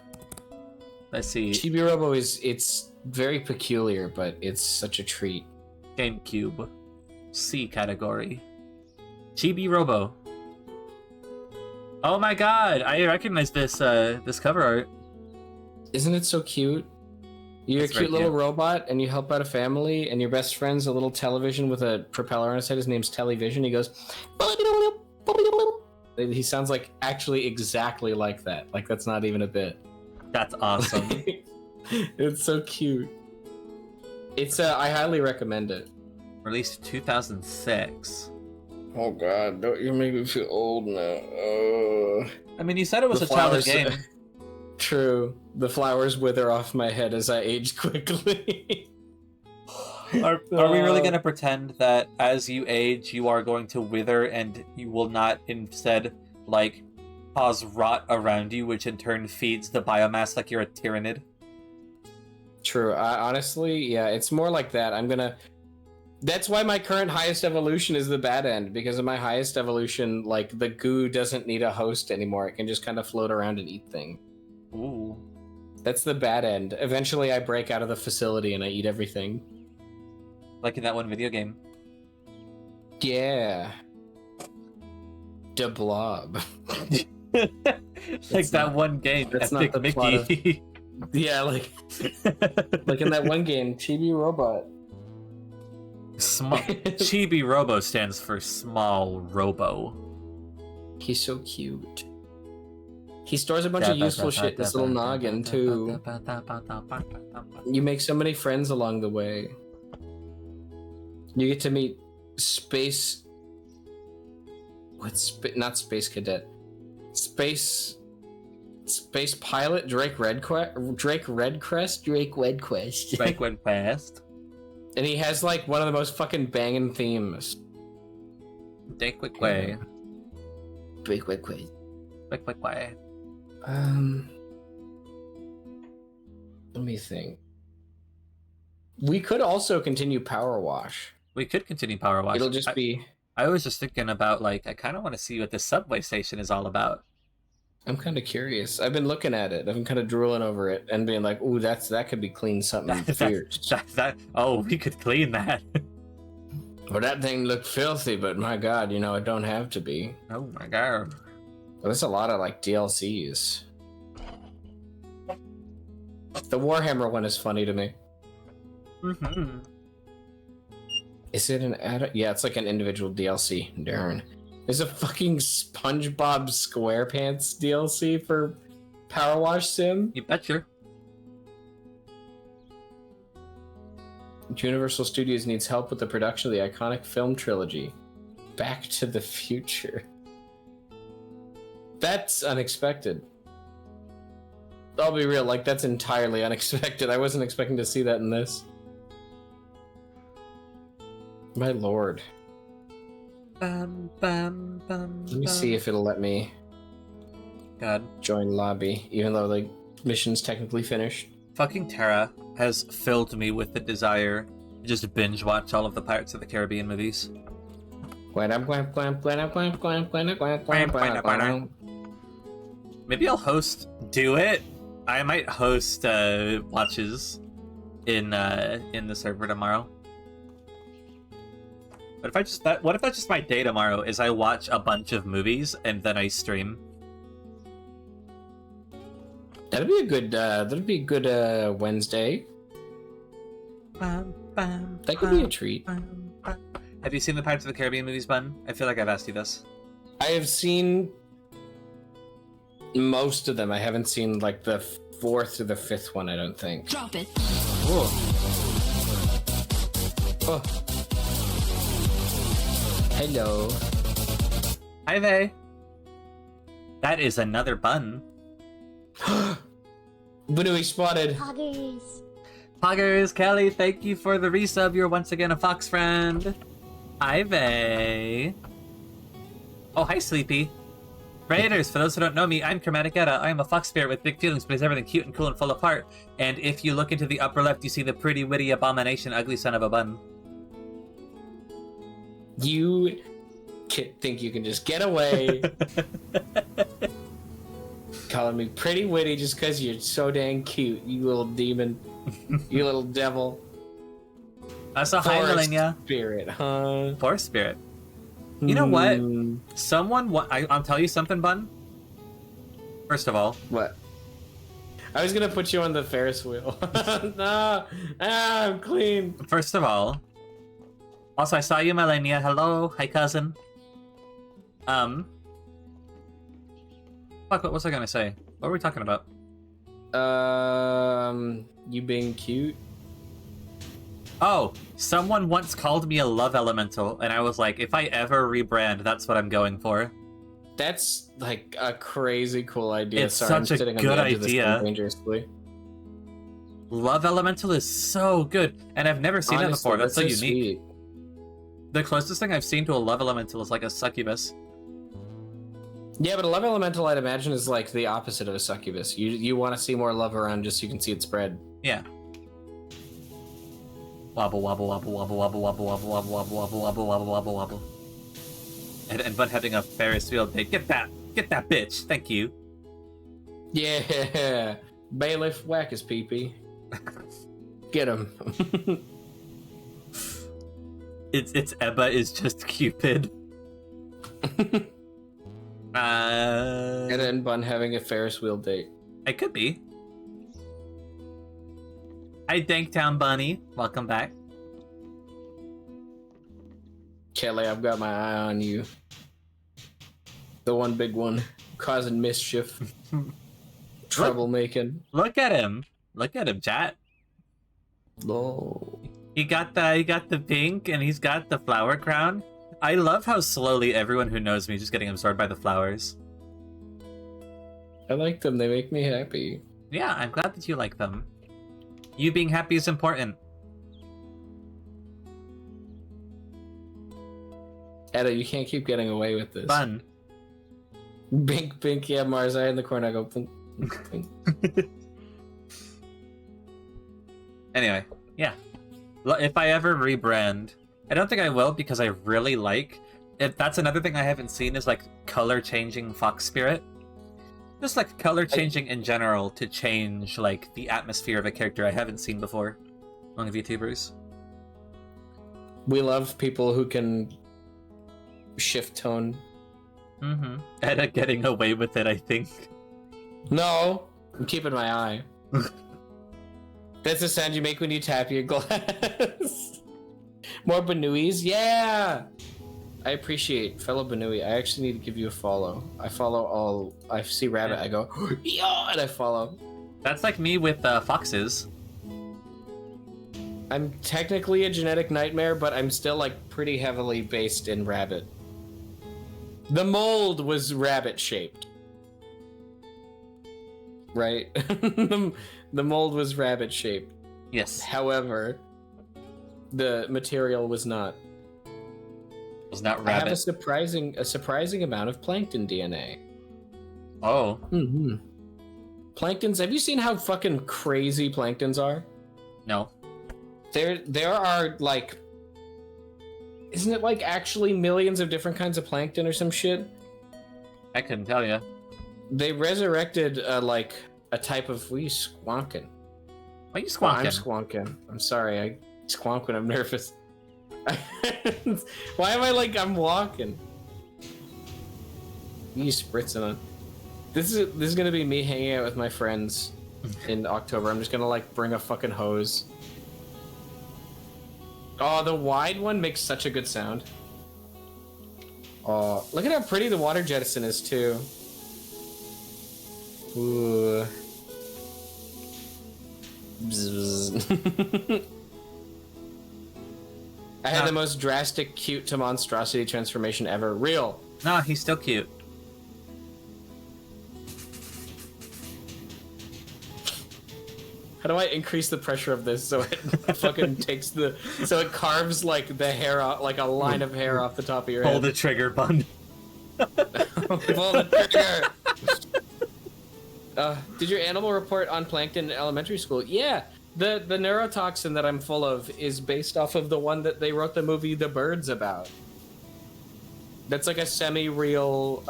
[SPEAKER 3] Let's see.
[SPEAKER 2] Chibi Robo it's very peculiar, but it's such a treat.
[SPEAKER 3] GameCube. C category. Chibi Robo. Oh my god, I recognize this this cover art.
[SPEAKER 2] Isn't it so cute? You're
[SPEAKER 3] It's
[SPEAKER 2] a cute
[SPEAKER 3] very
[SPEAKER 2] little
[SPEAKER 3] cute.
[SPEAKER 2] robot, and you help out a family, and your best friend's a little television with a propeller on his head. His name's Television. He goes... He sounds like actually exactly like that. Like, that's not even a bit.
[SPEAKER 3] That's awesome.
[SPEAKER 2] It's so cute. It's I highly recommend it.
[SPEAKER 3] Released 2006.
[SPEAKER 2] Oh god, don't you make me feel old now.
[SPEAKER 3] I mean, you said it was
[SPEAKER 2] The
[SPEAKER 3] a childish
[SPEAKER 2] flowers-
[SPEAKER 3] game.
[SPEAKER 2] True. The flowers wither off my head as I age quickly.
[SPEAKER 3] Are we really going to pretend that as you age, you are going to wither and you will not instead, like, cause rot around you, which in turn feeds the biomass like you're a tyrannid?
[SPEAKER 2] True. Honestly, yeah, it's more like that. That's why my current highest evolution is the bad end, because of my highest evolution, like, the goo doesn't need a host anymore. It can just kind of float around and eat things.
[SPEAKER 3] Ooh.
[SPEAKER 2] That's the bad end. Eventually, I break out of the facility and I eat everything.
[SPEAKER 3] Like in that one video game.
[SPEAKER 2] Yeah. The Blob.
[SPEAKER 3] Like that one game,
[SPEAKER 2] that's
[SPEAKER 3] Epic
[SPEAKER 2] not the plot of-
[SPEAKER 3] Mickey.
[SPEAKER 2] Yeah, like in that one game, Chibi Robot.
[SPEAKER 3] Chibi Robo stands for Small Robo.
[SPEAKER 2] He's so cute. He stores a bunch of useful shit in his little noggin, too. You make so many friends along the way. You get to meet Space... not Space Cadet. Space Pilot Drake Redcrest?
[SPEAKER 4] Drake Redquest.
[SPEAKER 3] Drake went past.
[SPEAKER 2] And he has, like, one of the most fucking banging themes.
[SPEAKER 3] Drake quick way.
[SPEAKER 4] Drake Redquest.
[SPEAKER 3] Quick way.
[SPEAKER 2] Let me think. We could also continue PowerWash.
[SPEAKER 3] We could continue PowerWash.
[SPEAKER 2] It'll just be...
[SPEAKER 3] I was just thinking about, like, I kind of want to see what this subway station is all about.
[SPEAKER 2] I'm kind of curious. I've been looking at it. I've been kind of drooling over it and being like, ooh, that could be cleaned something fierce.
[SPEAKER 3] Oh, we could clean that.
[SPEAKER 2] Well, that thing looked filthy, but my god, it don't have to be.
[SPEAKER 3] Oh my god.
[SPEAKER 2] Well, there's a lot of, like, DLCs. The Warhammer one is funny to me.
[SPEAKER 3] Mm-hmm.
[SPEAKER 2] Is it an add? Yeah, it's like an individual DLC. Darn. There's a fucking SpongeBob SquarePants DLC for PowerWash Sim.
[SPEAKER 3] You betcha.
[SPEAKER 2] Universal Studios needs help with the production of the iconic film trilogy, Back to the Future. That's unexpected. I'll be real, like, that's entirely unexpected. I wasn't expecting to see that in this. My lord. Let me see if it'll let me
[SPEAKER 3] God.
[SPEAKER 2] join lobby, even though the mission's technically finished.
[SPEAKER 3] Fucking Terra has filled me with the desire to just binge watch all of the Pirates of the Caribbean movies. Maybe I'll do it. I might host watches in the server tomorrow. But what if that's just my day tomorrow? Is I watch a bunch of movies and then I stream?
[SPEAKER 2] That'd be a good Wednesday. That could be a treat.
[SPEAKER 3] Have you seen the Pirates of the Caribbean movies, Bun? I feel like I've asked you this.
[SPEAKER 2] I have seen most of them. I haven't seen like the 4th or the 5th one, I don't think.
[SPEAKER 5] Drop it.
[SPEAKER 2] Oh. Hello.
[SPEAKER 3] Hi, Vay. That is another Bun.
[SPEAKER 2] Banui spotted.
[SPEAKER 5] Poggers.
[SPEAKER 3] Poggers, Kelly, thank you for the resub. You're once again a Fox friend. Hi, Vay. Oh, hi, Sleepy. Raiders, for those who don't know me, I'm Chromatic Edda. I am a fox spirit with big feelings, but is everything cute and cool and full of heart. And if you look into the upper left, you see the pretty, witty, abomination, ugly son of a bun.
[SPEAKER 2] You think you can just get away calling me pretty witty just because you're so dang cute, you little demon. You little devil.
[SPEAKER 3] So hi, Melania.
[SPEAKER 2] Spirit, huh?
[SPEAKER 3] Forest spirit. You know what? I'll tell you something, Bun. First of all.
[SPEAKER 2] What? I was gonna put you on the Ferris wheel. No! I'm clean.
[SPEAKER 3] First of all. Also, I saw you, Melania. Hello. Hi, cousin. Fuck, what was I gonna say? What were we talking about?
[SPEAKER 2] You being cute?
[SPEAKER 3] Oh, someone once called me a love elemental, and I was like, if I ever rebrand, that's what I'm going for.
[SPEAKER 2] That's like a crazy cool idea.
[SPEAKER 3] It's
[SPEAKER 2] Sorry,
[SPEAKER 3] such
[SPEAKER 2] I'm
[SPEAKER 3] a
[SPEAKER 2] sitting
[SPEAKER 3] good
[SPEAKER 2] on the edge of this
[SPEAKER 3] idea.
[SPEAKER 2] thing dangerously.
[SPEAKER 3] Love elemental is so good, and I've never seen
[SPEAKER 2] Honestly,
[SPEAKER 3] it before. That's so unique.
[SPEAKER 2] Sweet.
[SPEAKER 3] The closest thing I've seen to a love elemental is like a succubus.
[SPEAKER 2] Yeah, but a love elemental, I'd imagine, is like the opposite of a succubus. You want to see more love around just so you can see it spread.
[SPEAKER 3] Yeah. Wobble, wobble, wobble, wobble, wobble, wobble, wobble, wobble, wobble, wobble, wobble, wobble, wobble, wobble. And Bud having a Ferris wheel day. Get that bitch. Thank you.
[SPEAKER 2] Yeah, bailiff, whack his pee-pee. Get him.
[SPEAKER 3] It's Ebba is just Cupid.
[SPEAKER 2] And then Bun having a Ferris wheel date.
[SPEAKER 3] It could be. Hi, Danktown Bunny. Welcome back.
[SPEAKER 2] Kelly, I've got my eye on you. The one big one, causing mischief. Troublemaking.
[SPEAKER 3] Look at him. Look at him, chat.
[SPEAKER 2] Oh.
[SPEAKER 3] He got the pink and he's got the flower crown. I love how slowly everyone who knows me is just getting absorbed by the flowers.
[SPEAKER 2] I like them. They make me happy.
[SPEAKER 3] Yeah, I'm glad that you like them. You being happy is important.
[SPEAKER 2] Edda, you can't keep getting away with this.
[SPEAKER 3] Fun.
[SPEAKER 2] Bink, bink, yeah, Mars, I in the corner, I go, blink, blink.
[SPEAKER 3] Anyway, yeah. If I ever rebrand, I don't think I will because I really like it. That's another thing I haven't seen is like color changing fox spirit. Just like color changing in general to change like the atmosphere of a character I haven't seen before among VTubers.
[SPEAKER 2] We love people who can shift tone.
[SPEAKER 3] Mm-hmm. Edda getting away with it, I think.
[SPEAKER 2] No, I'm keeping my eye. That's the sound you make when you tap your glass. More Banuis? Yeah! I appreciate fellow Banui. I actually need to give you a follow. I follow all. I see Rabbit, I go, yeah, and I follow.
[SPEAKER 3] That's like me with foxes.
[SPEAKER 2] I'm technically a genetic nightmare, but I'm still like pretty heavily based in rabbit. The mold was rabbit shaped. Right? The mold was rabbit shaped.
[SPEAKER 3] Yes.
[SPEAKER 2] However, the material was not.
[SPEAKER 3] Was not
[SPEAKER 2] I have
[SPEAKER 3] rabbit.
[SPEAKER 2] a surprising amount of plankton DNA.
[SPEAKER 3] Oh.
[SPEAKER 2] Mm-hmm. Planktons, have you seen how fucking crazy planktons are?
[SPEAKER 3] No.
[SPEAKER 2] There are like, isn't it like actually millions of different kinds of plankton or some shit?
[SPEAKER 3] I couldn't tell you.
[SPEAKER 2] They resurrected like a type of. What are you squonking?
[SPEAKER 3] Why are you
[SPEAKER 2] Oh, I'm
[SPEAKER 3] squonking?
[SPEAKER 2] squonking. I'm sorry. I squonk when I'm nervous. Why am I like I'm walking? You spritzing on. This is gonna be me hanging out with my friends in October. I'm just gonna like bring a fucking hose. Oh, the wide one makes such a good sound. Oh, look at how pretty the water jettison is too. Ooh. Bzz. I had the most drastic cute to monstrosity transformation ever. Real.
[SPEAKER 3] No, he's still cute.
[SPEAKER 2] How do I increase the pressure of this so it fucking takes so it carves like the hair off, like a line of hair off the top of your
[SPEAKER 3] Pull
[SPEAKER 2] head?
[SPEAKER 3] the trigger, bun.
[SPEAKER 2] Pull the trigger. Did your animal report on plankton in elementary school? Yeah, the neurotoxin that I'm full of is based off of the one that they wrote the movie The Birds about. That's like a semi-real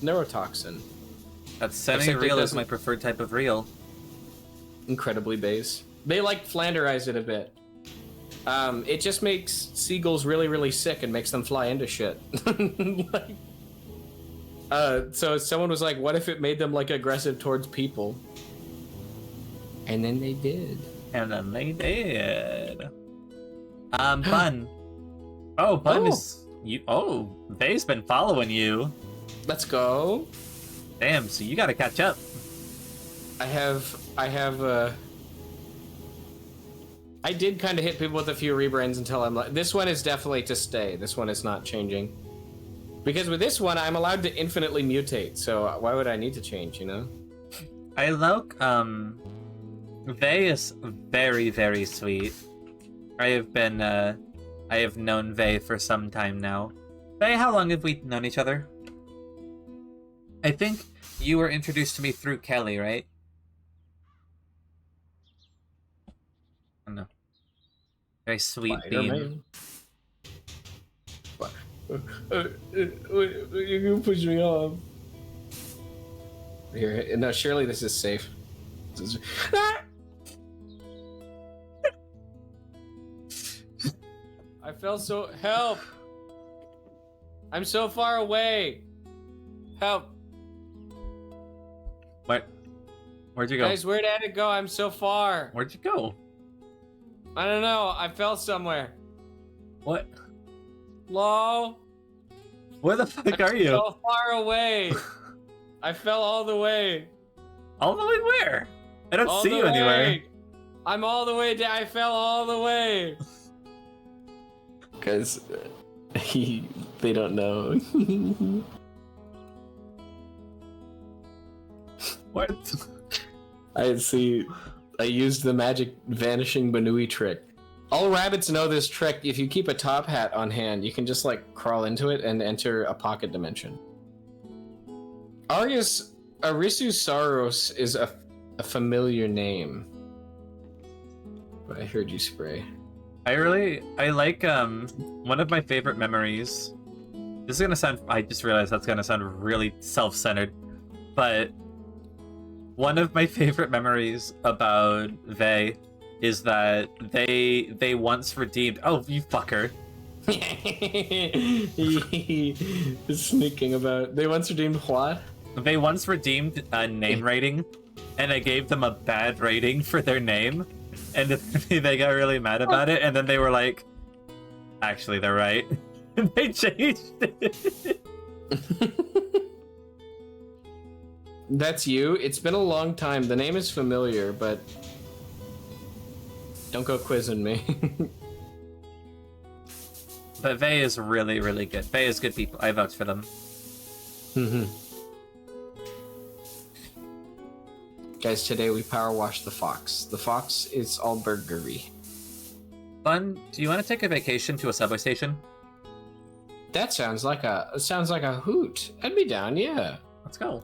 [SPEAKER 2] neurotoxin.
[SPEAKER 3] That's semi-real is my preferred type of real.
[SPEAKER 2] Incredibly base. They like Flanderized it a bit. It just makes seagulls really, really sick and makes them fly into shit. Like, so someone was like, what if it made them like aggressive towards people? And then they did.
[SPEAKER 3] And then they did. Bun. Oh, Bun is you. Oh, Vay's been following you.
[SPEAKER 2] Let's go.
[SPEAKER 3] Damn, so you gotta catch up.
[SPEAKER 2] I did kind of hit people with a few rebrands until I'm like, this one is definitely to stay. This one is not changing. Because with this one, I'm allowed to infinitely mutate, so why would I need to change, you know?
[SPEAKER 3] I like, Vay is very, very sweet. I have known Vay for some time now. Vay, how long have we known each other? I think you were introduced to me through Kelly, right? Oh, no. Very sweet beam.
[SPEAKER 2] You're gonna push me off. Here, no, surely this is safe. I fell so. Help! I'm so far away. Help!
[SPEAKER 3] Where'd you go?
[SPEAKER 2] Guys, where did it go? I'm so far.
[SPEAKER 3] Where'd you go?
[SPEAKER 2] I don't know. I fell somewhere.
[SPEAKER 3] What?
[SPEAKER 2] Hello?
[SPEAKER 3] Where the fuck are you?
[SPEAKER 2] So far away. I fell all the way.
[SPEAKER 3] All the way where? I don't
[SPEAKER 2] All
[SPEAKER 3] see
[SPEAKER 2] the
[SPEAKER 3] you anywhere.
[SPEAKER 2] way. I'm all the way down. I fell all the way. Because they don't know.
[SPEAKER 3] What?
[SPEAKER 2] I see. I used the magic vanishing Banui trick. All rabbits know this trick. If you keep a top hat on hand, you can just like crawl into it and enter a pocket dimension. Aristosaurus is a familiar name. But I heard you spray.
[SPEAKER 3] I like one of my favorite memories. This is gonna sound. I just realized that's gonna sound really self-centered, but one of my favorite memories about Vay is that they once redeemed. Oh, you fucker!
[SPEAKER 2] Sneaking about. They once redeemed what?
[SPEAKER 3] They once redeemed a name rating, and I gave them a bad rating for their name, and they got really mad about it. And then they were like, "Actually, they're right," and they changed it.
[SPEAKER 2] That's you? It's been a long time. The name is familiar, but... Don't go quizzing me.
[SPEAKER 3] But Vey is really, really good. Vey is good people. I vouch for them.
[SPEAKER 2] Guys, today we power wash the fox. The fox is all burgery.
[SPEAKER 3] Fun, do you want to take a vacation to a subway station?
[SPEAKER 2] That sounds like a hoot. I'd be down, yeah.
[SPEAKER 3] Let's go.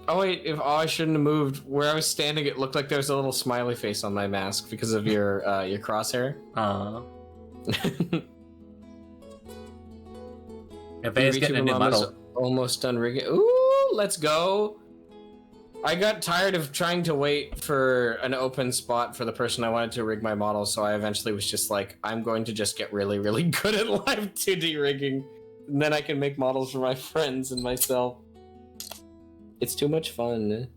[SPEAKER 2] Oh wait, I shouldn't have moved. Where I was standing, it looked like there was a little smiley face on my mask because of your crosshair.
[SPEAKER 3] Yeah, Vey's getting a new model.
[SPEAKER 2] Almost done rigging. Ooh, let's go. I got tired of trying to wait for an open spot for the person I wanted to rig my model, so I eventually was just like, I'm going to just get really, really good at live 2D rigging, and then I can make models for my friends and myself. It's too much fun.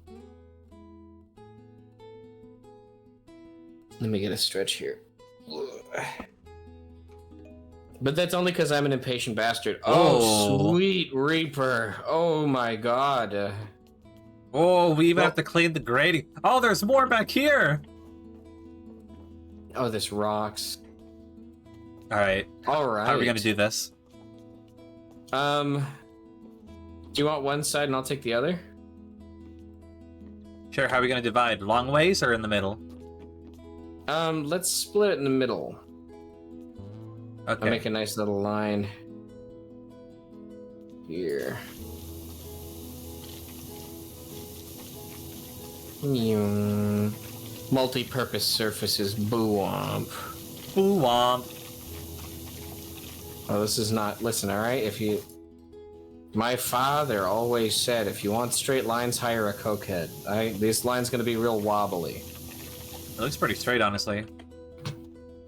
[SPEAKER 2] Let me get a stretch here. But that's only because I'm an impatient bastard. Oh, sweet Reaper. Oh my god.
[SPEAKER 3] Oh, we even have to clean the grating. Oh, there's more back here!
[SPEAKER 2] Oh, this rocks.
[SPEAKER 3] Alright.
[SPEAKER 2] Alright.
[SPEAKER 3] How are we gonna do this?
[SPEAKER 2] Do you want one side and I'll take the other?
[SPEAKER 3] Sure, how are we gonna divide? Long ways or in the middle?
[SPEAKER 2] Let's split it in the middle.
[SPEAKER 3] Okay.
[SPEAKER 2] I'll make a nice little line. Here. Multi-purpose surfaces, boo-womp.
[SPEAKER 3] Boo-womp.
[SPEAKER 2] Oh, this is not... Listen, alright? My father always said, if you want straight lines, hire a cokehead. This line's gonna be real wobbly.
[SPEAKER 3] It looks pretty straight, honestly.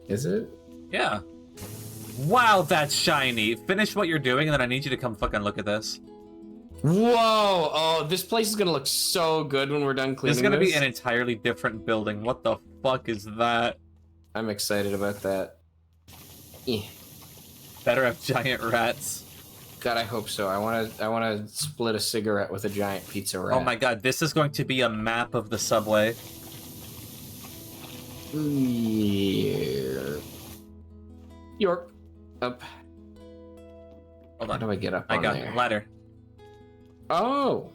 [SPEAKER 2] Is it?
[SPEAKER 3] Yeah. Wow, that's shiny. Finish what you're doing, and then I need you to come fucking look at this.
[SPEAKER 2] Whoa! Oh, this place is gonna look so good when we're done cleaning
[SPEAKER 3] This is gonna be an entirely different building. What the fuck is that?
[SPEAKER 2] I'm excited about that. Eh.
[SPEAKER 3] Better have giant rats.
[SPEAKER 2] God, I hope so. I wanna split a cigarette with a giant pizza rat.
[SPEAKER 3] Oh my god, this is going to be a map of the subway.
[SPEAKER 2] Yeah. York. Up.
[SPEAKER 3] Hold
[SPEAKER 2] How
[SPEAKER 3] on.
[SPEAKER 2] do I get up
[SPEAKER 3] I
[SPEAKER 2] on
[SPEAKER 3] got
[SPEAKER 2] there?
[SPEAKER 3] ladder.
[SPEAKER 2] Oh!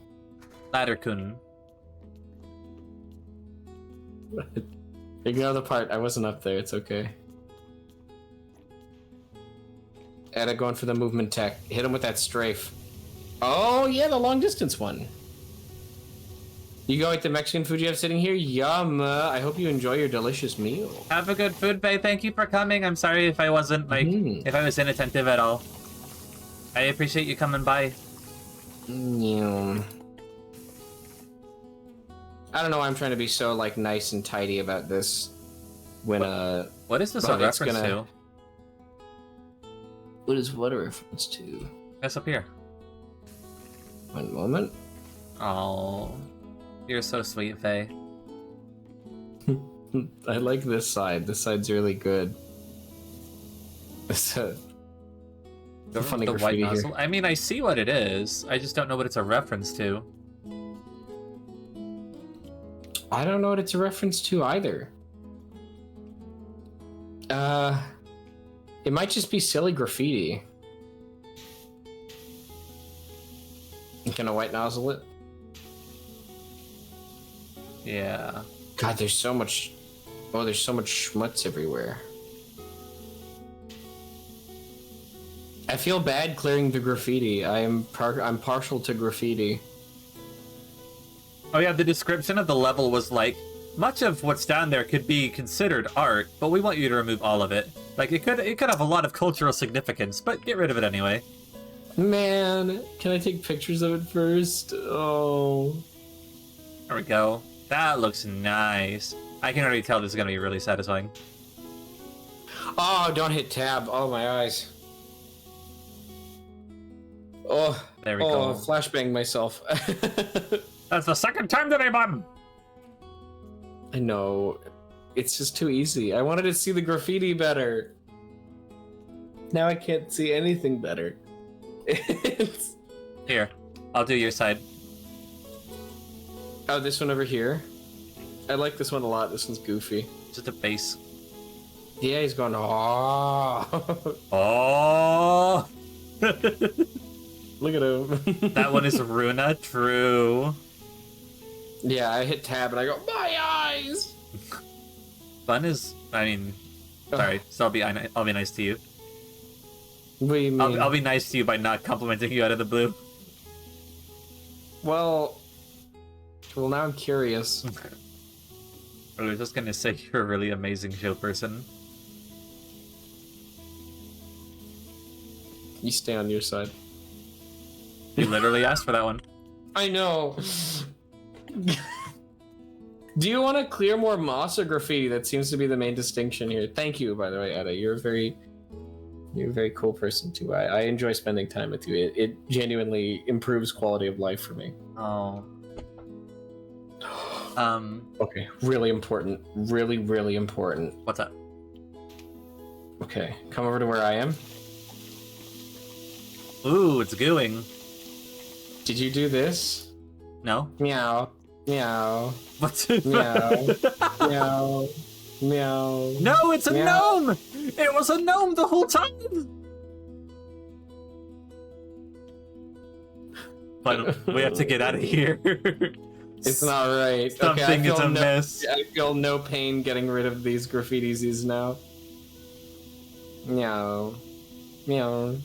[SPEAKER 3] Ladder-kun.
[SPEAKER 2] Ignore the part. I wasn't up there. It's okay. Edda going for the movement tech. Hit him with that strafe. Oh, yeah, the long distance one. You go eat the Mexican food you have sitting here? Yum. I hope you enjoy your delicious meal.
[SPEAKER 3] Have a good food, Bay. Thank you for coming. I'm sorry if I wasn't, if I was inattentive at all. I appreciate you coming by.
[SPEAKER 2] Yum. I don't know why I'm trying to be so, nice and tidy about this. When,
[SPEAKER 3] What is this
[SPEAKER 2] but
[SPEAKER 3] a
[SPEAKER 2] it's
[SPEAKER 3] reference
[SPEAKER 2] gonna-
[SPEAKER 3] to?
[SPEAKER 4] What is what a reference to?
[SPEAKER 3] That's up here.
[SPEAKER 2] One moment.
[SPEAKER 3] Oh, you're so sweet, Faye.
[SPEAKER 2] I like this side. This side's really good. It's a funny
[SPEAKER 3] The white
[SPEAKER 2] graffiti
[SPEAKER 3] nozzle.
[SPEAKER 2] here.
[SPEAKER 3] I mean, I see what it is. I just don't know what it's a reference to.
[SPEAKER 2] I don't know what it's a reference to either. It might just be silly graffiti. Can I white nozzle it?
[SPEAKER 3] Yeah.
[SPEAKER 2] God, there's so much... Oh, there's so much schmutz everywhere. I feel bad clearing the graffiti. I'm partial to graffiti.
[SPEAKER 3] Oh yeah, the description of the level was like, much of what's down there could be considered art, but we want you to remove all of it. Like, it could have a lot of cultural significance, but get rid of it anyway.
[SPEAKER 2] Man, can I take pictures of it first? Oh.
[SPEAKER 3] There we go. That looks nice. I can already tell this is gonna be really satisfying.
[SPEAKER 2] Oh, don't hit tab. Oh, my eyes. Oh.
[SPEAKER 3] There we
[SPEAKER 2] Oh,
[SPEAKER 3] go.
[SPEAKER 2] flashbang myself.
[SPEAKER 3] That's the second time today, bud!
[SPEAKER 2] I know. It's just too easy. I wanted to see the graffiti better. Now I can't see anything better. It's...
[SPEAKER 3] Here, I'll do your side.
[SPEAKER 2] Oh, this one over here? I like this one a lot. This one's goofy.
[SPEAKER 3] Just a base.
[SPEAKER 2] Yeah, he's going, oh.
[SPEAKER 3] Oh!
[SPEAKER 2] Look at him.
[SPEAKER 3] That one is Runa, true.
[SPEAKER 2] Yeah, I hit tab and I go, my eyes!
[SPEAKER 3] Fun is, I mean, sorry, so I'll be nice to you.
[SPEAKER 2] What do you mean?
[SPEAKER 3] I'll be nice to you by not complimenting you out of the blue.
[SPEAKER 2] Well, now I'm curious.
[SPEAKER 3] I was just gonna say you're a really amazing show person.
[SPEAKER 2] You stay on your side.
[SPEAKER 3] You literally asked for that one.
[SPEAKER 2] I know. Do you want to clear more moss or graffiti? That seems to be the main distinction here. Thank you, by the way, Etta. You're a very cool person too. I enjoy spending time with you. It genuinely improves quality of life for me.
[SPEAKER 3] Oh.
[SPEAKER 2] Okay, really important. Really, really important.
[SPEAKER 3] What's up?
[SPEAKER 2] Okay, come over to where I am.
[SPEAKER 3] Ooh, it's gooing.
[SPEAKER 2] Did you do this?
[SPEAKER 3] No?
[SPEAKER 2] Meow. Meow.
[SPEAKER 3] What?
[SPEAKER 2] Meow. Meow. Meow.
[SPEAKER 3] No, it's a
[SPEAKER 2] Meow.
[SPEAKER 3] gnome! It was a gnome the whole time! But we have to get out of here.
[SPEAKER 2] It's not right.
[SPEAKER 3] Something is amiss.
[SPEAKER 2] I feel no pain getting rid of these graffitis now. Meow. Meow.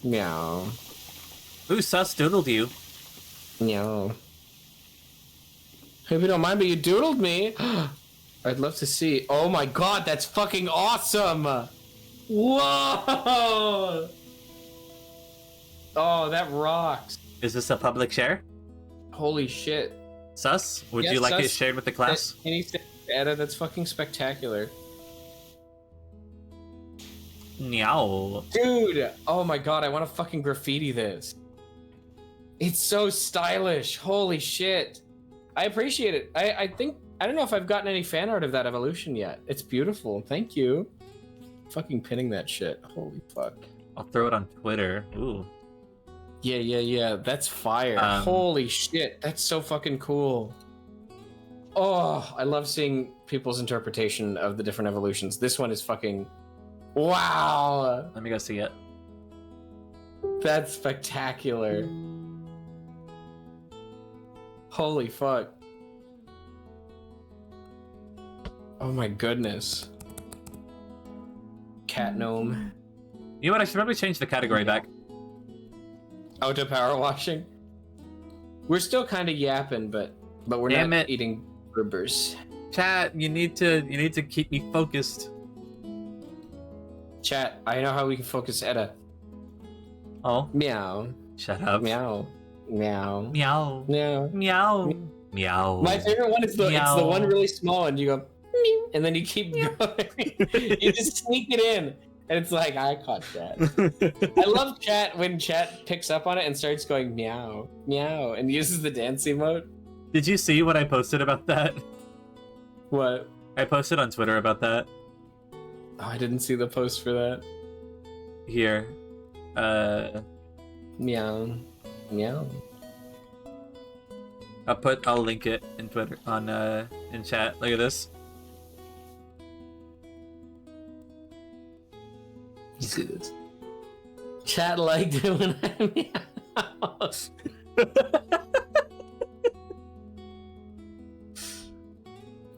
[SPEAKER 2] Meow.
[SPEAKER 3] Ooh, sus doodled you.
[SPEAKER 2] Meow. Hope you don't mind, but you doodled me. I'd love to see. Oh my god, that's fucking awesome! Whoa! Oh, that rocks.
[SPEAKER 3] Is this a public share?
[SPEAKER 2] Holy shit.
[SPEAKER 3] Sus? Would
[SPEAKER 2] Yes,
[SPEAKER 3] you like it
[SPEAKER 2] sus.
[SPEAKER 3] shared with the class?
[SPEAKER 2] Can you say, Etta, that's fucking spectacular.
[SPEAKER 3] Meow.
[SPEAKER 2] Dude! Oh my god, I want to fucking graffiti this. It's so stylish. Holy shit. I appreciate it. I think, I don't know if I've gotten any fan art of that evolution yet. It's beautiful. Thank you. Fucking pinning that shit. Holy fuck.
[SPEAKER 3] I'll throw it on Twitter. Ooh.
[SPEAKER 2] Yeah. That's fire. Holy shit. That's so fucking cool. Oh, I love seeing people's interpretation of the different evolutions. This one is fucking... Wow.
[SPEAKER 3] Let me go see it.
[SPEAKER 2] That's spectacular. Holy fuck. Oh my goodness. Cat gnome.
[SPEAKER 3] You know what? I should probably change the category back.
[SPEAKER 2] Oh, to power washing? We're still kind of yapping, but we're
[SPEAKER 3] Damn
[SPEAKER 2] not
[SPEAKER 3] it.
[SPEAKER 2] eating ribbers.
[SPEAKER 3] Chat, you need to keep me focused.
[SPEAKER 2] Chat, I know how we can focus Etta.
[SPEAKER 3] Oh,
[SPEAKER 2] Meow.
[SPEAKER 3] shut up.
[SPEAKER 2] Meow. Meow.
[SPEAKER 3] Meow.
[SPEAKER 2] Meow.
[SPEAKER 3] Meow. Meow.
[SPEAKER 2] My favorite one is it's the
[SPEAKER 3] Meow.
[SPEAKER 2] one really small and you go meow, and then you keep going. You just sneak it in. And it's like, I caught that. I love chat when chat picks up on it and starts going meow, meow, and uses the dance emote.
[SPEAKER 3] Did you see what I posted about that?
[SPEAKER 2] What?
[SPEAKER 3] I posted on Twitter about that.
[SPEAKER 2] Oh, I didn't see the post for that.
[SPEAKER 3] Here.
[SPEAKER 2] Meow. Meow.
[SPEAKER 3] I'll link it in Twitter in chat. Look at this.
[SPEAKER 2] You see this? Chat liked it when I meow.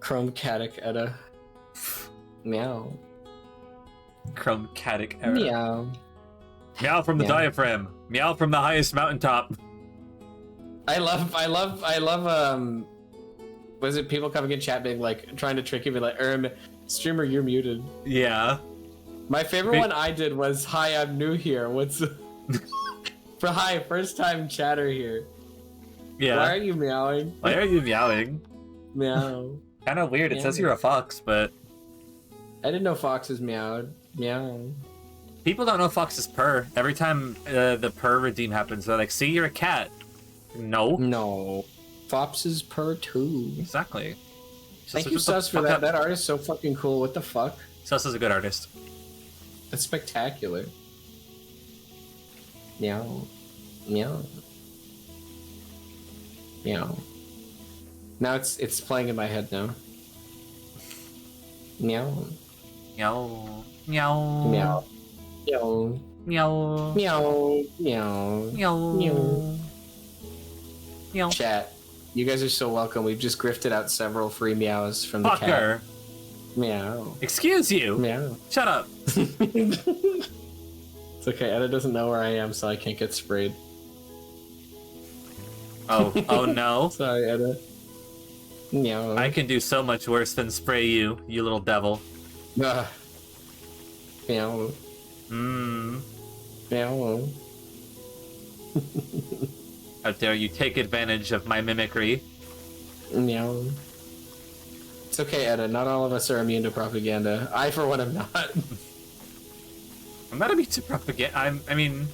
[SPEAKER 2] Chromatic Etta. Meow.
[SPEAKER 3] Chromatic era.
[SPEAKER 2] Meow.
[SPEAKER 3] Meow from the
[SPEAKER 2] Meow.
[SPEAKER 3] diaphragm. Meow from the highest mountaintop.
[SPEAKER 2] I love was it people coming in chat being like trying to trick you, be like, streamer, you're muted.
[SPEAKER 3] Yeah.
[SPEAKER 2] My favorite one I did was, hi, I'm new here. What's for hi, first time chatter here.
[SPEAKER 3] Yeah.
[SPEAKER 2] Why are you meowing?
[SPEAKER 3] Why are you meowing?
[SPEAKER 2] Meow.
[SPEAKER 3] Kind of weird. It
[SPEAKER 2] Yeah.
[SPEAKER 3] says you're a fox, but
[SPEAKER 2] I didn't know foxes meowed. Meow.
[SPEAKER 3] people don't know foxes purr. Every time the purr redeem happens, they're like, "See, you're a cat." No.
[SPEAKER 2] No. Foxes purr too.
[SPEAKER 3] Exactly.
[SPEAKER 2] Thank you,
[SPEAKER 3] Shut the
[SPEAKER 2] Sus, for
[SPEAKER 3] fuck
[SPEAKER 2] that.
[SPEAKER 3] up.
[SPEAKER 2] That art is so fucking cool. What the fuck?
[SPEAKER 3] Sus is a good artist.
[SPEAKER 2] That's spectacular. Meow. Meow. Meow. Now it's playing in my head now. Meow.
[SPEAKER 3] Meow. Meow.
[SPEAKER 2] Meow. Meow.
[SPEAKER 3] Meow.
[SPEAKER 2] Meow. Meow.
[SPEAKER 3] Meow. Meow.
[SPEAKER 2] Chat. You guys are so welcome. We've just grifted out several free meows from the cat.
[SPEAKER 3] Fucker.
[SPEAKER 2] Meow.
[SPEAKER 3] Excuse you.
[SPEAKER 2] Meow.
[SPEAKER 3] Shut up.
[SPEAKER 2] It's okay. Etta doesn't know where I am, so I can't get sprayed.
[SPEAKER 3] Oh no.
[SPEAKER 2] Sorry, Etta. Meow.
[SPEAKER 3] I can do so much worse than spray you, you little devil.
[SPEAKER 2] Meow.
[SPEAKER 3] Mmm.
[SPEAKER 2] Meow.
[SPEAKER 3] How dare you take advantage of my mimicry?
[SPEAKER 2] Meow. It's okay, Etta. Not all of us are immune to propaganda. I, for one, am not.
[SPEAKER 3] I'm not immune to propaganda. I mean,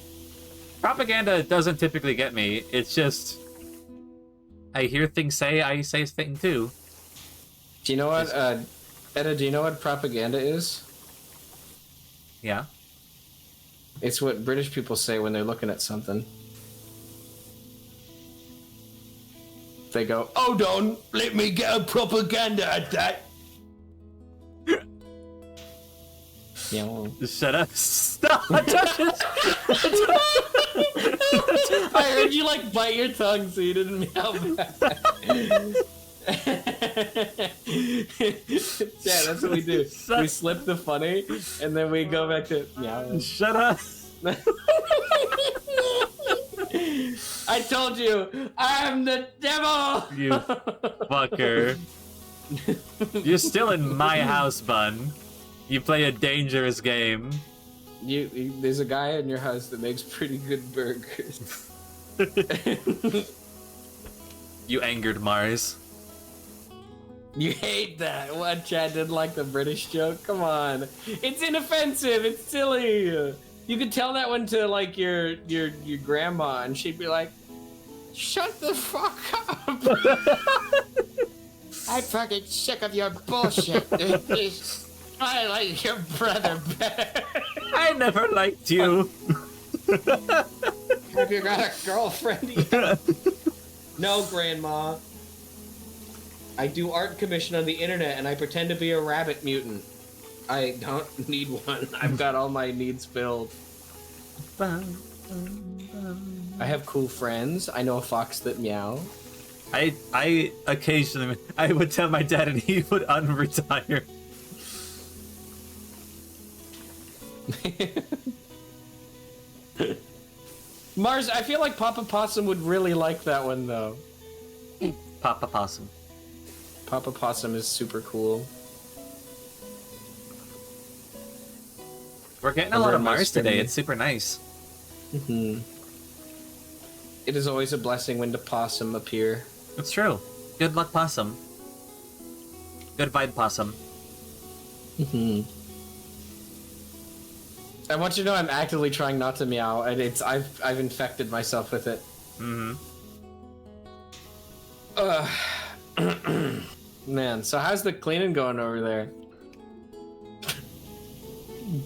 [SPEAKER 3] propaganda doesn't typically get me. It's just I hear things I say things too.
[SPEAKER 2] Do you know what, Etta? Do you know what propaganda is?
[SPEAKER 3] Yeah.
[SPEAKER 2] It's what British people say when they're looking at something. They go,
[SPEAKER 7] Hold on, let me get a propaganda at that.
[SPEAKER 2] meow.
[SPEAKER 3] Shut up. Stop.
[SPEAKER 2] I heard you like bite your tongue so you didn't meow back. Yeah, that's what we do. We slip the funny and then we go back to meow.
[SPEAKER 3] Shut up.
[SPEAKER 2] I told you, I'm the devil!
[SPEAKER 3] You fucker. You're still in my house, Bun. You play a dangerous game.
[SPEAKER 2] There's a guy in your house that makes pretty good burgers.
[SPEAKER 3] You angered Mars.
[SPEAKER 2] You hate that. What, Chad didn't like the British joke? Come on. It's inoffensive. It's silly. You could tell that one to like your grandma and she'd be like, shut the fuck up.
[SPEAKER 4] I'm fucking sick of your bullshit. I like your brother better.
[SPEAKER 3] I never liked you.
[SPEAKER 2] Have you got a girlfriend yet? No, Grandma. I do art commission on the internet and I pretend to be a rabbit mutant. I don't need one. I've got all my needs filled. I have cool friends. I know a fox that meow.
[SPEAKER 3] I occasionally I would tell my dad and he would unretire.
[SPEAKER 2] Mars, I feel like Papa Possum would really like that one though.
[SPEAKER 3] Papa Possum.
[SPEAKER 2] Papa Possum is super cool.
[SPEAKER 3] We're getting a lot of Mars today. It's super nice.
[SPEAKER 2] Mm-hmm. It is always a blessing when the possum appear.
[SPEAKER 3] It's true. Good luck, Possum. Good vibe, Possum.
[SPEAKER 2] Mm-hmm. I want you to know I'm actively trying not to meow, and I've infected myself with it.
[SPEAKER 3] Mm-hmm.
[SPEAKER 2] Man, so how's the cleaning going over there?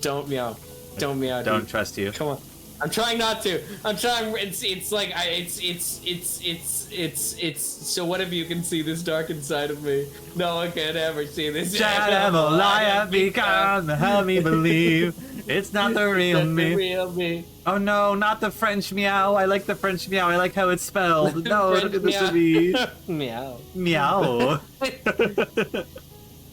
[SPEAKER 2] Don't meow. Don't meow.
[SPEAKER 3] Don't
[SPEAKER 2] dude.
[SPEAKER 3] trust you.
[SPEAKER 2] Come on. I'm trying not to. I'm trying. It's like so one of you can see this dark inside of me. No one can ever see this.
[SPEAKER 3] Shadow I have become. Help me believe it's not the real me.
[SPEAKER 2] The real me.
[SPEAKER 3] Oh no, not the French meow. I like the French meow. I like how it's spelled. No,
[SPEAKER 2] French
[SPEAKER 3] look at this
[SPEAKER 2] meow.
[SPEAKER 3] to me.
[SPEAKER 2] Meow.
[SPEAKER 3] Meow.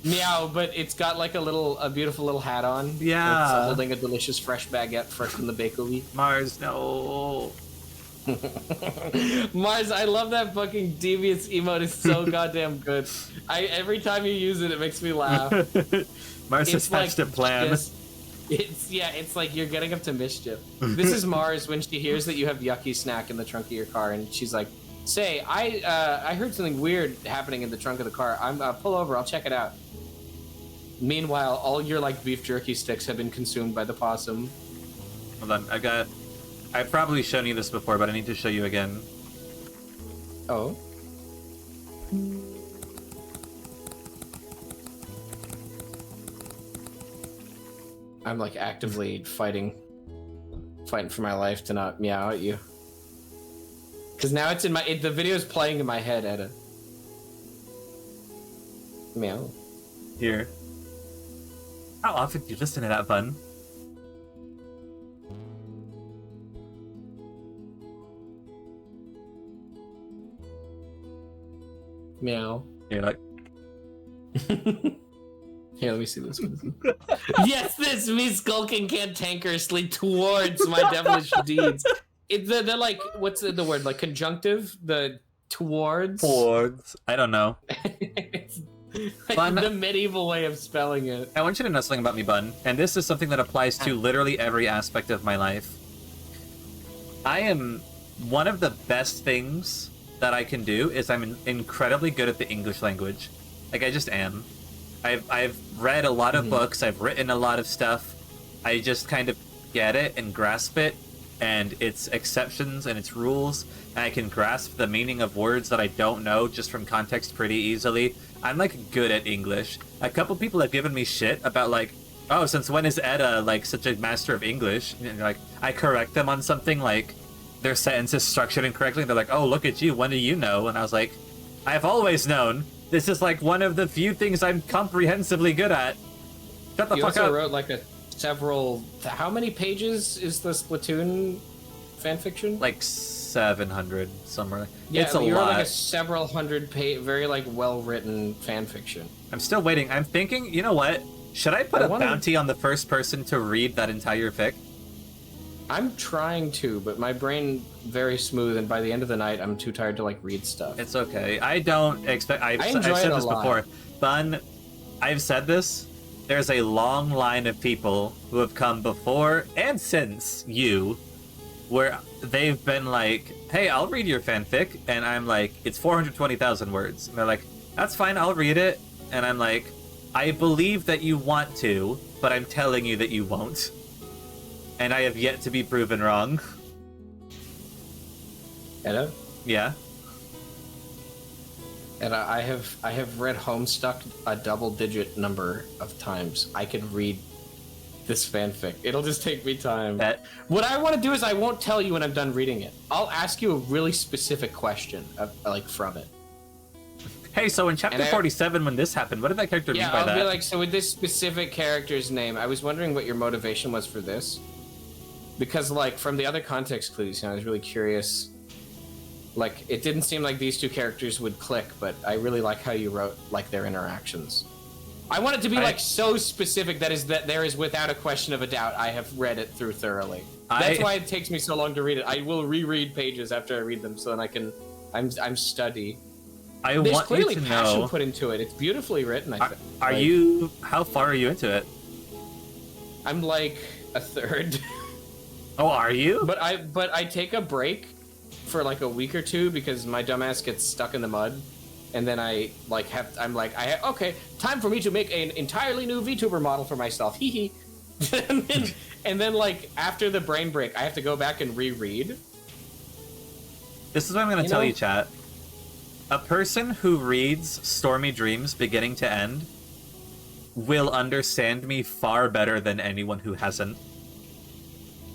[SPEAKER 2] Meow, but it's got like a beautiful little hat on.
[SPEAKER 3] Yeah.
[SPEAKER 2] It's holding a delicious fresh baguette fresh from the bakery.
[SPEAKER 3] Mars, no.
[SPEAKER 2] Mars, I love that fucking devious emote. It's so goddamn good. Every time you use it, it makes me laugh.
[SPEAKER 3] Mars has hatched a plan.
[SPEAKER 2] It's like you're getting up to mischief. This is Mars when she hears that you have yucky snack in the trunk of your car, and she's like, "Say, I heard something weird happening in the trunk of the car. I'm pull over. I'll check it out." Meanwhile, all your like beef jerky sticks have been consumed by the possum.
[SPEAKER 3] Hold on, I've probably shown you this before, but I need to show you again.
[SPEAKER 2] Oh. I'm like actively fighting for my life to not meow at you. Cause now it's in the video's playing in my head, Etta. Meow.
[SPEAKER 3] Here. How often do you listen to that, Bun?
[SPEAKER 2] Meow.
[SPEAKER 3] You're like,
[SPEAKER 2] Here, let me see this one. Yes, this me skulking cantankerously towards my devilish deeds. They're like, what's the word? Like conjunctive? The towards?
[SPEAKER 3] Towards. I don't know.
[SPEAKER 2] It's like
[SPEAKER 3] Bun.
[SPEAKER 2] the medieval way of spelling it.
[SPEAKER 3] I want you to know something about me, Bun, and this is something that applies to literally every aspect of my life. I am one of the best things that I can do is I'm incredibly good at the English language. Like, I just am. I've read a lot of books, I've written a lot of stuff. I just kind of get it and grasp it, and its exceptions and its rules, and I can grasp the meaning of words that I don't know just from context pretty easily. I'm, like, good at English. A couple people have given me shit about, like, oh, since when is Edda, like, such a master of English? And, like, I correct them on something, like, their sentence is structured incorrectly. They're like, oh, look at you, when do you know? And I was like, I've always known. This is, like, one of the few things I'm comprehensively good at. Shut the
[SPEAKER 2] You
[SPEAKER 3] fuck
[SPEAKER 2] also
[SPEAKER 3] up.
[SPEAKER 2] wrote, like, several... How many pages is the Splatoon fanfiction?
[SPEAKER 3] Like 700 somewhere.
[SPEAKER 2] Yeah,
[SPEAKER 3] It's a
[SPEAKER 2] you wrote
[SPEAKER 3] lot.
[SPEAKER 2] like a several hundred page, very like well-written fanfiction.
[SPEAKER 3] I'm still waiting. I'm thinking, you know what? Should I put a
[SPEAKER 2] wanna-
[SPEAKER 3] bounty on the first person to read that entire fic?
[SPEAKER 2] I'm trying to, but my brain very smooth, and by the end of the night, I'm too tired to like read stuff.
[SPEAKER 3] It's okay. I don't expect. I've
[SPEAKER 2] enjoy
[SPEAKER 3] said
[SPEAKER 2] it a
[SPEAKER 3] this
[SPEAKER 2] lot.
[SPEAKER 3] before. Bun, I've said this. There's a long line of people who have come before and since you, where they've been like, "Hey, I'll read your fanfic," and I'm like, "It's 420,000 words," and they're like, "That's fine, I'll read it," and I'm like, "I believe that you want to, but I'm telling you that you won't." And I have yet to be proven wrong.
[SPEAKER 2] Edda?
[SPEAKER 3] Yeah.
[SPEAKER 2] And I have read Homestuck a double-digit number of times. I can read this fanfic. It'll just take me time. What I want to do is I won't tell you when I'm done reading it. I'll ask you a really specific question, like from it.
[SPEAKER 3] Hey, so in chapter 47, when this happened, what did that character mean by
[SPEAKER 2] I'll
[SPEAKER 3] that?
[SPEAKER 2] be like, so with this specific character's name, I was wondering what your motivation was for this. Because, like, from the other context clues, I was really curious. Like, it didn't seem like these two characters would click, but I really like how you wrote, like, their interactions. I want it to be, like, so specific that there is, without a question of a doubt, I have read it through thoroughly. That's why it takes me so long to read it. I will reread pages after I read them, so then I can... I'm study. There's clearly passion put into it. It's beautifully written, I think.
[SPEAKER 3] Are you... How far are you into it?
[SPEAKER 2] I'm, like, a third.
[SPEAKER 3] Oh, are you?
[SPEAKER 2] But I take a break for like a week or two because my dumbass gets stuck in the mud, and then okay, time for me to make an entirely new VTuber model for myself. Hee hee. and then like after the brain break, I have to go back and reread.
[SPEAKER 3] This is what I'm going to tell you, chat. A person who reads Stormy Dreams beginning to end will understand me far better than anyone who hasn't.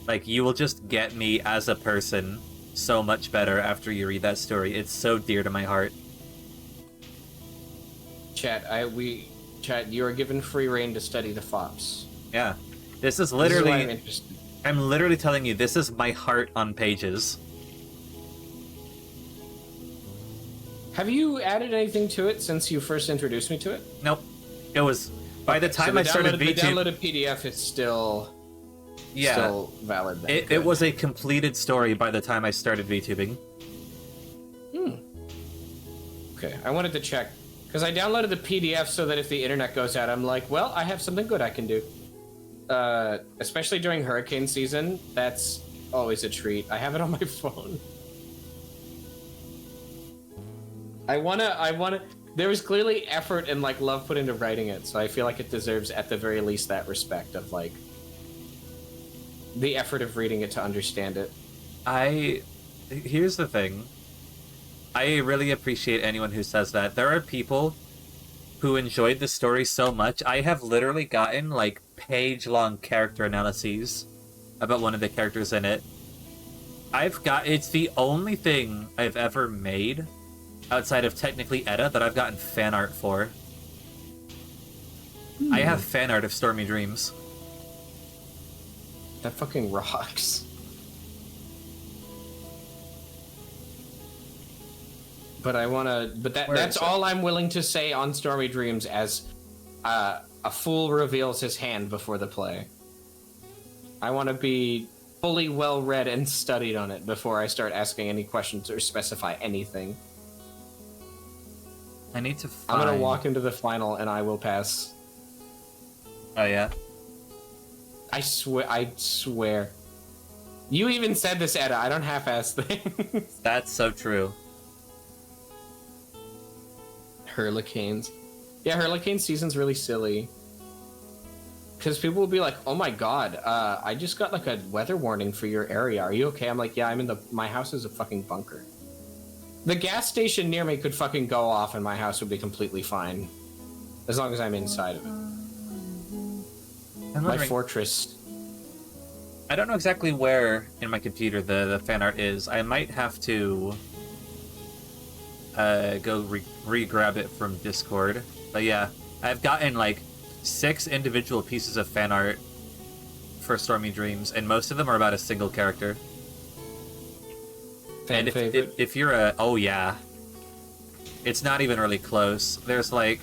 [SPEAKER 3] Like, you will just get me as a person so much better after you read that story. It's so dear to my heart.
[SPEAKER 2] Chat, you are given free reign to study the FOPs.
[SPEAKER 3] Yeah. This is literally...
[SPEAKER 2] This is why I'm interested.
[SPEAKER 3] I'm literally telling you, this is my heart on pages.
[SPEAKER 2] Have you added anything to it since you first introduced me to it?
[SPEAKER 3] Nope. It was... By the time I started VTube...
[SPEAKER 2] The downloaded PDF is still...
[SPEAKER 3] Yeah.
[SPEAKER 2] Still valid then.
[SPEAKER 3] It was a completed story by the time I started VTubing.
[SPEAKER 2] Okay, I wanted to check. Because I downloaded the PDF so that if the internet goes out, I'm like, well, I have something good I can do. Especially during hurricane season, that's always a treat. I have it on my phone. I wanna... There was clearly effort and, like, love put into writing it, so I feel like it deserves, at the very least, that respect of, like... the effort of reading it to understand it.
[SPEAKER 3] Here's the thing. I really appreciate anyone who says that. There are people who enjoyed the story so much. I have literally gotten, like, page-long character analyses about one of the characters in it. It's the only thing I've ever made, outside of technically Edda, that I've gotten fan art for. I have fan art of Stormy Dreams.
[SPEAKER 2] That fucking rocks. But I wanna. But that's all I'm willing to say on Stormy Dreams as a fool reveals his hand before the play. I want to be fully well read and studied on it before I start asking any questions or specify anything.
[SPEAKER 3] I need to find...
[SPEAKER 2] I'm gonna walk into the final and I will pass.
[SPEAKER 3] Oh yeah?
[SPEAKER 2] I swear. You even said this, Edda. I don't half-ass things.
[SPEAKER 3] That's so true.
[SPEAKER 2] Hurricanes. Yeah, Hurricane season's really silly. Because people will be like, oh my god, I just got like a weather warning for your area. Are you okay? I'm like, yeah, I'm in my house is a fucking bunker. The gas station near me could fucking go off and my house would be completely fine. As long as I'm inside of it. My fortress.
[SPEAKER 3] I don't know exactly where in my computer the fan art is. I might have to go re-grab it from Discord. But yeah, I've gotten like 6 individual pieces of fan art for Stormy Dreams, and most of them are about a single character.
[SPEAKER 2] Fan
[SPEAKER 3] and
[SPEAKER 2] favorite?
[SPEAKER 3] if you're a... Oh yeah. It's not even really close. There's like...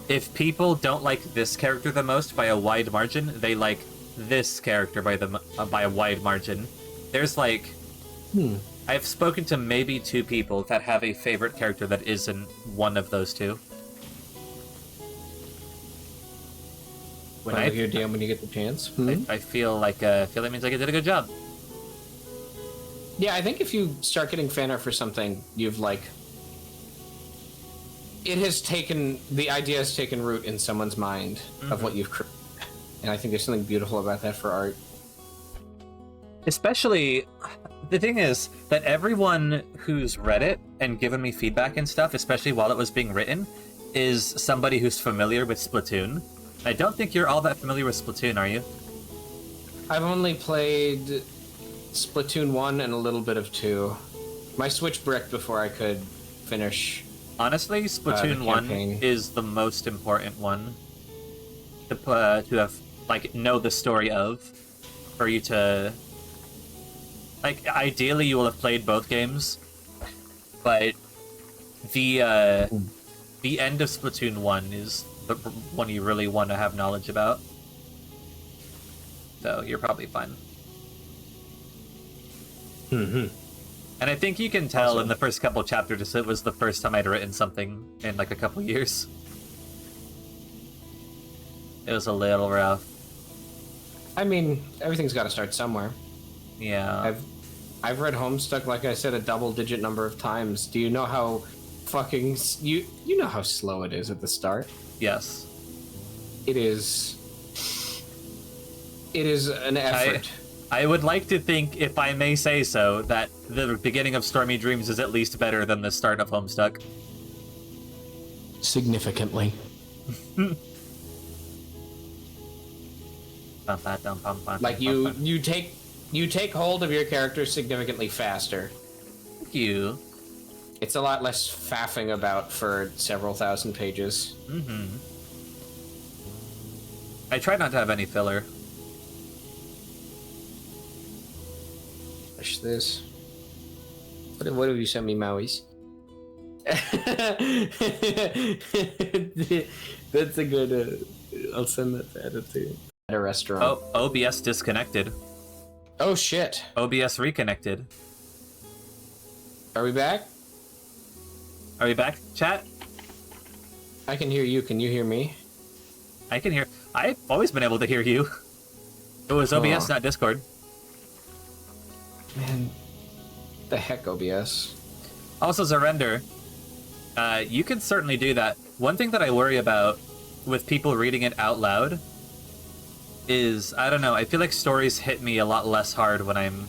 [SPEAKER 3] If people don't like this character the most by a wide margin, they like this character by a wide margin. There's like... I've spoken to maybe 2 people that have a favorite character that isn't one of those 2. When
[SPEAKER 2] I hear DM when you get the chance.
[SPEAKER 3] I feel like that means I did a good job.
[SPEAKER 2] Yeah, I think if you start getting fan art for something, you've like... The idea has taken root in someone's mind of what you've created. And I think there's something beautiful about that for art.
[SPEAKER 3] Especially, the thing is that everyone who's read it and given me feedback and stuff, especially while it was being written, is somebody who's familiar with Splatoon. I don't think you're all that familiar with Splatoon, are you?
[SPEAKER 2] I've only played Splatoon 1 and a little bit of 2. My Switch bricked before I could finish.
[SPEAKER 3] Honestly, Splatoon 1 is the most important one to have, like, know the story of, for you to... Like, ideally you will have played both games, but the end of Splatoon 1 is the one you really want to have knowledge about. So, you're probably fine. And I think you can tell in the first couple chapters it was the first time I'd written something in like a couple years. It was a little rough.
[SPEAKER 2] I mean, everything's got to start somewhere.
[SPEAKER 3] Yeah.
[SPEAKER 2] I've read Homestuck, like I said, a double-digit number of times. Do you know how fucking... You know how slow it is at the start?
[SPEAKER 3] Yes.
[SPEAKER 2] It is an effort.
[SPEAKER 3] I would like to think, if I may say so, that the beginning of Stormy Dreams is at least better than the start of Homestuck.
[SPEAKER 2] Significantly. Like you take hold of your character significantly faster.
[SPEAKER 3] Thank you.
[SPEAKER 2] It's a lot less faffing about for several thousand pages.
[SPEAKER 3] I try not to have any filler.
[SPEAKER 2] Push this. What have you sent me, Maui's? That's a good... I'll send that to Edit too. At a restaurant.
[SPEAKER 3] Oh, OBS disconnected.
[SPEAKER 2] Oh shit.
[SPEAKER 3] OBS reconnected.
[SPEAKER 2] Are we back?
[SPEAKER 3] Are we back, chat?
[SPEAKER 2] I can hear you. Can you hear me?
[SPEAKER 3] I can hear... I've always been able to hear you. It was OBS, not Discord.
[SPEAKER 2] Man, the heck, OBS.
[SPEAKER 3] Also, Zarender, you can certainly do that. One thing that I worry about with people reading it out loud is, I don't know, I feel like stories hit me a lot less hard when I'm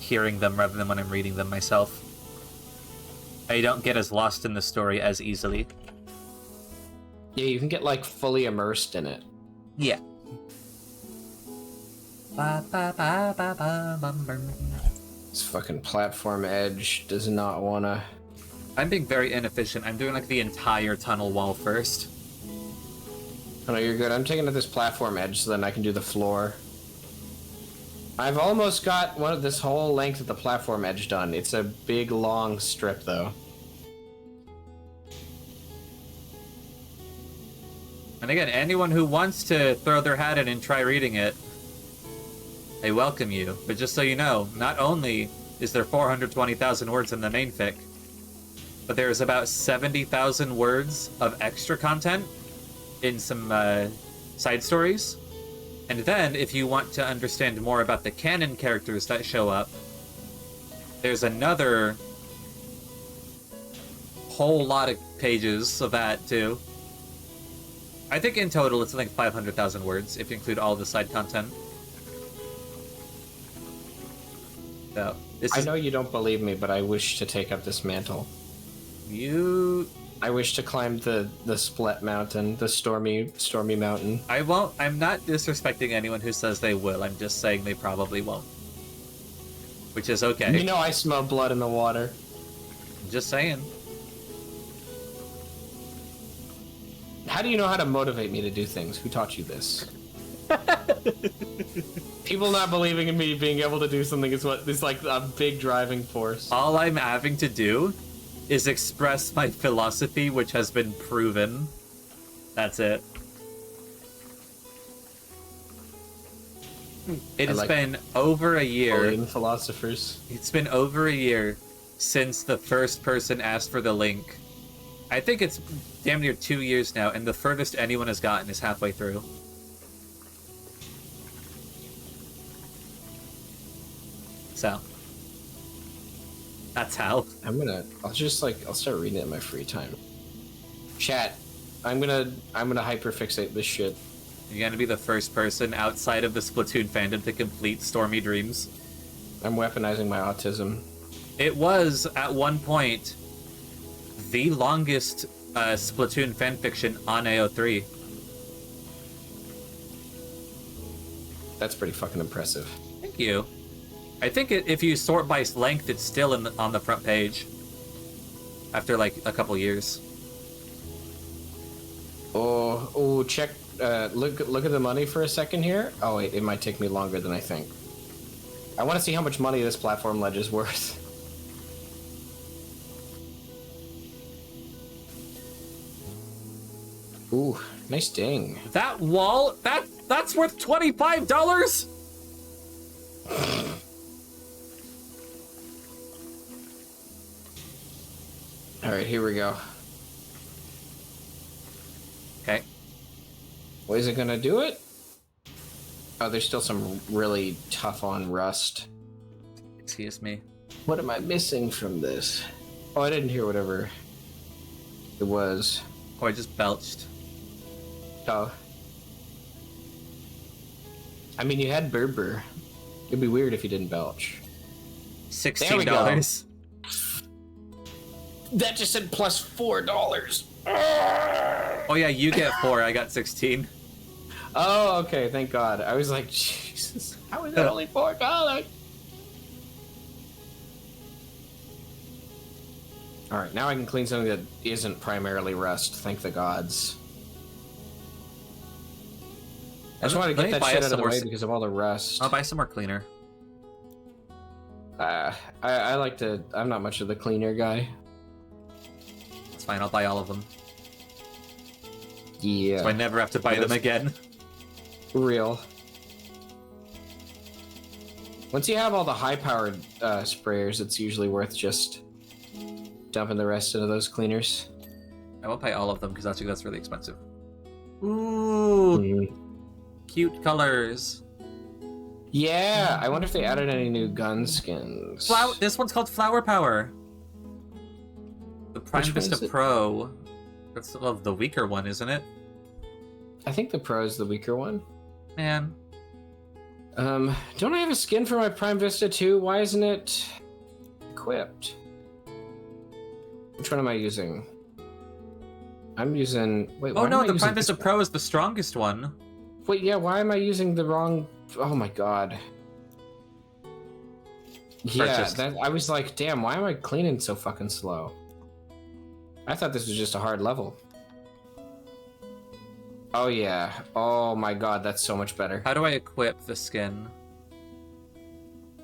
[SPEAKER 3] hearing them rather than when I'm reading them myself. I don't get as lost in the story as easily.
[SPEAKER 2] Yeah, you can get, like, fully immersed in it.
[SPEAKER 3] Yeah.
[SPEAKER 2] This fucking platform edge does not wanna...
[SPEAKER 3] I'm being very inefficient. I'm doing like the entire tunnel wall first.
[SPEAKER 2] Oh no, you're good. I'm taking to this platform edge so then I can do the floor. I've almost got this whole length of the platform edge done. It's a big, long strip, though.
[SPEAKER 3] And again, anyone who wants to throw their hat in and try reading it, I welcome you. But just so you know, not only is there 420,000 words in the main fic, but there's about 70,000 words of extra content in some side stories. And then, if you want to understand more about the canon characters that show up, there's another whole lot of pages of that, too. I think in total it's like 500,000 words, if you include all the side content. So,
[SPEAKER 2] I know you don't believe me, but I wish to take up this mantle. I wish to climb the Split Mountain, the stormy mountain.
[SPEAKER 3] I won't. I'm not disrespecting anyone who says they will. I'm just saying they probably won't. Which is okay.
[SPEAKER 2] You know I smell blood in the water.
[SPEAKER 3] I'm just saying.
[SPEAKER 2] How do you know how to motivate me to do things? Who taught you this? People not believing in me being able to do something is like a big driving force.
[SPEAKER 3] All I'm having to do is express my philosophy, which has been proven. That's it. It has been over a year.
[SPEAKER 2] Philosophers.
[SPEAKER 3] It's been over a year since the first person asked for the link. I think it's damn near 2 years now, and the furthest anyone has gotten is halfway through. So, that's how.
[SPEAKER 2] I'll start reading it in my free time. Chat, I'm gonna hyperfixate this shit.
[SPEAKER 3] You're gonna be the first person outside of the Splatoon fandom to complete Stormy Dreams.
[SPEAKER 2] I'm weaponizing my autism.
[SPEAKER 3] It was, at one point, the longest Splatoon fanfiction on AO3.
[SPEAKER 2] That's pretty fucking impressive.
[SPEAKER 3] Thank you. I think if you sort by length, it's still on the front page. After, like, a couple years.
[SPEAKER 2] Oh, check, look at the money for a second here. Oh wait, it might take me longer than I think. I want to see how much money this platform ledge is worth. Ooh, nice ding.
[SPEAKER 3] That wall, that's worth $25?
[SPEAKER 2] Alright, here we go.
[SPEAKER 3] Okay.
[SPEAKER 2] What is it gonna do it? Oh, there's still some really tough on rust.
[SPEAKER 3] Excuse me.
[SPEAKER 2] What am I missing from this? Oh, I didn't hear whatever it was.
[SPEAKER 3] Oh, I just belched.
[SPEAKER 2] Oh. I mean, you had Berber. It'd be weird if you didn't belch.
[SPEAKER 3] $16.
[SPEAKER 2] That just said plus $4.
[SPEAKER 3] Oh yeah, you get 4. I got 16.
[SPEAKER 2] Oh, okay. Thank God. I was like, Jesus, how is that only $4? All right, now I can clean something that isn't primarily rust. Thank the gods. I just wanted to get that shit out of the way because of all the rust.
[SPEAKER 3] I'll buy some more cleaner.
[SPEAKER 2] I like to. I'm not much of the cleaner guy.
[SPEAKER 3] It's fine. I'll buy all of them.
[SPEAKER 2] Yeah.
[SPEAKER 3] So I never have to buy them again.
[SPEAKER 2] Real. Once you have all the high-powered sprayers, it's usually worth just dumping the rest into those cleaners.
[SPEAKER 3] I won't buy all of them because actually that's really expensive. Ooh, cute colors.
[SPEAKER 2] Yeah, I wonder if they added any new gun skins.
[SPEAKER 3] This one's called Flower Power. The Prime Vista Pro. That's the weaker one, isn't it?
[SPEAKER 2] I think the Pro is the weaker one.
[SPEAKER 3] Man.
[SPEAKER 2] Don't I have a skin for my Prime Vista 2? Why isn't it equipped? Which one am I using? I'm using... Wait,
[SPEAKER 3] oh no, the Prime Vista Pro is the strongest one.
[SPEAKER 2] Wait, yeah, why am I using the wrong... Oh my god. Yeah, I was like, damn, why am I cleaning so fucking slow? I thought this was just a hard level. Oh yeah. Oh my god, that's so much better.
[SPEAKER 3] How do I equip the skin?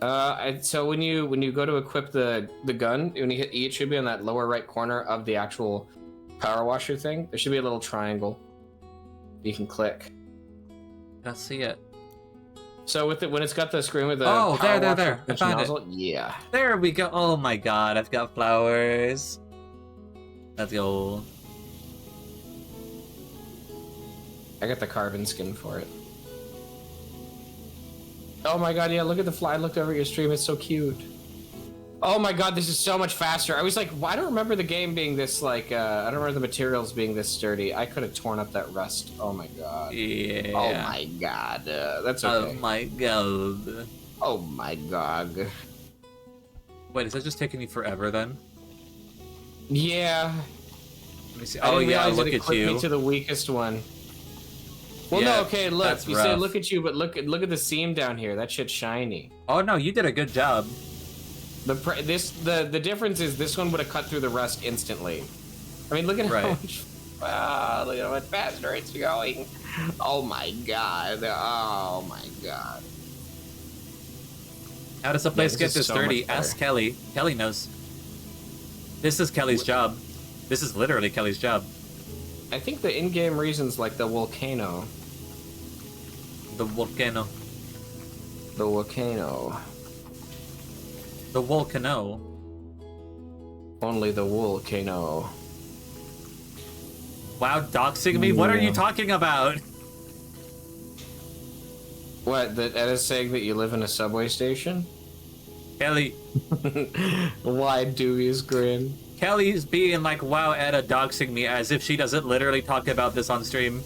[SPEAKER 2] So when you go to equip the gun, when you hit E, it should be on that lower right corner of the actual power washer thing. There should be a little triangle you can click.
[SPEAKER 3] I see it.
[SPEAKER 2] So with it, when it's got the screen with the
[SPEAKER 3] Oh,
[SPEAKER 2] power
[SPEAKER 3] there.
[SPEAKER 2] washer
[SPEAKER 3] I found it.
[SPEAKER 2] nozzle, yeah.
[SPEAKER 3] There we go. Oh my god, I've got flowers. Let's go.
[SPEAKER 2] I got the carbon skin for it. Oh my god, yeah, look at the fly. I looked over your stream, it's so cute. Oh my god, this is so much faster. I was like, I don't remember the game being this, like, I don't remember the materials being this sturdy. I could have torn up that rust. Oh my god.
[SPEAKER 3] Yeah.
[SPEAKER 2] Oh my god. That's okay.
[SPEAKER 3] Oh my god.
[SPEAKER 2] Oh my god.
[SPEAKER 3] Wait, is that just taking you forever then?
[SPEAKER 2] Yeah.
[SPEAKER 3] Let me see.
[SPEAKER 2] I
[SPEAKER 3] Oh
[SPEAKER 2] didn't
[SPEAKER 3] yeah,
[SPEAKER 2] realize
[SPEAKER 3] look
[SPEAKER 2] it
[SPEAKER 3] at
[SPEAKER 2] clicked
[SPEAKER 3] you.
[SPEAKER 2] me to the weakest one. Well,
[SPEAKER 3] Yeah,
[SPEAKER 2] no, okay, look.
[SPEAKER 3] that's
[SPEAKER 2] You say
[SPEAKER 3] rough.
[SPEAKER 2] look at you, but look at the seam down here. That shit's shiny.
[SPEAKER 3] Oh no, you did a good job.
[SPEAKER 2] The difference is this one would have cut through the rust instantly. I mean, look at how
[SPEAKER 3] Right.
[SPEAKER 2] much. Wow, look at how much faster it's going. Oh my god. Oh my god.
[SPEAKER 3] How does a place
[SPEAKER 2] this
[SPEAKER 3] get
[SPEAKER 2] is
[SPEAKER 3] this
[SPEAKER 2] so
[SPEAKER 3] dirty?
[SPEAKER 2] much better.
[SPEAKER 3] Ask Kelly. Kelly knows. This is Kelly's job. This is literally Kelly's job.
[SPEAKER 2] I think the in-game reasons like the volcano.
[SPEAKER 3] The volcano.
[SPEAKER 2] The volcano.
[SPEAKER 3] The volcano.
[SPEAKER 2] Only the volcano.
[SPEAKER 3] Wow, doxing me? What are you
[SPEAKER 2] Yeah.
[SPEAKER 3] talking about?
[SPEAKER 2] What? That Ed is saying that you live in a subway station?
[SPEAKER 3] Kelly.
[SPEAKER 2] Wide dubious grin.
[SPEAKER 3] Kelly's being like, wow, Edda doxing me as if she doesn't literally talk about this on stream.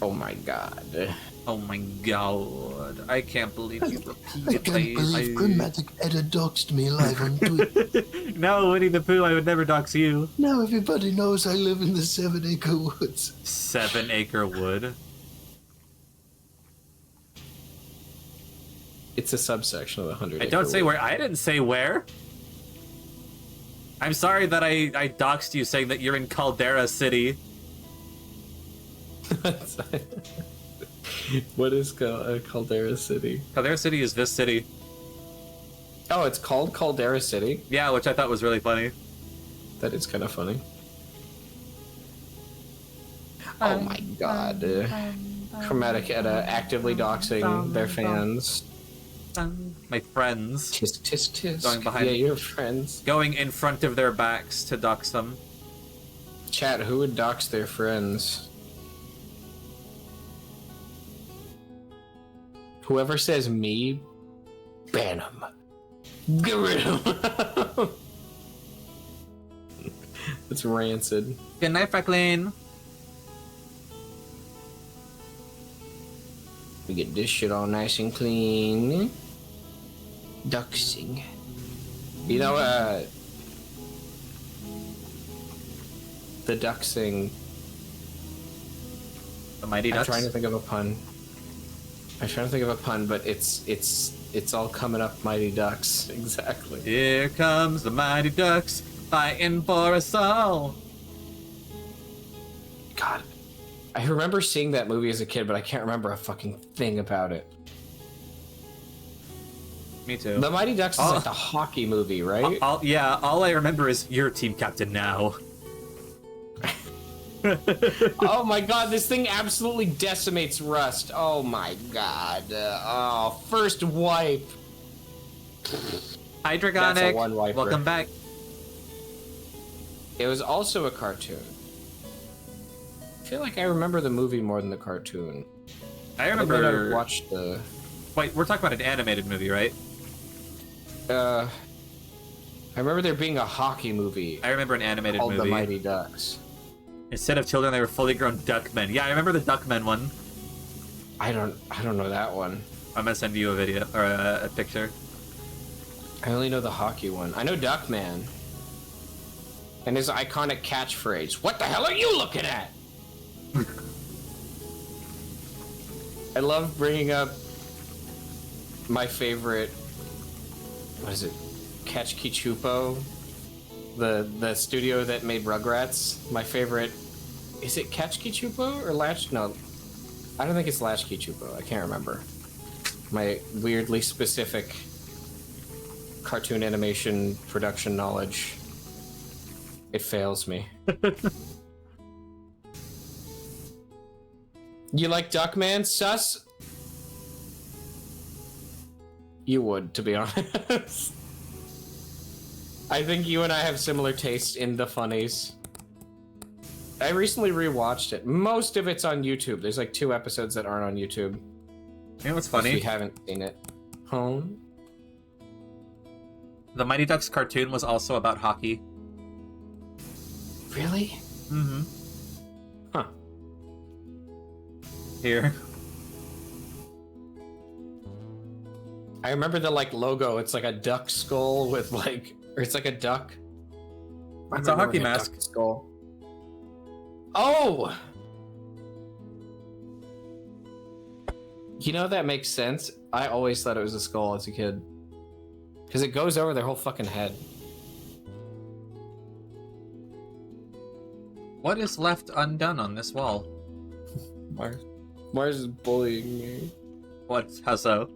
[SPEAKER 2] Oh my god.
[SPEAKER 3] Oh my god. I can't believe you
[SPEAKER 7] I
[SPEAKER 3] repeatedly.
[SPEAKER 7] can't believe Grammatic Edda doxed me live on Twitter.
[SPEAKER 3] No, Winnie the Pooh, I would never dox you.
[SPEAKER 7] Now everybody knows I live in the 7-acre woods.
[SPEAKER 3] 7-acre wood.
[SPEAKER 2] It's a subsection of the 100.
[SPEAKER 3] I don't say where. I didn't say where. I'm sorry that I doxed you saying that you're in Caldera City.
[SPEAKER 2] What is Caldera City?
[SPEAKER 3] Caldera City is this city.
[SPEAKER 2] Oh, it's called Caldera City?
[SPEAKER 3] Yeah, which I thought was really funny.
[SPEAKER 2] That is kind of funny. Oh my god. Chromatic Edda actively doxing their fans.
[SPEAKER 3] My friends.
[SPEAKER 2] Tisk tisk tisk.
[SPEAKER 3] Going behind-
[SPEAKER 2] Yeah, your friends.
[SPEAKER 3] Going in front of their backs to dox them.
[SPEAKER 2] Chat, who would dox their friends? Whoever says me, ban him. Get rid of him. It's rancid.
[SPEAKER 3] Good night, Franklin.
[SPEAKER 2] We get this shit all nice and clean. Doxing. You know, the doxing.
[SPEAKER 3] The Mighty
[SPEAKER 2] I'm
[SPEAKER 3] Ducks.
[SPEAKER 2] trying to think of a pun. But it's all coming up, Mighty Ducks. Exactly.
[SPEAKER 3] Here comes the Mighty Ducks, fighting for us all.
[SPEAKER 2] God, I remember seeing that movie as a kid, but I can't remember a fucking thing about it.
[SPEAKER 3] Me too.
[SPEAKER 2] The Mighty Ducks is
[SPEAKER 3] Oh.
[SPEAKER 2] like the hockey movie, right?
[SPEAKER 3] All I remember is you're team captain now.
[SPEAKER 2] Oh my god, this thing absolutely decimates Rust. Oh my god. First wipe.
[SPEAKER 3] Hi,
[SPEAKER 2] That's a
[SPEAKER 3] Dragonic.
[SPEAKER 2] one-wiper.
[SPEAKER 3] Welcome back.
[SPEAKER 2] It was also a cartoon. I feel like I remember the movie more than the cartoon.
[SPEAKER 3] I
[SPEAKER 2] I might have
[SPEAKER 3] remember.
[SPEAKER 2] watched the.
[SPEAKER 3] Wait, we're talking about an animated movie, right?
[SPEAKER 2] I remember there being a hockey movie
[SPEAKER 3] I remember an animated
[SPEAKER 2] called
[SPEAKER 3] movie.
[SPEAKER 2] The Mighty Ducks.
[SPEAKER 3] Instead of children, they were fully grown duckmen. Yeah, I remember the duckmen one.
[SPEAKER 2] I don't know that one.
[SPEAKER 3] I'm gonna send you a video or a picture.
[SPEAKER 2] I only know the hockey one. I know Duckman. And his iconic catchphrase, "What the hell are you looking at?" I love bringing up my favorite, what is it, Catch Kichupo the studio that made Rugrats. My favorite, is it Ketchki Chupo or Latch? No, I don't think it's Latchkey Chupo. I can't remember. My weirdly specific cartoon animation production knowledge, it fails me. You like Duckman, sus? You would, to be honest. I think you and I have similar taste in the funnies. I recently rewatched it. Most of it's on YouTube. There's like 2 episodes that aren't on YouTube.
[SPEAKER 3] You know what's funny?
[SPEAKER 2] If we haven't seen it. Home?
[SPEAKER 3] The Mighty Ducks cartoon was also about hockey.
[SPEAKER 2] Really?
[SPEAKER 3] Mm-hmm.
[SPEAKER 2] Huh.
[SPEAKER 3] Here.
[SPEAKER 2] I remember the like logo. It's like a duck skull with like, or it's like a duck.
[SPEAKER 3] It's a hockey mask.
[SPEAKER 2] Skull. Oh! You know, that makes sense. I always thought it was a skull as a kid. Because it goes over their whole fucking head.
[SPEAKER 3] What is left undone on this wall?
[SPEAKER 2] Mars is bullying me.
[SPEAKER 3] What? How so?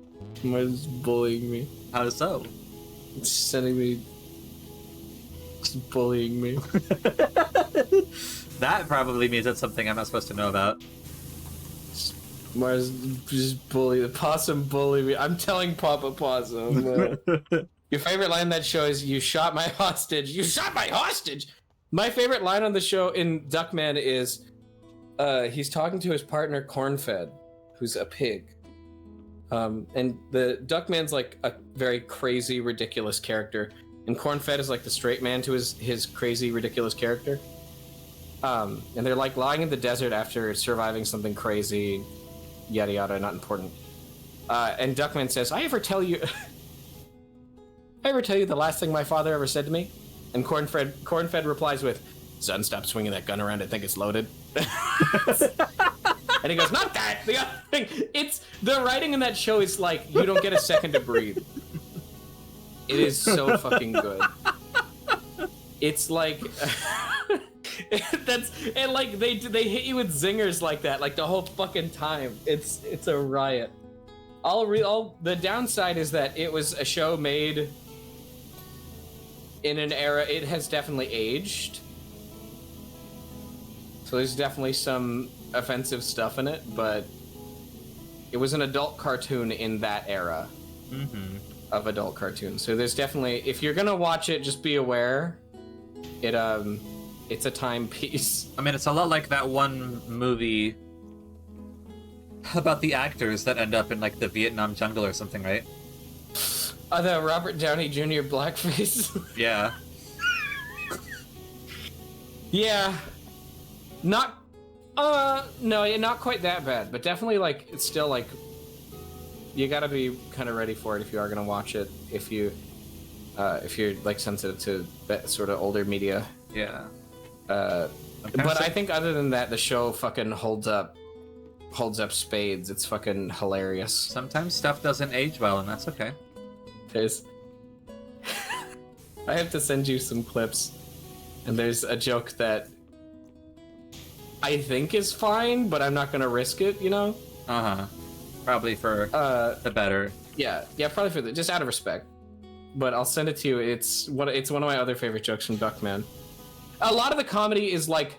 [SPEAKER 2] Mars is bullying me.
[SPEAKER 3] How so?
[SPEAKER 2] It's sending me... It's bullying me.
[SPEAKER 3] That probably means it's something I'm not supposed to know about.
[SPEAKER 2] Mars just bully the possum bully me. I'm telling Papa Possum. Your favorite line in that show is "You shot my hostage." You shot my hostage. My favorite line on the show in Duckman is, he's talking to his partner Cornfed, who's a pig, and the Duckman's like a very crazy, ridiculous character, and Cornfed is like the straight man to his crazy, ridiculous character. And they're like lying in the desert after surviving something crazy. Yada yada, not important. And Duckman says, I ever tell you the last thing my father ever said to me? And Cornfed replies with, son, stop swinging that gun around, I think it's loaded. And he goes, not that! The other thing, it's, the writing in that show is like, you don't get a second to breathe. It is so fucking good. It's like... and like they hit you with zingers like that, like the whole fucking time. It's a riot. The downside is that it was a show made in an era. It has definitely aged, so there's definitely some offensive stuff in it, but it was an adult cartoon in that era of adult cartoons. So there's definitely, if you're gonna watch it, just be aware. It's a timepiece. I
[SPEAKER 3] mean, it's a lot like that one movie about the actors that end up in, like, the Vietnam jungle or something, right?
[SPEAKER 2] The Robert Downey Jr. blackface?
[SPEAKER 3] Yeah.
[SPEAKER 2] Yeah. Not... no, not quite that bad, but definitely, like, it's still, like... You gotta be kind of ready for it if you are gonna watch it, if you're, like, sensitive to that sort of older media.
[SPEAKER 3] Yeah.
[SPEAKER 2] But I think other than that, the show fucking holds up spades. It's fucking hilarious.
[SPEAKER 3] Sometimes stuff doesn't age well, and that's okay.
[SPEAKER 2] There's... I have to send you some clips, and there's a joke that I think is fine, but I'm not gonna risk it, you know?
[SPEAKER 3] Uh-huh. Probably for the better.
[SPEAKER 2] Yeah, probably for just out of respect. But I'll send it to you. It's one of my other favorite jokes from Duckman. A lot of the comedy is like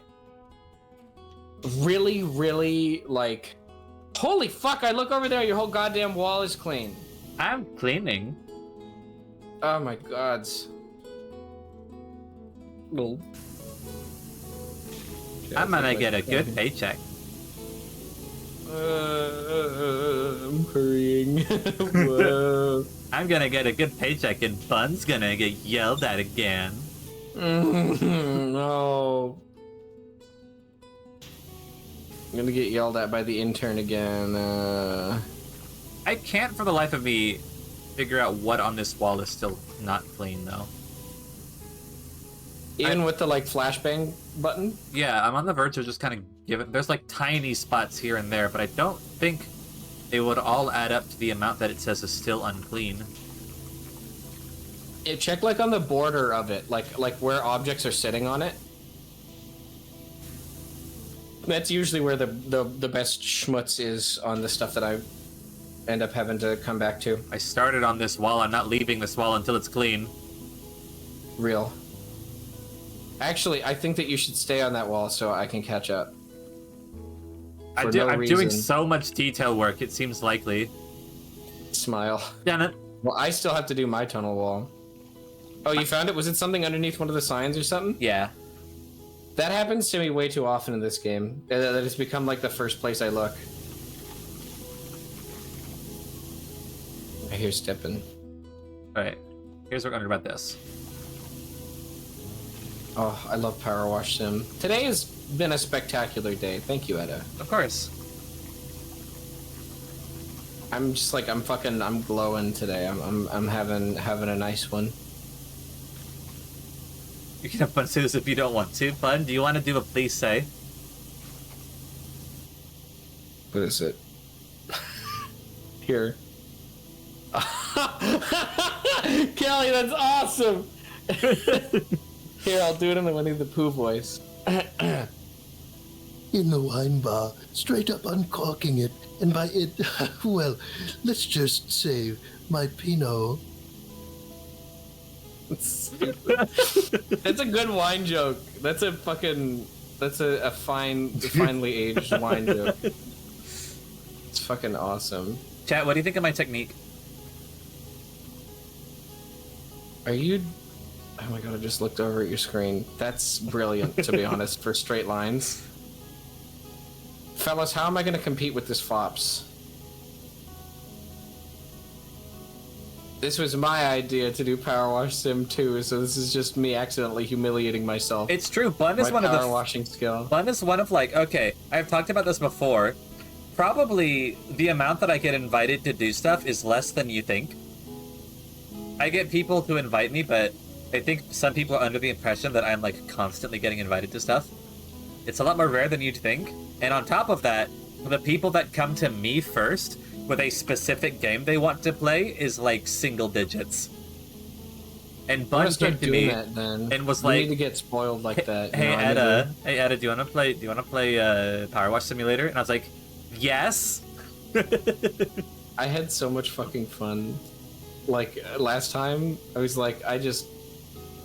[SPEAKER 2] really, really like, holy fuck, I look over there, your whole goddamn wall is clean.
[SPEAKER 3] I'm cleaning.
[SPEAKER 2] Oh my god. Well,
[SPEAKER 3] I'm gonna get a good paycheck.
[SPEAKER 2] I'm hurrying. Whoa.
[SPEAKER 3] I'm gonna get a good paycheck and Bun's gonna get yelled at again.
[SPEAKER 2] No. I'm gonna get yelled at by the intern again.
[SPEAKER 3] I can't for the life of me figure out what on this wall is still not clean, though.
[SPEAKER 2] Even with the, like, flashbang button?
[SPEAKER 3] Yeah, I'm on the verge of just kind of giving... There's, like, tiny spots here and there, but I don't think they would all add up to the amount that it says is still unclean.
[SPEAKER 2] check like on the border of it, like where objects are sitting on it. That's usually where the best schmutz is on the stuff that I end up having to come back to.
[SPEAKER 3] I started on this wall. I'm not leaving this wall until it's clean.
[SPEAKER 2] Real. Actually, I think that you should stay on that wall so I can catch up.
[SPEAKER 3] I'm doing so much detail work, it seems likely.
[SPEAKER 2] Smile.
[SPEAKER 3] Damn it.
[SPEAKER 2] Well, I still have to do my tunnel wall. Oh, you found it? Was it something underneath one of the signs or something?
[SPEAKER 3] Yeah.
[SPEAKER 2] That happens to me way too often in this game. That has become like the first place I look. I hear stepping.
[SPEAKER 3] Alright. Here's what we're gonna do about this.
[SPEAKER 2] Oh, I love PowerWash Sim. Today has been a spectacular day. Thank you, Edda.
[SPEAKER 3] Of course.
[SPEAKER 2] I'm just like I'm glowing today. I'm having a nice one.
[SPEAKER 3] You can have fun too if you don't want to. Fun, do you want to do a please say?
[SPEAKER 2] What is it? Here. Kelly, that's awesome! Here, I'll do it in the Winnie the Pooh voice.
[SPEAKER 7] In the wine bar, straight up uncorking it, and by it, well, let's just say my Pinot.
[SPEAKER 2] That's a good wine joke. That's a finely aged wine joke. It's fucking awesome.
[SPEAKER 3] Chat, what do you think of my technique?
[SPEAKER 2] Are you... Oh my god, I just looked over at your screen. That's brilliant, to be honest, for straight lines. Fellas, how am I going to compete with this Fops? This was my idea to do PowerWash Sim 2, so this is just me accidentally humiliating myself.
[SPEAKER 3] It's true, Bun is one of the...
[SPEAKER 2] power washing skill.
[SPEAKER 3] Bun is one of, like, okay, I've talked about this before. Probably the amount that I get invited to do stuff is less than you think. I get people to invite me, but I think some people are under the impression that I'm, like, constantly getting invited to stuff. It's a lot more rare than you'd think. And on top of that, the people that come to me first with a specific game they want to play is, like, single digits. And Bun came to me and was like,
[SPEAKER 2] "You need to get spoiled like that."
[SPEAKER 3] Hey, Edda, do you want to play PowerWash Simulator? And I was like, yes.
[SPEAKER 2] I had so much fucking fun. Like last time, I was like,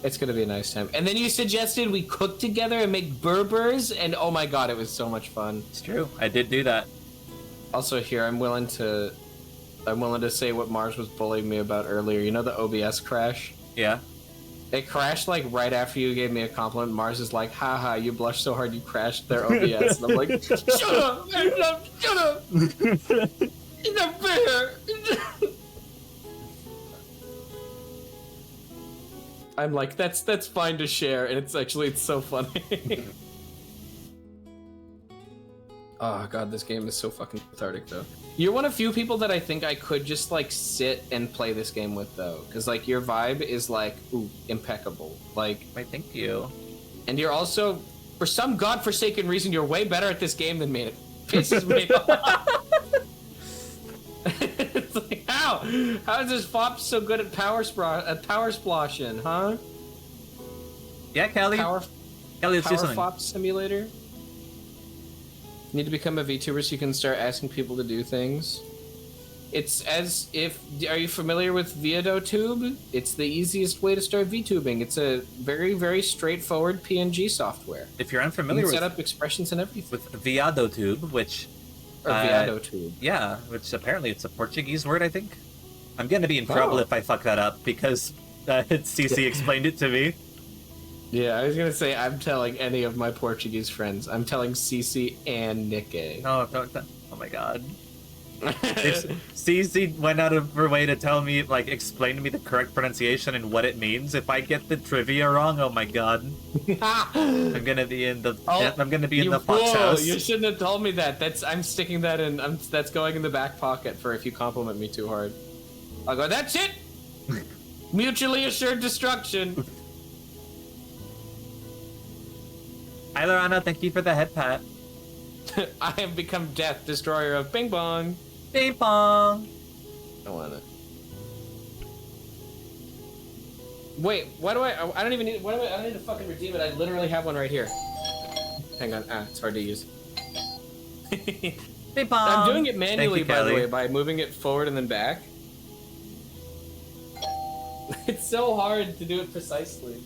[SPEAKER 2] it's gonna be a nice time. And then you suggested we cook together and make Berbers, and oh my god, it was so much fun.
[SPEAKER 3] It's true. I did do that.
[SPEAKER 2] Also, here I'm willing to say what Mars was bullying me about earlier. You know the OBS crash?
[SPEAKER 3] Yeah.
[SPEAKER 2] It crashed like right after you gave me a compliment. Mars is like, haha, you blushed so hard you crashed their OBS. And I'm like, shut up! Shut up! It's not fair! I'm like, that's fine to share, and it's so funny. Oh god, this game is so fucking cathartic though. You're one of few people that I think I could just like sit and play this game with though, because like your vibe is like, ooh, impeccable. Like,
[SPEAKER 3] I thank you.
[SPEAKER 2] And you're also, for some godforsaken reason, you're way better at this game than me. It pisses me off. It's like, how is this Fop so good at power sploshing, huh?
[SPEAKER 3] Yeah, Kelly. Kelly, let's do something.
[SPEAKER 2] Fop Simulator. Need to become a VTuber so you can start asking people to do things. It's as if... Are you familiar with ViadoTube? It's the easiest way to start VTubing. It's a very, very straightforward PNG software.
[SPEAKER 3] If you're unfamiliar with...
[SPEAKER 2] set up expressions and everything.
[SPEAKER 3] With ViadoTube, which...
[SPEAKER 2] Or ViadoTube.
[SPEAKER 3] Yeah, which apparently it's a Portuguese word, I think. I'm gonna be in trouble if I fuck that up, because CC explained it to me.
[SPEAKER 2] Yeah, I was gonna say, I'm telling any of my Portuguese friends. I'm telling Cici and Nikke.
[SPEAKER 3] No, don't. Oh my god. If Cici went out of her way to tell me, like, explain to me the correct pronunciation and what it means. If I get the trivia wrong, oh my god. I'm gonna be in the Fox house.
[SPEAKER 2] You shouldn't have told me that. I'm sticking that in. That's going in the back pocket for if you compliment me too hard. I'll go, that's it! Mutually assured destruction.
[SPEAKER 3] Hi, Lorana, thank you for the head pat.
[SPEAKER 2] I have become Death, destroyer of Bing Bong.
[SPEAKER 3] Bing Bong!
[SPEAKER 2] I want it. Wait, why do I don't even need, I don't need to fucking redeem it. I literally have one right here. Hang on, it's hard to use. I'm doing it manually, by the way, by moving it forward and then back. It's so hard to do it precisely.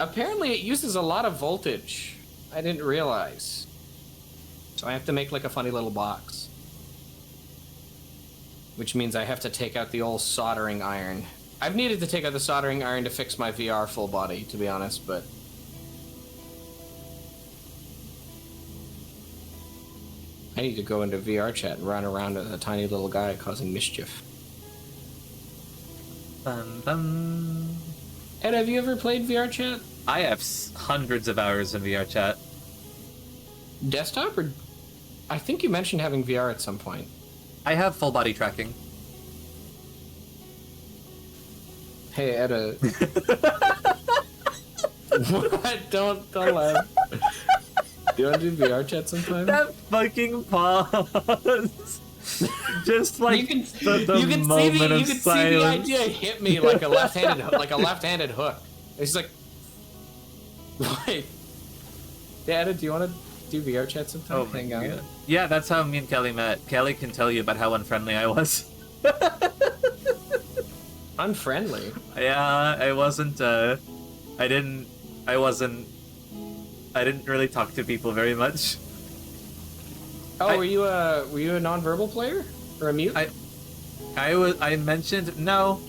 [SPEAKER 2] Apparently it uses a lot of voltage. I didn't realize. So I have to make like a funny little box. Which means I have to take out the old soldering iron. I've needed to take out the soldering iron to fix my VR full body, to be honest, but... I need to go into VR chat and run around as a tiny little guy causing mischief.
[SPEAKER 3] Dun, dun.
[SPEAKER 2] Ed, have you ever played VR chat?
[SPEAKER 3] I have hundreds of hours in VR chat.
[SPEAKER 2] Desktop or... I think you mentioned having VR at some point.
[SPEAKER 3] I have full body tracking.
[SPEAKER 2] Hey, Ed, what? Don't laugh. Do you want to do VR chat sometime?
[SPEAKER 3] That fucking pause. Just like
[SPEAKER 2] you can,
[SPEAKER 3] the
[SPEAKER 2] you can
[SPEAKER 3] moment
[SPEAKER 2] see
[SPEAKER 3] of
[SPEAKER 2] you can
[SPEAKER 3] silence.
[SPEAKER 2] see the idea hit me like a left-handed hook. It's like, wait. Dad, do you want to do VR chat sometime?
[SPEAKER 3] Oh,
[SPEAKER 2] hang out.
[SPEAKER 3] Yeah, that's how me and Kelly met. Kelly can tell you about how unfriendly I was.
[SPEAKER 2] Unfriendly?
[SPEAKER 3] Yeah, I wasn't. I didn't really talk to people very much.
[SPEAKER 2] Oh, were you a non-verbal player or a mute?
[SPEAKER 3] I mentioned no.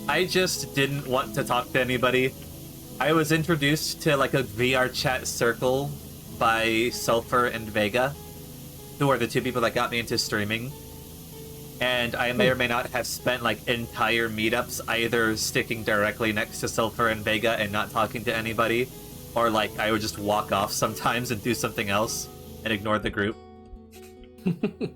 [SPEAKER 3] I just didn't want to talk to anybody. I was introduced to like a VR chat circle by Sulfur and Vega, who are the two people that got me into streaming. And I may or may not have spent like entire meetups either sticking directly next to Sulfur and Vega and not talking to anybody, or like I would just walk off sometimes and do something else and ignore the group. Because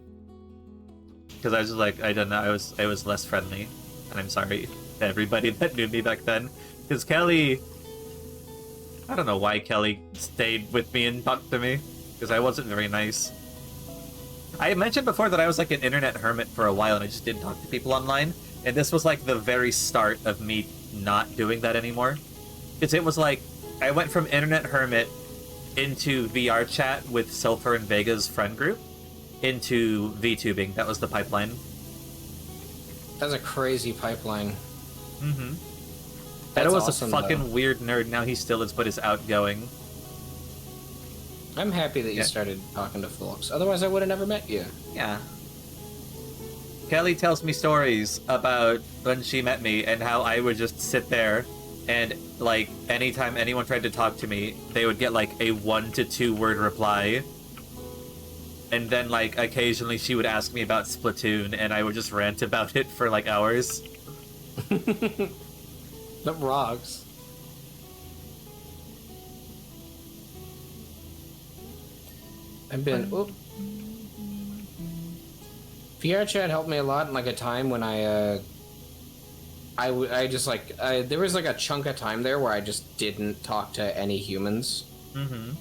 [SPEAKER 3] I was just like, I don't know, I was less friendly, and I'm sorry to everybody that knew me back then. Because Kelly, I don't know why Kelly stayed with me and talked to me, because I wasn't very nice. I mentioned before that I was like an internet hermit for a while and I just didn't talk to people online, and this was like the very start of me not doing that anymore. Because it was like, I went from internet hermit into VR chat with Sulfur and Vega's friend group, into VTubing. That was the pipeline.
[SPEAKER 2] That's a crazy pipeline.
[SPEAKER 3] Mm-hmm.
[SPEAKER 2] That's
[SPEAKER 3] Edo was
[SPEAKER 2] awesome,
[SPEAKER 3] a fucking
[SPEAKER 2] though.
[SPEAKER 3] weird nerd. Now he still is, but is outgoing.
[SPEAKER 2] I'm happy that you
[SPEAKER 3] Yeah.
[SPEAKER 2] started talking to folks. Otherwise, I would have never met you.
[SPEAKER 3] Yeah. Kelly tells me stories about when she met me and how I would just sit there and, like, anytime anyone tried to talk to me, they would get, like, a 1 to 2 word reply. And then, like, occasionally she would ask me about Splatoon and I would just rant about it for, like, hours.
[SPEAKER 2] That rocks. I've been... Oop. VR chat helped me a lot in, like, a time when I just, like... there was, like, a chunk of time there where I just didn't talk to any humans.
[SPEAKER 3] Mm-hmm.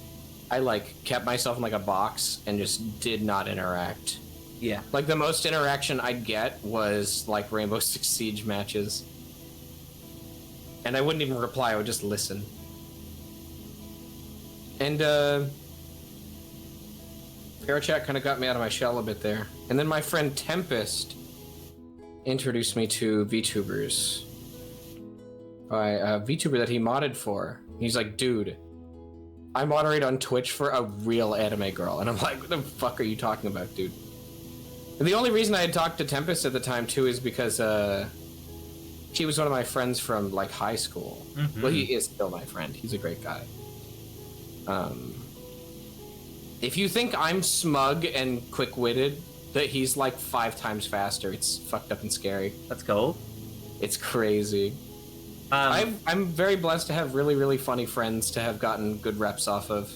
[SPEAKER 2] I, like, kept myself in, like, a box and just did not interact.
[SPEAKER 3] Yeah.
[SPEAKER 2] Like, the most interaction I'd get was, like, Rainbow Six Siege matches. And I wouldn't even reply, I would just listen. And, VR chat kind of got me out of my shell a bit there. And then my friend Tempest introduced me to VTubers. By a VTuber that he modded for. He's like, dude, I moderate on Twitch for a real anime girl. And I'm like, what the fuck are you talking about, dude? And the only reason I had talked to Tempest at the time, too, is because, she was one of my friends from, like, high school.
[SPEAKER 3] Mm-hmm.
[SPEAKER 2] Well, he is still my friend. He's a great guy. If you think I'm smug and quick-witted, that he's, like, 5 times faster. It's fucked up and scary.
[SPEAKER 3] Let's go.
[SPEAKER 2] It's crazy. I'm very blessed to have really, really funny friends to have gotten good reps off of.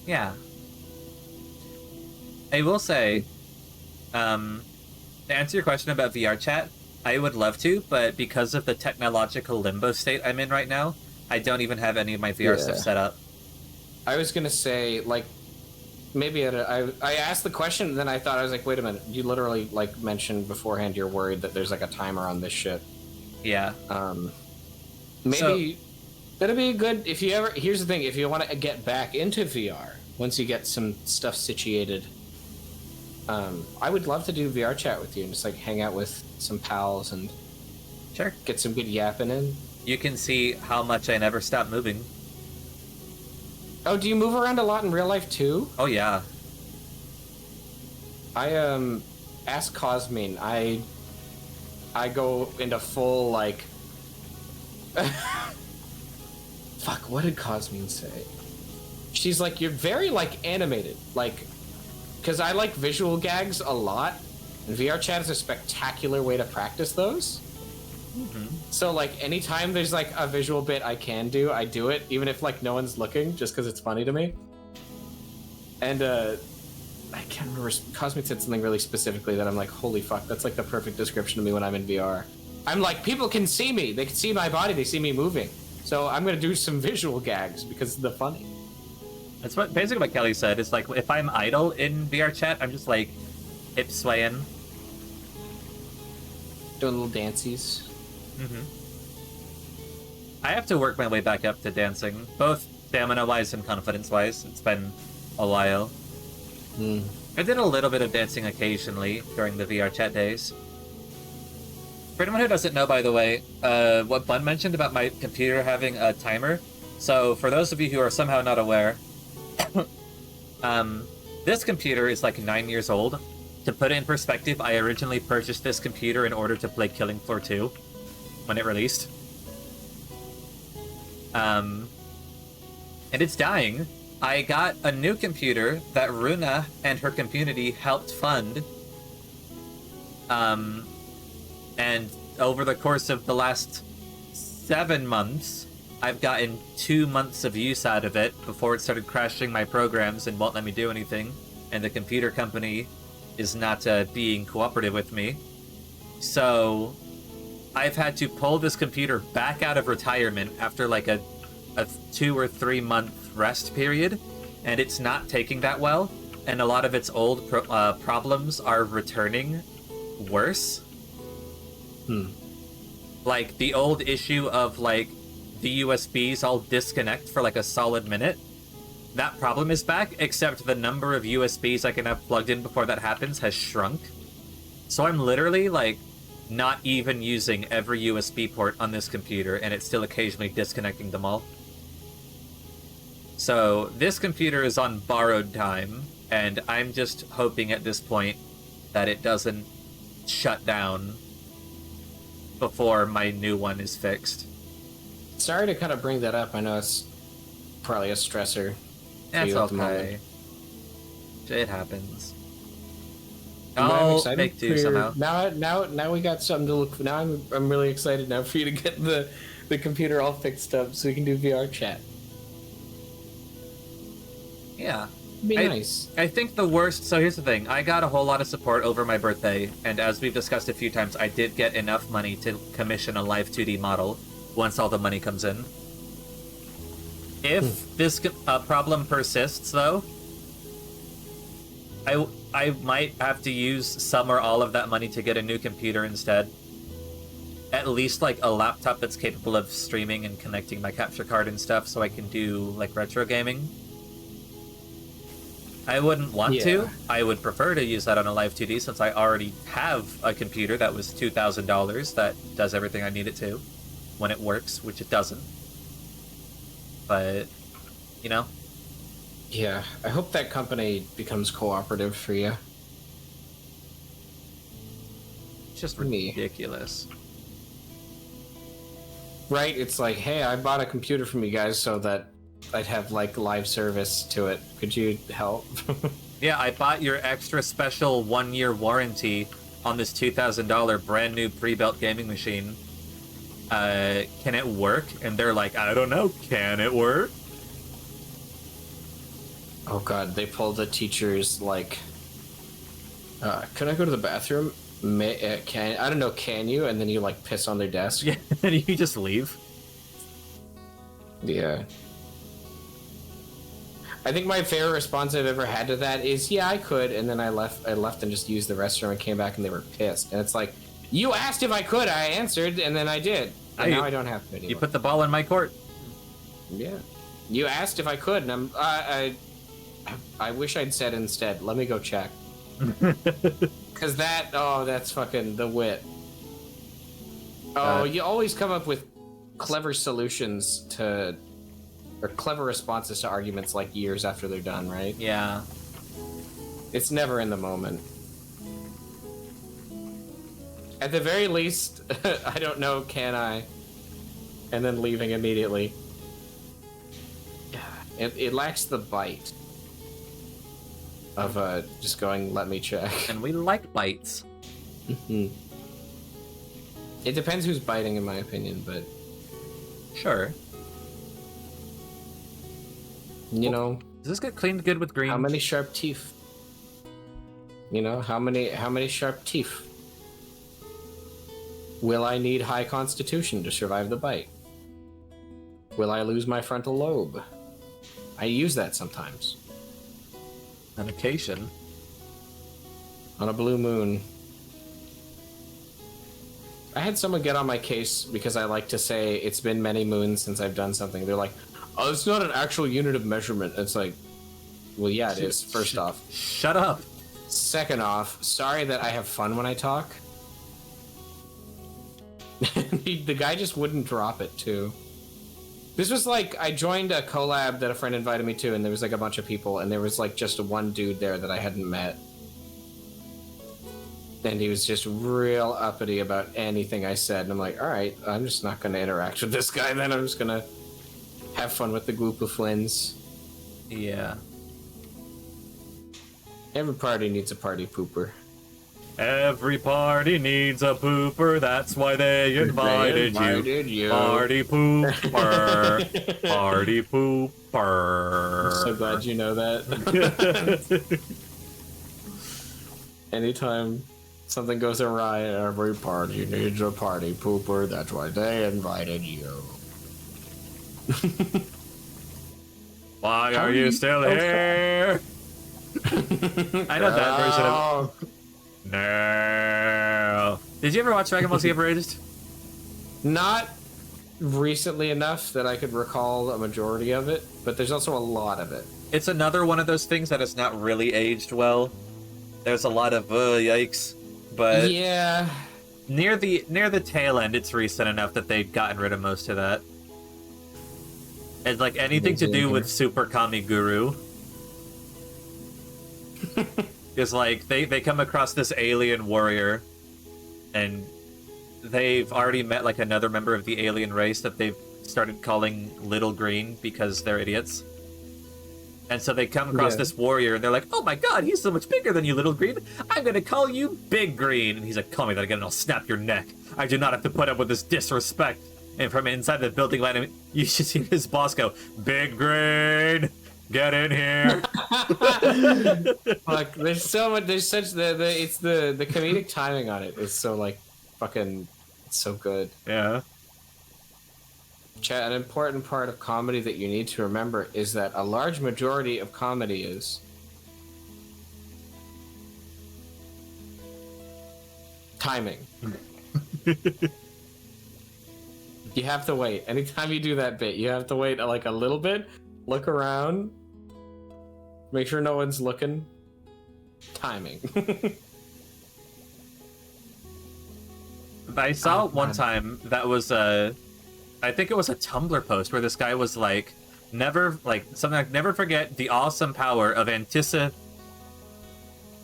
[SPEAKER 3] Yeah. I will say, to answer your question about VR chat, I would love to, but because of the technological limbo state I'm in right now, I don't even have any of my VR stuff set up.
[SPEAKER 2] I was gonna say, like, maybe I asked the question, and then I thought, I was like, wait a minute, you literally, like, mentioned beforehand you're worried that there's, like, a timer on this shit.
[SPEAKER 3] Yeah.
[SPEAKER 2] Maybe that'd be good if you ever. Here's the thing: if you want to get back into VR, once you get some stuff situated, I would love to do VR chat with you and just like hang out with some pals and
[SPEAKER 3] Sure.
[SPEAKER 2] get some good yapping in.
[SPEAKER 3] You can see how much I never stop moving.
[SPEAKER 2] Oh, do you move around a lot in real life too?
[SPEAKER 3] Oh yeah.
[SPEAKER 2] I ask Cosmine. I go into full like. Fuck! What did Cosmine say? She's like, you're very like animated, like, because I like visual gags a lot, and VR chat is a spectacular way to practice those.
[SPEAKER 3] Mm-hmm.
[SPEAKER 2] So like, anytime there's like a visual bit I can do, I do it, even if like no one's looking, just because it's funny to me. And I can't remember. Cosmic said something really specifically that I'm like, holy fuck, that's like the perfect description of me when I'm in VR. I'm like, people can see me. They can see my body. They see me moving. So I'm gonna do some visual gags because they're funny.
[SPEAKER 3] That's basically what Kelly said. It's like if I'm idle in VR chat, I'm just like hip swaying.
[SPEAKER 2] Doing little dances.
[SPEAKER 3] Mm-hmm. I have to work my way back up to dancing, both stamina-wise and confidence-wise. It's been a while. I did a little bit of dancing occasionally during the VR chat days. For anyone who doesn't know, by the way, what Bun mentioned about my computer having a timer. So for those of you who are somehow not aware, this computer is like 9 years old. To put it in perspective, I originally purchased this computer in order to play Killing Floor 2 when it released. And it's dying. I got a new computer that Runa and her community helped fund. And over the course of the last 7 months, I've gotten 2 months of use out of it before it started crashing my programs and won't let me do anything. And the computer company is not being cooperative with me. So I've had to pull this computer back out of retirement after like a 2 or 3 month rest period, and it's not taking that well, and a lot of its old problems are returning worse. Like the old issue of like the USBs all disconnect for like a solid minute. That problem is back, except the number of USBs I can have plugged in before that happens has shrunk. So I'm literally like not even using every USB port on this computer, and it's still occasionally disconnecting them all. So this computer is on borrowed time, and I'm just hoping at this point that it doesn't shut down before my new one is fixed.
[SPEAKER 2] Sorry to kind of bring that up. I know it's probably a stressor.
[SPEAKER 3] That's
[SPEAKER 2] you at the
[SPEAKER 3] okay. It happens.
[SPEAKER 2] But I'm
[SPEAKER 3] I'll
[SPEAKER 2] excited
[SPEAKER 3] make do
[SPEAKER 2] for
[SPEAKER 3] somehow.
[SPEAKER 2] Now we got something to look. Now I'm really excited now for you to get the computer all fixed up so we can do VR chat.
[SPEAKER 3] Yeah.
[SPEAKER 2] Be nice.
[SPEAKER 3] I think the worst... So here's the thing. I got a whole lot of support over my birthday, and as we've discussed a few times, I did get enough money to commission a live 2D model once all the money comes in. If this problem persists, though, I might have to use some or all of that money to get a new computer instead. At least, like, a laptop that's capable of streaming and connecting my capture card and stuff so I can do, like, retro gaming. I wouldn't want to. I would prefer to use that on a Live 2D since I already have a computer that was $2,000 that does everything I need it to when it works, which it doesn't. But, you know?
[SPEAKER 2] Yeah, I hope that company becomes cooperative for you.
[SPEAKER 3] It's just ridiculous.
[SPEAKER 2] Right? It's like, hey, I bought a computer from you guys so that I'd have, like, live service to it. Could you help?
[SPEAKER 3] Yeah, I bought your extra special 1-year warranty on this $2,000 brand new pre-built gaming machine. Can it work? And they're like, I don't know, can it work?
[SPEAKER 2] Oh god, they pulled the teachers, like, can I go to the bathroom? I don't know, can you? And then you, like, piss on their desk.
[SPEAKER 3] Yeah, and you just leave.
[SPEAKER 2] Yeah. I think my favorite response I've ever had to that is, yeah, I could, and then I left and just used the restroom and came back and they were pissed. And it's like, You asked if I could, I answered, and then I did. And now I don't have to anymore.
[SPEAKER 3] You put the ball in my court.
[SPEAKER 2] Yeah. You asked if I could, and I wish I'd said instead, let me go check. Because that's fucking the wit. Oh, you always come up with clever solutions or clever responses to arguments like years after they're done, right?
[SPEAKER 3] Yeah.
[SPEAKER 2] It's never in the moment. At the very least, I don't know, can I? And then leaving immediately. It lacks the bite of just going, let me check.
[SPEAKER 3] And we like bites.
[SPEAKER 2] It depends who's biting, in my opinion, but...
[SPEAKER 3] Sure.
[SPEAKER 2] You know...
[SPEAKER 3] Does this get cleaned good with green?
[SPEAKER 2] How many sharp teeth? You know, how many sharp teeth? Will I need high constitution to survive the bite? Will I lose my frontal lobe? I use that sometimes.
[SPEAKER 3] On occasion.
[SPEAKER 2] On a blue moon. I had someone get on my case because I like to say it's been many moons since I've done something. They're like, oh, it's not an actual unit of measurement. It's like, well, yeah, it is, first off.
[SPEAKER 3] Shut up.
[SPEAKER 2] Second off, sorry that I have fun when I talk. The guy just wouldn't drop it, too. This was like, I joined a collab that a friend invited me to, and there was like a bunch of people, and there was like just one dude there that I hadn't met. And he was just real uppity about anything I said, and I'm like, alright, I'm just not going to interact with this guy then, I'm just going to have fun with the group of friends.
[SPEAKER 3] Yeah.
[SPEAKER 2] Every party needs a party pooper.
[SPEAKER 3] Every party needs a pooper, that's why they invited you. Party pooper. Party pooper.
[SPEAKER 2] I'm so glad you know that. Anytime something goes awry, every party needs a party pooper, that's why they invited you.
[SPEAKER 3] Why are you still here? I know that version of... No. Did you ever watch Dragon Ball Z Abridged?
[SPEAKER 2] Not recently enough that I could recall a majority of it, but there's also a lot of it.
[SPEAKER 1] It's another one of those things that has not really aged well. There's a lot of yikes, but
[SPEAKER 2] yeah,
[SPEAKER 3] near the tail end, it's recent enough that they've gotten rid of most of that. And like anything to do with Super Kami Guru. Is like they come across this alien warrior, and they've already met like another member of the alien race that they've started calling Little Green because they're idiots. And so they come across this warrior, and they're like, "Oh my God, he's so much bigger than you, Little Green! I'm gonna call you Big Green." And he's like, "Call me that again, and I'll snap your neck. I do not have to put up with this disrespect." And from inside the building, you should see his boss go, "Big Green, get in here."
[SPEAKER 2] Like, there's so much. There's such the comedic timing on it is so like fucking, it's so good.
[SPEAKER 3] Yeah.
[SPEAKER 2] Chat, an important part of comedy that you need to remember is that a large majority of comedy is timing. You have to wait. Anytime you do that bit, you have to wait like a little bit, look around, make sure no one's looking. Timing.
[SPEAKER 3] I saw one time that was I think it was a Tumblr post where this guy was like, never forget the awesome power of anticipation.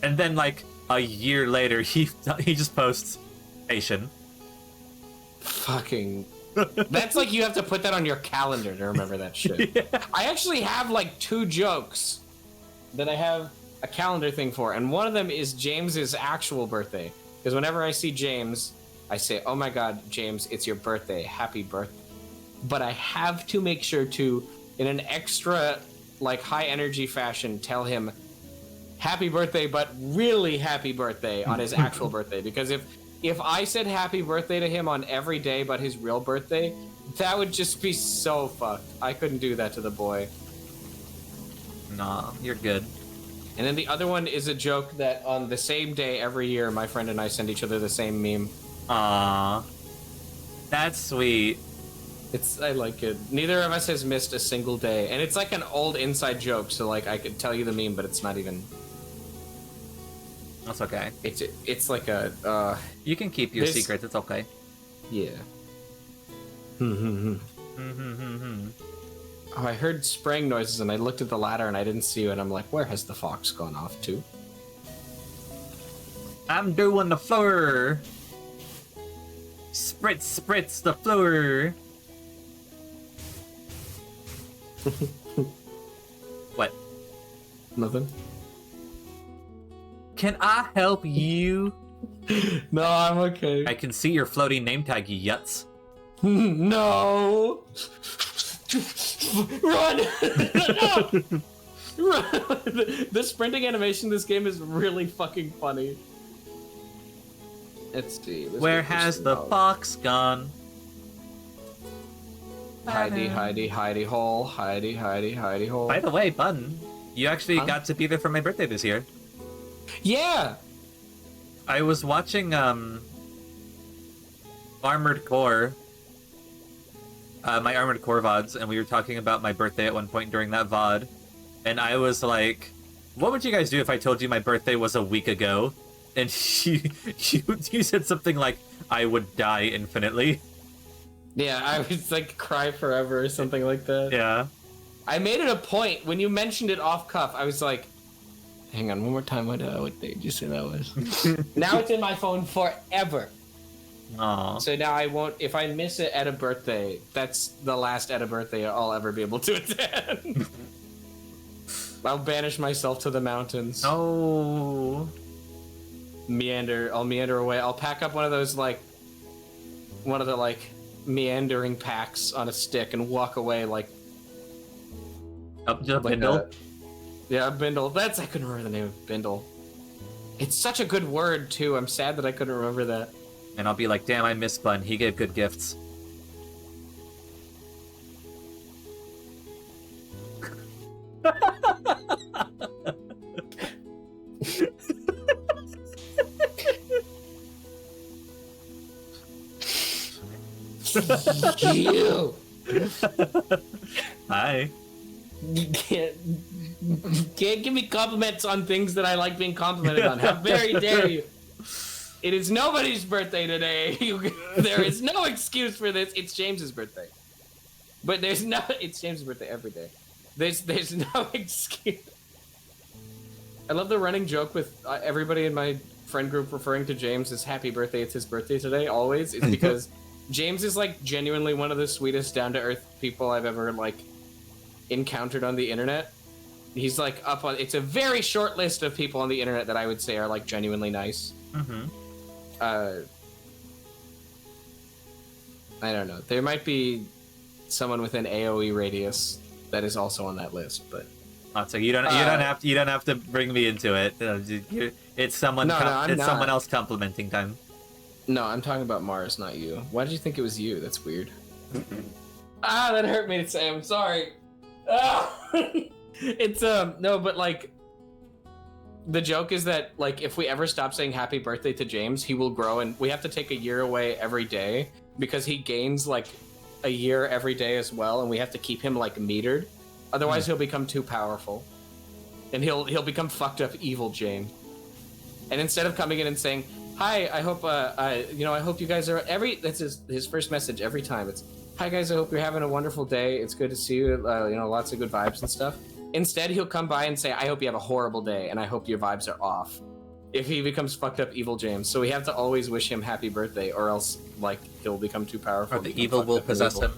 [SPEAKER 3] And then like a year later, he just posts Asian.
[SPEAKER 2] Fucking. That's like you have to put that on your calendar to remember that shit. Yeah. I actually have like 2 jokes that I have a calendar thing for, and one of them is James's actual birthday. Because whenever I see James, I say, "Oh my God, James, it's your birthday. Happy birthday." But I have to make sure to, in an extra, like, high energy fashion, tell him happy birthday, but really happy birthday on his actual birthday. Because if I said happy birthday to him on every day but his real birthday, that would just be so fucked. I couldn't do that to the boy.
[SPEAKER 3] Nah, you're good.
[SPEAKER 2] And then the other one is a joke that on the same day every year, my friend and I send each other the same meme.
[SPEAKER 3] Aww. That's sweet.
[SPEAKER 2] I like it. Neither of us has missed a single day, and it's like an old inside joke. So like I could tell you the meme, but it's not even.
[SPEAKER 3] That's okay.
[SPEAKER 2] It's like a.
[SPEAKER 3] You can keep your secrets. It's okay.
[SPEAKER 2] Yeah. Oh, I heard spraying noises, and I looked at the ladder, and I didn't see you, and I'm like, where has the fox gone off to?
[SPEAKER 3] I'm doing the floor. Spritz the floor. What?
[SPEAKER 2] Nothing.
[SPEAKER 3] Can I help you?
[SPEAKER 2] No, I'm okay.
[SPEAKER 3] I can see your floating name tag, you yuts.
[SPEAKER 2] No! Run! No! Run! The sprinting animation in this game is really fucking funny. Let's see.
[SPEAKER 3] Where has the fox gone?
[SPEAKER 2] Heidi hole. Heidi hole.
[SPEAKER 3] By the way, Bun, you actually got to be there for my birthday this year.
[SPEAKER 2] Yeah!
[SPEAKER 3] I was watching Armored Core, my Armored Core VODs, and we were talking about my birthday at one point during that VOD, and I was like, what would you guys do if I told you my birthday was a week ago? And you said something like, I would die infinitely.
[SPEAKER 2] Yeah, I was like, cry forever or something like that.
[SPEAKER 3] Yeah.
[SPEAKER 2] I made it a point, when you mentioned it off cuff, I was like, hang on, one more time, what day did you say that was? Now it's in my phone forever.
[SPEAKER 3] Aww.
[SPEAKER 2] So now I won't, if I miss it at a birthday, that's the last at a birthday I'll ever be able to attend. I'll banish myself to the mountains.
[SPEAKER 3] Oh.
[SPEAKER 2] I'll meander away. I'll pack up one of those, like, meandering packs on a stick and walk away like...
[SPEAKER 3] Up to
[SPEAKER 2] like
[SPEAKER 3] Bindle?
[SPEAKER 2] Yeah, Bindle. I couldn't remember the name of Bindle. It's such a good word, too. I'm sad that I couldn't remember that.
[SPEAKER 3] And I'll be like, damn, I miss Bun. He gave good gifts.
[SPEAKER 2] You!
[SPEAKER 3] Hi.
[SPEAKER 2] You can't give me compliments on things that I like being complimented on. How very dare you! It is nobody's birthday today. There is no excuse for this. It's James's birthday. But it's James's birthday every day. There's no excuse. I love the running joke with everybody in my friend group referring to James as happy birthday. It's his birthday today, always. It's because James is like genuinely one of the sweetest down-to-earth people I've ever like encountered on the internet. He's like up on, it's a very short list of people on the internet that I would say are like genuinely nice.
[SPEAKER 3] Mm-hmm.
[SPEAKER 2] I don't know. There might be someone within AOE radius that is also on that list, but
[SPEAKER 3] So you don't have to bring me into it. It's someone someone else complimenting time.
[SPEAKER 2] No, I'm talking about Mars, not you. Why did you think it was you? That's weird. That hurt me to say. I'm sorry. It's no, but like the joke is that like if we ever stop saying happy birthday to James, he will grow, and we have to take a year away every day because he gains like a year every day as well, and we have to keep him like metered. Otherwise, he'll become too powerful, and he'll become fucked up evil James. And instead of coming in and saying, "Hi, I hope I hope you guys are," that's his first message every time. It's, "Hi guys, I hope you're having a wonderful day. It's good to see you. Lots of good vibes and stuff." Instead, he'll come by and say, "I hope you have a horrible day, and I hope your vibes are off." If he becomes fucked up evil James, so we have to always wish him happy birthday, or else like he'll become too powerful.
[SPEAKER 3] Or the evil will possess him.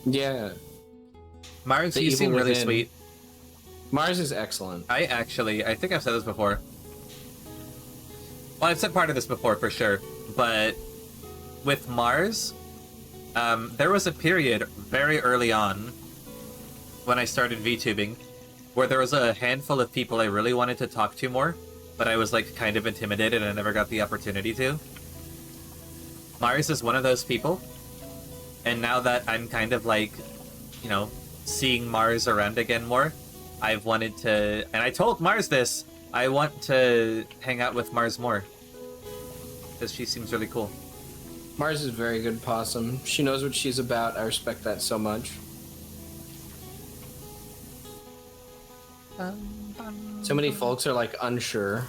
[SPEAKER 2] Yeah.
[SPEAKER 3] Mars, you seem really sweet.
[SPEAKER 2] Mars is excellent.
[SPEAKER 3] I think I've said this before. Well, I've said part of this before for sure, but with Mars, there was a period very early on when I started VTubing where there was a handful of people I really wanted to talk to more, but I was like kind of intimidated and I never got the opportunity to. Mars is one of those people, and now that I'm kind of like, seeing Mars around again more, I've wanted to, and I told Mars this, I want to hang out with Mars more, because she seems really cool.
[SPEAKER 2] Mars is a very good possum. She knows what she's about. I respect that so much. So many folks are like unsure.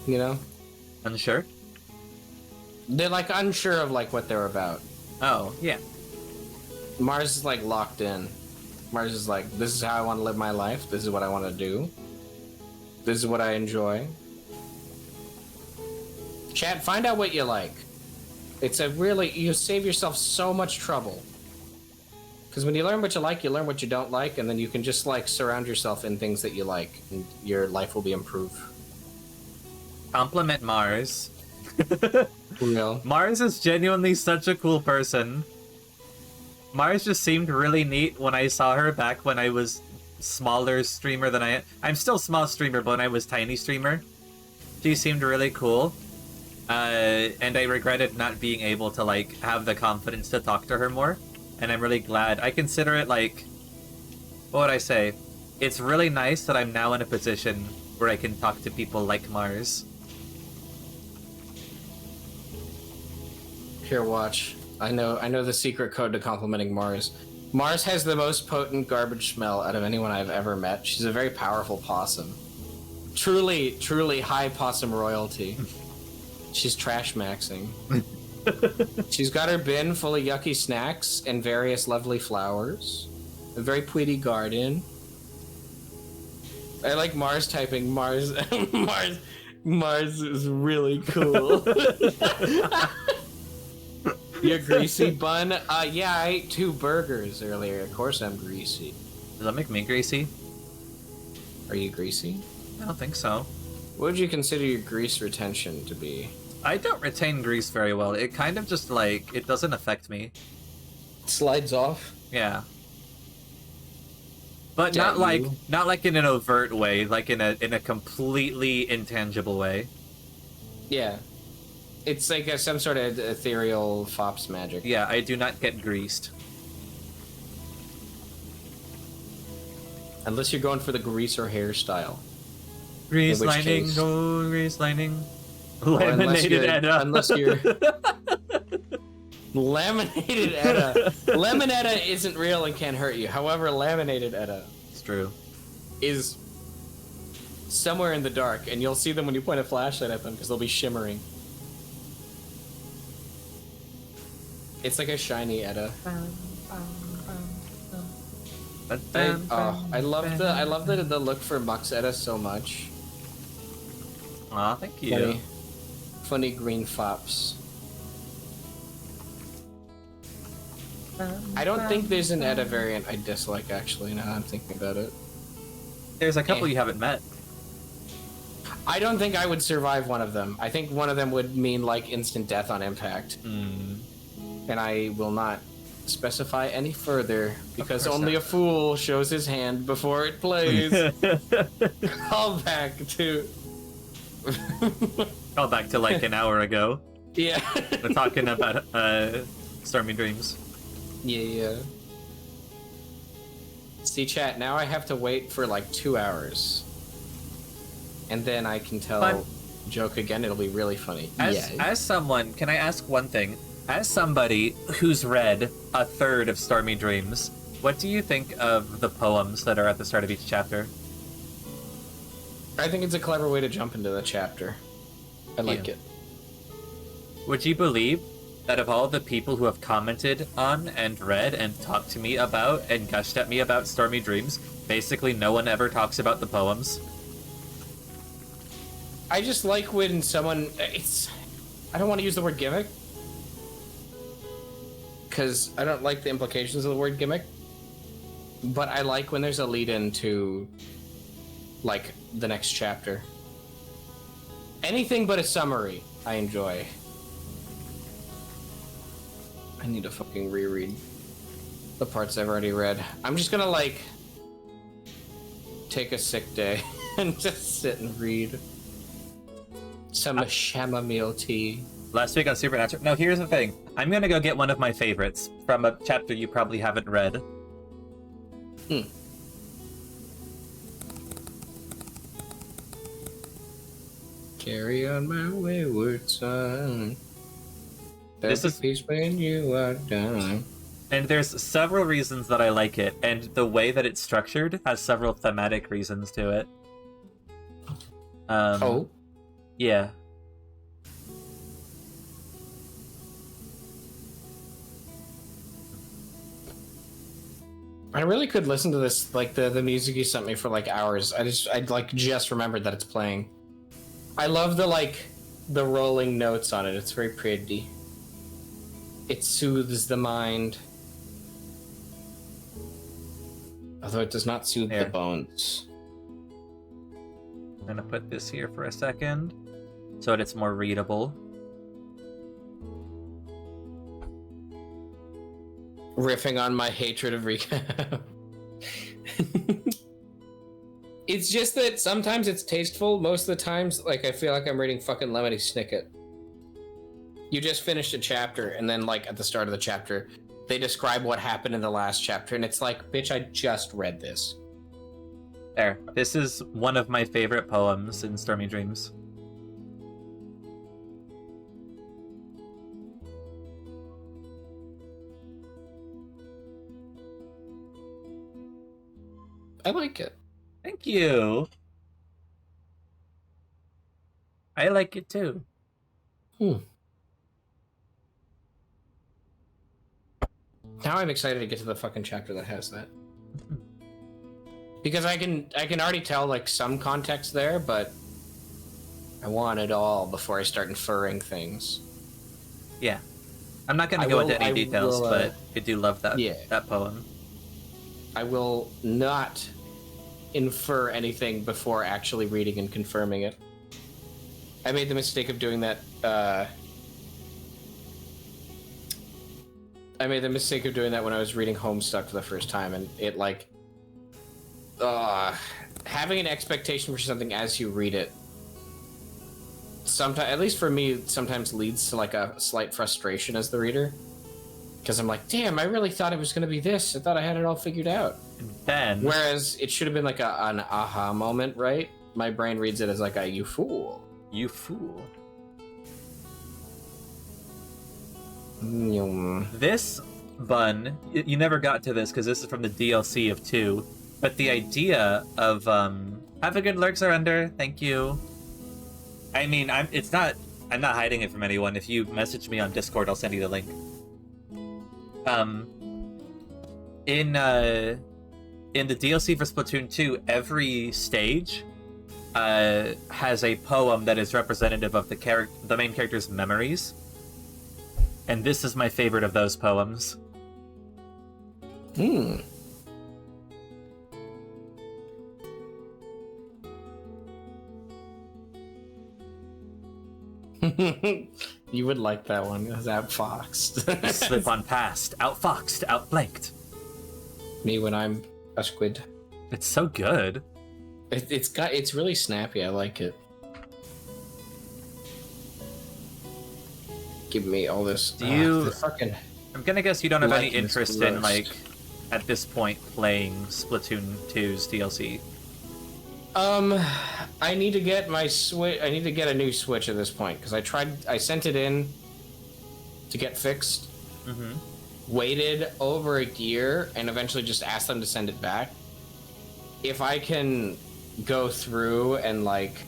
[SPEAKER 2] You know?
[SPEAKER 3] Unsure?
[SPEAKER 2] They're like unsure of like what they're about.
[SPEAKER 3] Oh, yeah.
[SPEAKER 2] Mars is like locked in. Mars is like, this is how I want to live my life. This is what I want to do. This is what I enjoy. Chat, find out what you like. It's a really, you save yourself so much trouble. Because when you learn what you like, you learn what you don't like, and then you can just like surround yourself in things that you like, and your life will be improved.
[SPEAKER 3] Compliment Mars.
[SPEAKER 2] Real.
[SPEAKER 3] Mars is genuinely such a cool person. Mars just seemed really neat when I saw her back when I was smaller streamer than I'm still small streamer, but when I was tiny streamer, she seemed really cool. And I regretted not being able to like have the confidence to talk to her more. And I'm really glad. I consider it like, what would I say? It's really nice that I'm now in a position where I can talk to people like Mars.
[SPEAKER 2] Here, watch. I know the secret code to complimenting Mars. Mars has the most potent garbage smell out of anyone I've ever met. She's a very powerful possum. Truly, truly high possum royalty. She's trash maxing. She's got her bin full of yucky snacks and various lovely flowers. A very pretty garden. I like Mars typing. Mars is really cool. You're greasy, bun? Yeah, I ate 2 burgers earlier. Of course I'm greasy.
[SPEAKER 3] Does that make me greasy?
[SPEAKER 2] Are you greasy?
[SPEAKER 3] I don't think so.
[SPEAKER 2] What would you consider your grease retention to be?
[SPEAKER 3] I don't retain grease very well. It kind of just like, it doesn't affect me.
[SPEAKER 2] Slides off?
[SPEAKER 3] Yeah. But
[SPEAKER 2] Yeah,
[SPEAKER 3] not like in an overt way, like in a completely intangible way.
[SPEAKER 2] Yeah. It's like some sort of ethereal fops magic.
[SPEAKER 3] Yeah, I do not get greased.
[SPEAKER 2] Unless you're going for the greaser hairstyle.
[SPEAKER 3] Grease
[SPEAKER 2] In which
[SPEAKER 3] lining,
[SPEAKER 2] case-
[SPEAKER 3] oh, grease lining.
[SPEAKER 2] Or
[SPEAKER 3] Laminated Edda.
[SPEAKER 2] Unless you're... Laminated Edda. Lemon Edda isn't real and can't hurt you. However, laminated Edda
[SPEAKER 3] It's true.
[SPEAKER 2] is somewhere in the dark, and you'll see them when you point a flashlight at them because they'll be shimmering. It's like a shiny Edda. I love the look for Mux Edda so much.
[SPEAKER 3] Aw, thank you.
[SPEAKER 2] Funny green fops. I don't think there's an Edda variant I dislike, actually, now I'm thinking about it.
[SPEAKER 3] There's a couple you haven't met.
[SPEAKER 2] I don't think I would survive one of them. I think one of them would mean, like, instant death on impact. And I will not specify any further, because only a fool shows his hand before it plays. Call back to...
[SPEAKER 3] Call back to like an hour ago.
[SPEAKER 2] Yeah.
[SPEAKER 3] We're talking about Stormy Dreams.
[SPEAKER 2] Yeah. See, chat, now I have to wait for like 2 hours. And then I can tell
[SPEAKER 3] Fun.
[SPEAKER 2] joke again, it'll be really funny.
[SPEAKER 3] As someone, can I ask one thing? As somebody who's read a third of Stormy Dreams, what do you think of the poems that are at the start of each chapter?
[SPEAKER 2] I think it's a clever way to jump into the chapter. I like it.
[SPEAKER 3] Would you believe that of all the people who have commented on and read and talked to me about and gushed at me about Stormy Dreams, basically no one ever talks about the poems?
[SPEAKER 2] I just like when someone... I don't want to use the word gimmick. Because I don't like the implications of the word gimmick. But I like when there's a lead-in to, like, the next chapter. Anything but a summary, I enjoy. I need to fucking reread the parts I've already read. I'm just gonna, like, take a sick day and just sit and read some chamomile tea.
[SPEAKER 3] Last week on Supernatural. No, here's the thing. I'm gonna go get one of my favorites from a chapter you probably haven't read.
[SPEAKER 2] Carry on my wayward son.
[SPEAKER 3] This is
[SPEAKER 2] peace when you are done.
[SPEAKER 3] And there's several reasons that I like it, and the way that it's structured has several thematic reasons to it. Yeah.
[SPEAKER 2] I really could listen to this, like the music you sent me for like hours. I'd like just remembered that it's playing. I love the rolling notes on it. It's very pretty. It soothes the mind. Although it does not soothe the bones.
[SPEAKER 3] I'm gonna put this here for a second, so that it's more readable.
[SPEAKER 2] Riffing on my hatred of recap. It's just that sometimes it's tasteful. Most of the times, like, I feel like I'm reading fucking Lemony Snicket. You just finished a chapter, and then, like, at the start of the chapter, they describe what happened in the last chapter, and it's like, bitch, I just read this.
[SPEAKER 3] There. This is one of my favorite poems in Stormy Dreams.
[SPEAKER 2] I like it.
[SPEAKER 3] Thank you. I like it too.
[SPEAKER 2] Now I'm excited to get to the fucking chapter that has that. Because I can already tell like some context there, but I want it all before I start inferring things.
[SPEAKER 3] Yeah. I'm not gonna go into any details, but I do love that that poem.
[SPEAKER 2] I will not infer anything before actually reading and confirming it. I made the mistake of doing that. I made the mistake of doing that when I was reading Homestuck for the first time, and it like having an expectation for something as you read it. Sometimes, at least for me, sometimes leads to like a slight frustration as the reader, because I'm like, damn, I really thought it was going to be this. I thought I had it all figured out.
[SPEAKER 3] And then,
[SPEAKER 2] whereas it should have been like an aha moment, right? My brain reads it as like a you fool.
[SPEAKER 3] You fool. This bun, you never got to this because this is from the DLC of 2, but the idea of have a good lurk surrender, thank you. I mean, I'm not hiding it from anyone. If you message me on Discord, I'll send you the link. In the DLC for Splatoon 2, every stage has a poem that is representative of the main character's memories. And this is my favorite of those poems.
[SPEAKER 2] You would like that one. It was outfoxed.
[SPEAKER 3] Slip on past, outfoxed, outflanked.
[SPEAKER 2] Me when I'm a squid.
[SPEAKER 3] It's so good.
[SPEAKER 2] It's really snappy. I like it. Give me all this.
[SPEAKER 3] Do you?
[SPEAKER 2] Fucking
[SPEAKER 3] I'm gonna guess you don't have any
[SPEAKER 2] liking
[SPEAKER 3] interest
[SPEAKER 2] this
[SPEAKER 3] in like, at this point, playing Splatoon 2's DLC.
[SPEAKER 2] I need to get my Switch. I need to get a new Switch at this point because I sent it in to get fixed. Waited over a year and eventually just asked them to send it back. If I can go through and like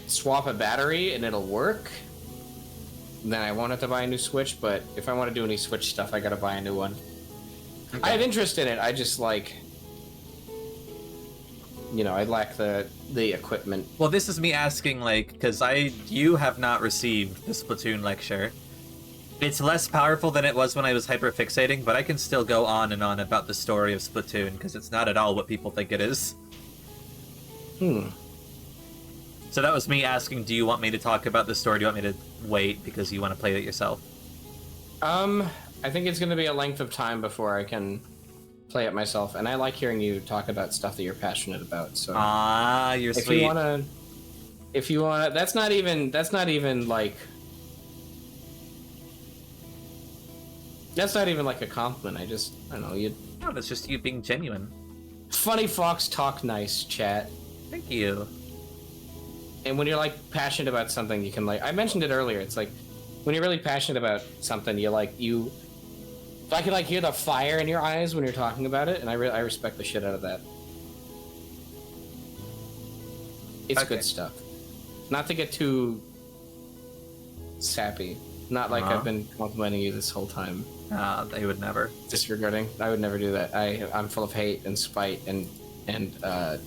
[SPEAKER 2] swap a battery and it'll work, then I won't have to buy a new Switch. But if I want to do any Switch stuff, I gotta buy a new one. Okay. I have interest in it. I just like, you know, I lack the equipment.
[SPEAKER 3] Well, this is me asking, like, because you have not received the Splatoon lecture. It's less powerful than it was when I was hyperfixating, but I can still go on and on about the story of Splatoon, because it's not at all what people think it is. So that was me asking, do you want me to talk about the story? Do you want me to wait because you want to play it yourself?
[SPEAKER 2] I think it's going to be a length of time before I can play it myself, and I like hearing you talk about stuff that you're passionate about. So
[SPEAKER 3] you're sweet.
[SPEAKER 2] If you wanna, that's not even like, that's not even like a compliment. I don't know,
[SPEAKER 3] No, that's just you being genuine.
[SPEAKER 2] Funny Fox talk nice, chat.
[SPEAKER 3] Thank you.
[SPEAKER 2] And when you're like passionate about something, you can like I mentioned it earlier. It's like when you're really passionate about something, you like you. I can like hear the fire in your eyes when you're talking about it, and I respect the shit out of that. It's good stuff. Not to get too sappy. Not like I've been complimenting you this whole time.
[SPEAKER 3] They would never.
[SPEAKER 2] Disregarding. I would never do that. I'm full of hate and spite and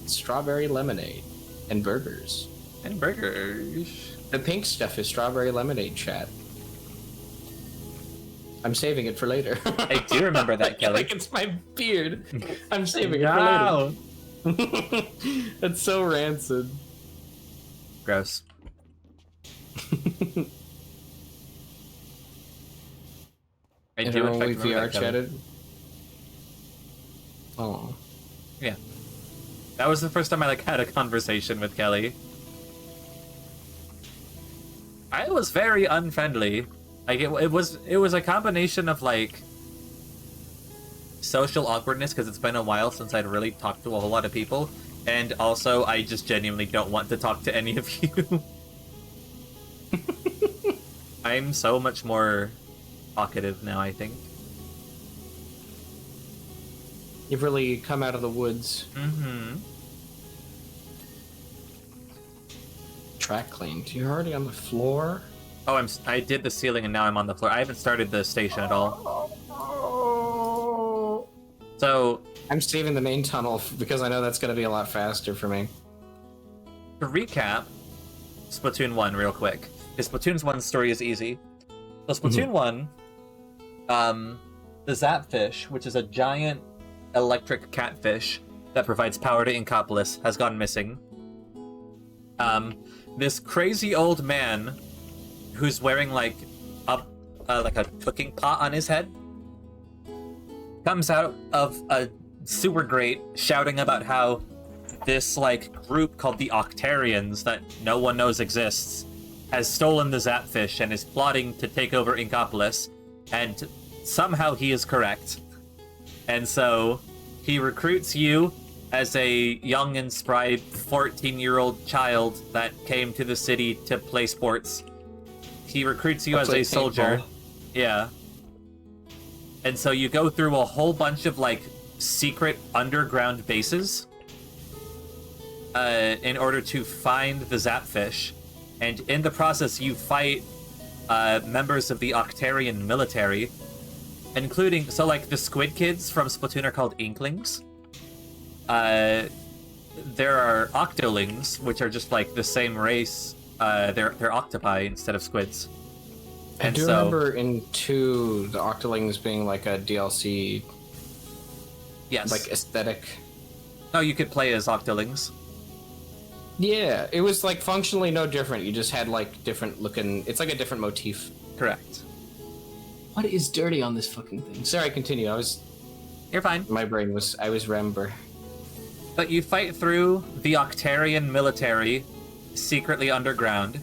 [SPEAKER 2] strawberry lemonade and burgers.
[SPEAKER 3] And burgers.
[SPEAKER 2] The pink stuff is strawberry lemonade, chat. I'm saving it for later.
[SPEAKER 3] I do remember that, Kelly.
[SPEAKER 2] Like it's my beard. I'm saving it for later. That's so rancid.
[SPEAKER 3] Gross. I do in fact
[SPEAKER 2] we
[SPEAKER 3] remember
[SPEAKER 2] VR
[SPEAKER 3] that, Kelly.
[SPEAKER 2] chatted. Oh.
[SPEAKER 3] Yeah. That was the first time I like had a conversation with Kelly. I was very unfriendly. Like it was a combination of like social awkwardness because it's been a while since I'd really talked to a whole lot of people, and also I just genuinely don't want to talk to any of you. I'm so much more talkative now, I think.
[SPEAKER 2] You've really come out of the woods.
[SPEAKER 3] Mm-hmm.
[SPEAKER 2] Track cleaned. You're already on the floor?
[SPEAKER 3] Oh, I did the ceiling and now I'm on the floor. I haven't started the station at all. So,
[SPEAKER 2] I'm saving the main tunnel because I know that's going to be a lot faster for me.
[SPEAKER 3] to recap Splatoon 1 real quick, because Splatoon 1's story is easy. So Splatoon 1, the Zapfish, which is a giant electric catfish that provides power to Inkopolis, has gone missing. This crazy old man who's wearing like a cooking pot on his head comes out of a sewer grate shouting about how this like group called the Octarians that no one knows exists has stolen the Zapfish and is plotting to take over Inkopolis, and somehow he is correct. And so he recruits you as a young and spry 14-year-old child that came to the city to play sports. He recruits you as a soldier. Yeah. And so you go through a whole bunch of like secret underground bases in order to find the Zapfish. And in the process you fight members of the Octarian military, including, so like the Squid Kids from Splatoon are called Inklings. There are Octolings, which are just like the same race. They're octopi instead of squids.
[SPEAKER 2] I do remember in 2 the Octolings being like a DLC,
[SPEAKER 3] yes,
[SPEAKER 2] like aesthetic.
[SPEAKER 3] No, you could play as Octolings.
[SPEAKER 2] Yeah, it was like functionally no different. You just had like different looking. It's like a different motif.
[SPEAKER 3] Correct.
[SPEAKER 2] What is dirty on this fucking thing? Sorry, continue.
[SPEAKER 3] You're fine.
[SPEAKER 2] My brain was. I was remember.
[SPEAKER 3] But you fight through the Octarian military secretly underground.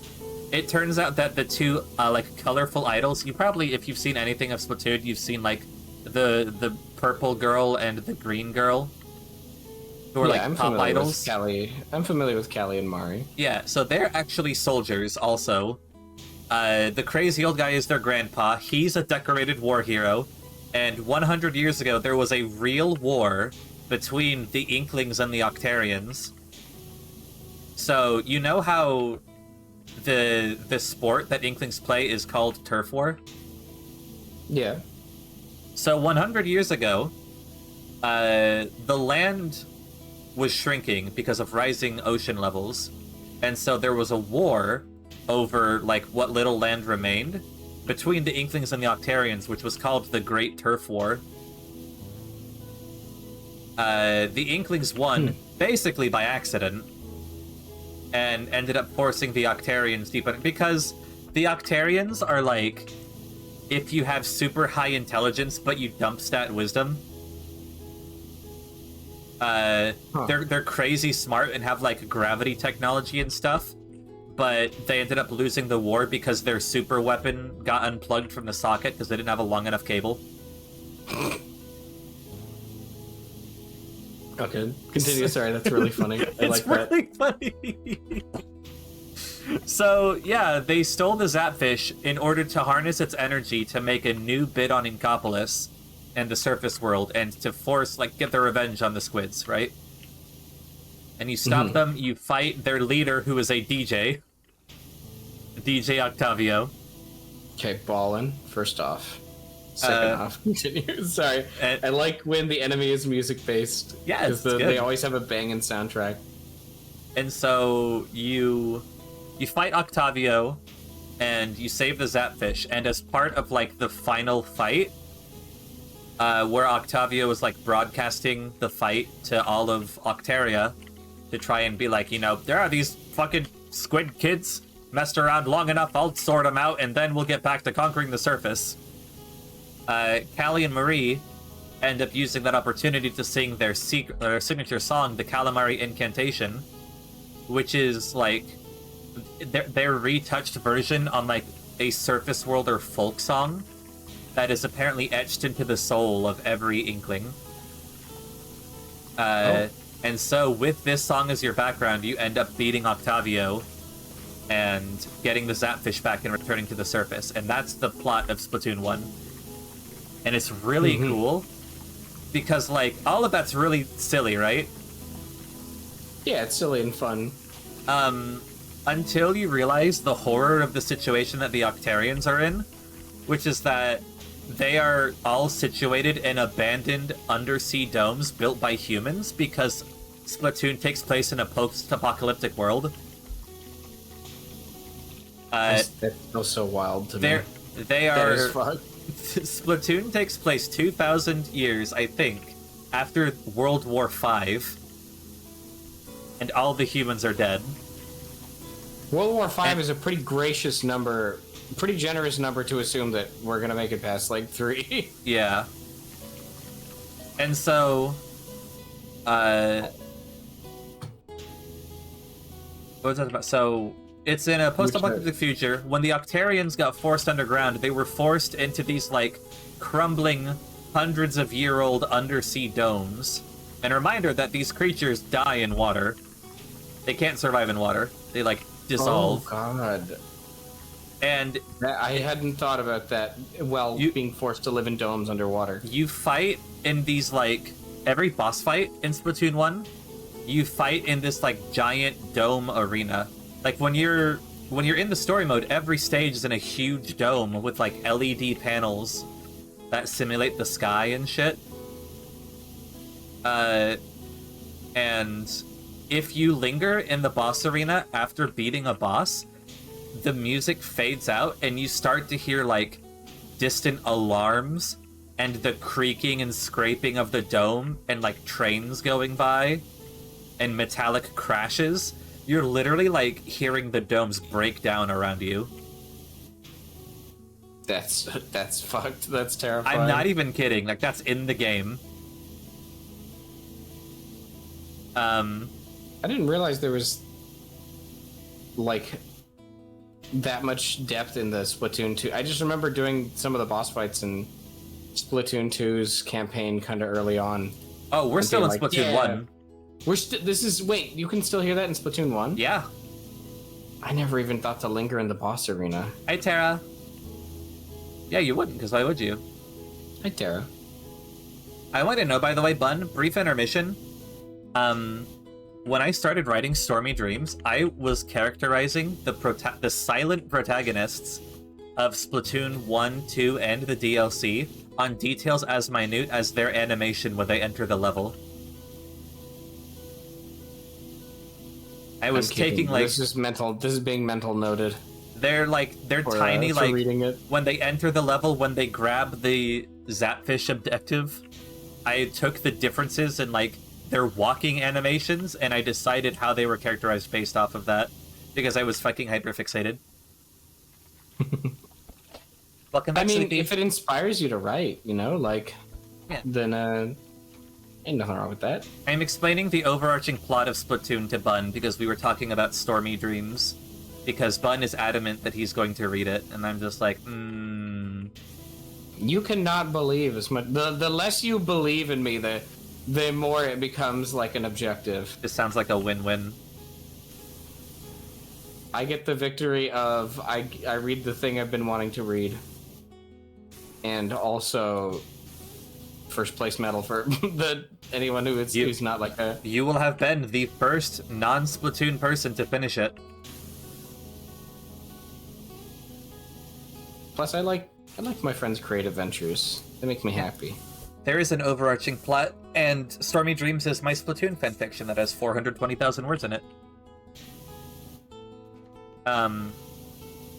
[SPEAKER 3] It turns out that the two like colorful idols, you probably, if you've seen anything of Splatoon, you've seen like the purple girl and the green girl, who are like top idols.
[SPEAKER 2] I'm familiar with Callie and Mari.
[SPEAKER 3] Yeah, so they're actually soldiers also. The crazy old guy is their grandpa. He's a decorated war hero. And 100 years ago, there was a real war between the Inklings and the Octarians. So, you know how the sport that Inklings play is called Turf War?
[SPEAKER 2] Yeah.
[SPEAKER 3] So 100 years ago, the land was shrinking because of rising ocean levels, and so there was a war over like what little land remained between the Inklings and the Octarians, which was called the Great Turf War. The Inklings won basically by accident and ended up forcing the Octarians deep in, because the Octarians are like, if you have super high intelligence but you dump stat wisdom, they're crazy smart and have like gravity technology and stuff, but they ended up losing the war because their super weapon got unplugged from the socket because they didn't have a long enough cable.
[SPEAKER 2] Okay, continue. Sorry, that's really funny. I like that.
[SPEAKER 3] It's really funny. So, yeah, they stole the Zapfish in order to harness its energy to make a new bid on Inkopolis and the surface world, and to force, like, get their revenge on the squids, right? And you stop them, you fight their leader, who is a DJ. DJ Octavio.
[SPEAKER 2] Okay, ballin', first off. Second off, continue. Sorry. I like when the enemy is music-based.
[SPEAKER 3] Yeah, it's
[SPEAKER 2] because
[SPEAKER 3] good.
[SPEAKER 2] they always have a banging soundtrack.
[SPEAKER 3] And so you fight Octavio, and you save the Zapfish, and as part of, like, the final fight, where Octavio is, like, broadcasting the fight to all of Octaria to try and be like, you know, there are these fucking squid kids messed around long enough, I'll sort them out, and then we'll get back to conquering the surface. Callie and Marie end up using that opportunity to sing their signature song, the Calamari Incantation, which is, like, their retouched version on, like, a surface world or folk song that is apparently etched into the soul of every Inkling. And so, with this song as your background, you end up beating Octavio and getting the Zapfish back and returning to the surface. And that's the plot of Splatoon 1. And it's really cool, because, like, all of that's really silly, right?
[SPEAKER 2] Yeah, it's silly and fun.
[SPEAKER 3] Until you realize the horror of the situation that the Octarians are in, which is that they are all situated in abandoned undersea domes built by humans, because Splatoon takes place in a post-apocalyptic world.
[SPEAKER 2] That feels so wild to me.
[SPEAKER 3] They are...
[SPEAKER 2] That is fun.
[SPEAKER 3] Splatoon takes place 2,000 years, I think, after World War V, and all the humans are dead.
[SPEAKER 2] World War V is a pretty gracious number, pretty generous number to assume that we're gonna make it past, like, 3.
[SPEAKER 3] Yeah. And so, what was that about? So, it's in a post-apocalyptic future. When the Octarians got forced underground, they were forced into these, like, crumbling, hundreds-of-year-old undersea domes. And a reminder that these creatures die in water. They can't survive in water. They, like, dissolve.
[SPEAKER 2] Oh, God.
[SPEAKER 3] And
[SPEAKER 2] I hadn't thought about that, being forced to live in domes underwater.
[SPEAKER 3] you fight in these, like, every boss fight in Splatoon 1, you fight in this, like, giant dome arena. Like, when you're in the story mode, every stage is in a huge dome with, like, LED panels that simulate the sky and shit. And if you linger in the boss arena after beating a boss, the music fades out and you start to hear, like, distant alarms and the creaking and scraping of the dome and, like, trains going by and metallic crashes. You're literally, like, hearing the domes break down around you.
[SPEAKER 2] That's fucked. That's terrifying.
[SPEAKER 3] I'm not even kidding. Like, that's in the game.
[SPEAKER 2] I didn't realize there was, like, that much depth in the Splatoon 2. I just remember doing some of the boss fights in Splatoon 2's campaign kind of early on.
[SPEAKER 3] Oh, we're still in
[SPEAKER 2] like,
[SPEAKER 3] Splatoon 1.
[SPEAKER 2] Wait, you can still hear that in Splatoon 1?
[SPEAKER 3] Yeah.
[SPEAKER 2] I never even thought to linger in the boss arena.
[SPEAKER 3] Hi, Tara. Yeah, you wouldn't, because why would you?
[SPEAKER 2] Hi, Tara.
[SPEAKER 3] I want to know, by the way, Bun, brief intermission. When I started writing Stormy Dreams, I was characterizing the silent protagonists of Splatoon 1, 2, and the DLC on details as minute as their animation when they enter the level. I was taking, like...
[SPEAKER 2] This is being mental noted.
[SPEAKER 3] They're tiny,
[SPEAKER 2] for
[SPEAKER 3] like,
[SPEAKER 2] reading it.
[SPEAKER 3] when they enter the level, when they grab the Zapfish objective, I took the differences in, like, their walking animations, and I decided how they were characterized based off of that, because I was fucking hyperfixated. Welcome back,
[SPEAKER 2] I mean,
[SPEAKER 3] Sleepy.
[SPEAKER 2] if it inspires you to write, you know, like,
[SPEAKER 3] Yeah.
[SPEAKER 2] then, ain't nothing wrong with that.
[SPEAKER 3] I'm explaining the overarching plot of Splatoon to Bun, because we were talking about Stormy Dreams, because Bun is adamant that he's going to read it, and I'm just like,
[SPEAKER 2] You cannot believe as much. The less you believe in me, the more it becomes like an objective.
[SPEAKER 3] This sounds like a win-win.
[SPEAKER 2] I get the victory of I read the thing I've been wanting to read, and also first place medal for anyone who's not like a.
[SPEAKER 3] You will have been the first non-Splatoon person to finish it.
[SPEAKER 2] Plus, I like my friends' creative ventures. They make me happy.
[SPEAKER 3] There is an overarching plot, and Stormy Dreams is my Splatoon fanfiction that has 420,000 words in it. So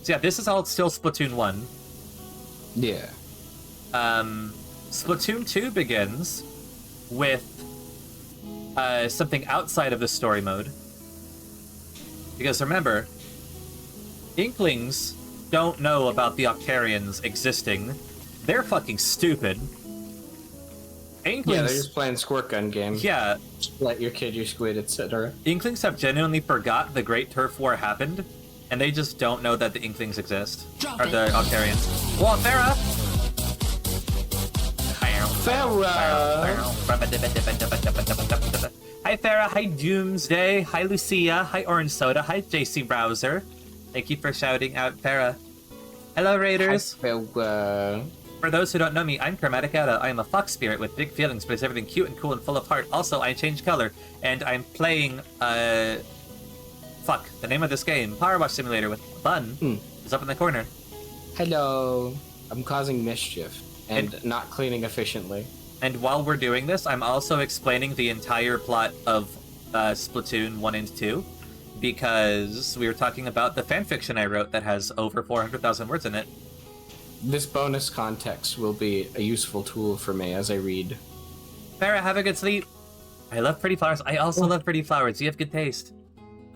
[SPEAKER 3] yeah, this is all still Splatoon 1.
[SPEAKER 2] Yeah.
[SPEAKER 3] Splatoon 2 begins with something outside of the story mode. Because remember, Inklings don't know about the Octarians existing. They're fucking stupid. Inklings,
[SPEAKER 2] Yeah, they're just playing squirt gun game.
[SPEAKER 3] Yeah.
[SPEAKER 2] Let your kid, your squid, etc.
[SPEAKER 3] Inklings have genuinely forgot the Great Turf War happened, and they just don't know that the Inklings exist. Or the Octarians. Well, Farah! Hi Farah, hi Doomsday, hi Lucia, hi Orange Soda, hi JC Browser. Thank you for shouting out Farah. Hello Raiders! For those who don't know me, I'm Chromaticata. I am a fox spirit with big feelings, but it's everything cute and cool and full of heart. Also, I change color, and I'm playing, fuck, the name of this game, PowerWash Simulator with Bun. It's up in the corner.
[SPEAKER 2] Hello. I'm causing mischief and not cleaning efficiently.
[SPEAKER 3] And while we're doing this, I'm also explaining the entire plot of Splatoon 1 and 2, because we were talking about the fanfiction I wrote that has over 400,000 words in it.
[SPEAKER 2] This bonus context will be a useful tool for me as I read.
[SPEAKER 3] Farah, have a good sleep. I love pretty flowers. I also love pretty flowers. You have good taste.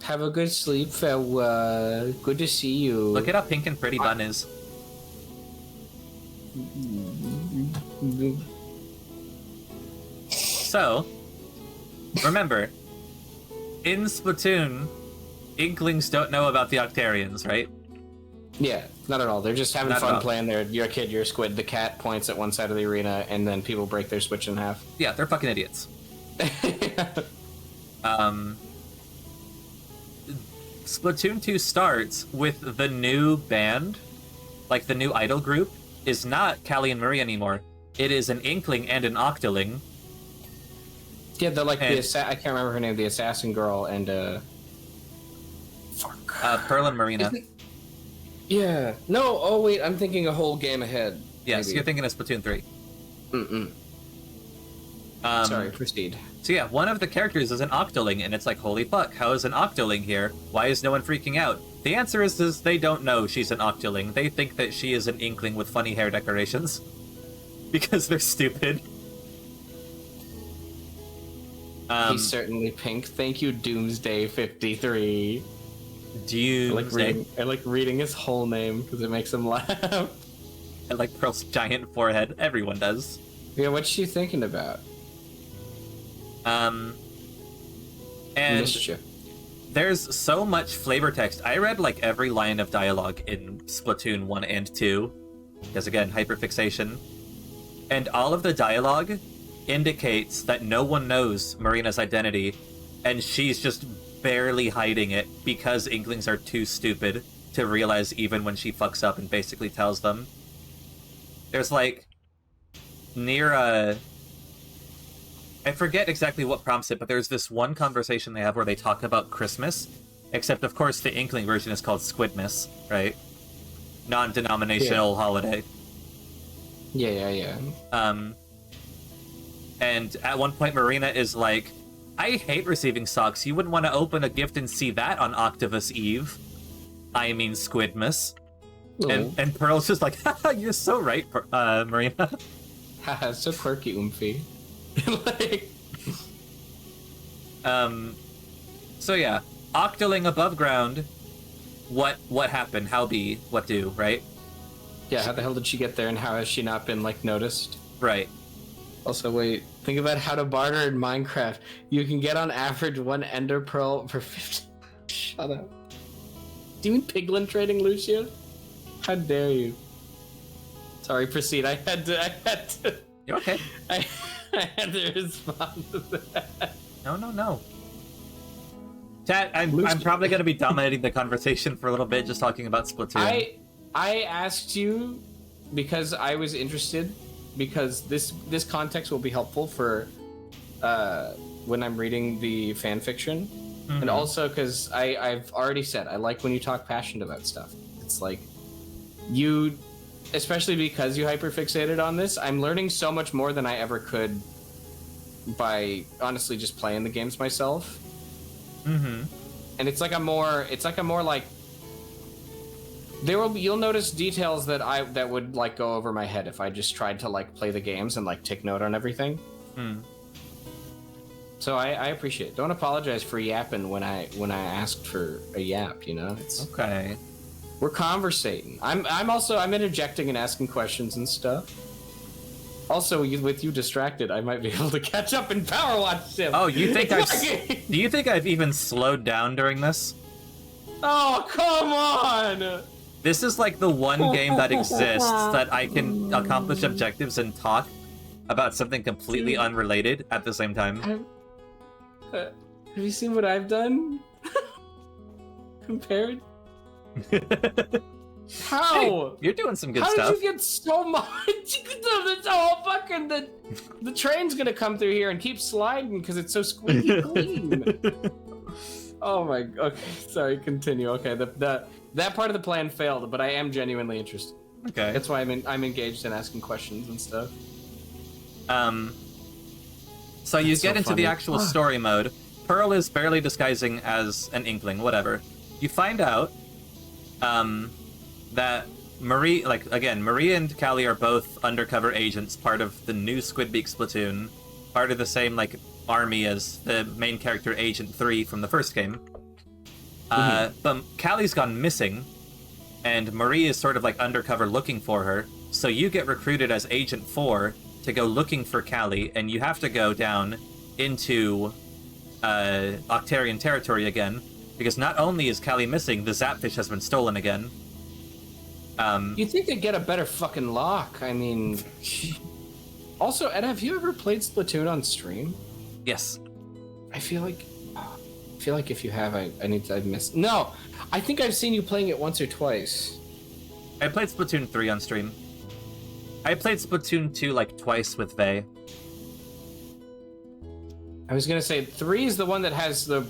[SPEAKER 2] Have a good sleep, farewell. Good to see you.
[SPEAKER 3] Look at how pink and pretty Bun is. So, remember, in Splatoon, Inklings don't know about the Octarians, right?
[SPEAKER 2] Yeah, not at all. They're just having
[SPEAKER 3] Not at
[SPEAKER 2] fun
[SPEAKER 3] all.
[SPEAKER 2] playing. You're a kid, you're a squid. The cat points at one side of the arena, and then people break their Switch in half.
[SPEAKER 3] Yeah, they're fucking idiots. Splatoon 2 starts with the new band, like the new idol group, is not Callie and Marie anymore. It is an Inkling and an Octoling.
[SPEAKER 2] Yeah, they're like
[SPEAKER 3] And-
[SPEAKER 2] I can't remember her name, the assassin girl, and
[SPEAKER 3] Pearl and Marina.
[SPEAKER 2] yeah. No, oh wait, I'm thinking a whole game ahead.
[SPEAKER 3] Yes,
[SPEAKER 2] maybe.
[SPEAKER 3] you're thinking of Splatoon 3.
[SPEAKER 2] Sorry, proceed.
[SPEAKER 3] So yeah, one of the characters is an Octoling, and it's like, holy fuck, how is an Octoling here? Why is no one freaking out? The answer is they don't know she's an Octoling. They think that she is an Inkling with funny hair decorations. Because they're stupid.
[SPEAKER 2] He's certainly pink. Thank you, Doomsday 53.
[SPEAKER 3] Doomsday.
[SPEAKER 2] I like reading his whole name because it makes him laugh.
[SPEAKER 3] I like Pearl's giant forehead. Everyone does.
[SPEAKER 2] Yeah, what's she thinking about?
[SPEAKER 3] And
[SPEAKER 2] Mischief.
[SPEAKER 3] there's so much flavor text. I read like every line of dialogue in Splatoon 1 and 2. Because again, hyperfixation. And all of the dialogue indicates that no one knows Marina's identity, and she's just barely hiding it because Inklings are too stupid to realize even when she fucks up and basically tells them. There's like, near I forget exactly what prompts it, but there's this one conversation they have where they talk about Christmas, except of course the Inkling version is called Squidmas, right? Non-denominational holiday.
[SPEAKER 2] Yeah.
[SPEAKER 3] And at one point Marina is like, I hate receiving socks. You wouldn't want to open a gift and see that on Octavus Eve. I mean Squidmas. And Pearl's just like, haha, you're so right, Marina.
[SPEAKER 2] Haha, so quirky, Oomphy. Like...
[SPEAKER 3] So yeah, Octoling above ground. What happened? How be? What do? Right?
[SPEAKER 2] Yeah, how the hell did she get there, and how has she not been, like, noticed?
[SPEAKER 3] Right.
[SPEAKER 2] Also, wait, think about how to barter in Minecraft. You can get on average 1 ender pearl for 50... Shut up. Do you mean piglin trading, Lucia? How dare you? Sorry, proceed. I had to...
[SPEAKER 3] You're okay.
[SPEAKER 2] I had to respond to that.
[SPEAKER 3] No. Chat, I'm probably going to be dominating the conversation for a little bit, just talking about Splatoon.
[SPEAKER 2] I asked you because I was interested, because this context will be helpful for when I'm reading the fan fiction, and also because I've already said I like when you talk passionate about stuff. It's like you, especially because you hyperfixated on this, I'm learning so much more than I ever could by honestly just playing the games myself. And it's like a more like you'll notice details that would like go over my head if I just tried to like play the games and like take note on everything. So I appreciate it. Don't apologize for yapping when I asked for a yap, you know? It's
[SPEAKER 3] okay.
[SPEAKER 2] We're conversating. I'm interjecting and asking questions and stuff. Also, with you distracted, I might be able to catch up in PowerWash Sim.
[SPEAKER 3] Oh, do you think I've even slowed down during this?
[SPEAKER 2] Oh, come on!
[SPEAKER 3] This is like the one game that exists that I can accomplish objectives and talk about something completely unrelated at the same time.
[SPEAKER 2] Have you seen what I've done? Compared? How?
[SPEAKER 3] Hey, you're doing some good stuff.
[SPEAKER 2] How did you get so much? It's all fucking the train's gonna come through here and keep sliding because it's so squeaky clean. Oh my. Okay, sorry. Continue. Okay, that part of the plan failed, but I am genuinely interested.
[SPEAKER 3] Okay.
[SPEAKER 2] That's why I'm engaged in asking questions and stuff.
[SPEAKER 3] So you get into the actual story mode. Pearl is barely disguising as an Inkling. Whatever. You find out that Marie and Callie are both undercover agents, part of the new Squidbeak Splatoon, part of the same like army as the main character Agent 3 from the first game. But Callie's gone missing, and Marie is sort of like undercover looking for her. So you get recruited as Agent 4 to go looking for Callie, and you have to go down into Octarian territory again, because not only is Callie missing, the Zapfish has been stolen again.
[SPEAKER 2] You'd think they'd get a better fucking lock. I mean... Also, Ed, have you ever played Splatoon on stream?
[SPEAKER 3] Yes.
[SPEAKER 2] I feel like if you have, I've missed... No! I think I've seen you playing it once or twice.
[SPEAKER 3] I played Splatoon 3 on stream. I played Splatoon 2 like twice with Vey.
[SPEAKER 2] I was gonna say, 3 is the one that has the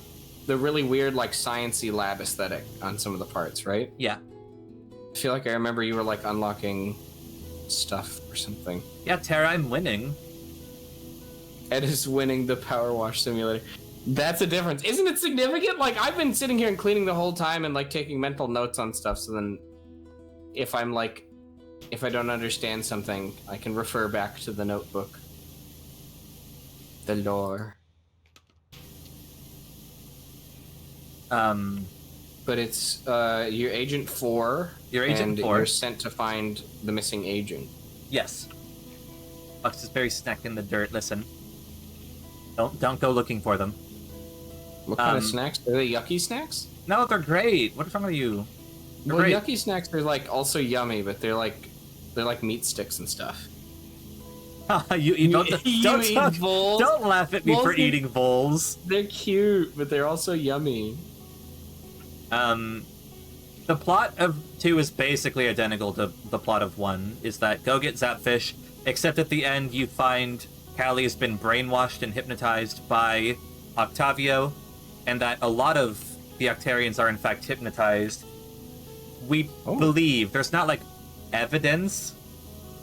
[SPEAKER 2] really weird, like, science-y lab aesthetic on some of the parts, right?
[SPEAKER 3] Yeah.
[SPEAKER 2] I feel like I remember you were, like, unlocking stuff or something.
[SPEAKER 3] Yeah, Tara, I'm winning.
[SPEAKER 2] Ed is winning the PowerWash Simulator. That's a difference. Isn't it significant? Like, I've been sitting here and cleaning the whole time and, like, taking mental notes on stuff, so then if I'm, like, if I don't understand something, I can refer back to the notebook. The lore. But it's you're Agent 4.
[SPEAKER 3] You're Agent 4.
[SPEAKER 2] You're sent to find the missing agent.
[SPEAKER 3] Yes. Fox is very snack in the dirt. Listen. Don't go looking for them.
[SPEAKER 2] What kind of snacks? Are they yucky snacks?
[SPEAKER 3] No, they're great. What is wrong with you?
[SPEAKER 2] Well, yucky snacks are like also yummy, but they're like meat sticks and stuff.
[SPEAKER 3] you don't laugh at me for eating voles.
[SPEAKER 2] They're cute, but they're also yummy.
[SPEAKER 3] The plot of 2 is basically identical to the plot of 1, is that go get Zapfish, except at the end you find Callie has been brainwashed and hypnotized by Octavio, and that a lot of the Octarians are in fact hypnotized. We believe, there's not like evidence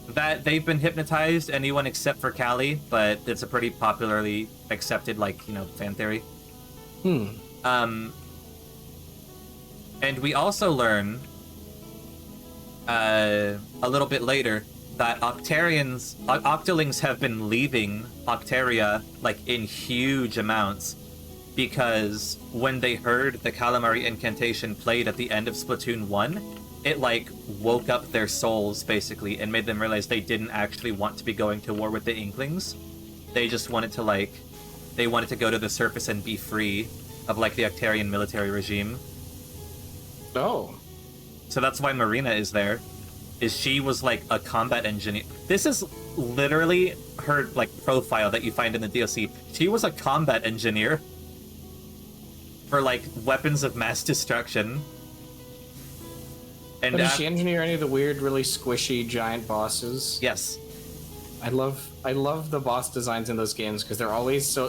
[SPEAKER 3] that they've been hypnotized, anyone except for Callie, but it's a pretty popularly accepted, like, you know, fan theory. And we also learn a little bit later that Octolings have been leaving Octaria, like, in huge amounts, because when they heard the Calamari incantation played at the end of Splatoon 1, it, like, woke up their souls, basically, and made them realize they didn't actually want to be going to war with the Inklings. They just wanted to, like, they wanted to go to the surface and be free of, like, the Octarian military regime.
[SPEAKER 2] Oh.
[SPEAKER 3] So that's why Marina is there. Is she was, like, a combat engineer. This is literally her, like, profile that you find in the DLC. She was a combat engineer. for like weapons of mass destruction. And
[SPEAKER 2] But does she engineer any of the weird, really squishy giant bosses?
[SPEAKER 3] yes.
[SPEAKER 2] I love the boss designs in those games because they're always so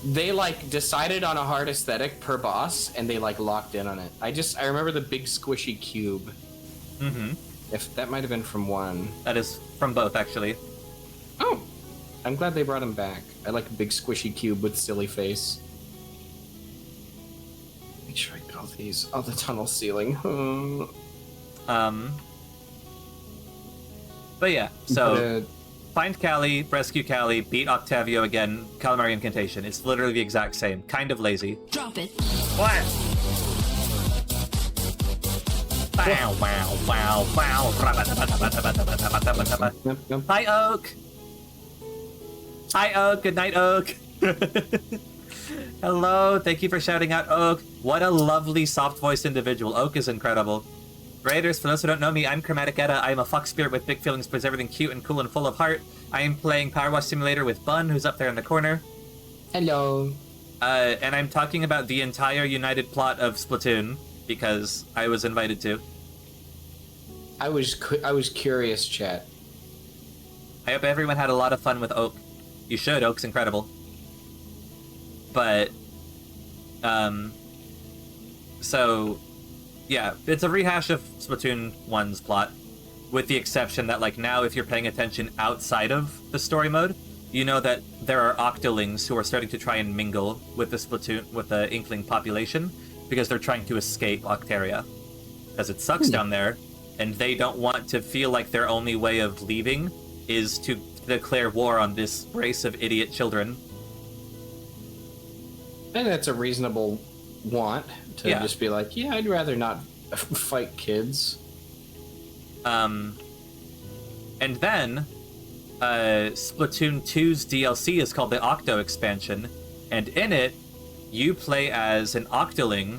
[SPEAKER 2] they like decided on a hard aesthetic per boss and they like locked in on it. I remember the big squishy cube.
[SPEAKER 3] Mm-hmm.
[SPEAKER 2] If that might have been from one.
[SPEAKER 3] That is from both, actually.
[SPEAKER 2] Oh, I'm glad they brought him back. I like a big squishy cube with silly face. Make sure I get all these. Oh, the tunnel ceiling.
[SPEAKER 3] But yeah, so find Callie, rescue Callie, beat Octavio again, Calamari Incantation. It's literally the exact same. Kind of lazy.
[SPEAKER 8] Drop it.
[SPEAKER 3] What? Wow, wow, wow, wow. Hi, Oak. Hi, Oak. Good night, Oak. Hello. Thank you for shouting out, Oak. What a lovely, soft-voiced individual. Oak is incredible. Raiders, for those who don't know me, I'm Chromatic Edda. I am a fox spirit with big feelings, plays everything cute and cool and full of heart. I am playing PowerWash Simulator with Bun, who's up there in the corner.
[SPEAKER 2] Hello.
[SPEAKER 3] And I'm talking about the entire United plot of Splatoon, because I was invited to.
[SPEAKER 2] I was curious, chat.
[SPEAKER 3] I hope everyone had a lot of fun with Oak. You should, Oak's incredible. But, so, yeah, it's a rehash of Splatoon 1's plot, with the exception that, like, now if you're paying attention outside of the story mode, you know that there are Octolings who are starting to try and mingle with the Inkling population, because they're trying to escape Octaria. Because it sucks down there, and they don't want to feel like their only way of leaving is to declare war on this race of idiot children.
[SPEAKER 2] And that's a reasonable want to
[SPEAKER 3] Yeah.
[SPEAKER 2] just be like, yeah, I'd rather not fight kids.
[SPEAKER 3] And then, Splatoon 2's DLC is called the Octo expansion, and in it, you play as an Octoling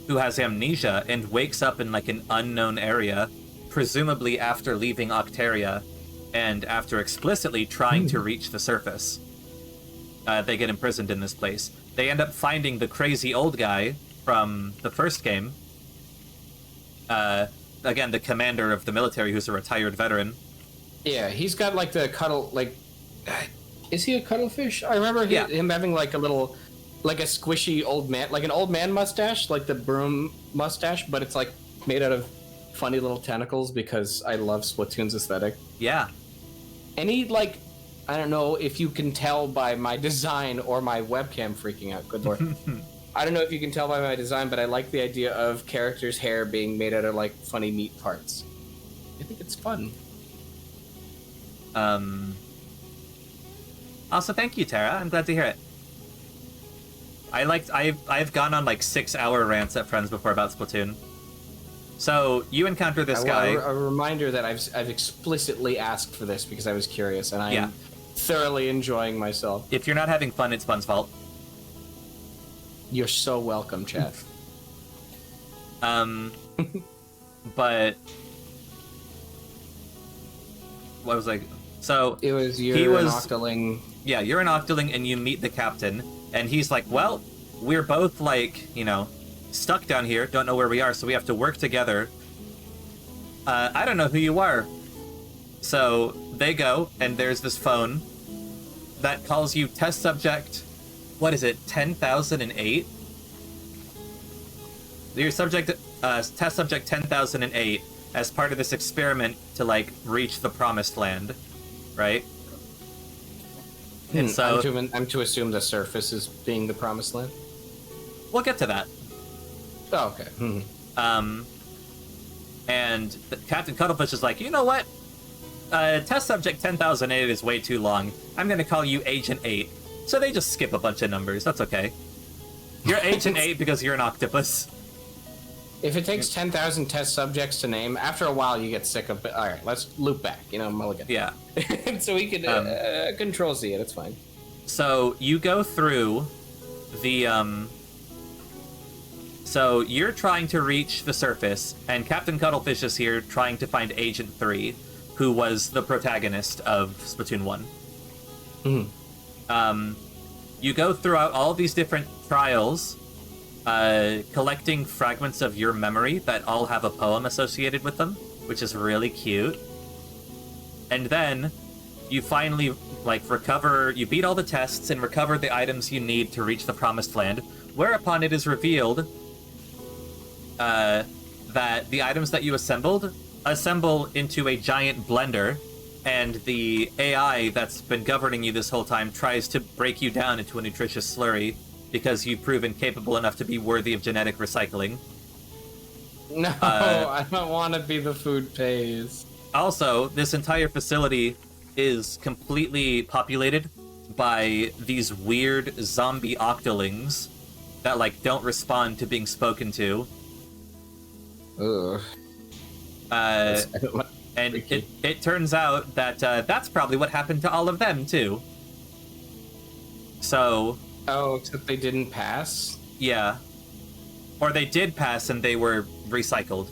[SPEAKER 3] who has amnesia and wakes up in like an unknown area, presumably after leaving Octaria, and after explicitly trying to reach the surface. They get imprisoned in this place. They end up finding the crazy old guy from the first game. Again, the commander of the military, who's a retired veteran.
[SPEAKER 2] Yeah, he's got like the cuddle, like, is he a cuttlefish? I remember him having like a little, like a squishy old man, like an old man mustache, like the broom mustache, but it's like made out of funny little tentacles because I love Splatoon's aesthetic.
[SPEAKER 3] Yeah.
[SPEAKER 2] And he, like, I don't know if you can tell by my design or my webcam freaking out, good lord. I don't know if you can tell by my design, but I like the idea of characters' hair being made out of, like, funny meat parts. I think it's fun.
[SPEAKER 3] Also, thank you, Tara. I'm glad to hear it. I've gone on, like, 6-hour rants at friends before about Splatoon. So, you encounter this guy...
[SPEAKER 2] A reminder that I've explicitly asked for this because I was curious, and I'm thoroughly enjoying myself.
[SPEAKER 3] If you're not having fun, it's Bun's fault.
[SPEAKER 2] You're so welcome, chat.
[SPEAKER 3] But... What was I... So...
[SPEAKER 2] It was you're an Octoling.
[SPEAKER 3] Yeah, you're an Octoling, and you meet the captain, and he's like, well, we're both, like, you know, stuck down here, don't know where we are, so we have to work together. I don't know who you are. So they go, and there's this phone that calls you test subject, what is it, 10,008? Your subject, test subject 10,008 as part of this experiment to, like, reach the promised land, right? And so...
[SPEAKER 2] I'm to assume the surface is being the promised land?
[SPEAKER 3] We'll get to that.
[SPEAKER 2] Oh, okay.
[SPEAKER 3] And Captain Cuttlefish is like, you know what? Test subject 10,008 is way too long. I'm gonna call you Agent 8. So they just skip a bunch of numbers. That's okay. You're Agent 8 because you're an octopus.
[SPEAKER 2] If it takes 10,000 test subjects to name, after a while you get sick of it. Alright, let's loop back, you know, mulligan.
[SPEAKER 3] Yeah.
[SPEAKER 2] So we can Control Z it, it's fine.
[SPEAKER 3] So you go through the, So you're trying to reach the surface, and Captain Cuttlefish is here trying to find Agent 3, who was the protagonist of Splatoon 1. you go throughout all these different trials, collecting fragments of your memory that all have a poem associated with them, which is really cute. And then you finally you beat all the tests and recover the items you need to reach the promised land, whereupon it is revealed that the items that you assemble into a giant blender, and the AI that's been governing you this whole time tries to break you down into a nutritious slurry because you've proven capable enough to be worthy of genetic recycling.
[SPEAKER 2] No, I don't want to be the food pays.
[SPEAKER 3] Also, this entire facility is completely populated by these weird zombie octolings that, don't respond to being spoken to.
[SPEAKER 2] Ugh.
[SPEAKER 3] And it turns out that that's probably what happened to all of them, too. So...
[SPEAKER 2] Oh, except they didn't pass?
[SPEAKER 3] Yeah. Or they did pass and they were recycled.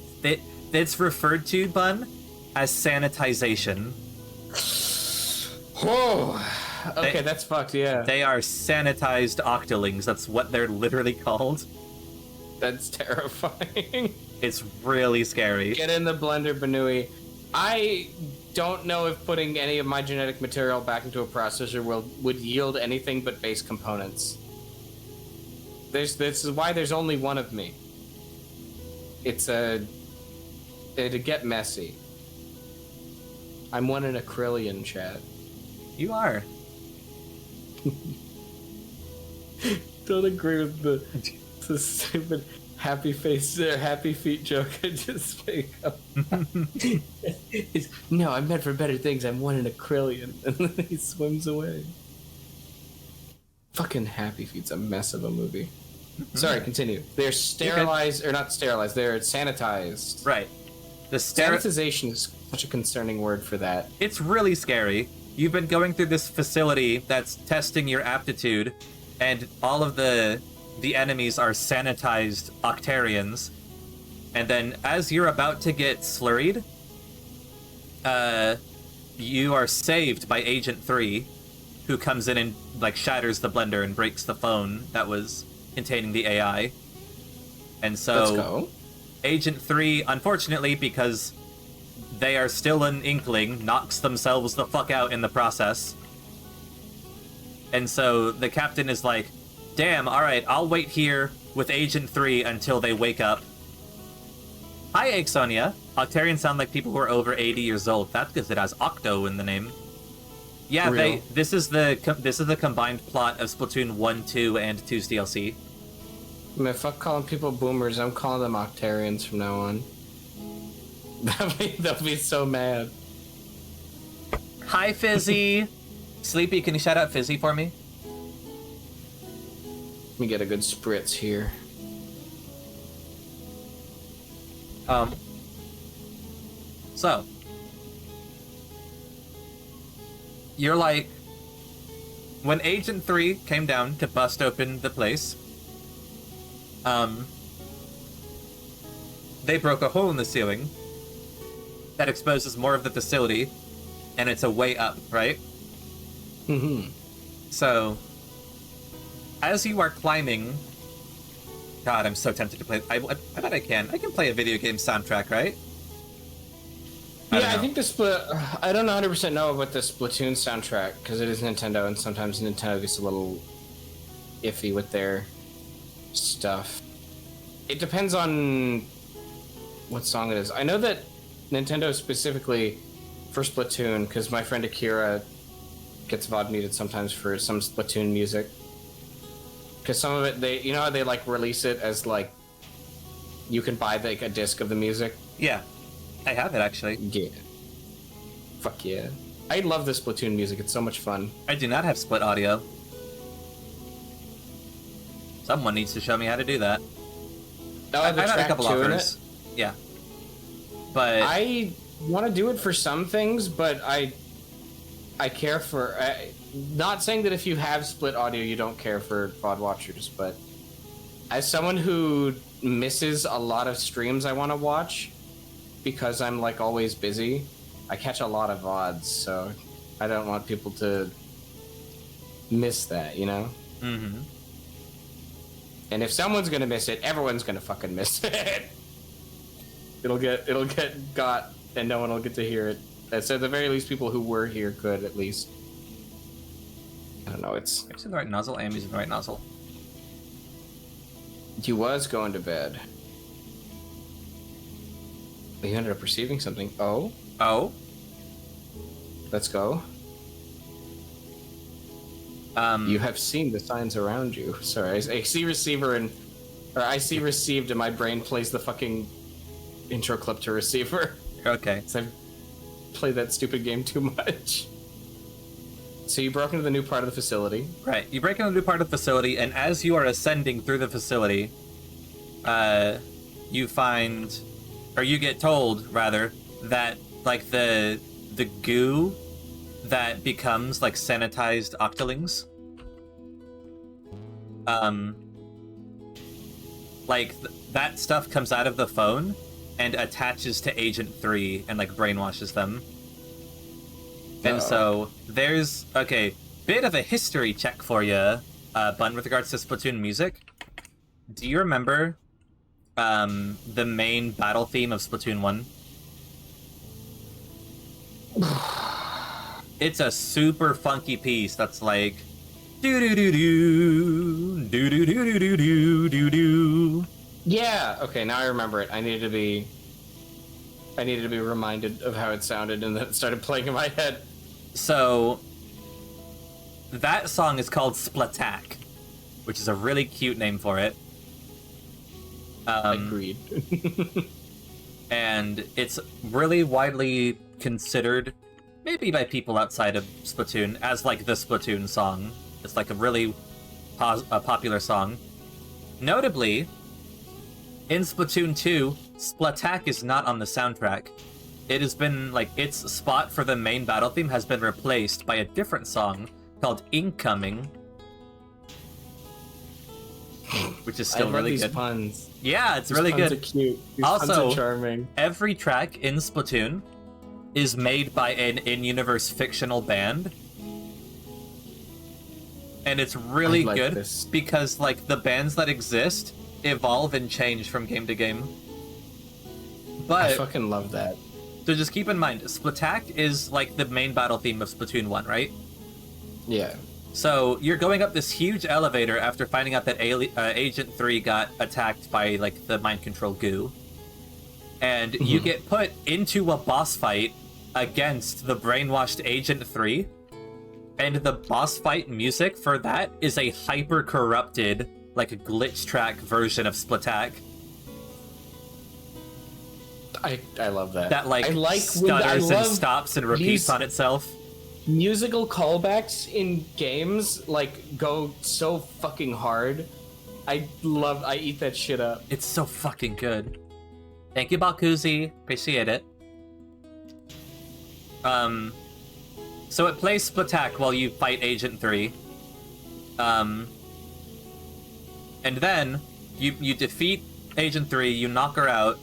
[SPEAKER 3] It's referred to, Bun, as sanitization.
[SPEAKER 2] Whoa! Okay, that's fucked, yeah.
[SPEAKER 3] They are sanitized octolings. That's what they're literally called.
[SPEAKER 2] That's terrifying.
[SPEAKER 3] It's really scary.
[SPEAKER 2] Get in the blender, Banui. I don't know if putting any of my genetic material back into a processor would yield anything but base components. This is why there's only one of me. It'd get messy. I'm one in a Krillian, chat.
[SPEAKER 3] You are.
[SPEAKER 2] Don't agree with the stupid happy face or happy feet joke I just made up. No, I'm meant for better things. I'm one in a Krillian. And then he swims away. Fucking Happy Feet's a mess of a movie. Sorry, continue. They're sterilized, or not sterilized, they're sanitized.
[SPEAKER 3] Right. The
[SPEAKER 2] sanitization is such a concerning word for that.
[SPEAKER 3] It's really scary. You've been going through this facility that's testing your aptitude, and all of the enemies are sanitized Octarians. And then as you're about to get slurried, you are saved by Agent 3, who comes in and shatters the blender and breaks the phone that was containing the AI. And so
[SPEAKER 2] let's go.
[SPEAKER 3] Agent 3, unfortunately, because they are still an Inkling, knocks themselves the fuck out in the process. And so the captain is like, damn, alright, I'll wait here with Agent 3 until they wake up. Hi, Axonia. Octarians sound like people who are over 80 years old. That's because it has Octo in the name. Yeah,
[SPEAKER 2] Real.
[SPEAKER 3] This is the combined plot of Splatoon 1, 2, and 2's DLC.
[SPEAKER 2] Man, fuck calling people boomers. I'm calling them Octarians from now on. They'll be so mad.
[SPEAKER 3] Hi, Fizzy. Sleepy, can you shout out Fizzy for me?
[SPEAKER 2] Let me get a good spritz here.
[SPEAKER 3] So, you're like, when Agent 3 came down to bust open the place, they broke a hole in the ceiling that exposes more of the facility, and it's a way up, right?
[SPEAKER 2] Mm-hmm.
[SPEAKER 3] So, as you are climbing... God, I'm so tempted to play... I bet I can. I can play a video game soundtrack, right?
[SPEAKER 2] I think the I don't 100% know about the Splatoon soundtrack, because it is Nintendo, and sometimes Nintendo gets a little iffy with their stuff. It depends on what song it is. I know that Nintendo specifically for Splatoon, because my friend Akira gets VOD muted sometimes for some Splatoon music. Because some of it, they release it as you can buy a disc of the music.
[SPEAKER 3] Yeah, I have it actually.
[SPEAKER 2] Yeah. Fuck yeah. I love the Splatoon music. It's so much fun.
[SPEAKER 3] I do not have split audio. Someone needs to show me how to do that.
[SPEAKER 2] Oh,
[SPEAKER 3] I've had a couple offers. Yeah. But
[SPEAKER 2] I want to do it for some things, but I care for... not saying that if you have split audio, you don't care for VOD watchers, but as someone who misses a lot of streams I want to watch, because I'm always busy, I catch a lot of VODs, so I don't want people to miss that, you know?
[SPEAKER 3] Mm-hmm.
[SPEAKER 2] And if someone's gonna miss it, everyone's gonna fucking miss it. It'll get got, and no one will get to hear it. So at the very least, people who were here could at least. I don't know. It's
[SPEAKER 3] I'm using the right nozzle. I am using the right nozzle.
[SPEAKER 2] you was going to bed. You ended up receiving something. Oh, let's go. You have seen the signs around you. Sorry, I see receiver I see received, and my brain plays the fucking intro clip to receiver.
[SPEAKER 3] Okay.
[SPEAKER 2] So I've played that stupid game too much. So you broke into the new part of the facility.
[SPEAKER 3] Right. You break into a new part of the facility, and as you are ascending through the facility, you find, or you get told, rather, that, like, the goo that becomes, like, sanitized octolings, that stuff comes out of the phone and attaches to Agent 3 and, like, brainwashes them. And so, there's, okay, bit of a history check for you, Bun, with regards to Splatoon music. Do you remember, the main battle theme of Splatoon 1? It's a super funky piece that's like, do-do-do-do, do-do-do-do-do-do-do.
[SPEAKER 2] Yeah. Okay. Now I remember it. I needed to be reminded of how it sounded, and then it started playing in my head.
[SPEAKER 3] So, that song is called Splatak, which is a really cute name for it.
[SPEAKER 2] Agreed.
[SPEAKER 3] And it's really widely considered, maybe by people outside of Splatoon, as like the Splatoon song. It's like a really popular song. Notably, in Splatoon 2, Splatak is not on the soundtrack. It has been, like, its spot for the main battle theme has been replaced by a different song called Incoming, which is still really good.
[SPEAKER 2] Puns.
[SPEAKER 3] Yeah, it's
[SPEAKER 2] These
[SPEAKER 3] really
[SPEAKER 2] puns
[SPEAKER 3] good.
[SPEAKER 2] Are cute. These
[SPEAKER 3] Also,
[SPEAKER 2] puns are charming.
[SPEAKER 3] Every track in Splatoon is made by an in-universe fictional band. And it's really good because, like, the bands that exist evolve and change from game to game. But
[SPEAKER 2] I fucking love that.
[SPEAKER 3] So just keep in mind, Splatak is, like, the main battle theme of Splatoon 1, right?
[SPEAKER 2] Yeah.
[SPEAKER 3] So you're going up this huge elevator after finding out that Agent 3 got attacked by, like, the mind control goo. And you get put into a boss fight against the brainwashed Agent 3. And the boss fight music for that is a hyper-corrupted, like, a glitch track version of Splatak.
[SPEAKER 2] I love that.
[SPEAKER 3] That, like,
[SPEAKER 2] I
[SPEAKER 3] stutters and stops and repeats
[SPEAKER 2] these
[SPEAKER 3] on itself.
[SPEAKER 2] Musical callbacks in games, like, go so fucking hard. I eat that shit up.
[SPEAKER 3] It's so fucking good. Thank you, Balkuzi. Appreciate it. So it plays Splatak while you fight Agent 3. And then you defeat Agent 3, you knock her out,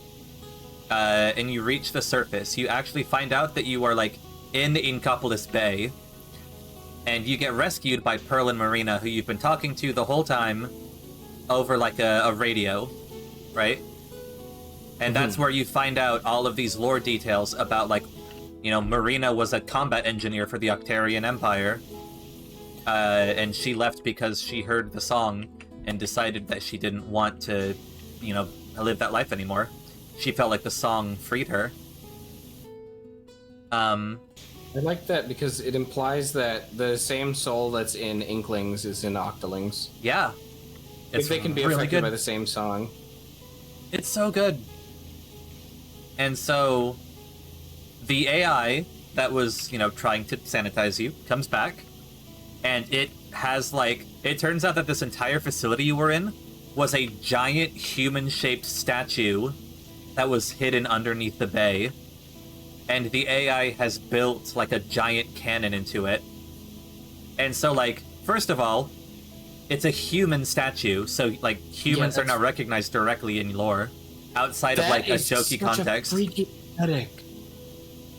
[SPEAKER 3] and you reach the surface. You actually find out that you are, like, in Inkopolis Bay, and you get rescued by Pearl and Marina, who you've been talking to the whole time over, like, a radio, right? And that's where you find out all of these lore details about, like, you know, Marina was a combat engineer for the Octarian Empire, and she left because she heard the song and decided that she didn't want to, you know, live that life anymore. She felt like the song freed her.
[SPEAKER 2] I like that because it implies that the same soul that's in Inklings is in Octolings.
[SPEAKER 3] Yeah.
[SPEAKER 2] It's they can be
[SPEAKER 3] really
[SPEAKER 2] affected
[SPEAKER 3] good
[SPEAKER 2] by the same song.
[SPEAKER 3] It's so good. And so the AI that was, you know, trying to sanitize you comes back, and it has, like, it turns out that this entire facility you were in was a giant human-shaped statue that was hidden underneath the bay. And the AI has built, like, a giant cannon into it. And so, like, first of all, it's a human statue, so, like, humans are now recognized directly in lore, outside of, like, a jokey context.
[SPEAKER 2] A freaky aesthetic.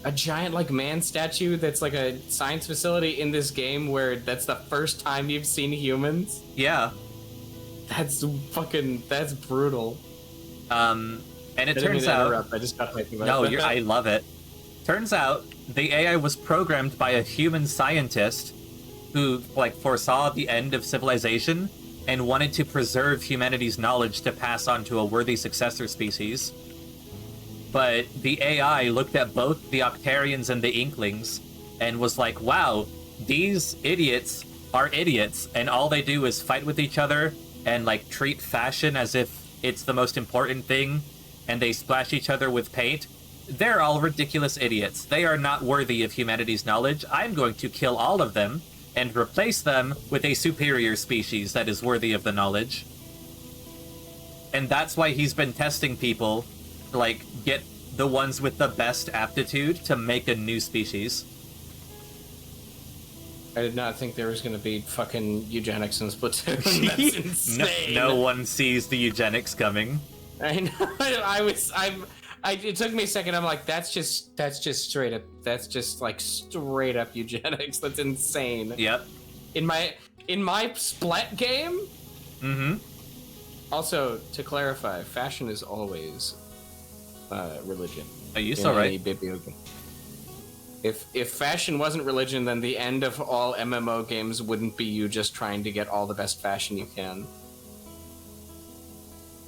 [SPEAKER 2] a giant like man statue that's like a science facility in this game where that's the first time you've seen humans.
[SPEAKER 3] Yeah.
[SPEAKER 2] That's brutal.
[SPEAKER 3] And it turns out...
[SPEAKER 2] I just got thinking about
[SPEAKER 3] No,
[SPEAKER 2] that.
[SPEAKER 3] I love it. Turns out the AI was programmed by a human scientist who like foresaw the end of civilization and wanted to preserve humanity's knowledge to pass on to a worthy successor species. But the AI looked at both the Octarians and the Inklings and was like, wow, these idiots are idiots, and all they do is fight with each other and like treat fashion as if it's the most important thing, and they splash each other with paint. They're all ridiculous idiots. They are not worthy of humanity's knowledge. I'm going to kill all of them and replace them with a superior species that is worthy of the knowledge. And that's why he's been testing people to, like, get the ones with the best aptitude to make a new species.
[SPEAKER 2] I did not think there was going to be fucking eugenics in Splatoon. That's insane.
[SPEAKER 3] No one sees the eugenics coming.
[SPEAKER 2] I know. It took me a second. I'm like, that's just straight up. That's just like straight up eugenics. That's insane.
[SPEAKER 3] Yep.
[SPEAKER 2] In my Splat game.
[SPEAKER 3] Mm-hmm.
[SPEAKER 2] Also, to clarify, fashion is always religion.
[SPEAKER 3] Are you so right?
[SPEAKER 2] If fashion wasn't religion, then the end of all MMO games wouldn't be you just trying to get all the best fashion you can.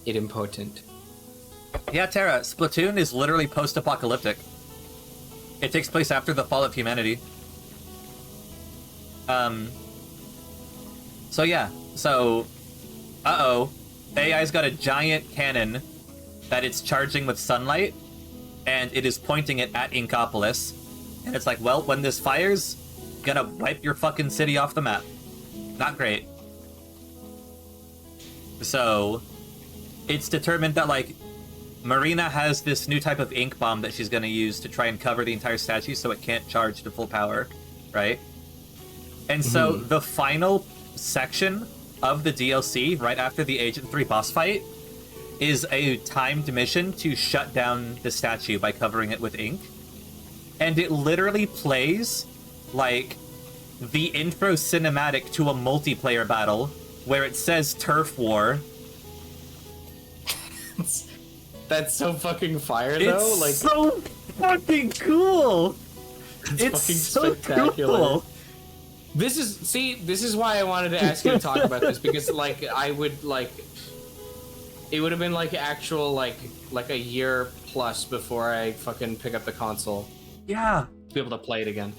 [SPEAKER 2] It important.
[SPEAKER 3] Yeah, Tara, Splatoon is literally post-apocalyptic. It takes place after the fall of humanity. So yeah, AI's got a giant cannon that it's charging with sunlight, and it is pointing it at Inkopolis. And it's like, well, when this fires, gonna wipe your fucking city off the map. Not great. So, it's determined that, like, Marina has this new type of ink bomb that she's gonna use to try and cover the entire statue so it can't charge to full power, right? And so, the final section of the DLC, right after the Agent 3 boss fight, is a timed mission to shut down the statue by covering it with ink. And it literally plays like the intro cinematic to a multiplayer battle where it says Turf War.
[SPEAKER 2] That's so fucking fire, though.
[SPEAKER 3] It's
[SPEAKER 2] like
[SPEAKER 3] so fucking cool. It's
[SPEAKER 2] fucking
[SPEAKER 3] so
[SPEAKER 2] spectacular.
[SPEAKER 3] cool.
[SPEAKER 2] This is why I wanted to ask you to talk about this, because like I would like it would have been like actual like a year plus before I fucking pick up the console.
[SPEAKER 3] Yeah.
[SPEAKER 2] To be able to play it again.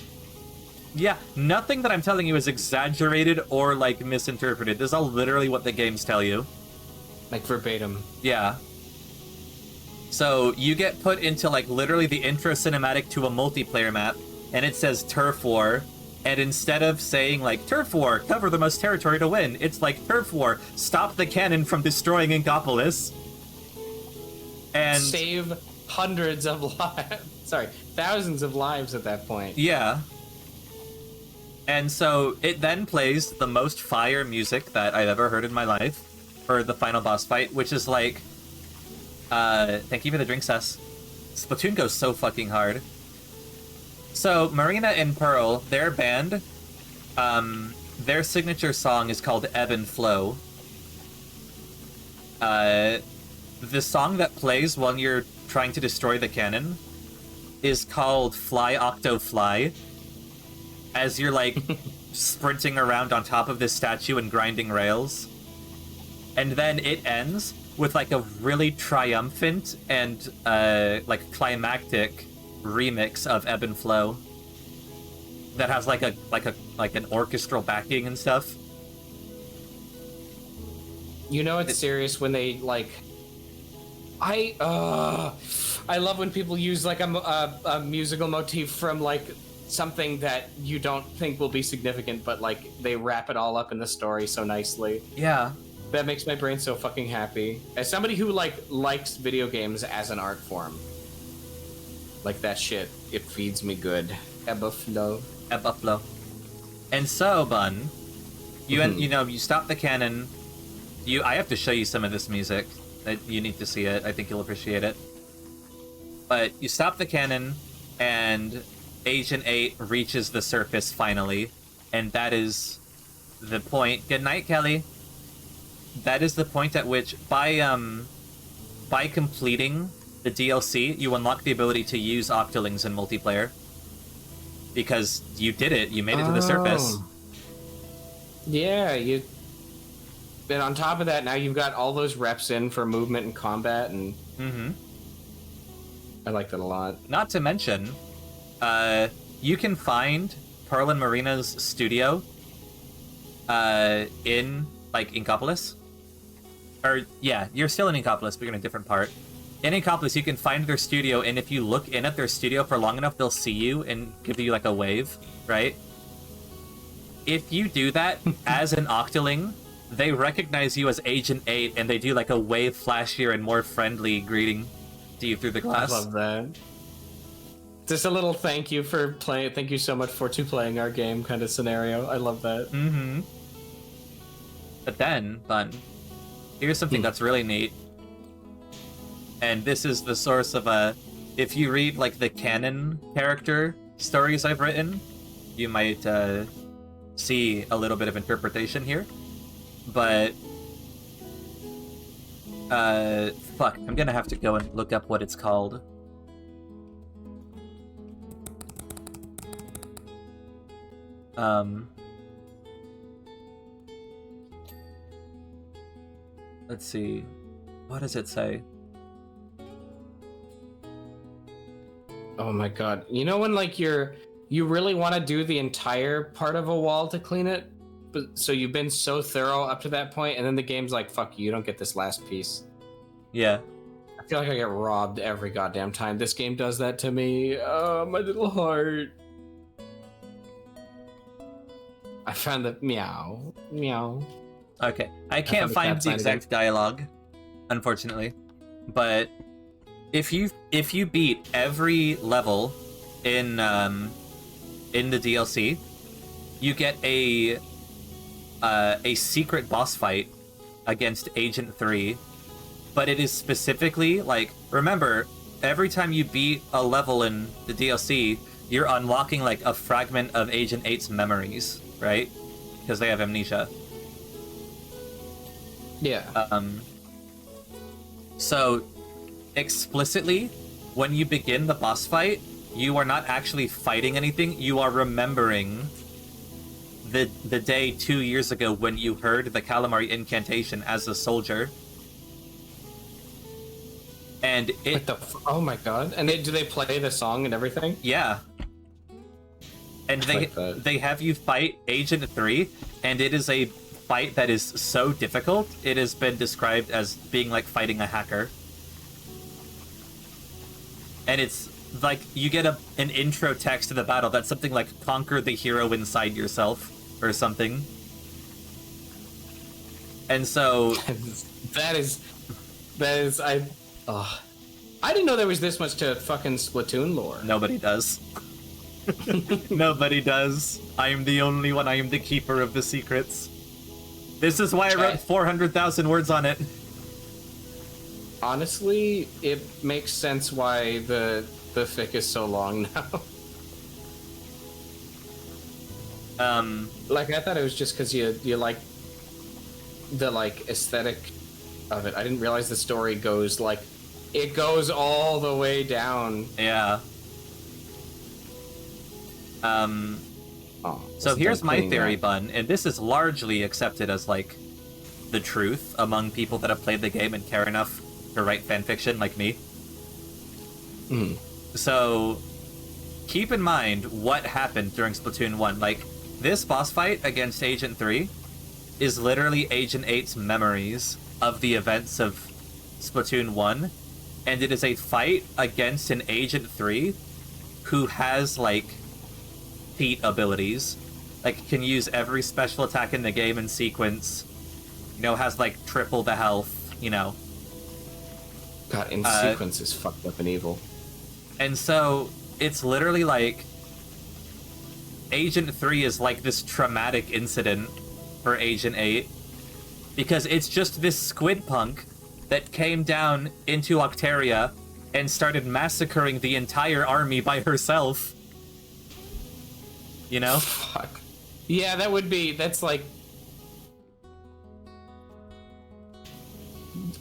[SPEAKER 3] Yeah, nothing that I'm telling you is exaggerated or like misinterpreted. This is all literally what the games tell you.
[SPEAKER 2] Like verbatim.
[SPEAKER 3] Yeah. So you get put into like literally the intro cinematic to a multiplayer map, and it says Turf War, and instead of saying like Turf War, cover the most territory to win, it's like Turf War, stop the cannon from destroying Inkopolis. And
[SPEAKER 2] save hundreds of lives. Sorry, thousands of lives at that point.
[SPEAKER 3] Yeah. And so it then plays the most fire music that I've ever heard in my life for the final boss fight, which is like, thank you for the drink, Cess. Splatoon goes so fucking hard. So Marina and Pearl, their band, their signature song is called Ebb and Flow. The song that plays when you're trying to destroy the cannon is called Fly Octo Fly, as you're like sprinting around on top of this statue and grinding rails. And then it ends with like a really triumphant and like climactic remix of Ebb and Flow that has like an orchestral backing and stuff.
[SPEAKER 2] You know it's serious when they like I love when people use like a musical motif from like something that you don't think will be significant, but like they wrap it all up in the story so nicely.
[SPEAKER 3] Yeah.
[SPEAKER 2] That makes my brain so fucking happy. As somebody who like likes video games as an art form, like that shit, it feeds me good. Ebba flow.
[SPEAKER 3] Ebba flow. And so, Bun, you you stop the cannon. I have to show you some of this music. You need to see it. I think you'll appreciate it. But you stop the cannon, and Agent 8 reaches the surface finally, and that is the point. Good night, Kelly. That is the point at which, by completing the DLC, you unlock the ability to use Octolings in multiplayer. Because you did it, you made it to the surface.
[SPEAKER 2] Yeah, you. And on top of that, now you've got all those reps in for movement and combat, and I like that a lot.
[SPEAKER 3] Not to mention, you can find Pearl and Marina's studio in, like, Inkopolis. Or, yeah, you're still in Inkopolis, but you're in a different part. In Inkopolis, you can find their studio, and if you look in at their studio for long enough, they'll see you and give you, like, a wave, right? If you do that as an Octoling, they recognize you as Agent 8, and they do, like, a wave flashier and more friendly greeting to you through the glass.
[SPEAKER 2] I love that. Just a little thank you for playing. Thank you so much for playing our game kind of scenario. I love that.
[SPEAKER 3] Mm-hmm. But then, Bun, here's something that's really neat. And this is the source of if you read, like, the canon character stories I've written, you might see a little bit of interpretation here. But fuck, I'm gonna have to go and look up what it's called. Let's see. What does it say?
[SPEAKER 2] Oh my god. You know when, like, you really want to do the entire part of a wall to clean it? But so you've been so thorough up to that point, and then the game's like, fuck you don't get this last piece.
[SPEAKER 3] Yeah.
[SPEAKER 2] I feel like I get robbed every goddamn time this game does that to me. Oh, my little heart. I found the meow. Meow.
[SPEAKER 3] Okay. I can't find the exact dialogue, unfortunately. But if you beat every level in the DLC, you get a secret boss fight against Agent 3, but it is specifically, like, remember, every time you beat a level in the DLC, you're unlocking, like, a fragment of Agent 8's memories, right? Because they have amnesia.
[SPEAKER 2] Yeah.
[SPEAKER 3] So, explicitly, when you begin the boss fight, you are not actually fighting anything, you are remembering the day 2 years ago when you heard the Calamari incantation as a soldier. And it...
[SPEAKER 2] oh my god. And do they play the song and everything?
[SPEAKER 3] Yeah. And they have you fight Agent 3, and it is a fight that is so difficult, it has been described as being like fighting a hacker. And it's like, you get an intro text to the battle that's something like, conquer the hero inside yourself, or something. And so...
[SPEAKER 2] that is... I didn't know there was this much to fucking Splatoon lore.
[SPEAKER 3] Nobody does. Nobody does. I am the only one. I am the keeper of the secrets. This is why I wrote 400,000 words on it.
[SPEAKER 2] Honestly, it makes sense why the fic is so long now. Like, I thought it was just because you like the, like, aesthetic of it. I didn't realize the story goes, like, it goes all the way down.
[SPEAKER 3] Yeah. So here's my theory, Bun, and this is largely accepted as, like, the truth among people that have played the game and care enough to write fanfiction like me. So, keep in mind what happened during Splatoon 1. Like, this boss fight against Agent 3 is literally Agent 8's memories of the events of Splatoon 1, and it is a fight against an Agent 3 who has, like, feat abilities. Like, can use every special attack in the game in sequence. You know, has, like, triple the health, you know.
[SPEAKER 2] God, in sequence is fucked up and evil.
[SPEAKER 3] And so, it's literally like... Agent 3 is like this traumatic incident for Agent 8. Because it's just this squid punk that came down into Octaria and started massacring the entire army by herself. You know?
[SPEAKER 2] Fuck. Yeah, that's like...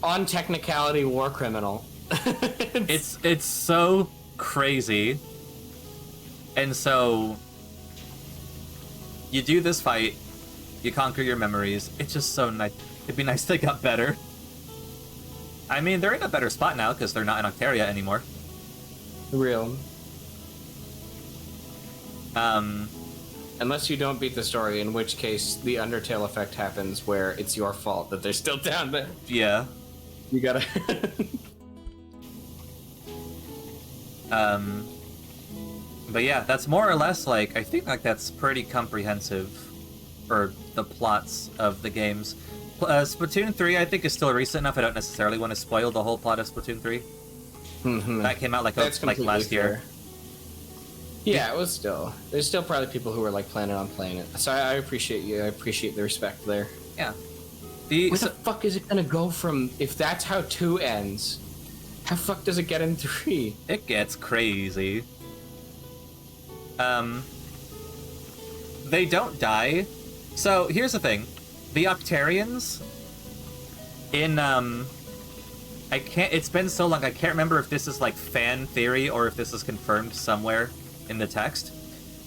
[SPEAKER 2] on technicality, war criminal.
[SPEAKER 3] It's so crazy. And so... you do this fight, you conquer your memories. It's just so nice. It'd be nice they got better. I mean, they're in a better spot now because they're not in Octaria anymore.
[SPEAKER 2] Real. Unless you don't beat the story, in which case the Undertale effect happens where it's your fault that they're still down there.
[SPEAKER 3] Yeah.
[SPEAKER 2] You gotta...
[SPEAKER 3] But yeah, that's more or less like, I think like that's pretty comprehensive for the plots of the games. Splatoon 3 I think is still recent enough. I don't necessarily want to spoil the whole plot of Splatoon 3.
[SPEAKER 2] Mm-hmm.
[SPEAKER 3] That came out like last year.
[SPEAKER 2] Yeah, it was still. There's still probably people who were like planning on playing it. So I appreciate you. I appreciate the respect there.
[SPEAKER 3] Yeah.
[SPEAKER 2] Where the fuck is it gonna go from, if that's how 2 ends, how fuck does it get in 3?
[SPEAKER 3] It gets crazy. They don't die. So here's the thing. The Octarians in I can't, it's been so long I can't remember if this is like fan theory or if this is confirmed somewhere in the text.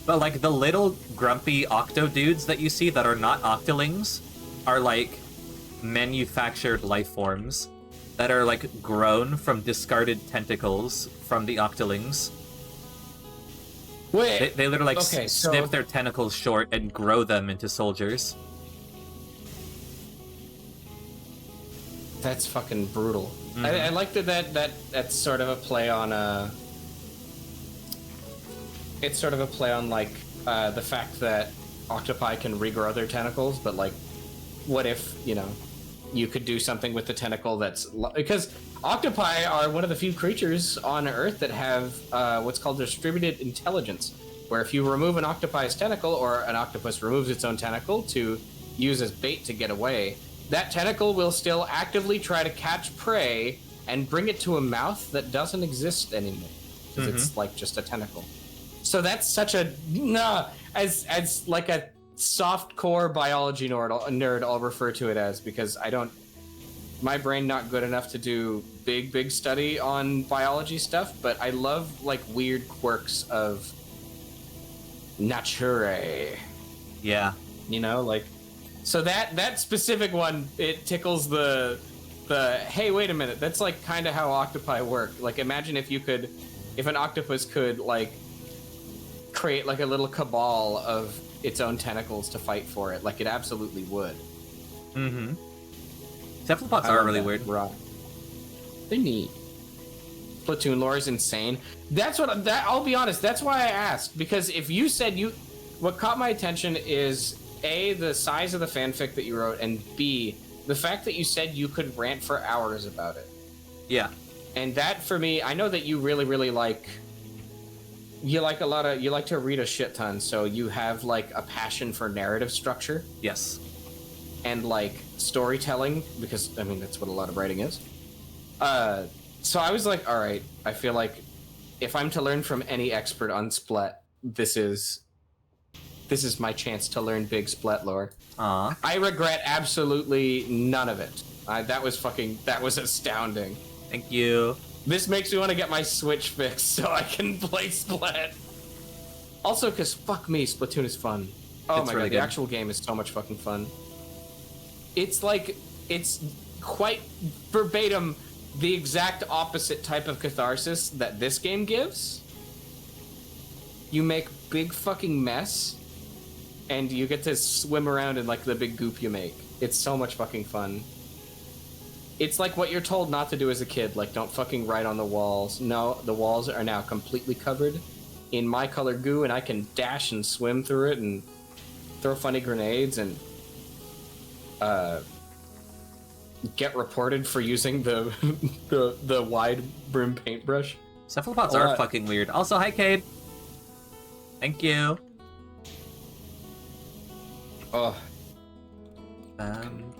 [SPEAKER 3] But like the little grumpy octo dudes that you see that are not octolings are like manufactured life forms that are like grown from discarded tentacles from the octolings.
[SPEAKER 2] Wait,
[SPEAKER 3] they literally like
[SPEAKER 2] okay,
[SPEAKER 3] snip their tentacles short and grow them into soldiers.
[SPEAKER 2] That's fucking brutal.
[SPEAKER 3] Mm-hmm.
[SPEAKER 2] I like that's sort of a play on it's sort of a play on like the fact that octopi can regrow their tentacles, but like, what if, you know, you could do something with the tentacle that's... because octopi are one of the few creatures on Earth that have what's called distributed intelligence, where if you remove an octopi's tentacle, or an octopus removes its own tentacle to use as bait to get away, that tentacle will still actively try to catch prey and bring it to a mouth that doesn't exist anymore, because it's like just a tentacle. So that's such a... as like a soft-core biology nerd, I'll refer to it as, because I don't... my brain not good enough to do big study on biology stuff, but I love like weird quirks of nature.
[SPEAKER 3] Yeah.
[SPEAKER 2] You know, like, so that specific one, it tickles the hey, wait a minute, that's like kind of how octopi work. Like, imagine if an octopus could like create like a little cabal of its own tentacles to fight for it. Like, it absolutely would.
[SPEAKER 3] Mm-hmm. Cephalopods are really weird.
[SPEAKER 2] Right. They're neat. Splatoon lore is insane. I'll be honest, that's why I asked. Because if you said what caught my attention is A, the size of the fanfic that you wrote, and B, the fact that you said you could rant for hours about it.
[SPEAKER 3] Yeah.
[SPEAKER 2] And that, for me, I know that you really, really like... you like to read a shit ton, so you have like a passion for narrative structure.
[SPEAKER 3] Yes.
[SPEAKER 2] And like storytelling, because I mean that's what a lot of writing is. So I was like, all right, I feel like if I'm to learn from any expert on Splat, this is my chance to learn big Splat lore.
[SPEAKER 3] Aww.
[SPEAKER 2] I regret absolutely none of it. That was astounding.
[SPEAKER 3] Thank you.
[SPEAKER 2] This makes me want to get my Switch fixed so I can play Splat. Also, because fuck me, Splatoon is fun. Oh
[SPEAKER 3] It's
[SPEAKER 2] my
[SPEAKER 3] really
[SPEAKER 2] god,
[SPEAKER 3] good.
[SPEAKER 2] the actual game is so much fucking fun. It's like, it's quite verbatim the exact opposite type of catharsis that this game gives. You make big fucking mess, and you get to swim around in like the big goop you make. It's so much fucking fun. It's like what you're told not to do as a kid, like don't fucking write on the walls. No, the walls are now completely covered in my color goo, and I can dash and swim through it and throw funny grenades and get reported for using the wide brim paintbrush.
[SPEAKER 3] Cephalopods are fucking weird. Also, hi, Cade. Thank you.
[SPEAKER 2] Oh,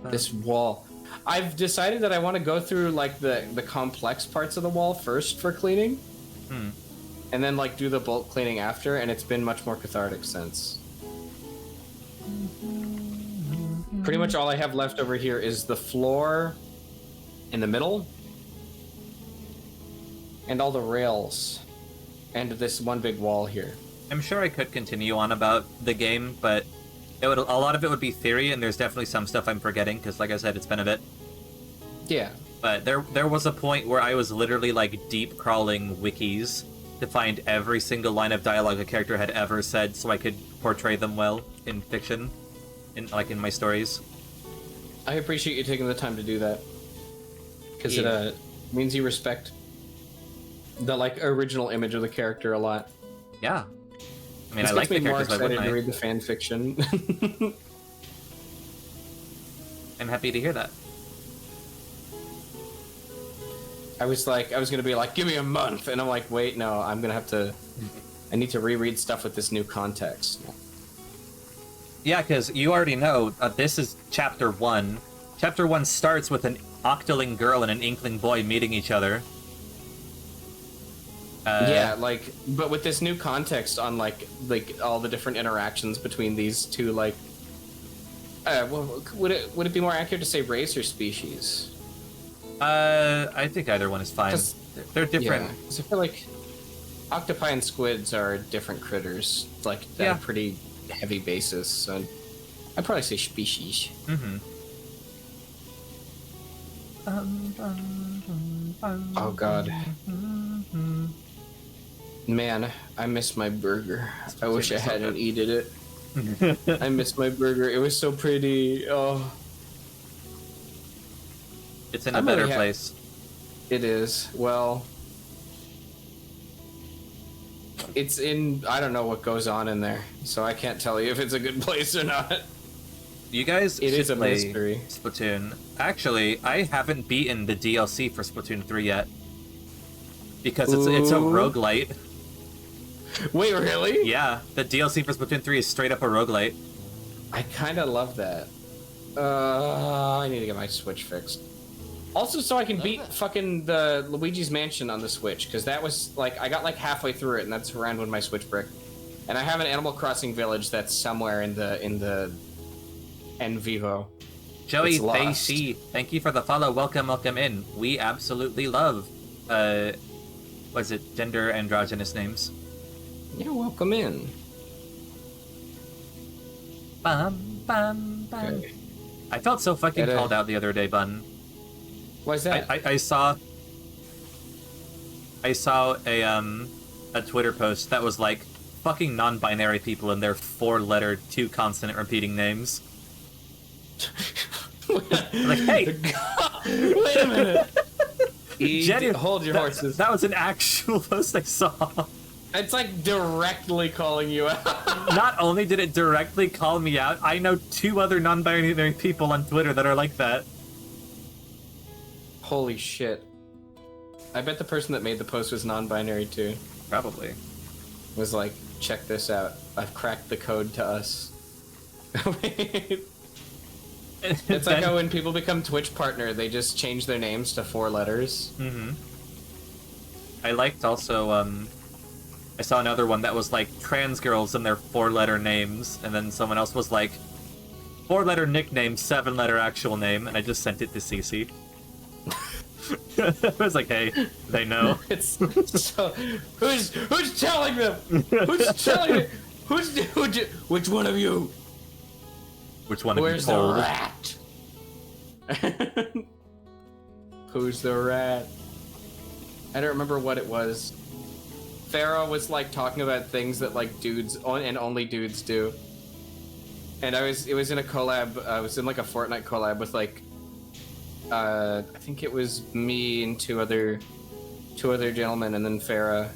[SPEAKER 2] this wall. I've decided that I want to go through like the complex parts of the wall first for cleaning, and then like do the bulk cleaning after, and it's been much more cathartic since. Pretty much all I have left over here is the floor in the middle, and all the rails, and this one big wall here.
[SPEAKER 3] I'm sure I could continue on about the game, but a lot of it would be theory, and there's definitely some stuff I'm forgetting, because like I said, it's been a bit.
[SPEAKER 2] Yeah.
[SPEAKER 3] But there was a point where I was literally like deep crawling wikis to find every single line of dialogue a character had ever said, so I could portray them well in fiction, in my stories.
[SPEAKER 2] I appreciate you taking the time to do that, because it means you respect the like original image of the character a lot.
[SPEAKER 3] Yeah. I mean,
[SPEAKER 2] This
[SPEAKER 3] I like the
[SPEAKER 2] makes me more
[SPEAKER 3] characters, why
[SPEAKER 2] excited
[SPEAKER 3] wouldn't
[SPEAKER 2] to
[SPEAKER 3] I?
[SPEAKER 2] read the fan fiction.
[SPEAKER 3] I'm happy to hear that.
[SPEAKER 2] I was gonna be like, give me a month, and I'm like, wait, no, I need to reread stuff with this new context.
[SPEAKER 3] Yeah, because you already know, this is Chapter 1. Chapter 1 starts with an Octoling girl and an Inkling boy meeting each other.
[SPEAKER 2] Yeah, like, but with this new context on like all the different interactions between these two, like, well, would it be more accurate to say race or species?
[SPEAKER 3] I think either one is fine. They're different.
[SPEAKER 2] Yeah, 'cause I feel like octopi and squids are different critters, like that
[SPEAKER 3] Yeah.
[SPEAKER 2] pretty heavy basis. So I'd probably say species.
[SPEAKER 3] Mm-hmm.
[SPEAKER 2] Oh God. Man, I miss my burger. I wish I hadn't eaten it. I miss my burger. It was so pretty. Oh,
[SPEAKER 3] It's in a
[SPEAKER 2] I'm
[SPEAKER 3] better
[SPEAKER 2] really
[SPEAKER 3] place.
[SPEAKER 2] it is. Well, it's in. I don't know what goes on in there, so I can't tell you if it's a good place or not.
[SPEAKER 3] You guys
[SPEAKER 2] It
[SPEAKER 3] should
[SPEAKER 2] is a
[SPEAKER 3] play
[SPEAKER 2] mystery.
[SPEAKER 3] Splatoon. Actually, I haven't beaten the DLC for Splatoon 3 yet. Because it's a
[SPEAKER 2] Ooh.
[SPEAKER 3] roguelite.
[SPEAKER 2] Wait, really?
[SPEAKER 3] Yeah, the DLC for Splatoon 3 is straight up a roguelite.
[SPEAKER 2] I kind of love that. I need to get my Switch fixed. Also, so I can beat fucking the Luigi's Mansion on the Switch, because that was like I got like halfway through it, and that's around when my Switch brick. And I have an Animal Crossing village that's somewhere in the En Vivo.
[SPEAKER 3] Joey
[SPEAKER 2] It's lost.
[SPEAKER 3] Thacy, thank you for the follow. Welcome in. We absolutely love, what's it, gender androgynous names.
[SPEAKER 2] Yeah, welcome in.
[SPEAKER 3] Bum, bum, bum.
[SPEAKER 2] Okay.
[SPEAKER 3] I felt so fucking
[SPEAKER 2] Get it.
[SPEAKER 3] called out the other day, Bun.
[SPEAKER 2] Why's that?
[SPEAKER 3] I saw a Twitter post that was like fucking non-binary people and their 4-letter 2-consonant repeating names. Like, hey,
[SPEAKER 2] Wait a minute. Hold your horses.
[SPEAKER 3] That was an actual post I saw.
[SPEAKER 2] It's like directly calling you out.
[SPEAKER 3] Not only did it directly call me out, I know 2 other non-binary people on Twitter that are like that.
[SPEAKER 2] Holy shit. I bet the person that made the post was non-binary too.
[SPEAKER 3] Probably.
[SPEAKER 2] Was like, check this out. I've cracked the code to us. It's like how when people become Twitch partner, they just change their names to 4 letters.
[SPEAKER 3] Mm-hmm. I liked also, I saw another one that was like trans girls and their 4-letter names, and then someone else was like 4-letter nickname, 7-letter actual name, and I just sent it to Cece. I was like, hey, they know.
[SPEAKER 2] It's so who's telling them? Who's telling them? Which one of you?
[SPEAKER 3] Which one of
[SPEAKER 2] Where's
[SPEAKER 3] you
[SPEAKER 2] the
[SPEAKER 3] told?
[SPEAKER 2] rat? Who's the rat? I don't remember what it was. Farah was like talking about things that like dudes and only dudes do. And it was in a collab. I was in like a Fortnite collab with like, I think it was me and two other gentlemen, and then Farah.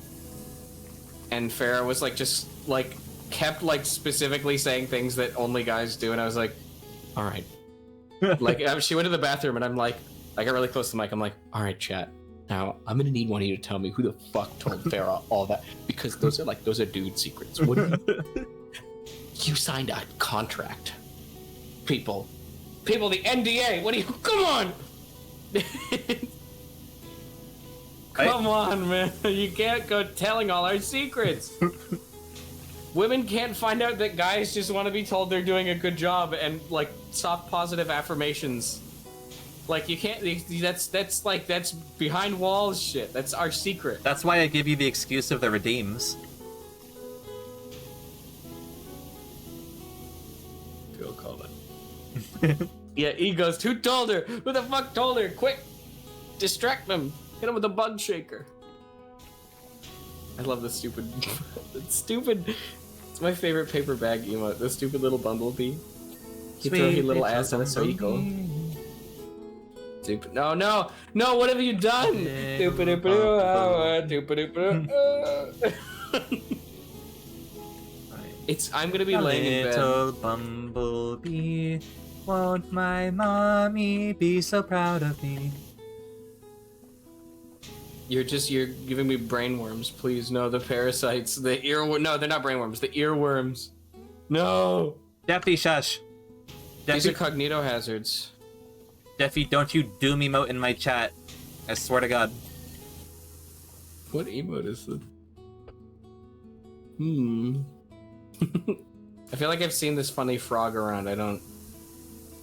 [SPEAKER 2] And Farah was like just like kept like specifically saying things that only guys do, and I was like, all right. Like she went to the bathroom, and I'm like, I got really close to the mic. I'm like, all right, chat. Now I'm gonna need one of you to tell me who the fuck told Farah all that, because those are dude secrets. What you signed a contract, people. People, the NDA. What do you? Come on. Come on, man. You can't go telling all our secrets. Women can't find out that guys just want to be told they're doing a good job and like soft positive affirmations. Like you can't. That's behind walls shit. That's our secret.
[SPEAKER 3] That's why I give you the excuse of the redeems.
[SPEAKER 2] Phil called it. Yeah, egos. Who told her? Who the fuck told her? Quick, distract them. Hit him with a bug shaker. I love this stupid. It's stupid. It's my favorite paper bag emote. The stupid little bumblebee. He throw his little ass on a circle. Stupid. No, no, no! What have you done? It's. I'm gonna be laying in bed.
[SPEAKER 3] Little bumblebee, won't my mommy be so proud of me?
[SPEAKER 2] You're giving me brainworms. Please, no, the parasites, the no, they're not brainworms, the earworms. No.
[SPEAKER 3] Deffy, shush.
[SPEAKER 2] These are
[SPEAKER 3] Deffy,
[SPEAKER 2] cognito hazards.
[SPEAKER 3] Deffy, don't you doom emote in my chat. I swear to God.
[SPEAKER 2] What emote is this? I feel like I've seen this funny frog around. I don't.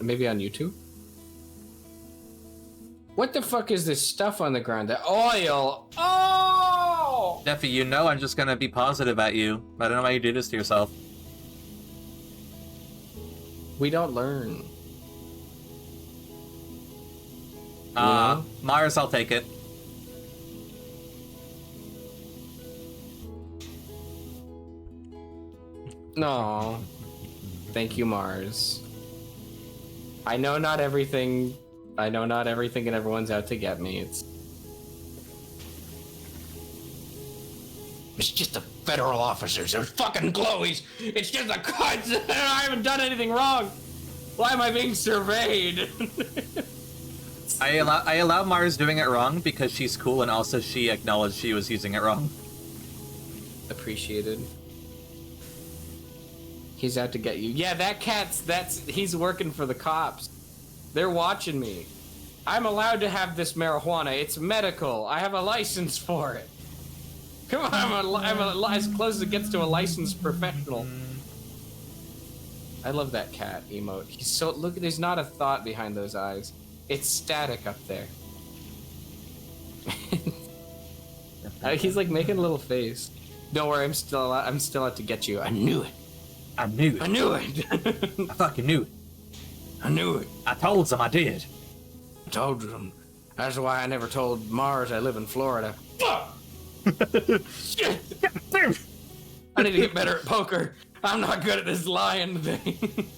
[SPEAKER 2] Maybe on YouTube? What the fuck is this stuff on the ground? The oil! Oh!
[SPEAKER 3] Deffy, you know I'm just gonna be positive at you. I don't know why you do this to yourself.
[SPEAKER 2] We don't learn.
[SPEAKER 3] Mars, I'll take it.
[SPEAKER 2] No. Thank you, Mars. I know not everything and everyone's out to get me. It's just the federal officers. They're fucking glowies. It's just the cuts. I haven't done anything wrong. Why am I being surveyed?
[SPEAKER 3] I allow Mars doing it wrong because she's cool and also she acknowledged she was using it wrong.
[SPEAKER 2] Appreciated. He's out to get you. Yeah, that he's working for the cops. They're watching me. I'm allowed to have this marijuana. It's medical. I have a license for it. Come on, I'm as close as it gets to a licensed professional. I love that cat emote. He's so look. There's not a thought behind those eyes. It's static up there. He's like making a little face. Don't worry, I'm still out to get you. I knew it.
[SPEAKER 3] I knew it.
[SPEAKER 2] I knew it.
[SPEAKER 3] I fucking knew it.
[SPEAKER 2] I knew it.
[SPEAKER 3] I told them I did.
[SPEAKER 2] I told them. That's why I never told Mars I live in Florida. Fuck! Shit! I need to get better at poker. I'm not good at this lying thing.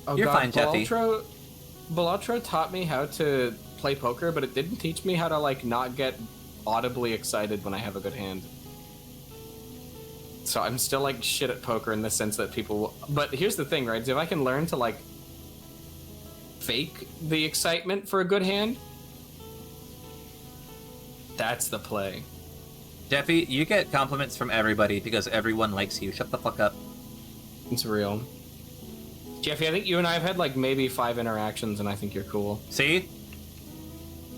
[SPEAKER 2] Oh,
[SPEAKER 3] You're fine, Jeffy.
[SPEAKER 2] Belotro taught me how to play poker, but it didn't teach me how to like not get audibly excited when I have a good hand. So I'm still like shit at poker in the sense that people will... But here's the thing, right? If I can learn to like fake the excitement for a good hand, that's the play.
[SPEAKER 3] Jeffy, you get compliments from everybody because everyone likes you. Shut the fuck up.
[SPEAKER 2] It's real. Jeffy, I think you and I have had like maybe 5 interactions and I think you're cool.
[SPEAKER 3] See?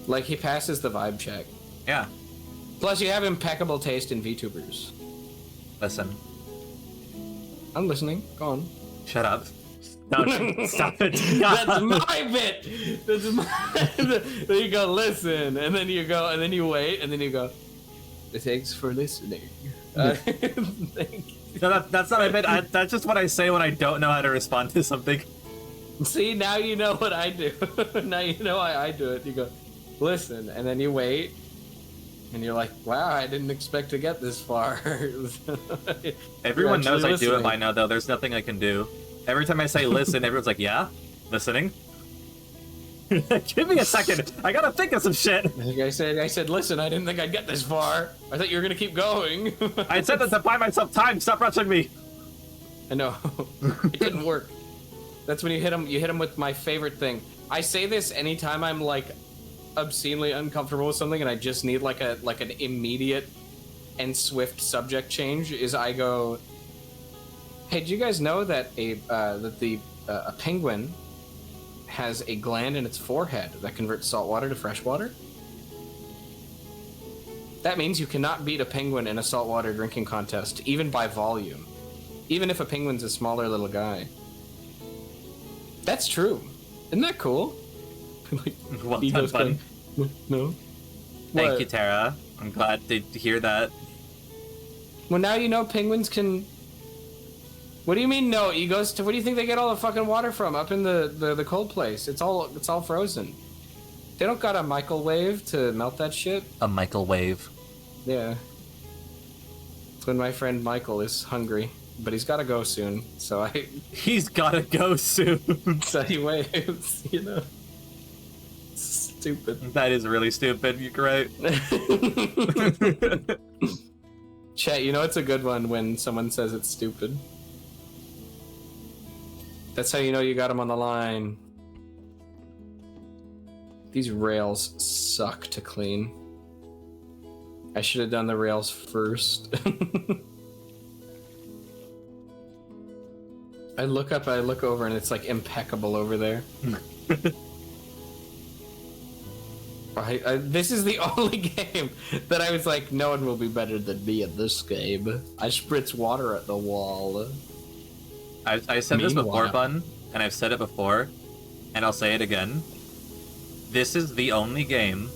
[SPEAKER 2] Like he passes the vibe check.
[SPEAKER 3] Yeah.
[SPEAKER 2] Plus you have impeccable taste in VTubers.
[SPEAKER 3] Listen.
[SPEAKER 2] I'm listening. Go on.
[SPEAKER 3] Shut up. No, stop it.
[SPEAKER 2] That's my bit. That's my. Then you go listen, and then you go, and then you wait, and then you go. Thanks for listening. Thank you.
[SPEAKER 3] No, that's not my bit. That's just what I say when I don't know how to respond to something.
[SPEAKER 2] See, now you know what I do. Now you know why I do it. You go, listen, and then you wait, and you're like, wow, I didn't expect to get this far.
[SPEAKER 3] Everyone knows I do it
[SPEAKER 2] listening.
[SPEAKER 3] by now, though. There's nothing I can do. Every time I say listen, everyone's like, yeah? Listening? Give me a second. I gotta think of some shit.
[SPEAKER 2] Like I said, listen, I didn't think I'd get this far. I thought you were gonna keep going.
[SPEAKER 3] I said that to buy myself time. Stop rushing me.
[SPEAKER 2] I know. It didn't work. That's when you hit him with my favorite thing. I say this anytime I'm like obscenely uncomfortable with something and I just need like an immediate and swift subject change is I go, hey, do you guys know that a penguin has a gland in its forehead that converts salt water to fresh water. That means you cannot beat a penguin in a saltwater drinking contest, even by volume. Even if a penguin's a smaller little guy. That's true. Isn't that cool?
[SPEAKER 3] Well done, bud.
[SPEAKER 2] No.
[SPEAKER 3] Thank
[SPEAKER 2] What?
[SPEAKER 3] you, Tara. I'm glad to hear that.
[SPEAKER 2] Well, now you know penguins can... What do you mean no? Egos? Where do you think they get all the fucking water from? Up in the cold place. It's all frozen. They don't got a microwave to melt that shit.
[SPEAKER 3] A microwave.
[SPEAKER 2] Yeah. It's when my friend Michael is hungry, but he's got to go soon. So
[SPEAKER 3] He's gotta go soon.
[SPEAKER 2] so he waves, you know. Stupid.
[SPEAKER 3] That is really stupid. You're right.
[SPEAKER 2] Chat, you know it's a good one when someone says it's stupid. That's how you know you got him on the line. These rails suck to clean. I should have done the rails first. I look up, I look over, and it's like impeccable over there. This is the only game that I was like, no one will be better than me at this game. I spritz water at the wall.
[SPEAKER 3] I said this before,
[SPEAKER 2] Meanwhile-
[SPEAKER 3] Bun, and I've said it before, and I'll say it again. This is the only game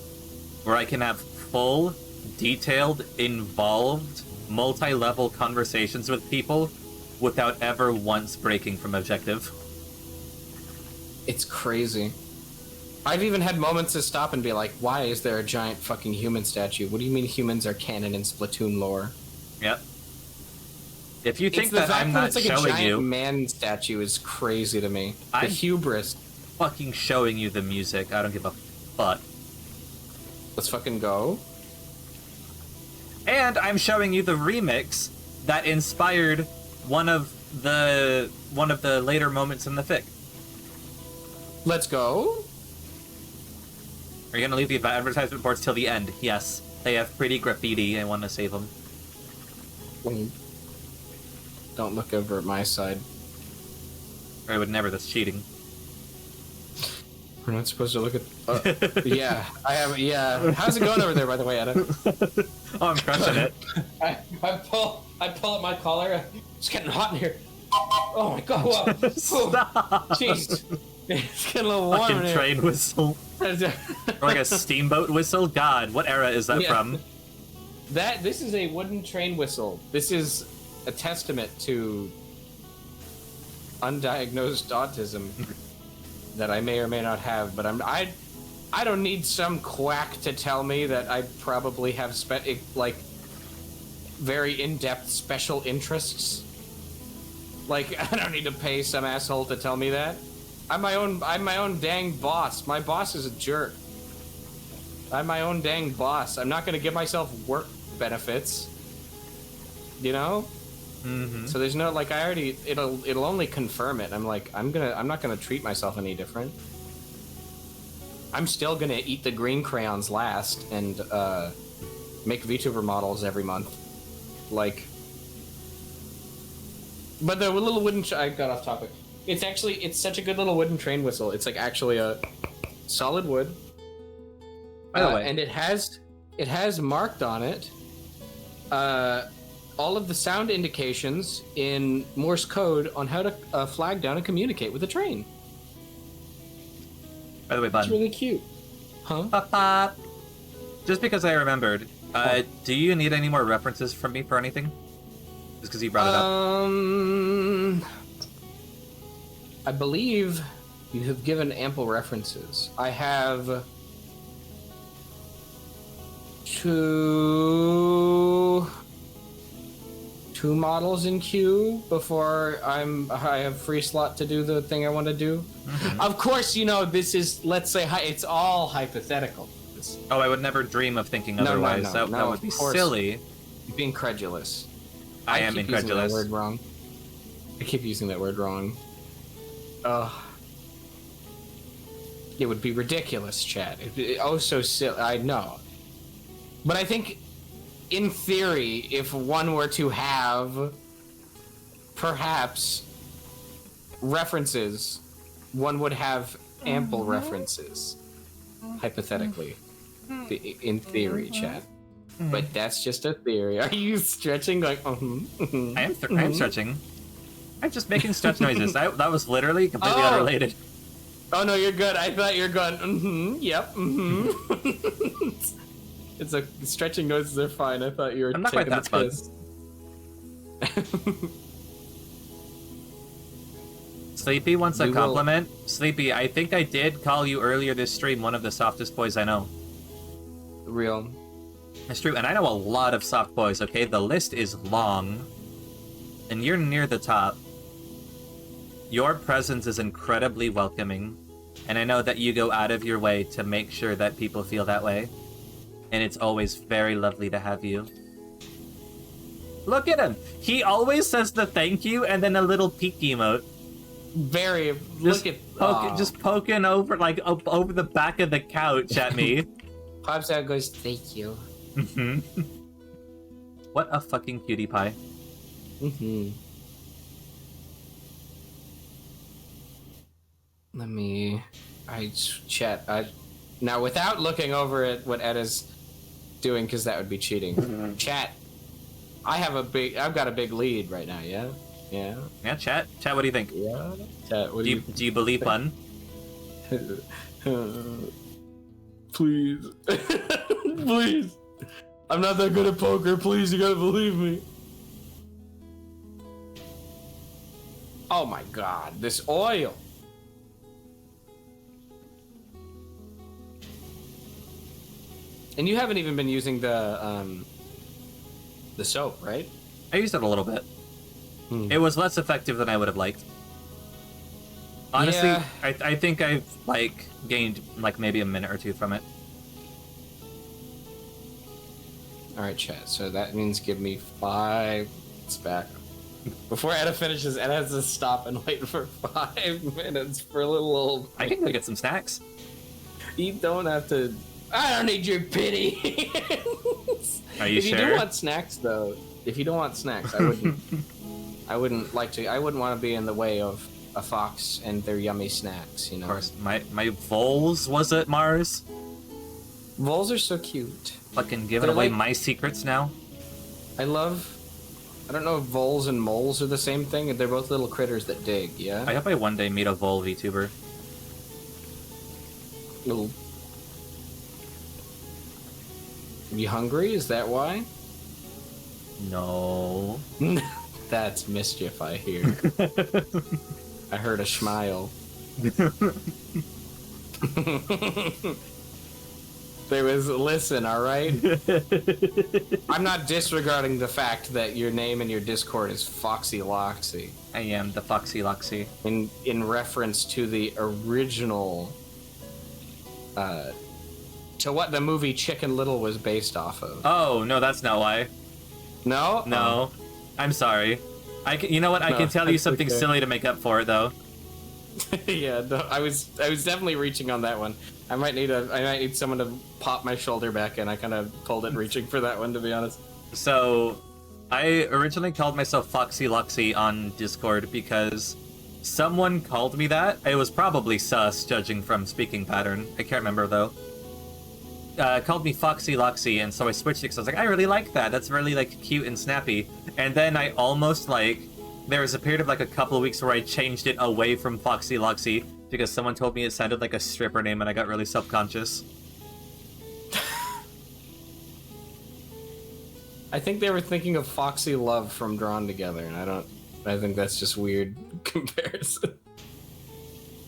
[SPEAKER 3] where I can have full, detailed, involved, multi-level conversations with people without ever once breaking from objective.
[SPEAKER 2] It's crazy. I've even had moments to stop and be like, why is there a giant fucking human statue? What do you mean humans are canon in Splatoon lore?
[SPEAKER 3] Yep. If you think
[SPEAKER 2] It's the
[SPEAKER 3] that
[SPEAKER 2] fact
[SPEAKER 3] I'm
[SPEAKER 2] that
[SPEAKER 3] not
[SPEAKER 2] it's like a
[SPEAKER 3] showing
[SPEAKER 2] giant
[SPEAKER 3] you,
[SPEAKER 2] man statue is crazy to me. The
[SPEAKER 3] I'm-
[SPEAKER 2] hubris.
[SPEAKER 3] fucking showing you the music. I don't give a fuck.
[SPEAKER 2] Let's fucking go.
[SPEAKER 3] And I'm showing you the remix that inspired one of the later moments in the fic.
[SPEAKER 2] Let's go.
[SPEAKER 3] Are you gonna leave the advertisement boards till the end? Yes. They have pretty graffiti. I want to save them.
[SPEAKER 2] Don't look over at my side.
[SPEAKER 3] Or I would never. That's cheating.
[SPEAKER 2] We're not supposed to look at... yeah, I have... Yeah. How's it going over there, by the way, Adam?
[SPEAKER 3] Oh, I'm crushing it.
[SPEAKER 2] I pull up my collar. It's getting hot in here. Oh my god. Whoa.
[SPEAKER 3] Stop.
[SPEAKER 2] Jeez. It's getting a little warm in
[SPEAKER 3] Fucking
[SPEAKER 2] here.
[SPEAKER 3] train whistle. Or like a steamboat whistle? God, what era is that
[SPEAKER 2] Yeah.
[SPEAKER 3] from?
[SPEAKER 2] This is a wooden train whistle. This is a testament to undiagnosed autism that I may or may not have, but I don't need some quack to tell me that I probably have like very in-depth special interests. Like, I don't need to pay some asshole to tell me that. I'm my own dang boss. My boss is a jerk. I'm my own dang boss. I'm not gonna give myself work benefits. You know?
[SPEAKER 3] Mm-hmm.
[SPEAKER 2] So there's no, like, it'll only confirm it. I'm like, I'm not gonna treat myself any different. I'm still gonna eat the green crayons last and make VTuber models every month. Like, but the little wooden I got off topic. It's such a good little wooden train whistle. It's like actually a solid wood.
[SPEAKER 3] By the way,
[SPEAKER 2] and it has marked on it all of the sound indications in Morse code on how to flag down and communicate with a train.
[SPEAKER 3] by the way,
[SPEAKER 2] It's
[SPEAKER 3] Bun.
[SPEAKER 2] really cute. Huh?
[SPEAKER 3] Ba-ba. Just because I remembered, do you need any more references from me for anything? Just because you brought it up.
[SPEAKER 2] I believe you have given ample references. I have two models in queue before I have free slot to do the thing I want to do.
[SPEAKER 3] Mm-hmm.
[SPEAKER 2] Of course, you know, this is, let's say, it's all hypothetical.
[SPEAKER 3] Oh, I would never dream of thinking
[SPEAKER 2] No, no,
[SPEAKER 3] otherwise.
[SPEAKER 2] no,
[SPEAKER 3] that would be
[SPEAKER 2] of course.
[SPEAKER 3] silly.
[SPEAKER 2] You're being credulous.
[SPEAKER 3] I am
[SPEAKER 2] keep
[SPEAKER 3] incredulous.
[SPEAKER 2] Using that word wrong. I keep using that word wrong. It would be ridiculous, Chad. So silly. I know. But I think, in theory, if one were to have, perhaps, references one would have ample references, hypothetically, in theory, chat. But that's just a theory. Are you stretching? Like,
[SPEAKER 3] I am stretching. I'm just making stretch noises. That was literally completely unrelated.
[SPEAKER 2] Oh no, you're good. I thought you were going, yep, It's a stretching noises are fine. I thought you were
[SPEAKER 3] I'm not
[SPEAKER 2] taking
[SPEAKER 3] quite
[SPEAKER 2] the
[SPEAKER 3] that
[SPEAKER 2] piss.
[SPEAKER 3] Sleepy wants a compliment. Sleepy, I think I did call you earlier this stream one of the softest boys I know.
[SPEAKER 2] Real.
[SPEAKER 3] It's true, and I know a lot of soft boys, okay? The list is long, and you're near the top. Your presence is incredibly welcoming, and I know that you go out of your way to make sure that people feel that way, and it's always very lovely to have you. Look at him! He always says the thank you and then a little peek emote. Just poking over, like, over the back of the couch at me.
[SPEAKER 2] Pops out goes, thank you.
[SPEAKER 3] What a fucking cutie pie.
[SPEAKER 2] Now, without looking over at what Edda's doing, because that would be cheating. Chat, I've got a big lead right now, yeah? Yeah?
[SPEAKER 3] Yeah, chat, what do you think?
[SPEAKER 2] Yeah? Chat, what
[SPEAKER 3] do you believe, Bun?
[SPEAKER 2] Please. Please. I'm not that good at poker, please, you gotta believe me. Oh my god, this oil. And you haven't even been using the soap, right?
[SPEAKER 3] I used it a little bit. It was less effective than I would have liked. Honestly, yeah. I think I've, like, gained, like, maybe a minute or two from it.
[SPEAKER 2] Alright, chat, so that means give me 5 minutes back. Before Edda finishes, Edda has to stop and wait for 5 minutes for a little old...
[SPEAKER 3] I can go get some snacks.
[SPEAKER 2] You don't have to... I don't need your pity!
[SPEAKER 3] Are you sure?
[SPEAKER 2] If you do want snacks, though, I wouldn't want to be in the way of a fox and their yummy snacks, you know?
[SPEAKER 3] Of course, my voles, was it, Mars?
[SPEAKER 2] Voles are so cute.
[SPEAKER 3] Fucking giving away my secrets now.
[SPEAKER 2] I don't know if voles and moles are the same thing. They're both little critters that dig, yeah?
[SPEAKER 3] I hope I one day meet a vole VTuber.
[SPEAKER 2] Ooh. You hungry? Is that why?
[SPEAKER 3] No.
[SPEAKER 2] That's mischief, I hear. I heard a smile. Listen, alright? I'm not disregarding the fact that your name in your Discord is Foxy Loxy.
[SPEAKER 3] I am the Foxy Loxy.
[SPEAKER 2] In reference to the original... to what the movie Chicken Little was based off of.
[SPEAKER 3] Oh, no, that's not why.
[SPEAKER 2] No?
[SPEAKER 3] No. I'm sorry. You know what? I can tell you something silly to make up for it, though.
[SPEAKER 2] Yeah, no, I was definitely reaching on that one. I might need someone to pop my shoulder back, and I kind of pulled it reaching for that one, to be honest.
[SPEAKER 3] So, I originally called myself Foxy Loxy on Discord because someone called me that. It was probably sus, judging from speaking pattern. I can't remember, though. Called me Foxy Loxy, and so I switched it because I was like, I really like that. That's really, like, cute and snappy. And then I almost, like, there was a period of, like, a couple of weeks where I changed it away from Foxy Loxy because someone told me it sounded like a stripper name, and I got really self-conscious.
[SPEAKER 2] I think they were thinking of Foxy Love from Drawn Together, and I think that's just weird comparison.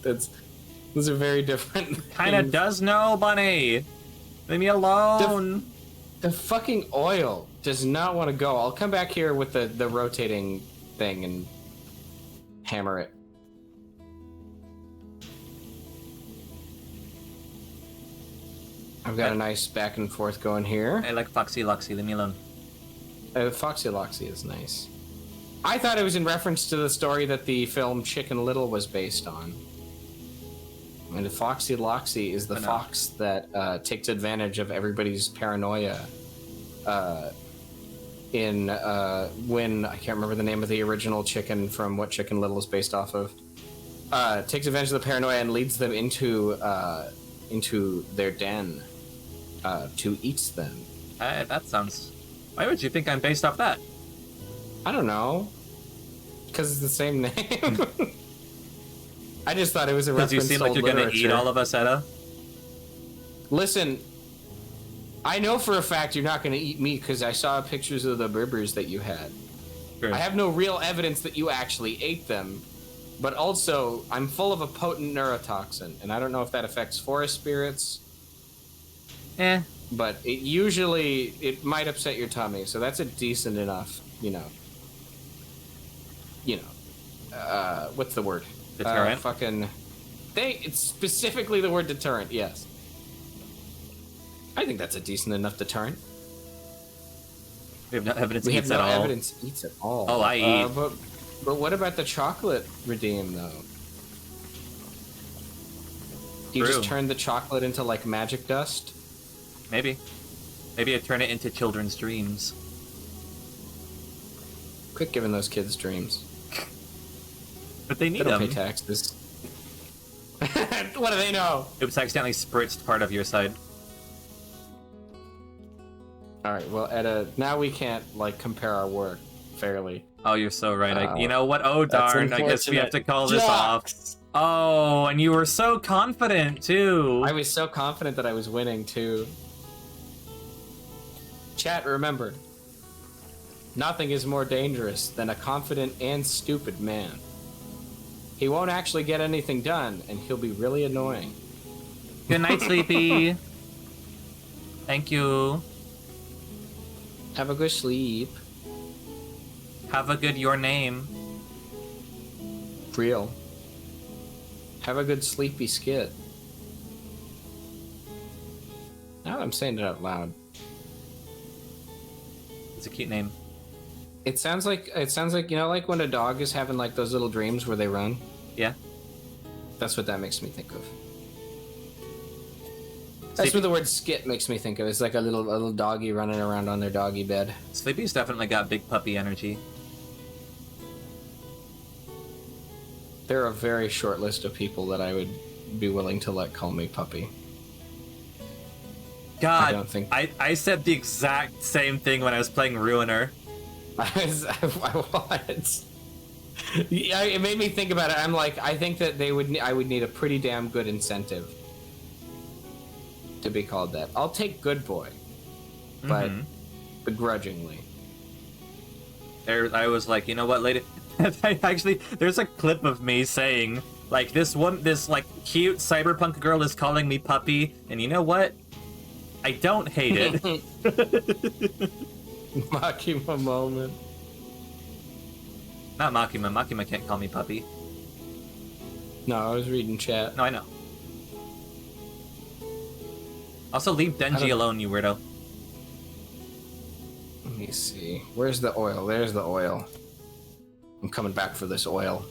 [SPEAKER 2] Those are very different.
[SPEAKER 3] Kinda does know, Bunny! Leave me alone!
[SPEAKER 2] The fucking oil does not want to go. I'll come back here with the rotating thing and hammer it. I've got a nice back and forth going here.
[SPEAKER 3] I like Foxy Loxy, leave me alone.
[SPEAKER 2] Foxy Loxy is nice. I thought it was in reference to the story that the film Chicken Little was based on. And Foxy Loxy is the fox that takes advantage of everybody's paranoia. When I can't remember the name of the original chicken from what Chicken Little is based off of. takes advantage of the paranoia and leads them into their den to eat them.
[SPEAKER 3] That sounds... Why would you think I'm based off that?
[SPEAKER 2] I don't know. Because it's the same name. I just thought it was a reference to
[SPEAKER 3] Because you seem like you're going to eat all of us, Edda.
[SPEAKER 2] Listen, I know for a fact you're not going to eat meat because I saw pictures of the berbers that you had.
[SPEAKER 3] Sure.
[SPEAKER 2] I have no real evidence that you actually ate them, but also I'm full of a potent neurotoxin, and I don't know if that affects forest spirits. But it might upset your tummy, so that's a decent enough, what's the word?
[SPEAKER 3] Deterrent?
[SPEAKER 2] It's specifically the word deterrent, yes. I think that's a decent enough deterrent.
[SPEAKER 3] We have no evidence
[SPEAKER 2] We have
[SPEAKER 3] eats
[SPEAKER 2] no
[SPEAKER 3] at all.
[SPEAKER 2] evidence eats at all.
[SPEAKER 3] Oh, I eat.
[SPEAKER 2] But what about the chocolate redeem, though? You
[SPEAKER 3] True.
[SPEAKER 2] just turn the chocolate into, like, magic dust?
[SPEAKER 3] Maybe. Maybe I turn it into children's dreams.
[SPEAKER 2] Quit giving those kids dreams.
[SPEAKER 3] But they
[SPEAKER 2] They
[SPEAKER 3] need
[SPEAKER 2] don't
[SPEAKER 3] them.
[SPEAKER 2] pay taxes. What do they know?
[SPEAKER 3] Oops, I accidentally spritzed part of your side.
[SPEAKER 2] Alright, well, Edda, now we can't, like, compare our work fairly.
[SPEAKER 3] Oh, you're so right. You know what? Oh,
[SPEAKER 2] That's
[SPEAKER 3] darn. I guess we have to call this
[SPEAKER 2] Jocks!
[SPEAKER 3] off. Oh, and you were so confident, too.
[SPEAKER 2] I was so confident that I was winning, too. Chat, remember, nothing is more dangerous than a confident and stupid man. He won't actually get anything done, and he'll be really annoying.
[SPEAKER 3] Good night, Sleepy. Thank you.
[SPEAKER 2] Have a good sleep.
[SPEAKER 3] Have a good your name.
[SPEAKER 2] Real. Have a good sleepy skit. Now that I'm saying it out loud.
[SPEAKER 3] It's a cute name.
[SPEAKER 2] It sounds like like when a dog is having like those little dreams where they run.
[SPEAKER 3] Yeah.
[SPEAKER 2] That's what that makes me think of. That's what the word skit makes me think of. It's like a little doggy running around on their doggy bed.
[SPEAKER 3] Sleepy's definitely got big puppy energy.
[SPEAKER 2] There are a very short list of people that I would be willing to let call me puppy.
[SPEAKER 3] God,
[SPEAKER 2] I don't think-
[SPEAKER 3] I said the exact same thing when I was playing Ruiner.
[SPEAKER 2] Yeah, it made me think about it. I'm like, I think that I would need a pretty damn good incentive to be called that. I'll take good boy, but begrudgingly.
[SPEAKER 3] I was like, you know what, lady? Actually, there's a clip of me saying, like, this like cute cyberpunk girl is calling me puppy, and you know what? I don't hate it.
[SPEAKER 2] Makima moment.
[SPEAKER 3] Not Makima. Makima can't call me puppy.
[SPEAKER 2] No, I was reading chat.
[SPEAKER 3] No, I know. Also, leave Denji alone, you weirdo.
[SPEAKER 2] Let me see. Where's the oil? There's the oil. I'm coming back for this oil.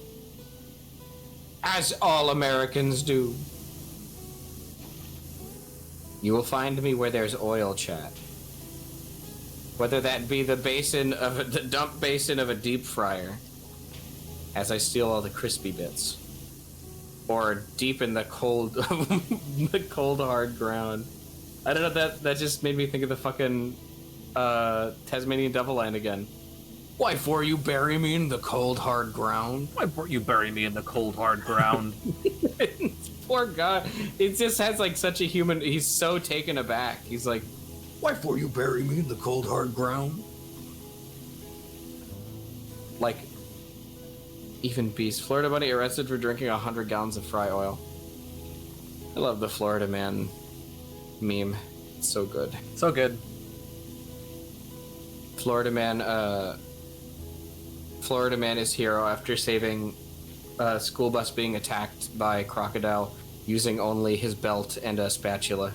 [SPEAKER 2] As all Americans do. You will find me where there's oil, chat. Whether that be the dump basin of a deep fryer, as I steal all the crispy bits, or deep in the cold, the cold hard ground. I don't know. That just made me think of the fucking Tasmanian Devil line again. Why for you bury me in the cold hard ground?
[SPEAKER 3] Why won't you bury me in the cold hard ground?
[SPEAKER 2] Poor guy. It just has like such a human. He's so taken aback. He's like, why for you bury me in the cold hard ground? Like, even beast. Florida Bunny arrested for drinking 100 gallons of fry oil. I love the Florida Man meme. It's so good.
[SPEAKER 3] So good.
[SPEAKER 2] Florida Man is hero after saving a school bus being attacked by a crocodile using only his belt and a spatula.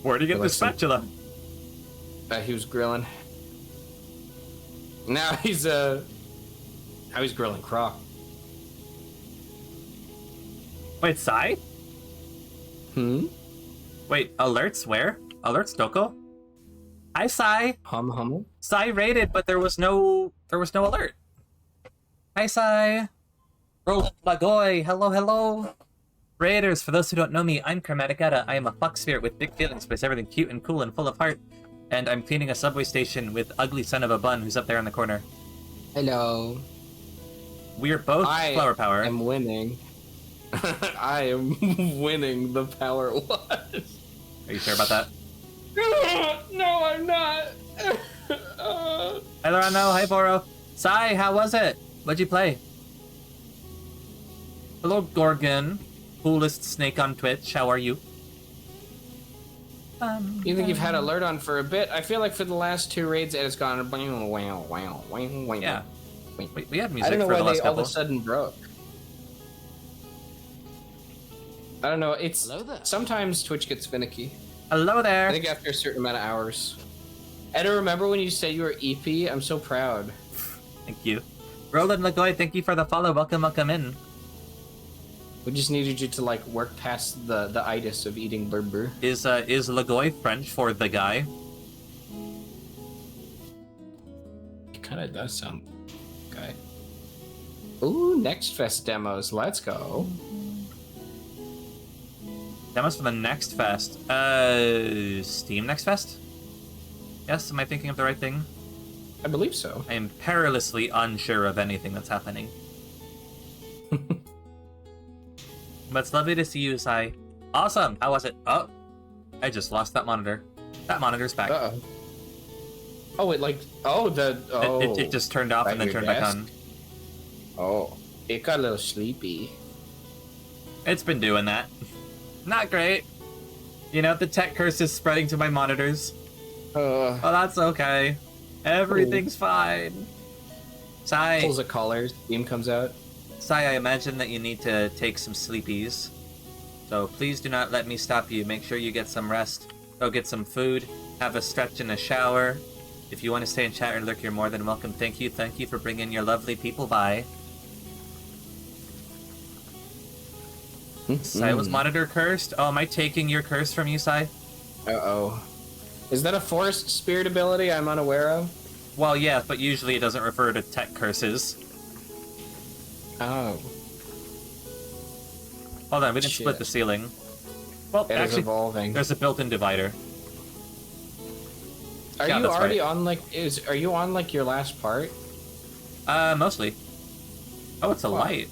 [SPEAKER 3] Where'd you get the spatula?
[SPEAKER 2] He was grilling. Now he's grilling croc.
[SPEAKER 3] Wait, Sai?
[SPEAKER 2] Hmm?
[SPEAKER 3] Wait, alerts where? Alerts Doko? Hi, Sai.
[SPEAKER 2] Hum.
[SPEAKER 3] Sai raided, but there was no alert. Hi, Sai. Roland Lagoy, hello, hello. Raiders, for those who don't know me, I'm Chromaticata. I am a fox spirit with big feelings, but everything cute and cool and full of heart. And I'm cleaning a subway station with ugly son of a bun who's up there in the corner.
[SPEAKER 2] Hello.
[SPEAKER 3] We're both flower power.
[SPEAKER 2] I'm winning. I am winning the power wash.
[SPEAKER 3] Are you sure about that?
[SPEAKER 2] No, I'm not.
[SPEAKER 3] Hi, Lorano. Hi, Boro. Sai, how was it? What'd you play? Hello, Gorgon. Coolest snake on Twitch. How are you?
[SPEAKER 2] You think you've had alert on for a bit? I feel like for the last 2 raids, it has gone.
[SPEAKER 3] Yeah. We had music
[SPEAKER 2] I don't know
[SPEAKER 3] for the
[SPEAKER 2] why
[SPEAKER 3] last
[SPEAKER 2] they all
[SPEAKER 3] couple.
[SPEAKER 2] of a sudden broke. I don't know. It's
[SPEAKER 4] Hello there.
[SPEAKER 2] sometimes Twitch gets finicky.
[SPEAKER 3] Hello there.
[SPEAKER 2] I think after a certain amount of hours. I don't remember when you said you were EP. I'm so proud.
[SPEAKER 3] Thank you. Roland Lagoy, thank you for the follow. Welcome in.
[SPEAKER 2] We just needed you to like work past the itis of eating burger.
[SPEAKER 3] Is Lagoy French for the guy?
[SPEAKER 2] It kind of does sound okay. Ooh, Next Fest demos. Let's go.
[SPEAKER 3] Demos for the next fest. Steam Next Fest? Yes, am I thinking of the right thing?
[SPEAKER 2] I believe so.
[SPEAKER 3] I am perilously unsure of anything that's happening. But it's lovely to see you, Sai. Awesome! How was it? Oh, I just lost that monitor. That monitor's back.
[SPEAKER 2] Uh-oh. Oh, it like... Oh,
[SPEAKER 3] It just turned off
[SPEAKER 2] At
[SPEAKER 3] and then
[SPEAKER 2] your
[SPEAKER 3] turned back
[SPEAKER 2] desk?
[SPEAKER 3] on.
[SPEAKER 2] Oh, it got a little sleepy.
[SPEAKER 3] It's been doing that. Not great. You know, the tech curse is spreading to my monitors. Well, that's okay. Everything's fine. Sai,
[SPEAKER 2] Pulls a collar, steam comes out.
[SPEAKER 3] Sai, I imagine that you need to take some sleepies. So please do not let me stop you. Make sure you get some rest. Go get some food. Have a stretch and a shower. If you want to stay and chat or lurk, you're more than welcome. Thank you for bringing your lovely people by. Sai was monitor cursed. Oh, am I taking your curse from you, Sai?
[SPEAKER 2] Uh-oh. Is that a forest spirit ability I'm unaware of?
[SPEAKER 3] Well, yeah, but usually it doesn't refer to tech curses.
[SPEAKER 2] Oh.
[SPEAKER 3] Hold on, we didn't split
[SPEAKER 2] Shit.
[SPEAKER 3] the ceiling. Well,
[SPEAKER 2] It is
[SPEAKER 3] actually,
[SPEAKER 2] evolving.
[SPEAKER 3] there's a built-in divider.
[SPEAKER 2] Are
[SPEAKER 3] Yeah,
[SPEAKER 2] you
[SPEAKER 3] that's
[SPEAKER 2] already
[SPEAKER 3] right.
[SPEAKER 2] on like are you on like your last part?
[SPEAKER 3] Mostly. Oh, it's a
[SPEAKER 2] Wow.
[SPEAKER 3] light.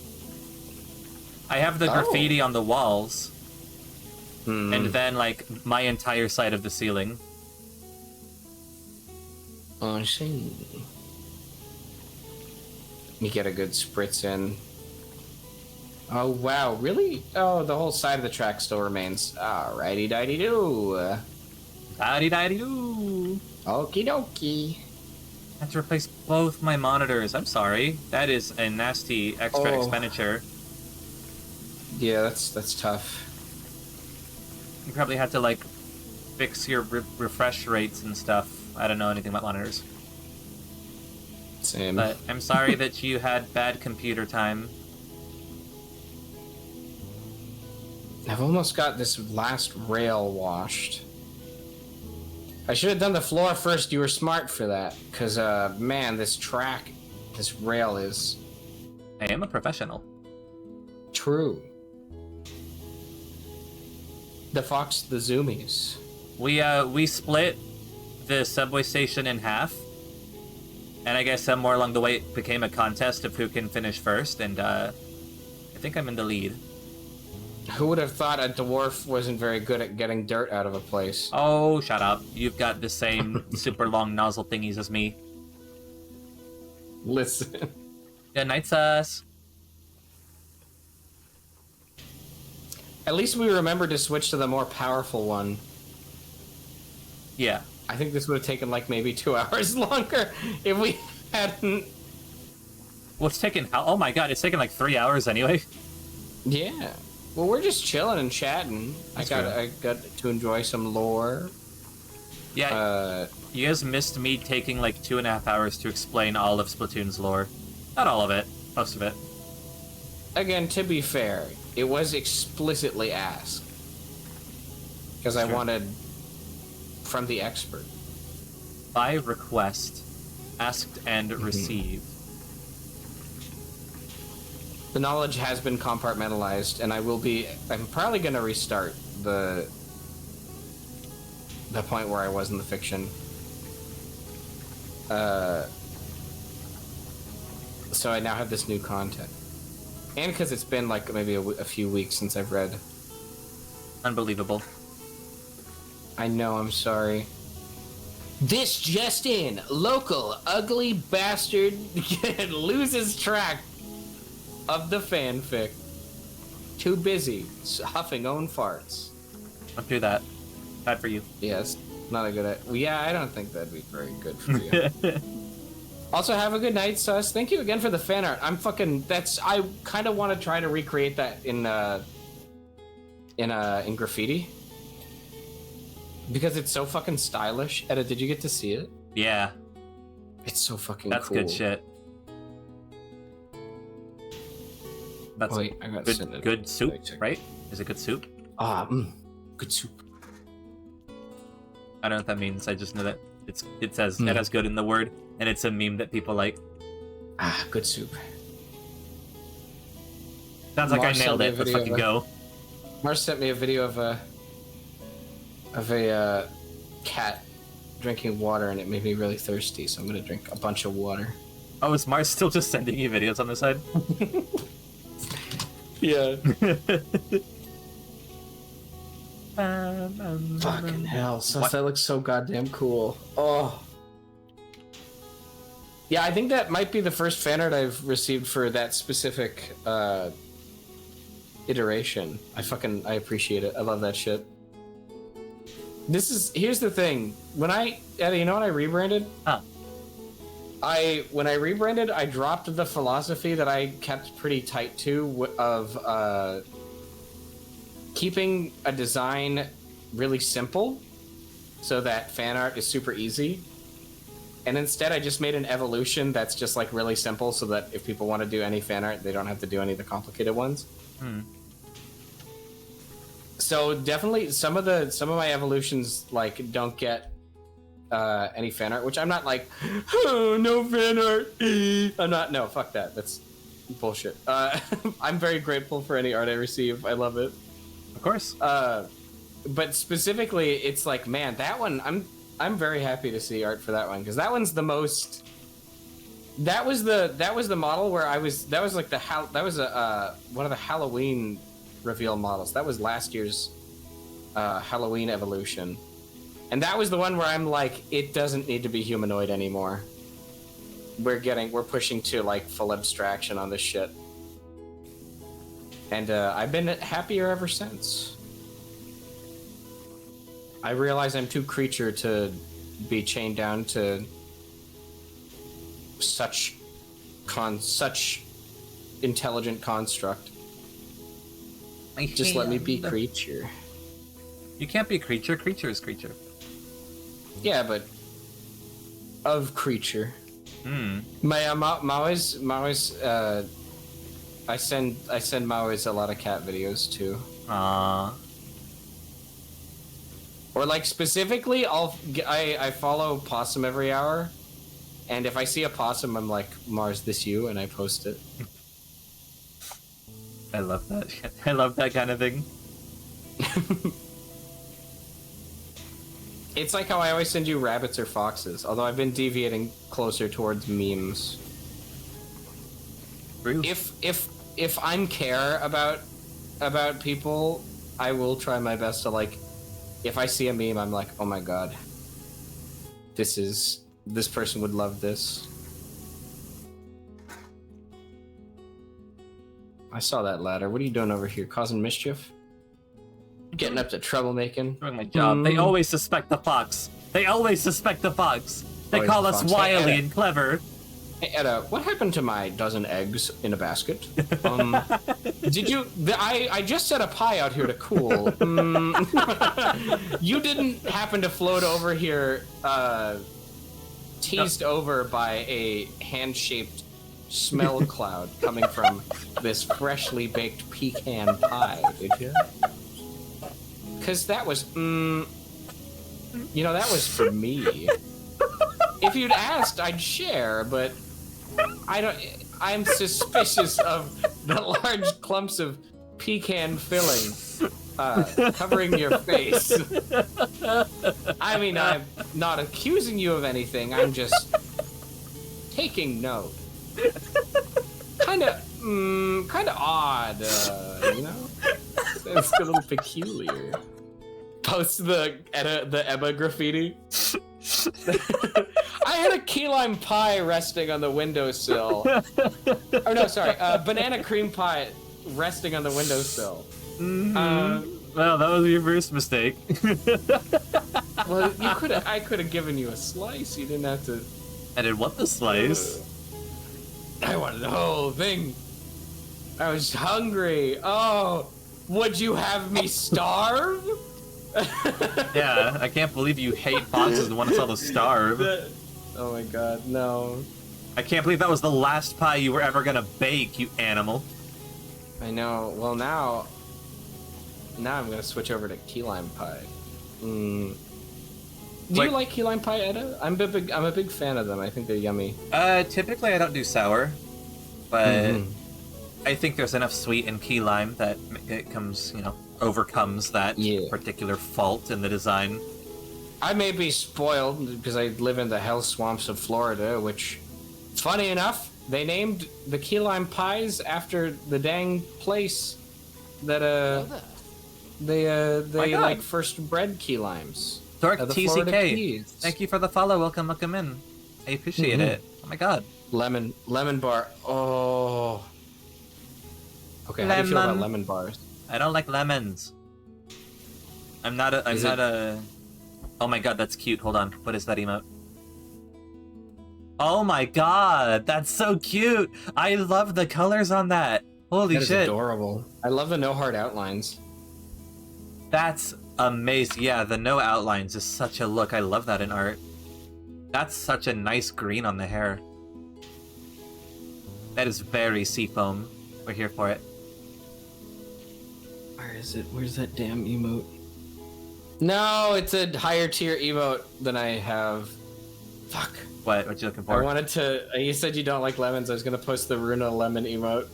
[SPEAKER 3] I have the
[SPEAKER 2] Oh.
[SPEAKER 3] graffiti on the walls,
[SPEAKER 2] Hmm.
[SPEAKER 3] and then, like, my entire side of the ceiling.
[SPEAKER 2] Oh, I see. You get a good spritz in. Oh wow, really? Oh, the whole side of the track still remains. Alrighty, dighty doo.
[SPEAKER 3] Da-di-da-di-doo!
[SPEAKER 2] Okie dokie.
[SPEAKER 3] I have to replace both my monitors. I'm sorry. That is a nasty extra
[SPEAKER 2] Oh.
[SPEAKER 3] expenditure.
[SPEAKER 2] Yeah, that's tough.
[SPEAKER 3] You probably had to, like, fix your refresh rates and stuff. I don't know anything about monitors.
[SPEAKER 2] Same.
[SPEAKER 3] But I'm sorry that you had bad computer time.
[SPEAKER 2] I've almost got this last rail washed. I should have done the floor first. You were smart for that. Because, man, this rail is
[SPEAKER 3] I am a professional.
[SPEAKER 2] true. The zoomies.
[SPEAKER 3] We split the subway station in half, and I guess somewhere along the way it became a contest of who can finish first, and I think I'm in the lead.
[SPEAKER 2] Who would have thought a dwarf wasn't very good at getting dirt out of a place?
[SPEAKER 3] Oh, shut up. You've got the same super long nozzle thingies as me.
[SPEAKER 2] Listen.
[SPEAKER 3] Good night, sus.
[SPEAKER 2] At least we remembered to switch to the more powerful one.
[SPEAKER 3] Yeah.
[SPEAKER 2] I think this would have taken like maybe 2 hours longer if we hadn't.
[SPEAKER 3] Well, it's taken... Oh my god, it's taken like 3 hours anyway.
[SPEAKER 2] Yeah. Well, we're just chilling and chatting.
[SPEAKER 3] That's
[SPEAKER 2] I got to enjoy some lore.
[SPEAKER 3] Yeah, you guys missed me taking like 2.5 hours to explain all of Splatoon's lore. Not all of it, most of it.
[SPEAKER 2] Again, to be fair, it was explicitly asked. Because I
[SPEAKER 3] Sure.
[SPEAKER 2] wanted from the expert.
[SPEAKER 3] By request, asked and received.
[SPEAKER 2] The knowledge has been compartmentalized, and I'm probably gonna restart the point where I was in the fiction. So I now have this new content. And because it's been like maybe a few weeks since I've read.
[SPEAKER 3] Unbelievable.
[SPEAKER 2] I know, I'm sorry. This just in. Local ugly bastard loses track of the fanfic. Too busy huffing own farts.
[SPEAKER 3] Don't do that. Bad for you.
[SPEAKER 2] Yes, not a good idea. Well, yeah, I don't think that'd be very good for you. Also, have a good night, Sus. Thank you again for the fan art. I kind of want to try to recreate that in graffiti. Because it's so fucking stylish. Edda, did you get to see it?
[SPEAKER 3] Yeah.
[SPEAKER 2] It's so fucking
[SPEAKER 3] That's
[SPEAKER 2] cool.
[SPEAKER 3] good shit. That's
[SPEAKER 2] Wait, I got
[SPEAKER 3] good soup, right? Is it good soup?
[SPEAKER 2] Good soup.
[SPEAKER 3] I don't know what that means. I just know that it says it has good in the word, and it's a meme that people like.
[SPEAKER 2] Good soup.
[SPEAKER 3] Sounds like
[SPEAKER 2] Mars
[SPEAKER 3] I nailed
[SPEAKER 2] sent me
[SPEAKER 3] it.
[SPEAKER 2] a
[SPEAKER 3] Let's
[SPEAKER 2] video
[SPEAKER 3] fucking
[SPEAKER 2] of
[SPEAKER 3] go.
[SPEAKER 2] Mars sent me a video of a cat drinking water, and it made me really thirsty, so I'm gonna drink a bunch of water.
[SPEAKER 3] Oh, is Mars still just sending you videos on the side?
[SPEAKER 2] Yeah. Fucking hell, Sus, that looks so goddamn cool. Oh. Yeah, I think that might be the first fan art I've received for that specific iteration. I appreciate it. I love that shit. Here's the thing. Eddie, you know what I rebranded?
[SPEAKER 3] Huh.
[SPEAKER 2] When I rebranded, I dropped the philosophy that I kept pretty tight to of keeping a design really simple so that fan art is super easy. And instead, I just made an evolution that's just like really simple so that if people want to do any fan art, they don't have to do any of the complicated ones. So definitely some of my evolutions like don't get any fan art, which I'm not like, oh, no fan art. I'm not. No, fuck that. That's bullshit. I'm very grateful for any art I receive. I love it.
[SPEAKER 3] Of course.
[SPEAKER 2] But specifically, it's like, man, that one. I'm very happy to see art for that one because that one's the most. That was the model where I was. That was like that was one of the Halloween reveal models. That was last year's Halloween evolution. And that was the one where I'm like, it doesn't need to be humanoid anymore. We're pushing to like full abstraction on this shit. And I've been happier ever since. I realize I'm too creature to be chained down to such intelligent construct. Just let me be creature.
[SPEAKER 3] You can't be creature. Creature is creature.
[SPEAKER 2] Yeah, but of creature. Maoi's I send Maoi's a lot of cat videos too.
[SPEAKER 3] Aww.
[SPEAKER 2] Or like specifically, I follow Possum every hour, and if I see a possum, I'm like, Mars, this you, and I post it.
[SPEAKER 3] I love that. I love that kind of thing.
[SPEAKER 2] It's like how I always send you rabbits or foxes, although I've been deviating closer towards memes.
[SPEAKER 3] True.
[SPEAKER 2] If I'm care about people, I will try my best to like. If I see a meme, I'm like, oh my god, this person would love this. I saw that ladder. What are you doing over here? Causing mischief? Getting up to troublemaking?
[SPEAKER 3] Doing my job. They always suspect the fox. They always suspect the fox. They
[SPEAKER 2] Always
[SPEAKER 3] call
[SPEAKER 2] the
[SPEAKER 3] us
[SPEAKER 2] fox.
[SPEAKER 3] wily
[SPEAKER 2] Hey,
[SPEAKER 3] and clever.
[SPEAKER 2] Hey, Edda, what happened to my dozen eggs in a basket? Did you... I just set a pie out here to cool. You didn't happen to float over here, teased over by a hand-shaped smell cloud coming from this freshly baked pecan pie, did you? Because that was, that was for me. If you'd asked, I'd share, but I'm suspicious of the large clumps of pecan filling covering your face. I mean, I'm not accusing you of anything. I'm just taking note. Kind of odd, you know? It's a little peculiar. Post the Emma graffiti. I had a key lime pie resting on the windowsill. Oh no, sorry, banana cream pie resting on the windowsill.
[SPEAKER 3] Well, that was your first mistake.
[SPEAKER 2] Well, I could have given you a slice. You didn't have to.
[SPEAKER 3] I didn't want the slice.
[SPEAKER 2] I wanted the whole thing. I was hungry. Oh, would you have me starve?
[SPEAKER 3] Yeah, I can't believe you hate foxes and want us all to starve.
[SPEAKER 2] Oh my god, no.
[SPEAKER 3] I can't believe that was the last pie you were ever gonna bake, you animal.
[SPEAKER 2] I know. Well, now I'm gonna switch over to key lime pie. Do you like key lime pie, Edda? I'm a big fan of them. I think they're yummy.
[SPEAKER 3] Typically I don't do sour, but I think there's enough sweet in key lime that it comes, overcomes that particular fault in the design.
[SPEAKER 2] I may be spoiled because I live in the hell swamps of Florida, which, funny enough, they named the key lime pies after the dang place that they first bred key limes.
[SPEAKER 3] Dork
[SPEAKER 2] the Florida
[SPEAKER 3] TCK,
[SPEAKER 2] Keys.
[SPEAKER 3] thank you for the follow. Welcome in. I appreciate it. Oh my god.
[SPEAKER 2] Lemon bar. Oh. Okay, how do you feel about lemon bars?
[SPEAKER 3] I don't like lemons. I'm not a. Oh my god, that's cute. Hold on. What is that emote? Oh my god, that's so cute. I love the colors on that. Holy
[SPEAKER 2] that
[SPEAKER 3] shit.
[SPEAKER 2] Is adorable. I love the no hard outlines.
[SPEAKER 3] That's amazing. Yeah, the no outlines is such a look. I love that in art. That's such a nice green on the hair. That is very seafoam. We're here for it.
[SPEAKER 2] Where is it? Where's that damn emote? No, it's a higher tier emote than I have. Fuck.
[SPEAKER 3] What you looking for?
[SPEAKER 2] I wanted to... You said you don't like lemons. I was gonna post the Runa lemon emote.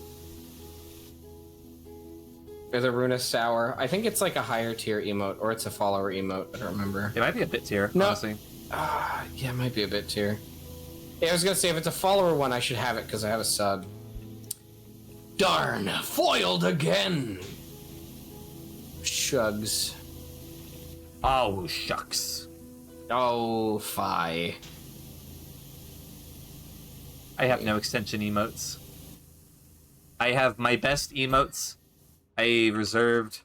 [SPEAKER 2] Or the Runa sour. I think it's like a higher tier emote, or it's a follower emote. I don't remember.
[SPEAKER 3] It might be a bit tier,
[SPEAKER 2] no.
[SPEAKER 3] honestly.
[SPEAKER 2] Yeah, it might be a bit tier. Yeah, I was gonna say, if it's a follower one, I should have it, because I have a sub. Darn! Foiled again! Shugs.
[SPEAKER 3] Oh, shucks.
[SPEAKER 2] Oh, fi.
[SPEAKER 3] I have no extension emotes. I have my best emotes. I reserved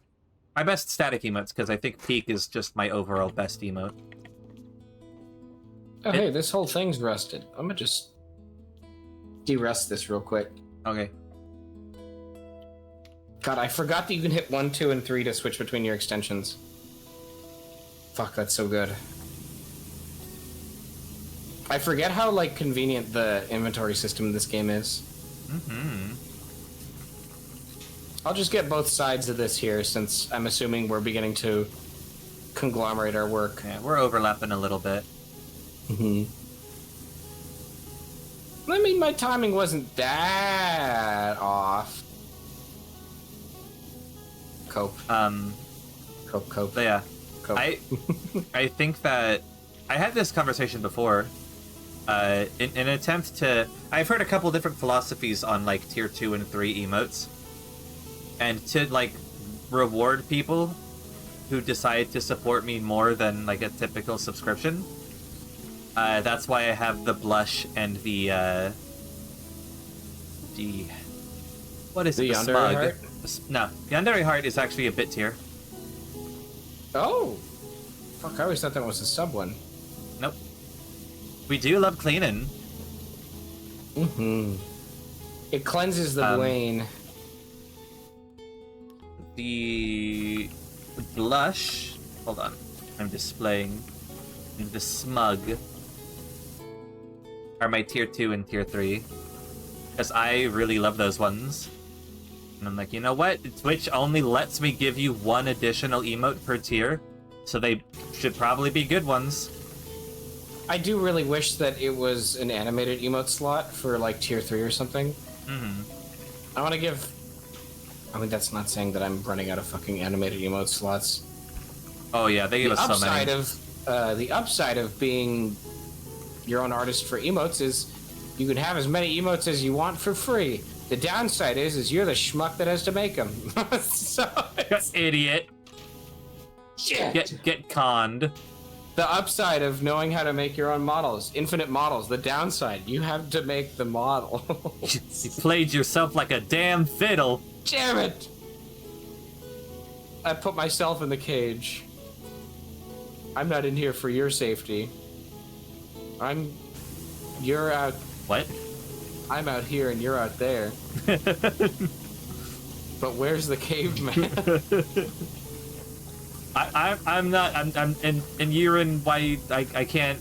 [SPEAKER 3] my best static emotes, because I think Peak is just my overall best emote.
[SPEAKER 2] Oh, hey, this whole thing's rusted. I'm gonna just de-rust this real quick.
[SPEAKER 3] Okay.
[SPEAKER 2] God, I forgot that you can hit 1, 2, and 3 to switch between your extensions. Fuck, that's so good. I forget how, convenient the inventory system in this game is. I'll just get both sides of this here, since I'm assuming we're beginning to conglomerate our work.
[SPEAKER 3] Yeah, we're overlapping a little bit.
[SPEAKER 2] I mean, my timing wasn't that off. Cope. Cope.
[SPEAKER 3] But yeah.
[SPEAKER 2] Cope.
[SPEAKER 3] I think that I had this conversation before. In an attempt to... I've heard a couple different philosophies on, tier 2 and 3 emotes. And to, reward people who decide to support me more than, a typical subscription. That's why I have the blush and the what is it? The
[SPEAKER 2] Yandere
[SPEAKER 3] smug.
[SPEAKER 2] heart?
[SPEAKER 3] No, the Yandere heart is actually a bit tier.
[SPEAKER 2] Oh! Fuck, I always thought that was a sub one.
[SPEAKER 3] Nope. We do love cleaning.
[SPEAKER 2] It cleanses the brain.
[SPEAKER 3] The blush... Hold on. I'm displaying. The smug are my tier 2 and tier 3. Because I really love those ones. And I'm like, you know what? Twitch only lets me give you one additional emote per tier. So they should probably be good ones.
[SPEAKER 2] I do really wish that it was an animated emote slot for, tier 3 or something. I want to give I mean, that's not saying that I'm running out of fucking animated emote slots.
[SPEAKER 3] Oh yeah, they give us so many.
[SPEAKER 2] The upside of being your own artist for emotes is you can have as many emotes as you want for free. The downside is you're the schmuck that has to make them. So
[SPEAKER 3] Idiot.
[SPEAKER 2] shit.
[SPEAKER 3] Get conned.
[SPEAKER 2] The upside of knowing how to make your own models, infinite models. The downside, you have to make the model.
[SPEAKER 3] You played yourself like a damn fiddle.
[SPEAKER 2] Damn it! I put myself in the cage. I'm not in here for your safety. You're out.
[SPEAKER 3] What?
[SPEAKER 2] I'm out here and you're out there. But where's the caveman?
[SPEAKER 3] I'm not. I'm and you're in. Why I can't.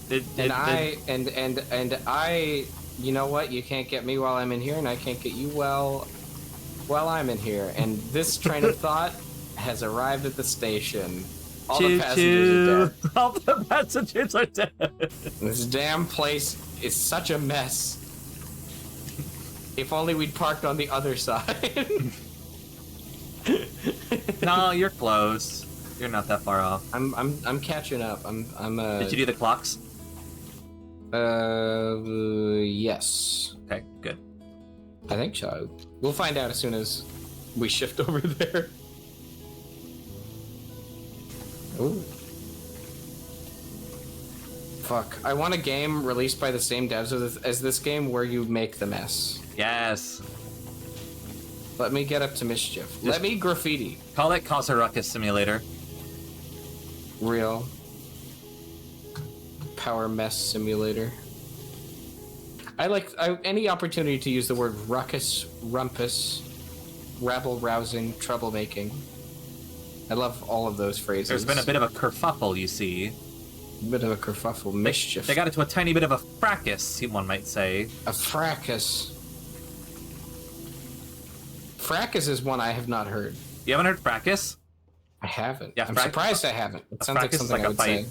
[SPEAKER 2] I. You know what? You can't get me while I'm in here, and I can't get you while I'm in here. And this train of thought has arrived at the station. All the passengers are dead.
[SPEAKER 3] All the passengers are dead.
[SPEAKER 2] This damn place is such a mess. If only we'd parked on the other side.
[SPEAKER 3] No, you're close. You're not that far off.
[SPEAKER 2] I'm catching up.
[SPEAKER 3] Did you do the clocks?
[SPEAKER 2] Yes.
[SPEAKER 3] Okay, good.
[SPEAKER 2] I think so. We'll find out as soon as we shift over there. Ooh. Fuck. I want a game released by the same devs as this game where you make the mess.
[SPEAKER 3] Yes.
[SPEAKER 2] Let me get up to mischief. Let me graffiti.
[SPEAKER 3] Call it Cause a Ruckus Simulator.
[SPEAKER 2] Real. Power Mess Simulator. I like any opportunity to use the word ruckus, rumpus, rabble-rousing, troublemaking. I love all of those phrases.
[SPEAKER 3] There's been a bit of a kerfuffle, you see.
[SPEAKER 2] A bit of a kerfuffle, mischief.
[SPEAKER 3] They got into a tiny bit of a fracas, one might say.
[SPEAKER 2] A fracas. Fracas is one I have not heard.
[SPEAKER 3] You haven't heard fracas?
[SPEAKER 2] I haven't.
[SPEAKER 3] Yeah,
[SPEAKER 2] I'm surprised I haven't. It sounds like something I would say.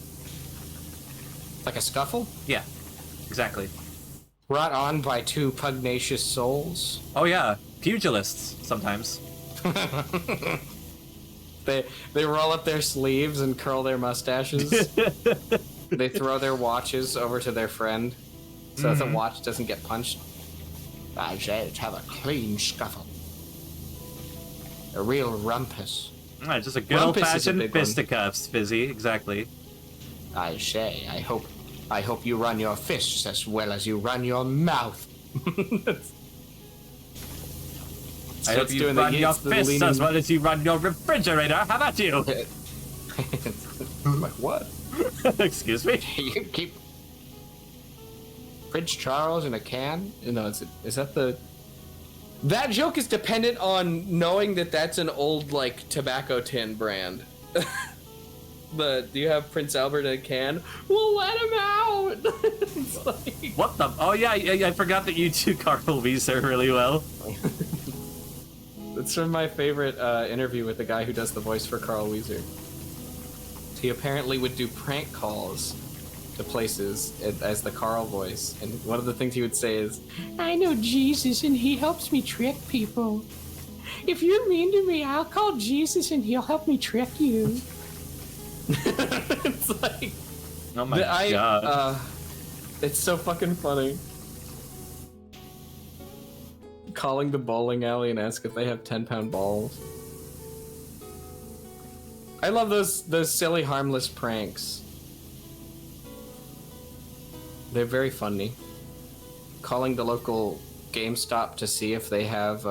[SPEAKER 2] Like a scuffle?
[SPEAKER 3] Yeah, exactly.
[SPEAKER 2] Brought on by two pugnacious souls.
[SPEAKER 3] Oh yeah, pugilists sometimes.
[SPEAKER 2] They roll up their sleeves and curl their mustaches. They throw their watches over to their friend so that the watch doesn't get punched. I say let's have a clean scuffle. A real rumpus.
[SPEAKER 3] Just a good old-fashioned fisticuffs, Fizzy. Exactly.
[SPEAKER 2] I say, I hope you run your fists as well as you run your mouth.
[SPEAKER 3] I hope you run your fists as well as you run your refrigerator. How about you?
[SPEAKER 2] Like what?
[SPEAKER 3] Excuse me?
[SPEAKER 2] You keep Prince Charles in a can? No, is that the... That joke is dependent on knowing that that's an old, like, tobacco tin brand. But do you have Prince Albert in a can? Well, let him out! It's like...
[SPEAKER 3] What the... Oh, yeah, I forgot that you do Carl Weezer really well.
[SPEAKER 2] That's from my favorite interview with the guy who does the voice for Carl Weezer. He apparently would do prank calls to places as the Carl voice, and one of the things he would say is, I know Jesus and he helps me trick people. If you're mean to me, I'll call Jesus and he'll help me trick you. It's like...
[SPEAKER 3] Oh my god.
[SPEAKER 2] It's so fucking funny. Calling the bowling alley and ask if they have 10-pound balls. I love those silly, harmless pranks. They're very funny. Calling the local GameStop to see if they have,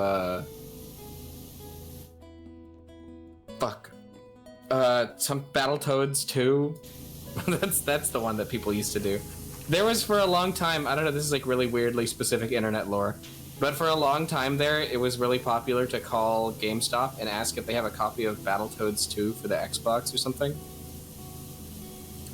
[SPEAKER 2] some Battletoads 2. That's the one that people used to do. There was for a long time, I don't know, this is like really weirdly specific internet lore, but for a long time there, it was really popular to call GameStop and ask if they have a copy of Battletoads 2 for the Xbox or something.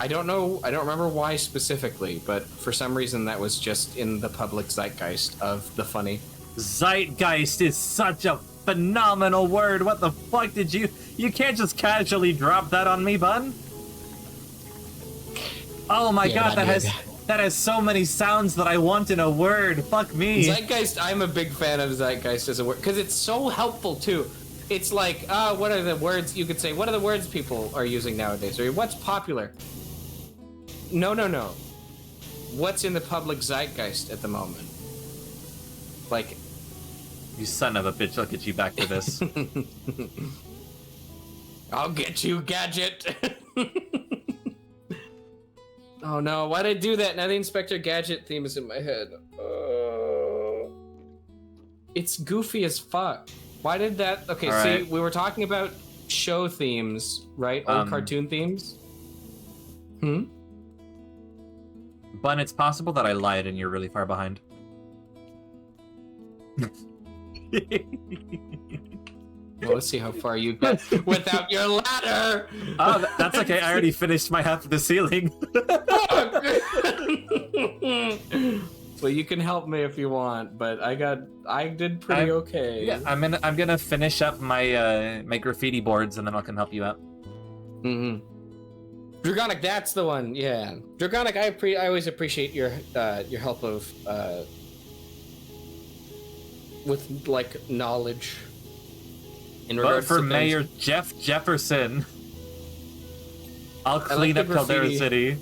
[SPEAKER 2] I don't remember why specifically, but for some reason that was just in the public zeitgeist of the funny.
[SPEAKER 3] Zeitgeist is such a phenomenal word. What the fuck did you can't just casually drop that on me, bun? Oh my god, that has so many sounds that I want in a word. Fuck me.
[SPEAKER 2] Zeitgeist, I'm a big fan of zeitgeist as a word, because it's so helpful too. It's like, what are the words you could say? What are the words people are using nowadays? Or what's popular? No. What's in the public zeitgeist at the moment? Like,
[SPEAKER 3] You son of a bitch, I'll get you back to this.
[SPEAKER 2] I'll get you, Gadget. Oh no, why'd I do that? Now the Inspector Gadget theme is in my head. It's goofy as fuck. Why did that? Okay,
[SPEAKER 3] All
[SPEAKER 2] see,
[SPEAKER 3] right.
[SPEAKER 2] we were talking about show themes, right? Old cartoon themes.
[SPEAKER 3] Bun, it's possible that I lied and you're really far behind.
[SPEAKER 2] Well, let's see how far you got without your ladder.
[SPEAKER 3] Oh, that's okay. I already finished my half of the ceiling.
[SPEAKER 2] Well, you can help me if you want, but I did pretty okay.
[SPEAKER 3] Yeah, I'm gonna finish up my my graffiti boards and then I can help you out.
[SPEAKER 2] Dragonic, that's the one. Yeah, Dragonic. I always appreciate your help of with like knowledge. In
[SPEAKER 3] Vote
[SPEAKER 2] regards
[SPEAKER 3] for
[SPEAKER 2] to
[SPEAKER 3] Mayor
[SPEAKER 2] things.
[SPEAKER 3] Jeff Jefferson. I'll
[SPEAKER 2] like
[SPEAKER 3] clean
[SPEAKER 2] the
[SPEAKER 3] up Caldera
[SPEAKER 2] graffiti.
[SPEAKER 3] City.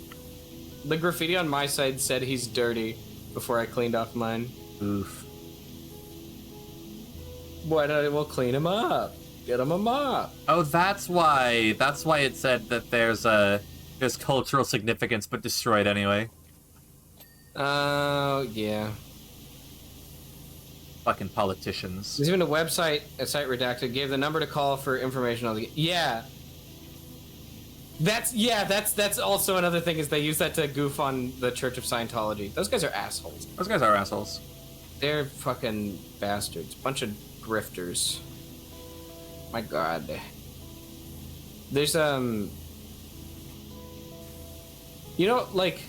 [SPEAKER 2] The graffiti on my side said he's dirty before I cleaned off mine.
[SPEAKER 3] Oof.
[SPEAKER 2] What? We'll clean him up. Get him a mop.
[SPEAKER 3] Oh, that's why. That's why it said that there's cultural significance, but destroyed anyway.
[SPEAKER 2] Oh yeah.
[SPEAKER 3] Fucking politicians.
[SPEAKER 2] There's even a site redacted, gave the number to call for information on the... Yeah. That's also another thing, is they use that to goof on the Church of Scientology. Those guys are assholes.
[SPEAKER 3] Those guys are assholes.
[SPEAKER 2] They're fucking bastards. Bunch of grifters. My god. There's, you know, like,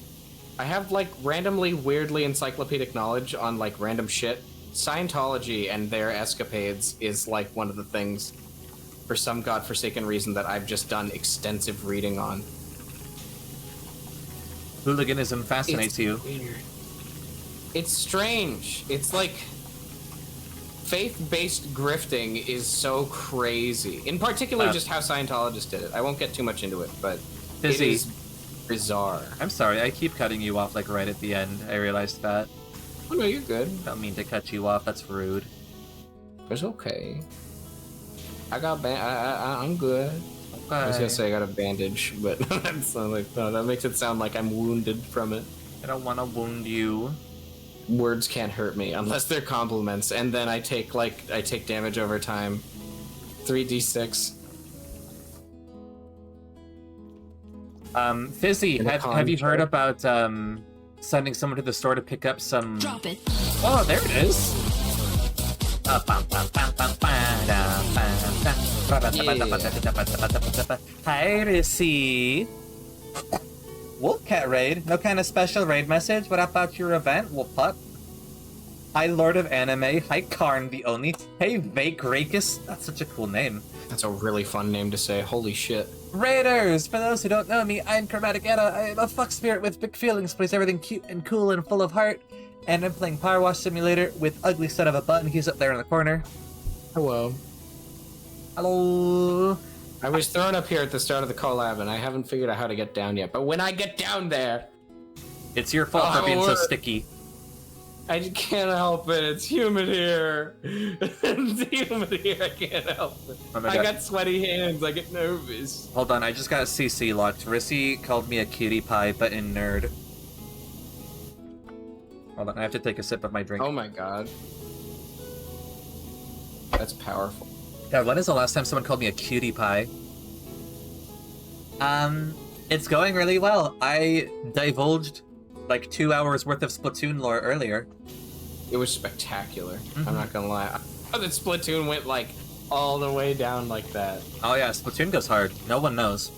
[SPEAKER 2] I have, like, randomly, weirdly encyclopedic knowledge on, like, random shit. Scientology and their escapades is like one of the things, for some godforsaken reason, that I've just done extensive reading on.
[SPEAKER 3] Hooliganism fascinates you.
[SPEAKER 2] Weird. It's strange. It's like faith-based grifting is so crazy. In particular, just how Scientologists did it. I won't get too much into it, but
[SPEAKER 3] Busy.
[SPEAKER 2] it is bizarre.
[SPEAKER 3] I'm sorry, I keep cutting you off like right at the end. I realized that.
[SPEAKER 2] Oh no, you're good.
[SPEAKER 3] Don't mean to cut you off. That's rude.
[SPEAKER 2] It's okay. I got I'm good.
[SPEAKER 3] Okay.
[SPEAKER 2] I was gonna say I got a bandage, but that's like, no, that makes it sound like I'm wounded from it.
[SPEAKER 3] I don't want to wound you.
[SPEAKER 2] Words can't hurt me unless they're compliments, and then I take damage over time. 3d6.
[SPEAKER 3] Fizzy, have you heard about sending someone to the store to pick up some...
[SPEAKER 5] Drop it.
[SPEAKER 3] Oh, there it is! Hi, Rissy. Wolfcat raid? No kind of special raid message? What about your event, Wolfpup? Hi, Lord of Anime. Hi, Karn the Only. Hey, Vakrakus. That's such a cool name.
[SPEAKER 2] That's a really fun name to say. Holy shit.
[SPEAKER 3] Raiders! For those who don't know me, I'm Chromatic Edda. I'm a fuck spirit with big feelings, plays everything cute and cool and full of heart. And I'm playing PowerWash Simulator with Ugly Son of a Button. He's up there in the corner.
[SPEAKER 2] Hello.
[SPEAKER 3] Hello.
[SPEAKER 2] I was thrown up here at the start of the collab, and I haven't figured out how to get down yet. But when I get down there...
[SPEAKER 3] It's your fault for being so sticky.
[SPEAKER 2] I just can't help it. It's humid here. It's humid here. I can't help it.
[SPEAKER 3] Oh my
[SPEAKER 2] I
[SPEAKER 3] God.
[SPEAKER 2] got sweaty hands. I get nervous.
[SPEAKER 3] Hold on, I just got CC locked. Rissy called me a cutie pie, but in nerd. Hold on, I have to take a sip of my drink.
[SPEAKER 2] Oh my god. That's powerful.
[SPEAKER 3] Yeah, when is the last time someone called me a cutie pie? It's going really well. I divulged like 2 hours worth of Splatoon lore earlier.
[SPEAKER 2] It was spectacular. I'm not gonna lie. How that Splatoon went like all the way down like that.
[SPEAKER 3] Oh yeah, Splatoon goes hard. No one knows.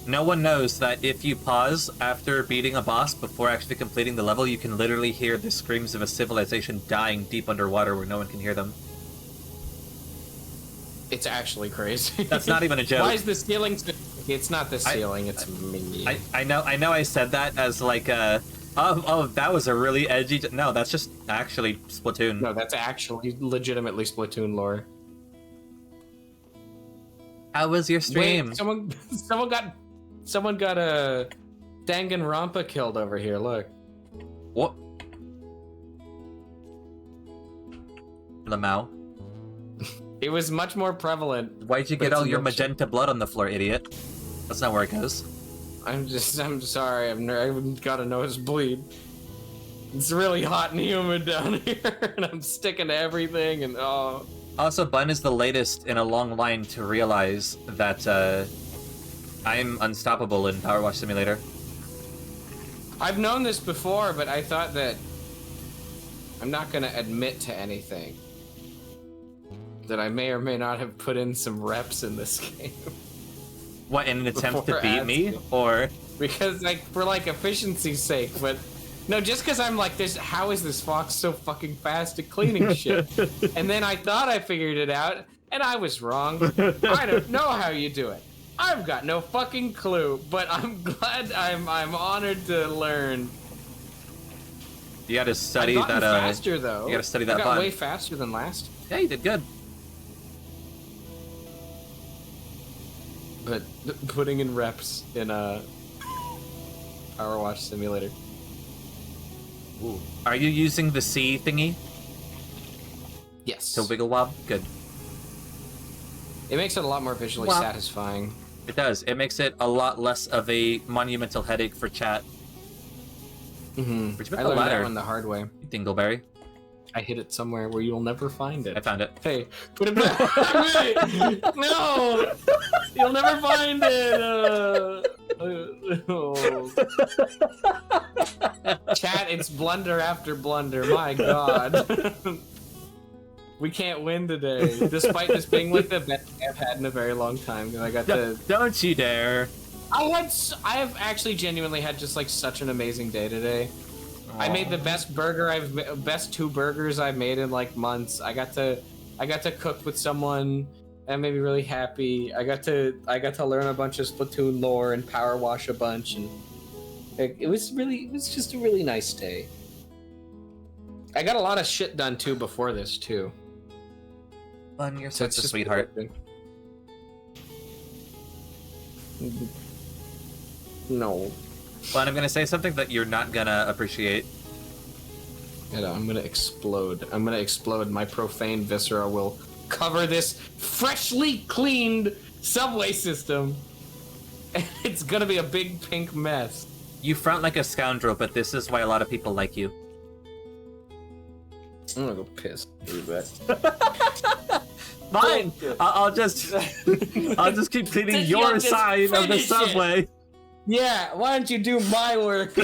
[SPEAKER 3] No one knows that if you pause after beating a boss before actually completing the level, you can literally hear the screams of a civilization dying deep underwater where no one can hear them.
[SPEAKER 2] It's actually crazy.
[SPEAKER 3] That's not even a joke.
[SPEAKER 2] Why is the ceiling... It's not the ceiling, it's me.
[SPEAKER 3] I know I said that as like a... Oh, that was a really edgy... No, that's just actually Splatoon.
[SPEAKER 2] No, that's actually legitimately Splatoon lore.
[SPEAKER 3] How was your stream?
[SPEAKER 2] Wait, someone got a Danganronpa killed over here. Look.
[SPEAKER 3] What? Lamau.
[SPEAKER 2] It was much more prevalent.
[SPEAKER 3] Why'd you
[SPEAKER 2] But
[SPEAKER 3] get
[SPEAKER 2] it's
[SPEAKER 3] all
[SPEAKER 2] a
[SPEAKER 3] your
[SPEAKER 2] milkshake.
[SPEAKER 3] magenta blood on the floor, idiot? That's not where it goes.
[SPEAKER 2] I'm sorry. I've got a nosebleed. It's really hot and humid down here, and I'm sticking to everything. And oh,
[SPEAKER 3] Also, Bun is the latest in a long line to realize that I'm unstoppable in PowerWash Simulator.
[SPEAKER 2] I've known this before, but I thought that I'm not gonna admit to anything. That I may or may not have put in some reps in this game.
[SPEAKER 3] What, in an attempt to
[SPEAKER 2] Before
[SPEAKER 3] beat me?
[SPEAKER 2] asking.
[SPEAKER 3] Or...
[SPEAKER 2] Because, like, for, like, efficiency's sake, but... No, just because I'm like, this, how is this fox so fucking fast at cleaning shit? And then I thought I figured it out, and I was wrong. I don't know how you do it. I've got no fucking clue, but I'm glad I'm honored to learn.
[SPEAKER 3] You gotta study
[SPEAKER 2] I've gotten
[SPEAKER 3] that,
[SPEAKER 2] faster, though.
[SPEAKER 3] you gotta study that
[SPEAKER 2] I got
[SPEAKER 3] bun.
[SPEAKER 2] way faster than last.
[SPEAKER 3] Yeah, you did good.
[SPEAKER 2] But putting in reps in a PowerWash Simulator.
[SPEAKER 3] Ooh. Are you using the C thingy
[SPEAKER 2] Yes.
[SPEAKER 3] to wiggle wob? Good.
[SPEAKER 2] It makes it a lot more visually
[SPEAKER 3] Wow.
[SPEAKER 2] satisfying.
[SPEAKER 3] It does. It makes it a lot less of a monumental headache for chat.
[SPEAKER 2] Mm-hmm.
[SPEAKER 3] Where'd you put
[SPEAKER 2] I
[SPEAKER 3] the
[SPEAKER 2] learned
[SPEAKER 3] ladder?
[SPEAKER 2] that one the hard way.
[SPEAKER 3] You Dingleberry.
[SPEAKER 2] I hid it somewhere where you'll never find it.
[SPEAKER 3] I found it.
[SPEAKER 2] Hey, put it back! Wait! No! You'll never find it! Oh. Chat, it's blunder after blunder, my god. We can't win today, despite this being like the best I've had in a very long time. 'Cause I got to...
[SPEAKER 3] Don't you dare.
[SPEAKER 2] I have actually genuinely had just like such an amazing day today. I made the best best 2 burgers I've made in like months. I got to cook with someone that made me really happy. I got to learn a bunch of Splatoon lore and power wash a bunch, and it was just a really nice day. I got a lot of shit done too before this too.
[SPEAKER 3] Bun, you're
[SPEAKER 2] So
[SPEAKER 3] such a sweetheart.
[SPEAKER 2] No.
[SPEAKER 3] Bun, I'm gonna say something that you're not gonna appreciate.
[SPEAKER 2] I'm gonna explode. I'm gonna explode. My profane viscera will cover this freshly cleaned subway system. And it's gonna be a big pink mess.
[SPEAKER 3] You front like a scoundrel, but this is why a lot of people like you.
[SPEAKER 2] I'm gonna go piss.
[SPEAKER 3] Fine. I'll just keep cleaning
[SPEAKER 2] Just-
[SPEAKER 3] your
[SPEAKER 2] just
[SPEAKER 3] side of the
[SPEAKER 2] finish it.
[SPEAKER 3] subway.
[SPEAKER 2] Yeah, why don't you do my work?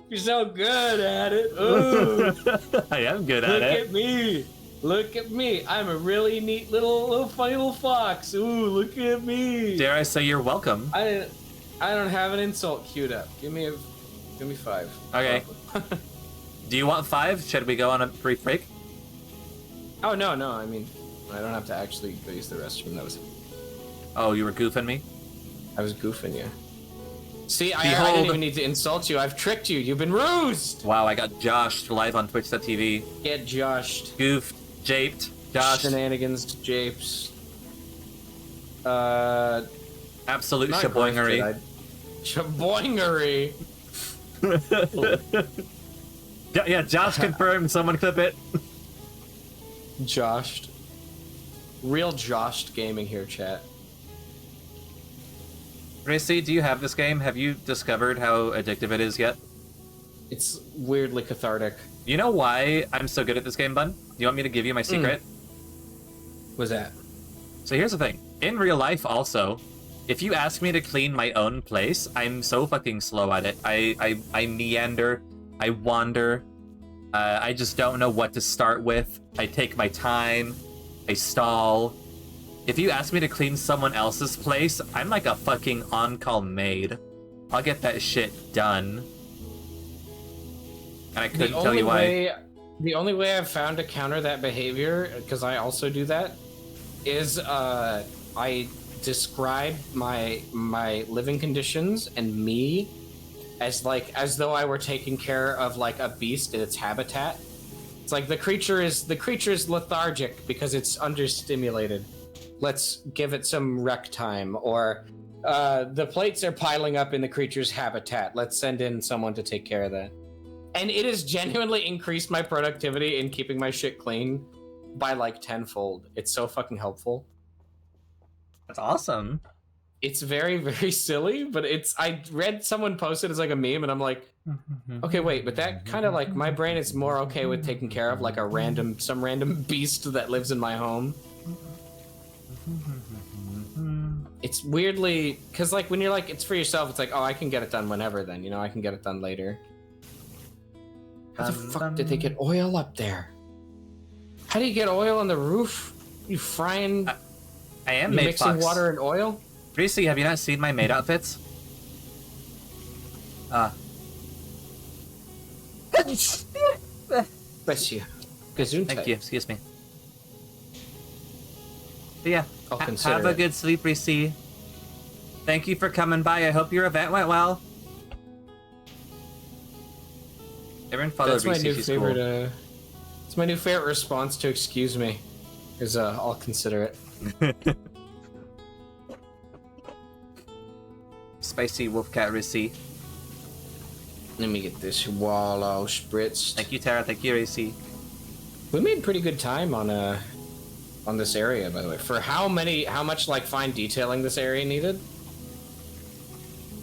[SPEAKER 2] You're so good at it. Ooh,
[SPEAKER 3] I am good
[SPEAKER 2] look
[SPEAKER 3] at it.
[SPEAKER 2] at me. Look at me. I'm a really neat little funny little fox. Ooh, look at me.
[SPEAKER 3] Dare I say you're welcome?
[SPEAKER 2] I don't have an insult queued up. Give me 5.
[SPEAKER 3] Okay. Do you want 5? Should we go on a brief break?
[SPEAKER 2] Oh no. I mean, I don't have to actually go use the restroom.
[SPEAKER 3] Oh, you were goofing me?
[SPEAKER 2] I was goofing you. See, I
[SPEAKER 3] Behold.
[SPEAKER 2] didn't even need to insult you. I've tricked you. You've been rused.
[SPEAKER 3] Wow, I got joshed live on Twitch.tv.
[SPEAKER 2] Get joshed.
[SPEAKER 3] Goofed, japed, joshed.
[SPEAKER 2] Shenanigans, japes.
[SPEAKER 3] Absolute
[SPEAKER 2] Not
[SPEAKER 3] shaboingery.
[SPEAKER 2] Shaboingery.
[SPEAKER 3] Yeah, Josh confirmed. Someone clip it.
[SPEAKER 2] Joshed. Real joshed gaming here, chat.
[SPEAKER 3] Gracie, do you have this game? Have you discovered how addictive it is yet?
[SPEAKER 2] It's weirdly cathartic.
[SPEAKER 3] You know why I'm so good at this game, Bun? You want me to give you my secret?
[SPEAKER 2] What's that?
[SPEAKER 3] So here's the thing. In real life, also, if you ask me to clean my own place, I'm so fucking slow at it. I meander. I wander. I just don't know what to start with. I take my time. I stall. If you ask me to clean someone else's place, I'm like a fucking on-call maid. I'll get that shit done. And I couldn't tell you why.
[SPEAKER 2] The only way I've found to counter that behavior, because I also do that, is I describe my living conditions and me as though I were taking care of like a beast in its habitat. It's like the creature is lethargic because it's understimulated. let's give it some rec time, or the plates are piling up in the creature's habitat. Let's send in someone to take care of that. And it has genuinely increased my productivity in keeping my shit clean by like tenfold. It's so fucking helpful.
[SPEAKER 3] That's awesome.
[SPEAKER 2] It's very, very silly, but I read someone post it as like a meme, and I'm like, okay, wait, but that kind of like, my brain is more okay with taking care of like some random beast that lives in my home. It's weirdly, because like when you're like, it's for yourself, it's like, oh, I can get it done whenever then, I can get it done later. How the fuck did they get oil up there? How do you get oil on the roof? You frying?
[SPEAKER 3] I am
[SPEAKER 2] mixing water and oil?
[SPEAKER 3] Reese, have you not seen my maid outfits?
[SPEAKER 2] Bless you. Gesundheit.
[SPEAKER 3] Thank you, excuse me. But yeah,
[SPEAKER 2] I'll consider
[SPEAKER 3] have a
[SPEAKER 2] it.
[SPEAKER 3] good sleep, Reese. Thank you for coming by. I hope your event went well. Everyone follow
[SPEAKER 2] That's my
[SPEAKER 3] Reese.
[SPEAKER 2] new
[SPEAKER 3] She's
[SPEAKER 2] favorite.
[SPEAKER 3] cool.
[SPEAKER 2] It's my new favorite response to "excuse me." Is I'll consider it.
[SPEAKER 3] Spicy Wolfcat Reese.
[SPEAKER 2] Let me get this wallow spritzed.
[SPEAKER 3] Thank you, Tara. Thank you, Reese.
[SPEAKER 2] We made pretty good time on this area, by the way. For how much like fine detailing this area needed.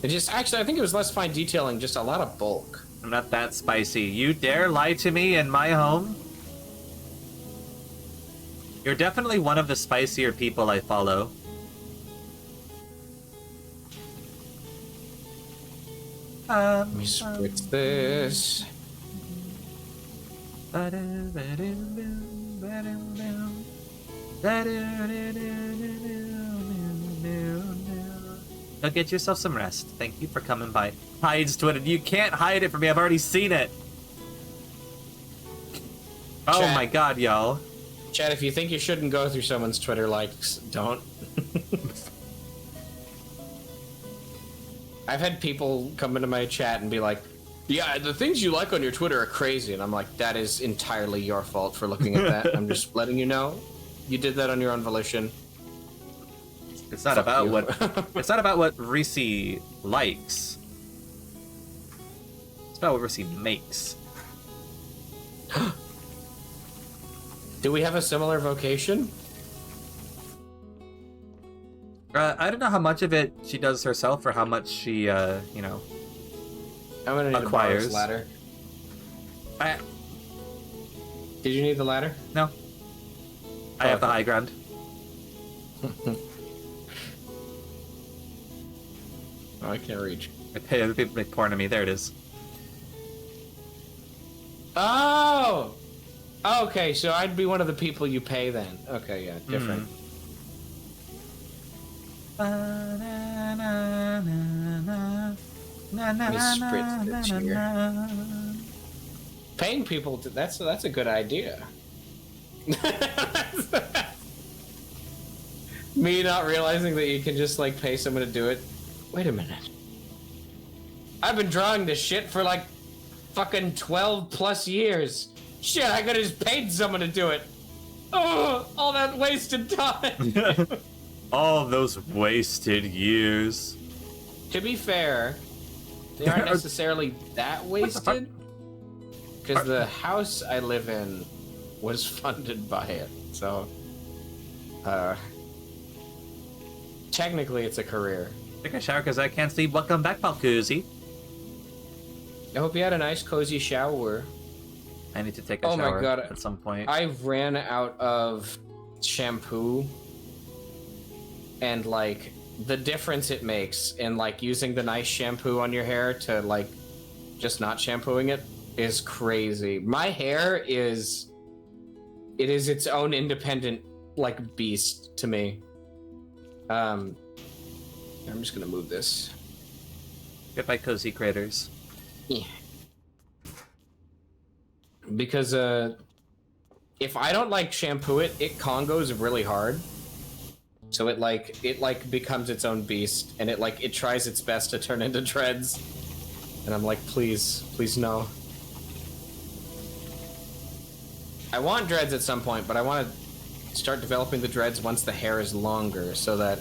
[SPEAKER 2] I think it was less fine detailing, just a lot of bulk.
[SPEAKER 3] I'm not that spicy. You dare lie to me in my home? You're definitely one of the spicier people I follow.
[SPEAKER 2] Let me spritz this.
[SPEAKER 3] Now get yourself some rest. Thank you for coming by. Hides Twitter. You can't hide it from me. I've already seen it. Oh
[SPEAKER 2] Chat.
[SPEAKER 3] my god, y'all.
[SPEAKER 2] Chad, if you think you shouldn't go through someone's Twitter likes, don't. I've had people come into my chat and be like, yeah, the things you like on your Twitter are crazy. And I'm like, that is entirely your fault for looking at that. I'm just letting you know. You did that on your own volition.
[SPEAKER 3] It's not
[SPEAKER 2] Fuck
[SPEAKER 3] about
[SPEAKER 2] you.
[SPEAKER 3] what it's not about what Reese likes. It's about what Reese makes.
[SPEAKER 2] Do we have a similar vocation?
[SPEAKER 3] I don't know how much of it she does herself or how much she,
[SPEAKER 2] I'm gonna need
[SPEAKER 3] acquires.
[SPEAKER 2] a ladder. Did you need the ladder?
[SPEAKER 3] No. I have the
[SPEAKER 2] Okay.
[SPEAKER 3] high ground.
[SPEAKER 2] Oh, I can't reach.
[SPEAKER 3] I pay other people to make porn of me. There it is.
[SPEAKER 2] Oh! Okay, so I'd be one of the people you pay then. Okay, yeah, different. Let me spritz this here. Paying people, that's a good idea. Me not realizing that you can just like pay someone to do it. Wait a minute. I've been drawing this shit for like fucking 12 plus years. Shit, I could've just paid someone to do it. Oh, all that wasted time.
[SPEAKER 3] All those wasted years.
[SPEAKER 2] To be fair, they aren't necessarily that wasted. Because the house I live in was funded by it. So, technically it's a career.
[SPEAKER 3] Take a shower because I can't sleep. Welcome back, Palkoozy.
[SPEAKER 2] I hope you had a nice cozy shower.
[SPEAKER 3] I need to take a
[SPEAKER 2] Oh my
[SPEAKER 3] shower
[SPEAKER 2] God.
[SPEAKER 3] at some point.
[SPEAKER 2] I ran out of shampoo, and like the difference it makes in like using the nice shampoo on your hair to like just not shampooing it is crazy. My hair is its own independent like beast to me. I'm just gonna move this.
[SPEAKER 3] Goodbye, cozy critters.
[SPEAKER 2] Yeah. Because if I don't like shampoo it congos really hard. So it becomes its own beast, and it tries its best to turn into dreads. And I'm like, please no. I want dreads at some point, but I want to start developing the dreads once the hair is longer, so that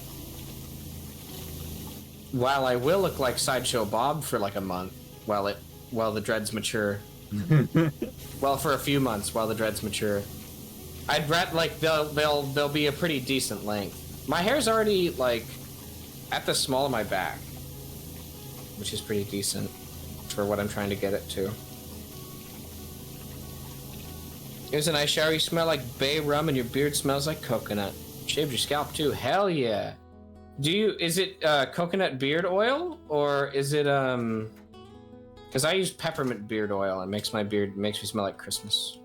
[SPEAKER 2] while I will look like Sideshow Bob for like a month, while the dreads mature, well, for a few months while the dreads mature, I'd like they'll be a pretty decent length. My hair's already like at the small of my back, which is pretty decent for what I'm trying to get it to. It was a nice shower. You smell like bay rum, and your beard smells like coconut. Shaved your scalp too. Hell yeah. Is it coconut beard oil, or is it because I use peppermint beard oil. It makes me smell like Christmas.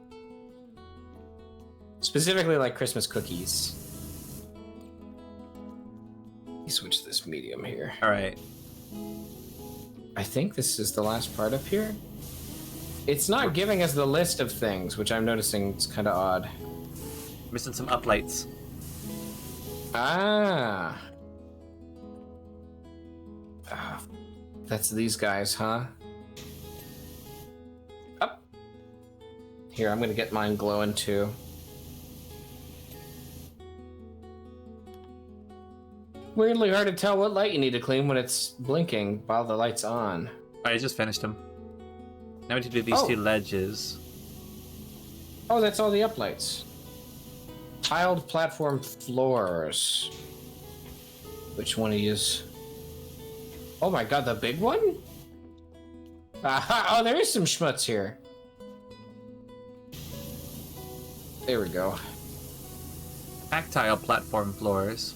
[SPEAKER 2] Specifically like Christmas cookies. Let me switch this medium here.
[SPEAKER 3] All right.
[SPEAKER 2] I think this is the last part up here. It's not giving us the list of things, which I'm noticing is kind of odd.
[SPEAKER 3] Missing some uplights.
[SPEAKER 2] Ah. That's these guys, huh? Up. Here, I'm gonna get mine glowing too. Weirdly hard to tell what light you need to clean when it's blinking while the light's on.
[SPEAKER 3] I just finished them. Now we need to do these two ledges.
[SPEAKER 2] Oh, that's all the uplights. Tiled platform floors. Which one is? Oh my god, the big one? Aha! Oh, there is some schmutz here. There we go.
[SPEAKER 3] Tactile platform floors.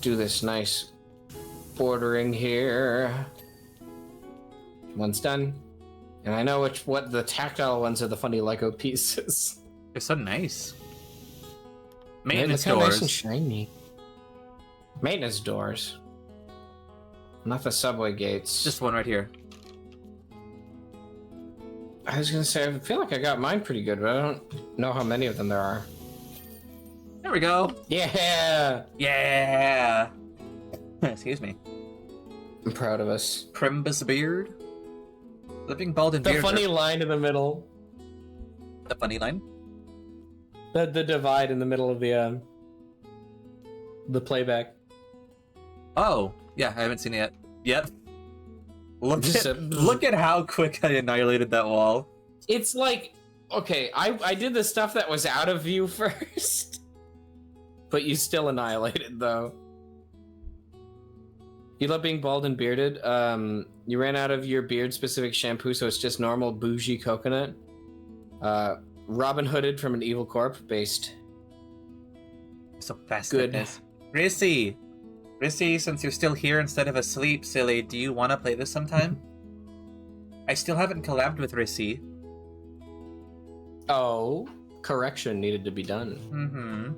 [SPEAKER 2] Do this nice bordering here. One's done. And I know what the tactile ones are, the funny Lego pieces.
[SPEAKER 3] They're so nice.
[SPEAKER 2] They
[SPEAKER 3] Maintenance
[SPEAKER 2] look
[SPEAKER 3] doors.
[SPEAKER 2] nice and shiny. Maintenance doors. Not the subway gates.
[SPEAKER 3] Just one right here.
[SPEAKER 2] I was gonna say, I feel like I got mine pretty good, but I don't know how many of them there are.
[SPEAKER 3] There we go.
[SPEAKER 2] Yeah!
[SPEAKER 3] Yeah. Excuse me.
[SPEAKER 2] I'm proud of us.
[SPEAKER 3] Primbus beard. Living bald and
[SPEAKER 2] The
[SPEAKER 3] beard.
[SPEAKER 2] funny line in the middle.
[SPEAKER 3] The funny line.
[SPEAKER 2] The divide in the middle of the playback.
[SPEAKER 3] Oh, yeah, I haven't seen it yet. Look
[SPEAKER 2] Just
[SPEAKER 3] look at how quick I annihilated that wall.
[SPEAKER 2] It's like, okay, I did the stuff that was out of view first. But you still annihilated, though. You love being bald and bearded. You ran out of your beard-specific shampoo, so it's just normal bougie coconut. Robin Hooded from an evil corp, based.
[SPEAKER 3] So fast.
[SPEAKER 2] Good.
[SPEAKER 3] Rissy, since you're still here instead of asleep, silly, do you want to play this sometime? I still haven't collabed with Rissy.
[SPEAKER 2] Oh, correction needed to be done.
[SPEAKER 3] Mm-hmm.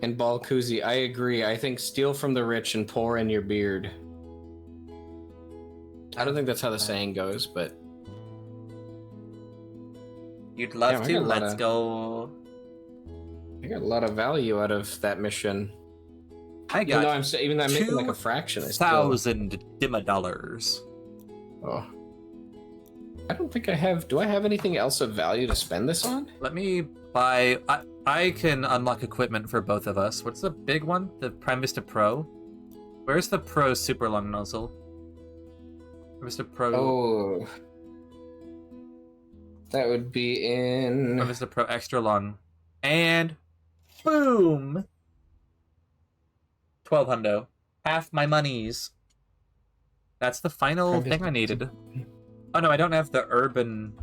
[SPEAKER 2] And Ball Koozie, I agree. I think steal from the rich and pour in your beard. I don't think that's how the saying goes, but...
[SPEAKER 3] You'd love
[SPEAKER 2] Damn,
[SPEAKER 3] to. Let's go.
[SPEAKER 2] I got a lot of value out of that mission.
[SPEAKER 3] I
[SPEAKER 2] Even though
[SPEAKER 3] got
[SPEAKER 2] I'm making like a fraction. I still...
[SPEAKER 3] 2,000 $.
[SPEAKER 2] Oh. I don't think I have... Do I have anything else of value to spend this on?
[SPEAKER 3] Let me buy... I can unlock equipment for both of us. What's the big one? The Prime Vista Pro? Where's the Pro super long nozzle? Vista Pro...
[SPEAKER 2] Oh... That would be in...
[SPEAKER 3] Prime Vista Pro extra long. And... Boom! 12 hundo. Half my monies. That's the final thing I needed. Oh no, I don't have the Urban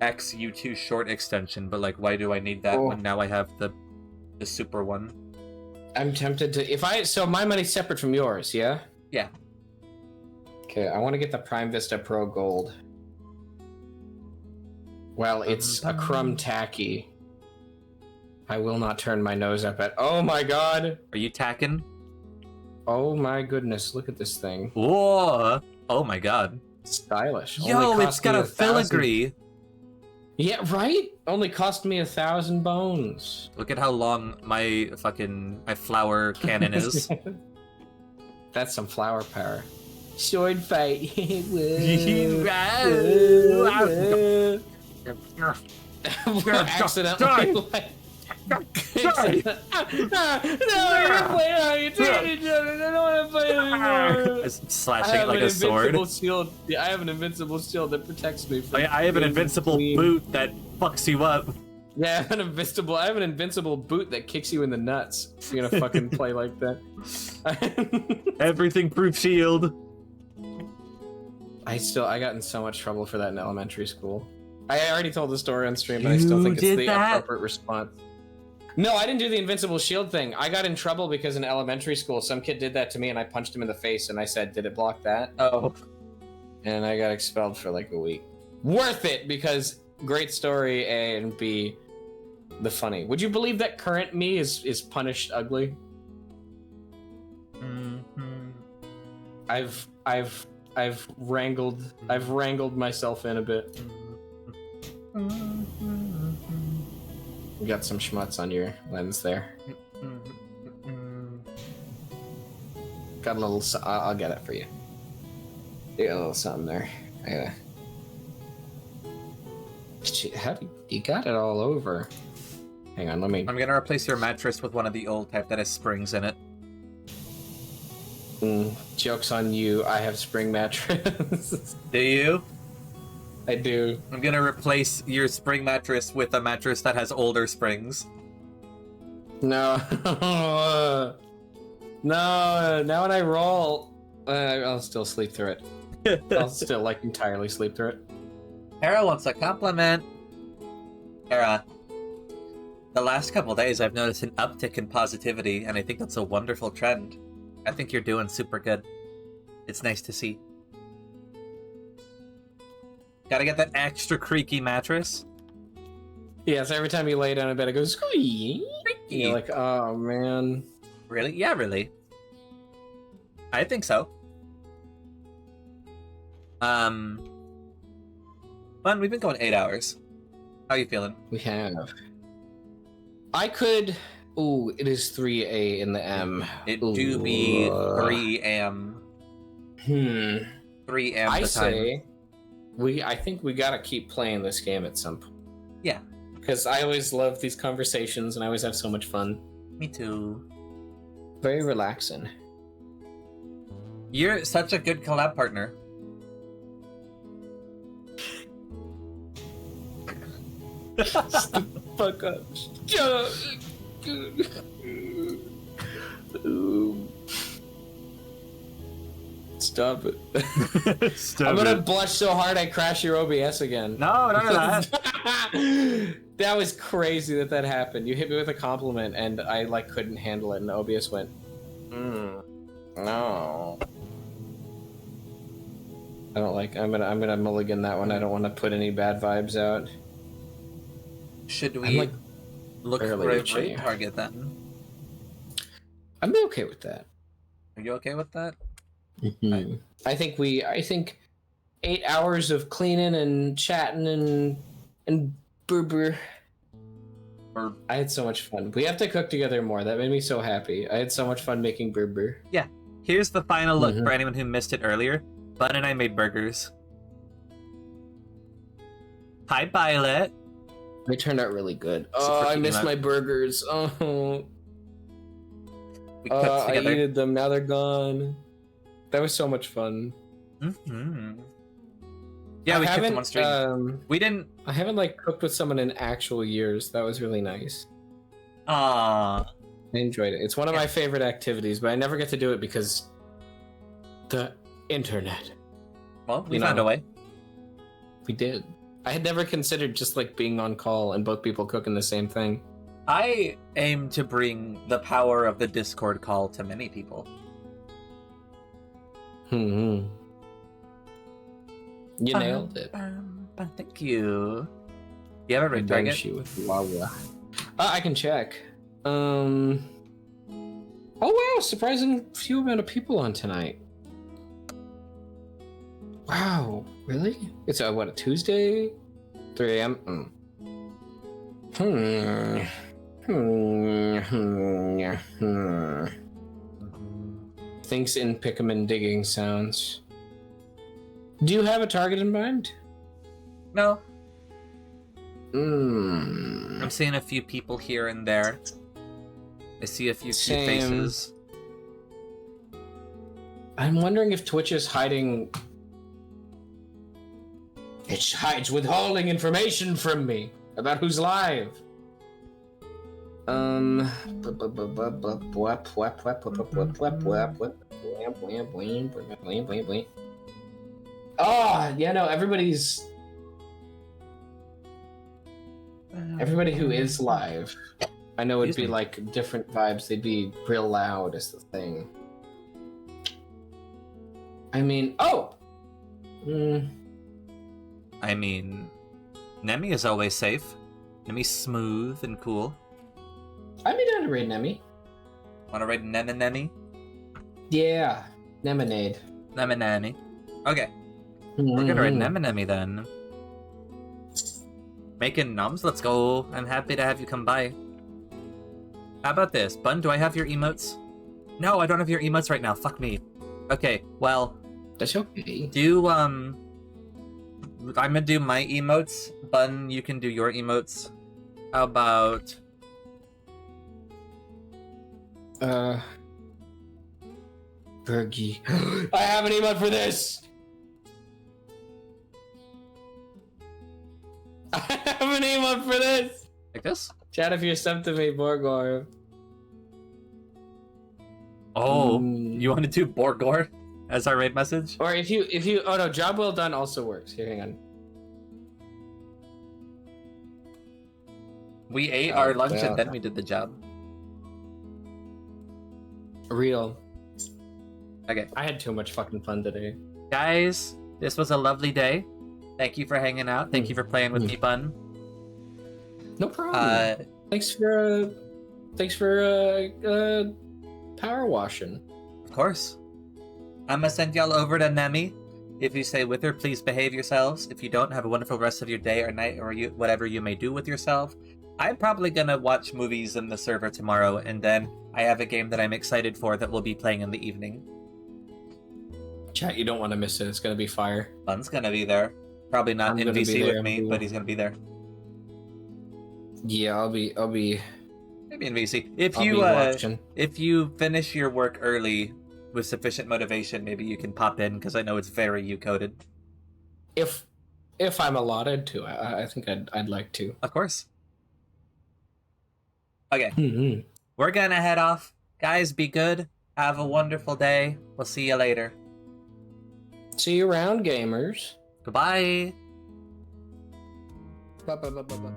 [SPEAKER 3] X U2 short extension, but like, why do I need that when now I have the super one?
[SPEAKER 2] I'm tempted to... So my money's separate from yours, yeah?
[SPEAKER 3] Yeah.
[SPEAKER 2] Okay, I want to get the Prime Vista Pro Gold. Well, it's a crumb tacky. I will not turn my nose up at... Oh my god!
[SPEAKER 3] Are you tacking?
[SPEAKER 2] Oh my goodness, look at this thing.
[SPEAKER 3] Whoa! Oh my god.
[SPEAKER 2] Stylish.
[SPEAKER 3] Yo, it's got a filigree!
[SPEAKER 2] Yeah, right? Only cost me 1,000 bones.
[SPEAKER 3] Look at how long my flower cannon is.
[SPEAKER 2] That's some flower power. Sword fight. Accidentally
[SPEAKER 3] Sorry.
[SPEAKER 2] No, you're gonna play how you treat each other. I don't want to play anymore.
[SPEAKER 3] Just slashing it like a sword.
[SPEAKER 2] Shield. Yeah, I have an invincible shield that protects me from.
[SPEAKER 3] I have an invincible boot that fucks you up.
[SPEAKER 2] Yeah, I have an invincible boot that kicks you in the nuts. If you're gonna fucking play like that.
[SPEAKER 3] Everything proof shield.
[SPEAKER 2] I got in so much trouble for that in elementary school. I already told the story on stream, but I still think it's the appropriate response. No, I didn't do the invincible shield thing. I got in trouble because in elementary school, some kid did that to me and I punched him in the face and I said, "Did it block that?"
[SPEAKER 3] Oh.
[SPEAKER 2] And I got expelled for like a week. Worth it, because great story, A, and B, the funny. Would you believe that current me is punished ugly?
[SPEAKER 3] Mm-hmm.
[SPEAKER 2] I've wrangled myself in a bit. You got some schmutz on your lens there. Got a little. I'll get it for you. You got a little something there. Yeah. How do you got it all over? Hang on, let me.
[SPEAKER 3] I'm gonna replace your mattress with one of the old type that has springs in it.
[SPEAKER 2] Joke's on you. I have spring mattress.
[SPEAKER 3] Do you?
[SPEAKER 2] I do.
[SPEAKER 3] I'm gonna replace your spring mattress with a mattress that has older springs.
[SPEAKER 2] No. No. Now when I roll, I'll still sleep through it. I'll still like entirely sleep through it.
[SPEAKER 3] Hera wants a compliment. Hera, the last couple days I've noticed an uptick in positivity, and I think that's a wonderful trend. I think you're doing super good. It's nice to see. Gotta get that extra creaky mattress.
[SPEAKER 2] Yeah, so every time you lay down in bed, it goes squeak. You're like, oh man.
[SPEAKER 3] Really? Yeah, really. I think so. Fun, we've been going 8 hours. How you feeling?
[SPEAKER 2] We have. I could. Ooh, it is 3 in the M.
[SPEAKER 3] It do be 3 a.m. 3 a.m.
[SPEAKER 2] I
[SPEAKER 3] the
[SPEAKER 2] say,
[SPEAKER 3] time.
[SPEAKER 2] I think we gotta keep playing this game at some point.
[SPEAKER 3] Yeah.
[SPEAKER 2] Because I always love these conversations and I always have so much fun.
[SPEAKER 3] Me too.
[SPEAKER 2] Very relaxing.
[SPEAKER 3] You're such a good collab partner.
[SPEAKER 2] Shut the fuck up. Shut up. Stop it. I'm gonna blush so hard I crash your OBS again.
[SPEAKER 3] No, none of that.
[SPEAKER 2] That was crazy that happened. You hit me with a compliment and I like couldn't handle it and OBS went, no. I don't like. I'm gonna mulligan that one. I don't want to put any bad vibes out.
[SPEAKER 3] Should we
[SPEAKER 2] like
[SPEAKER 3] look for a
[SPEAKER 2] reaching.
[SPEAKER 3] raid target then?
[SPEAKER 2] I'm okay with that.
[SPEAKER 3] Are you okay with that?
[SPEAKER 2] Mm-hmm. I think 8 hours of cleaning and chatting and burr. I had so much fun. We have to cook together more. That made me so happy. I had so much fun making burr.
[SPEAKER 3] Yeah. Here's the final look for anyone who missed it earlier. Bun and I made burgers. Hi, Violet.
[SPEAKER 2] They turned out really good. Oh, I miss my burgers. Oh.
[SPEAKER 3] We cooked together.
[SPEAKER 2] I needed them. Now they're gone. That was so much fun.
[SPEAKER 3] Mm-hmm. Yeah, we cooked them on stream. We didn't.
[SPEAKER 2] I haven't like cooked with someone in actual years. That was really nice.
[SPEAKER 3] I
[SPEAKER 2] enjoyed it. It's one of my favorite activities, but I never get to do it because the internet.
[SPEAKER 3] Well, we found a way.
[SPEAKER 2] We did. I had never considered just like being on call and both people cooking the same thing.
[SPEAKER 3] I aim to bring the power of the Discord call to many people.
[SPEAKER 2] You nailed it.
[SPEAKER 3] Thank you. You have a raid target?
[SPEAKER 2] I can check. Oh wow, surprising few amount of people on tonight. Wow, really? It's a Tuesday? 3 a.m. Thinks in Pikmin digging sounds. Do you have a target in mind?
[SPEAKER 3] No.
[SPEAKER 2] I'm
[SPEAKER 3] I'm seeing a few people here and there. I see a few cute
[SPEAKER 2] Same.
[SPEAKER 3] faces.
[SPEAKER 2] I'm wondering if Twitch is hiding. It hides withholding information from me about who's live. Oh, yeah, no, everybody who is live. I know it'd be like different vibes. They'd be real loud is the thing. I mean,
[SPEAKER 3] I mean, Nemi is always safe. Nemi's smooth and cool.
[SPEAKER 2] I'd be down to raid Nemi.
[SPEAKER 3] Wanna raid Nemi?
[SPEAKER 2] Yeah, Nemonade.
[SPEAKER 3] Nemi. Okay, we're gonna raid Nemi then. Making nums, let's go. I'm happy to have you come by. How about this? Bun, do I have your emotes? No, I don't have your emotes right now. Fuck me. Okay, well,
[SPEAKER 2] That's okay.
[SPEAKER 3] I'm gonna do my emotes. Bun, you can do your emotes. How about...
[SPEAKER 2] Bergie. I have an emote for this! I have an emote for this!
[SPEAKER 3] like this?
[SPEAKER 2] Chat if you're sub to me, Borgor.
[SPEAKER 3] Oh, you want to do Borgor as our raid message?
[SPEAKER 2] Or if you, oh no, job well done also works. Here, hang on.
[SPEAKER 3] We ate our lunch
[SPEAKER 2] yeah.
[SPEAKER 3] and then we did the job.
[SPEAKER 2] Real.
[SPEAKER 3] Okay.
[SPEAKER 2] I had too much fucking fun today.
[SPEAKER 3] Guys, this was a lovely day. Thank you for hanging out. Thank you for playing with me, Bun.
[SPEAKER 2] No problem. Thanks for power washing.
[SPEAKER 3] Of course. I'm gonna send y'all over to Nemi. If you stay with her, please behave yourselves. If you don't, have a wonderful rest of your day or night or whatever you may do with yourself. I'm probably gonna watch movies in the server tomorrow, and then I have a game that I'm excited for that we'll be playing in the evening.
[SPEAKER 2] Chat, you don't want to miss it. It's gonna be fire.
[SPEAKER 3] Bun's gonna be there. Probably not
[SPEAKER 2] I'm
[SPEAKER 3] in
[SPEAKER 2] gonna be
[SPEAKER 3] VC
[SPEAKER 2] there,
[SPEAKER 3] with me, but he's gonna be there.
[SPEAKER 2] Yeah, I'll be
[SPEAKER 3] Maybe in VC.
[SPEAKER 2] watching.
[SPEAKER 3] If you finish your work early with sufficient motivation, maybe you can pop in because I know it's very U-coded.
[SPEAKER 2] If I'm allotted to, I think I'd like to.
[SPEAKER 3] Of course. Okay.
[SPEAKER 2] Mm-hmm.
[SPEAKER 3] We're gonna head off. Guys, be good. Have a wonderful day. We'll see you later.
[SPEAKER 2] See you around, gamers.
[SPEAKER 3] Goodbye.
[SPEAKER 2] Bye.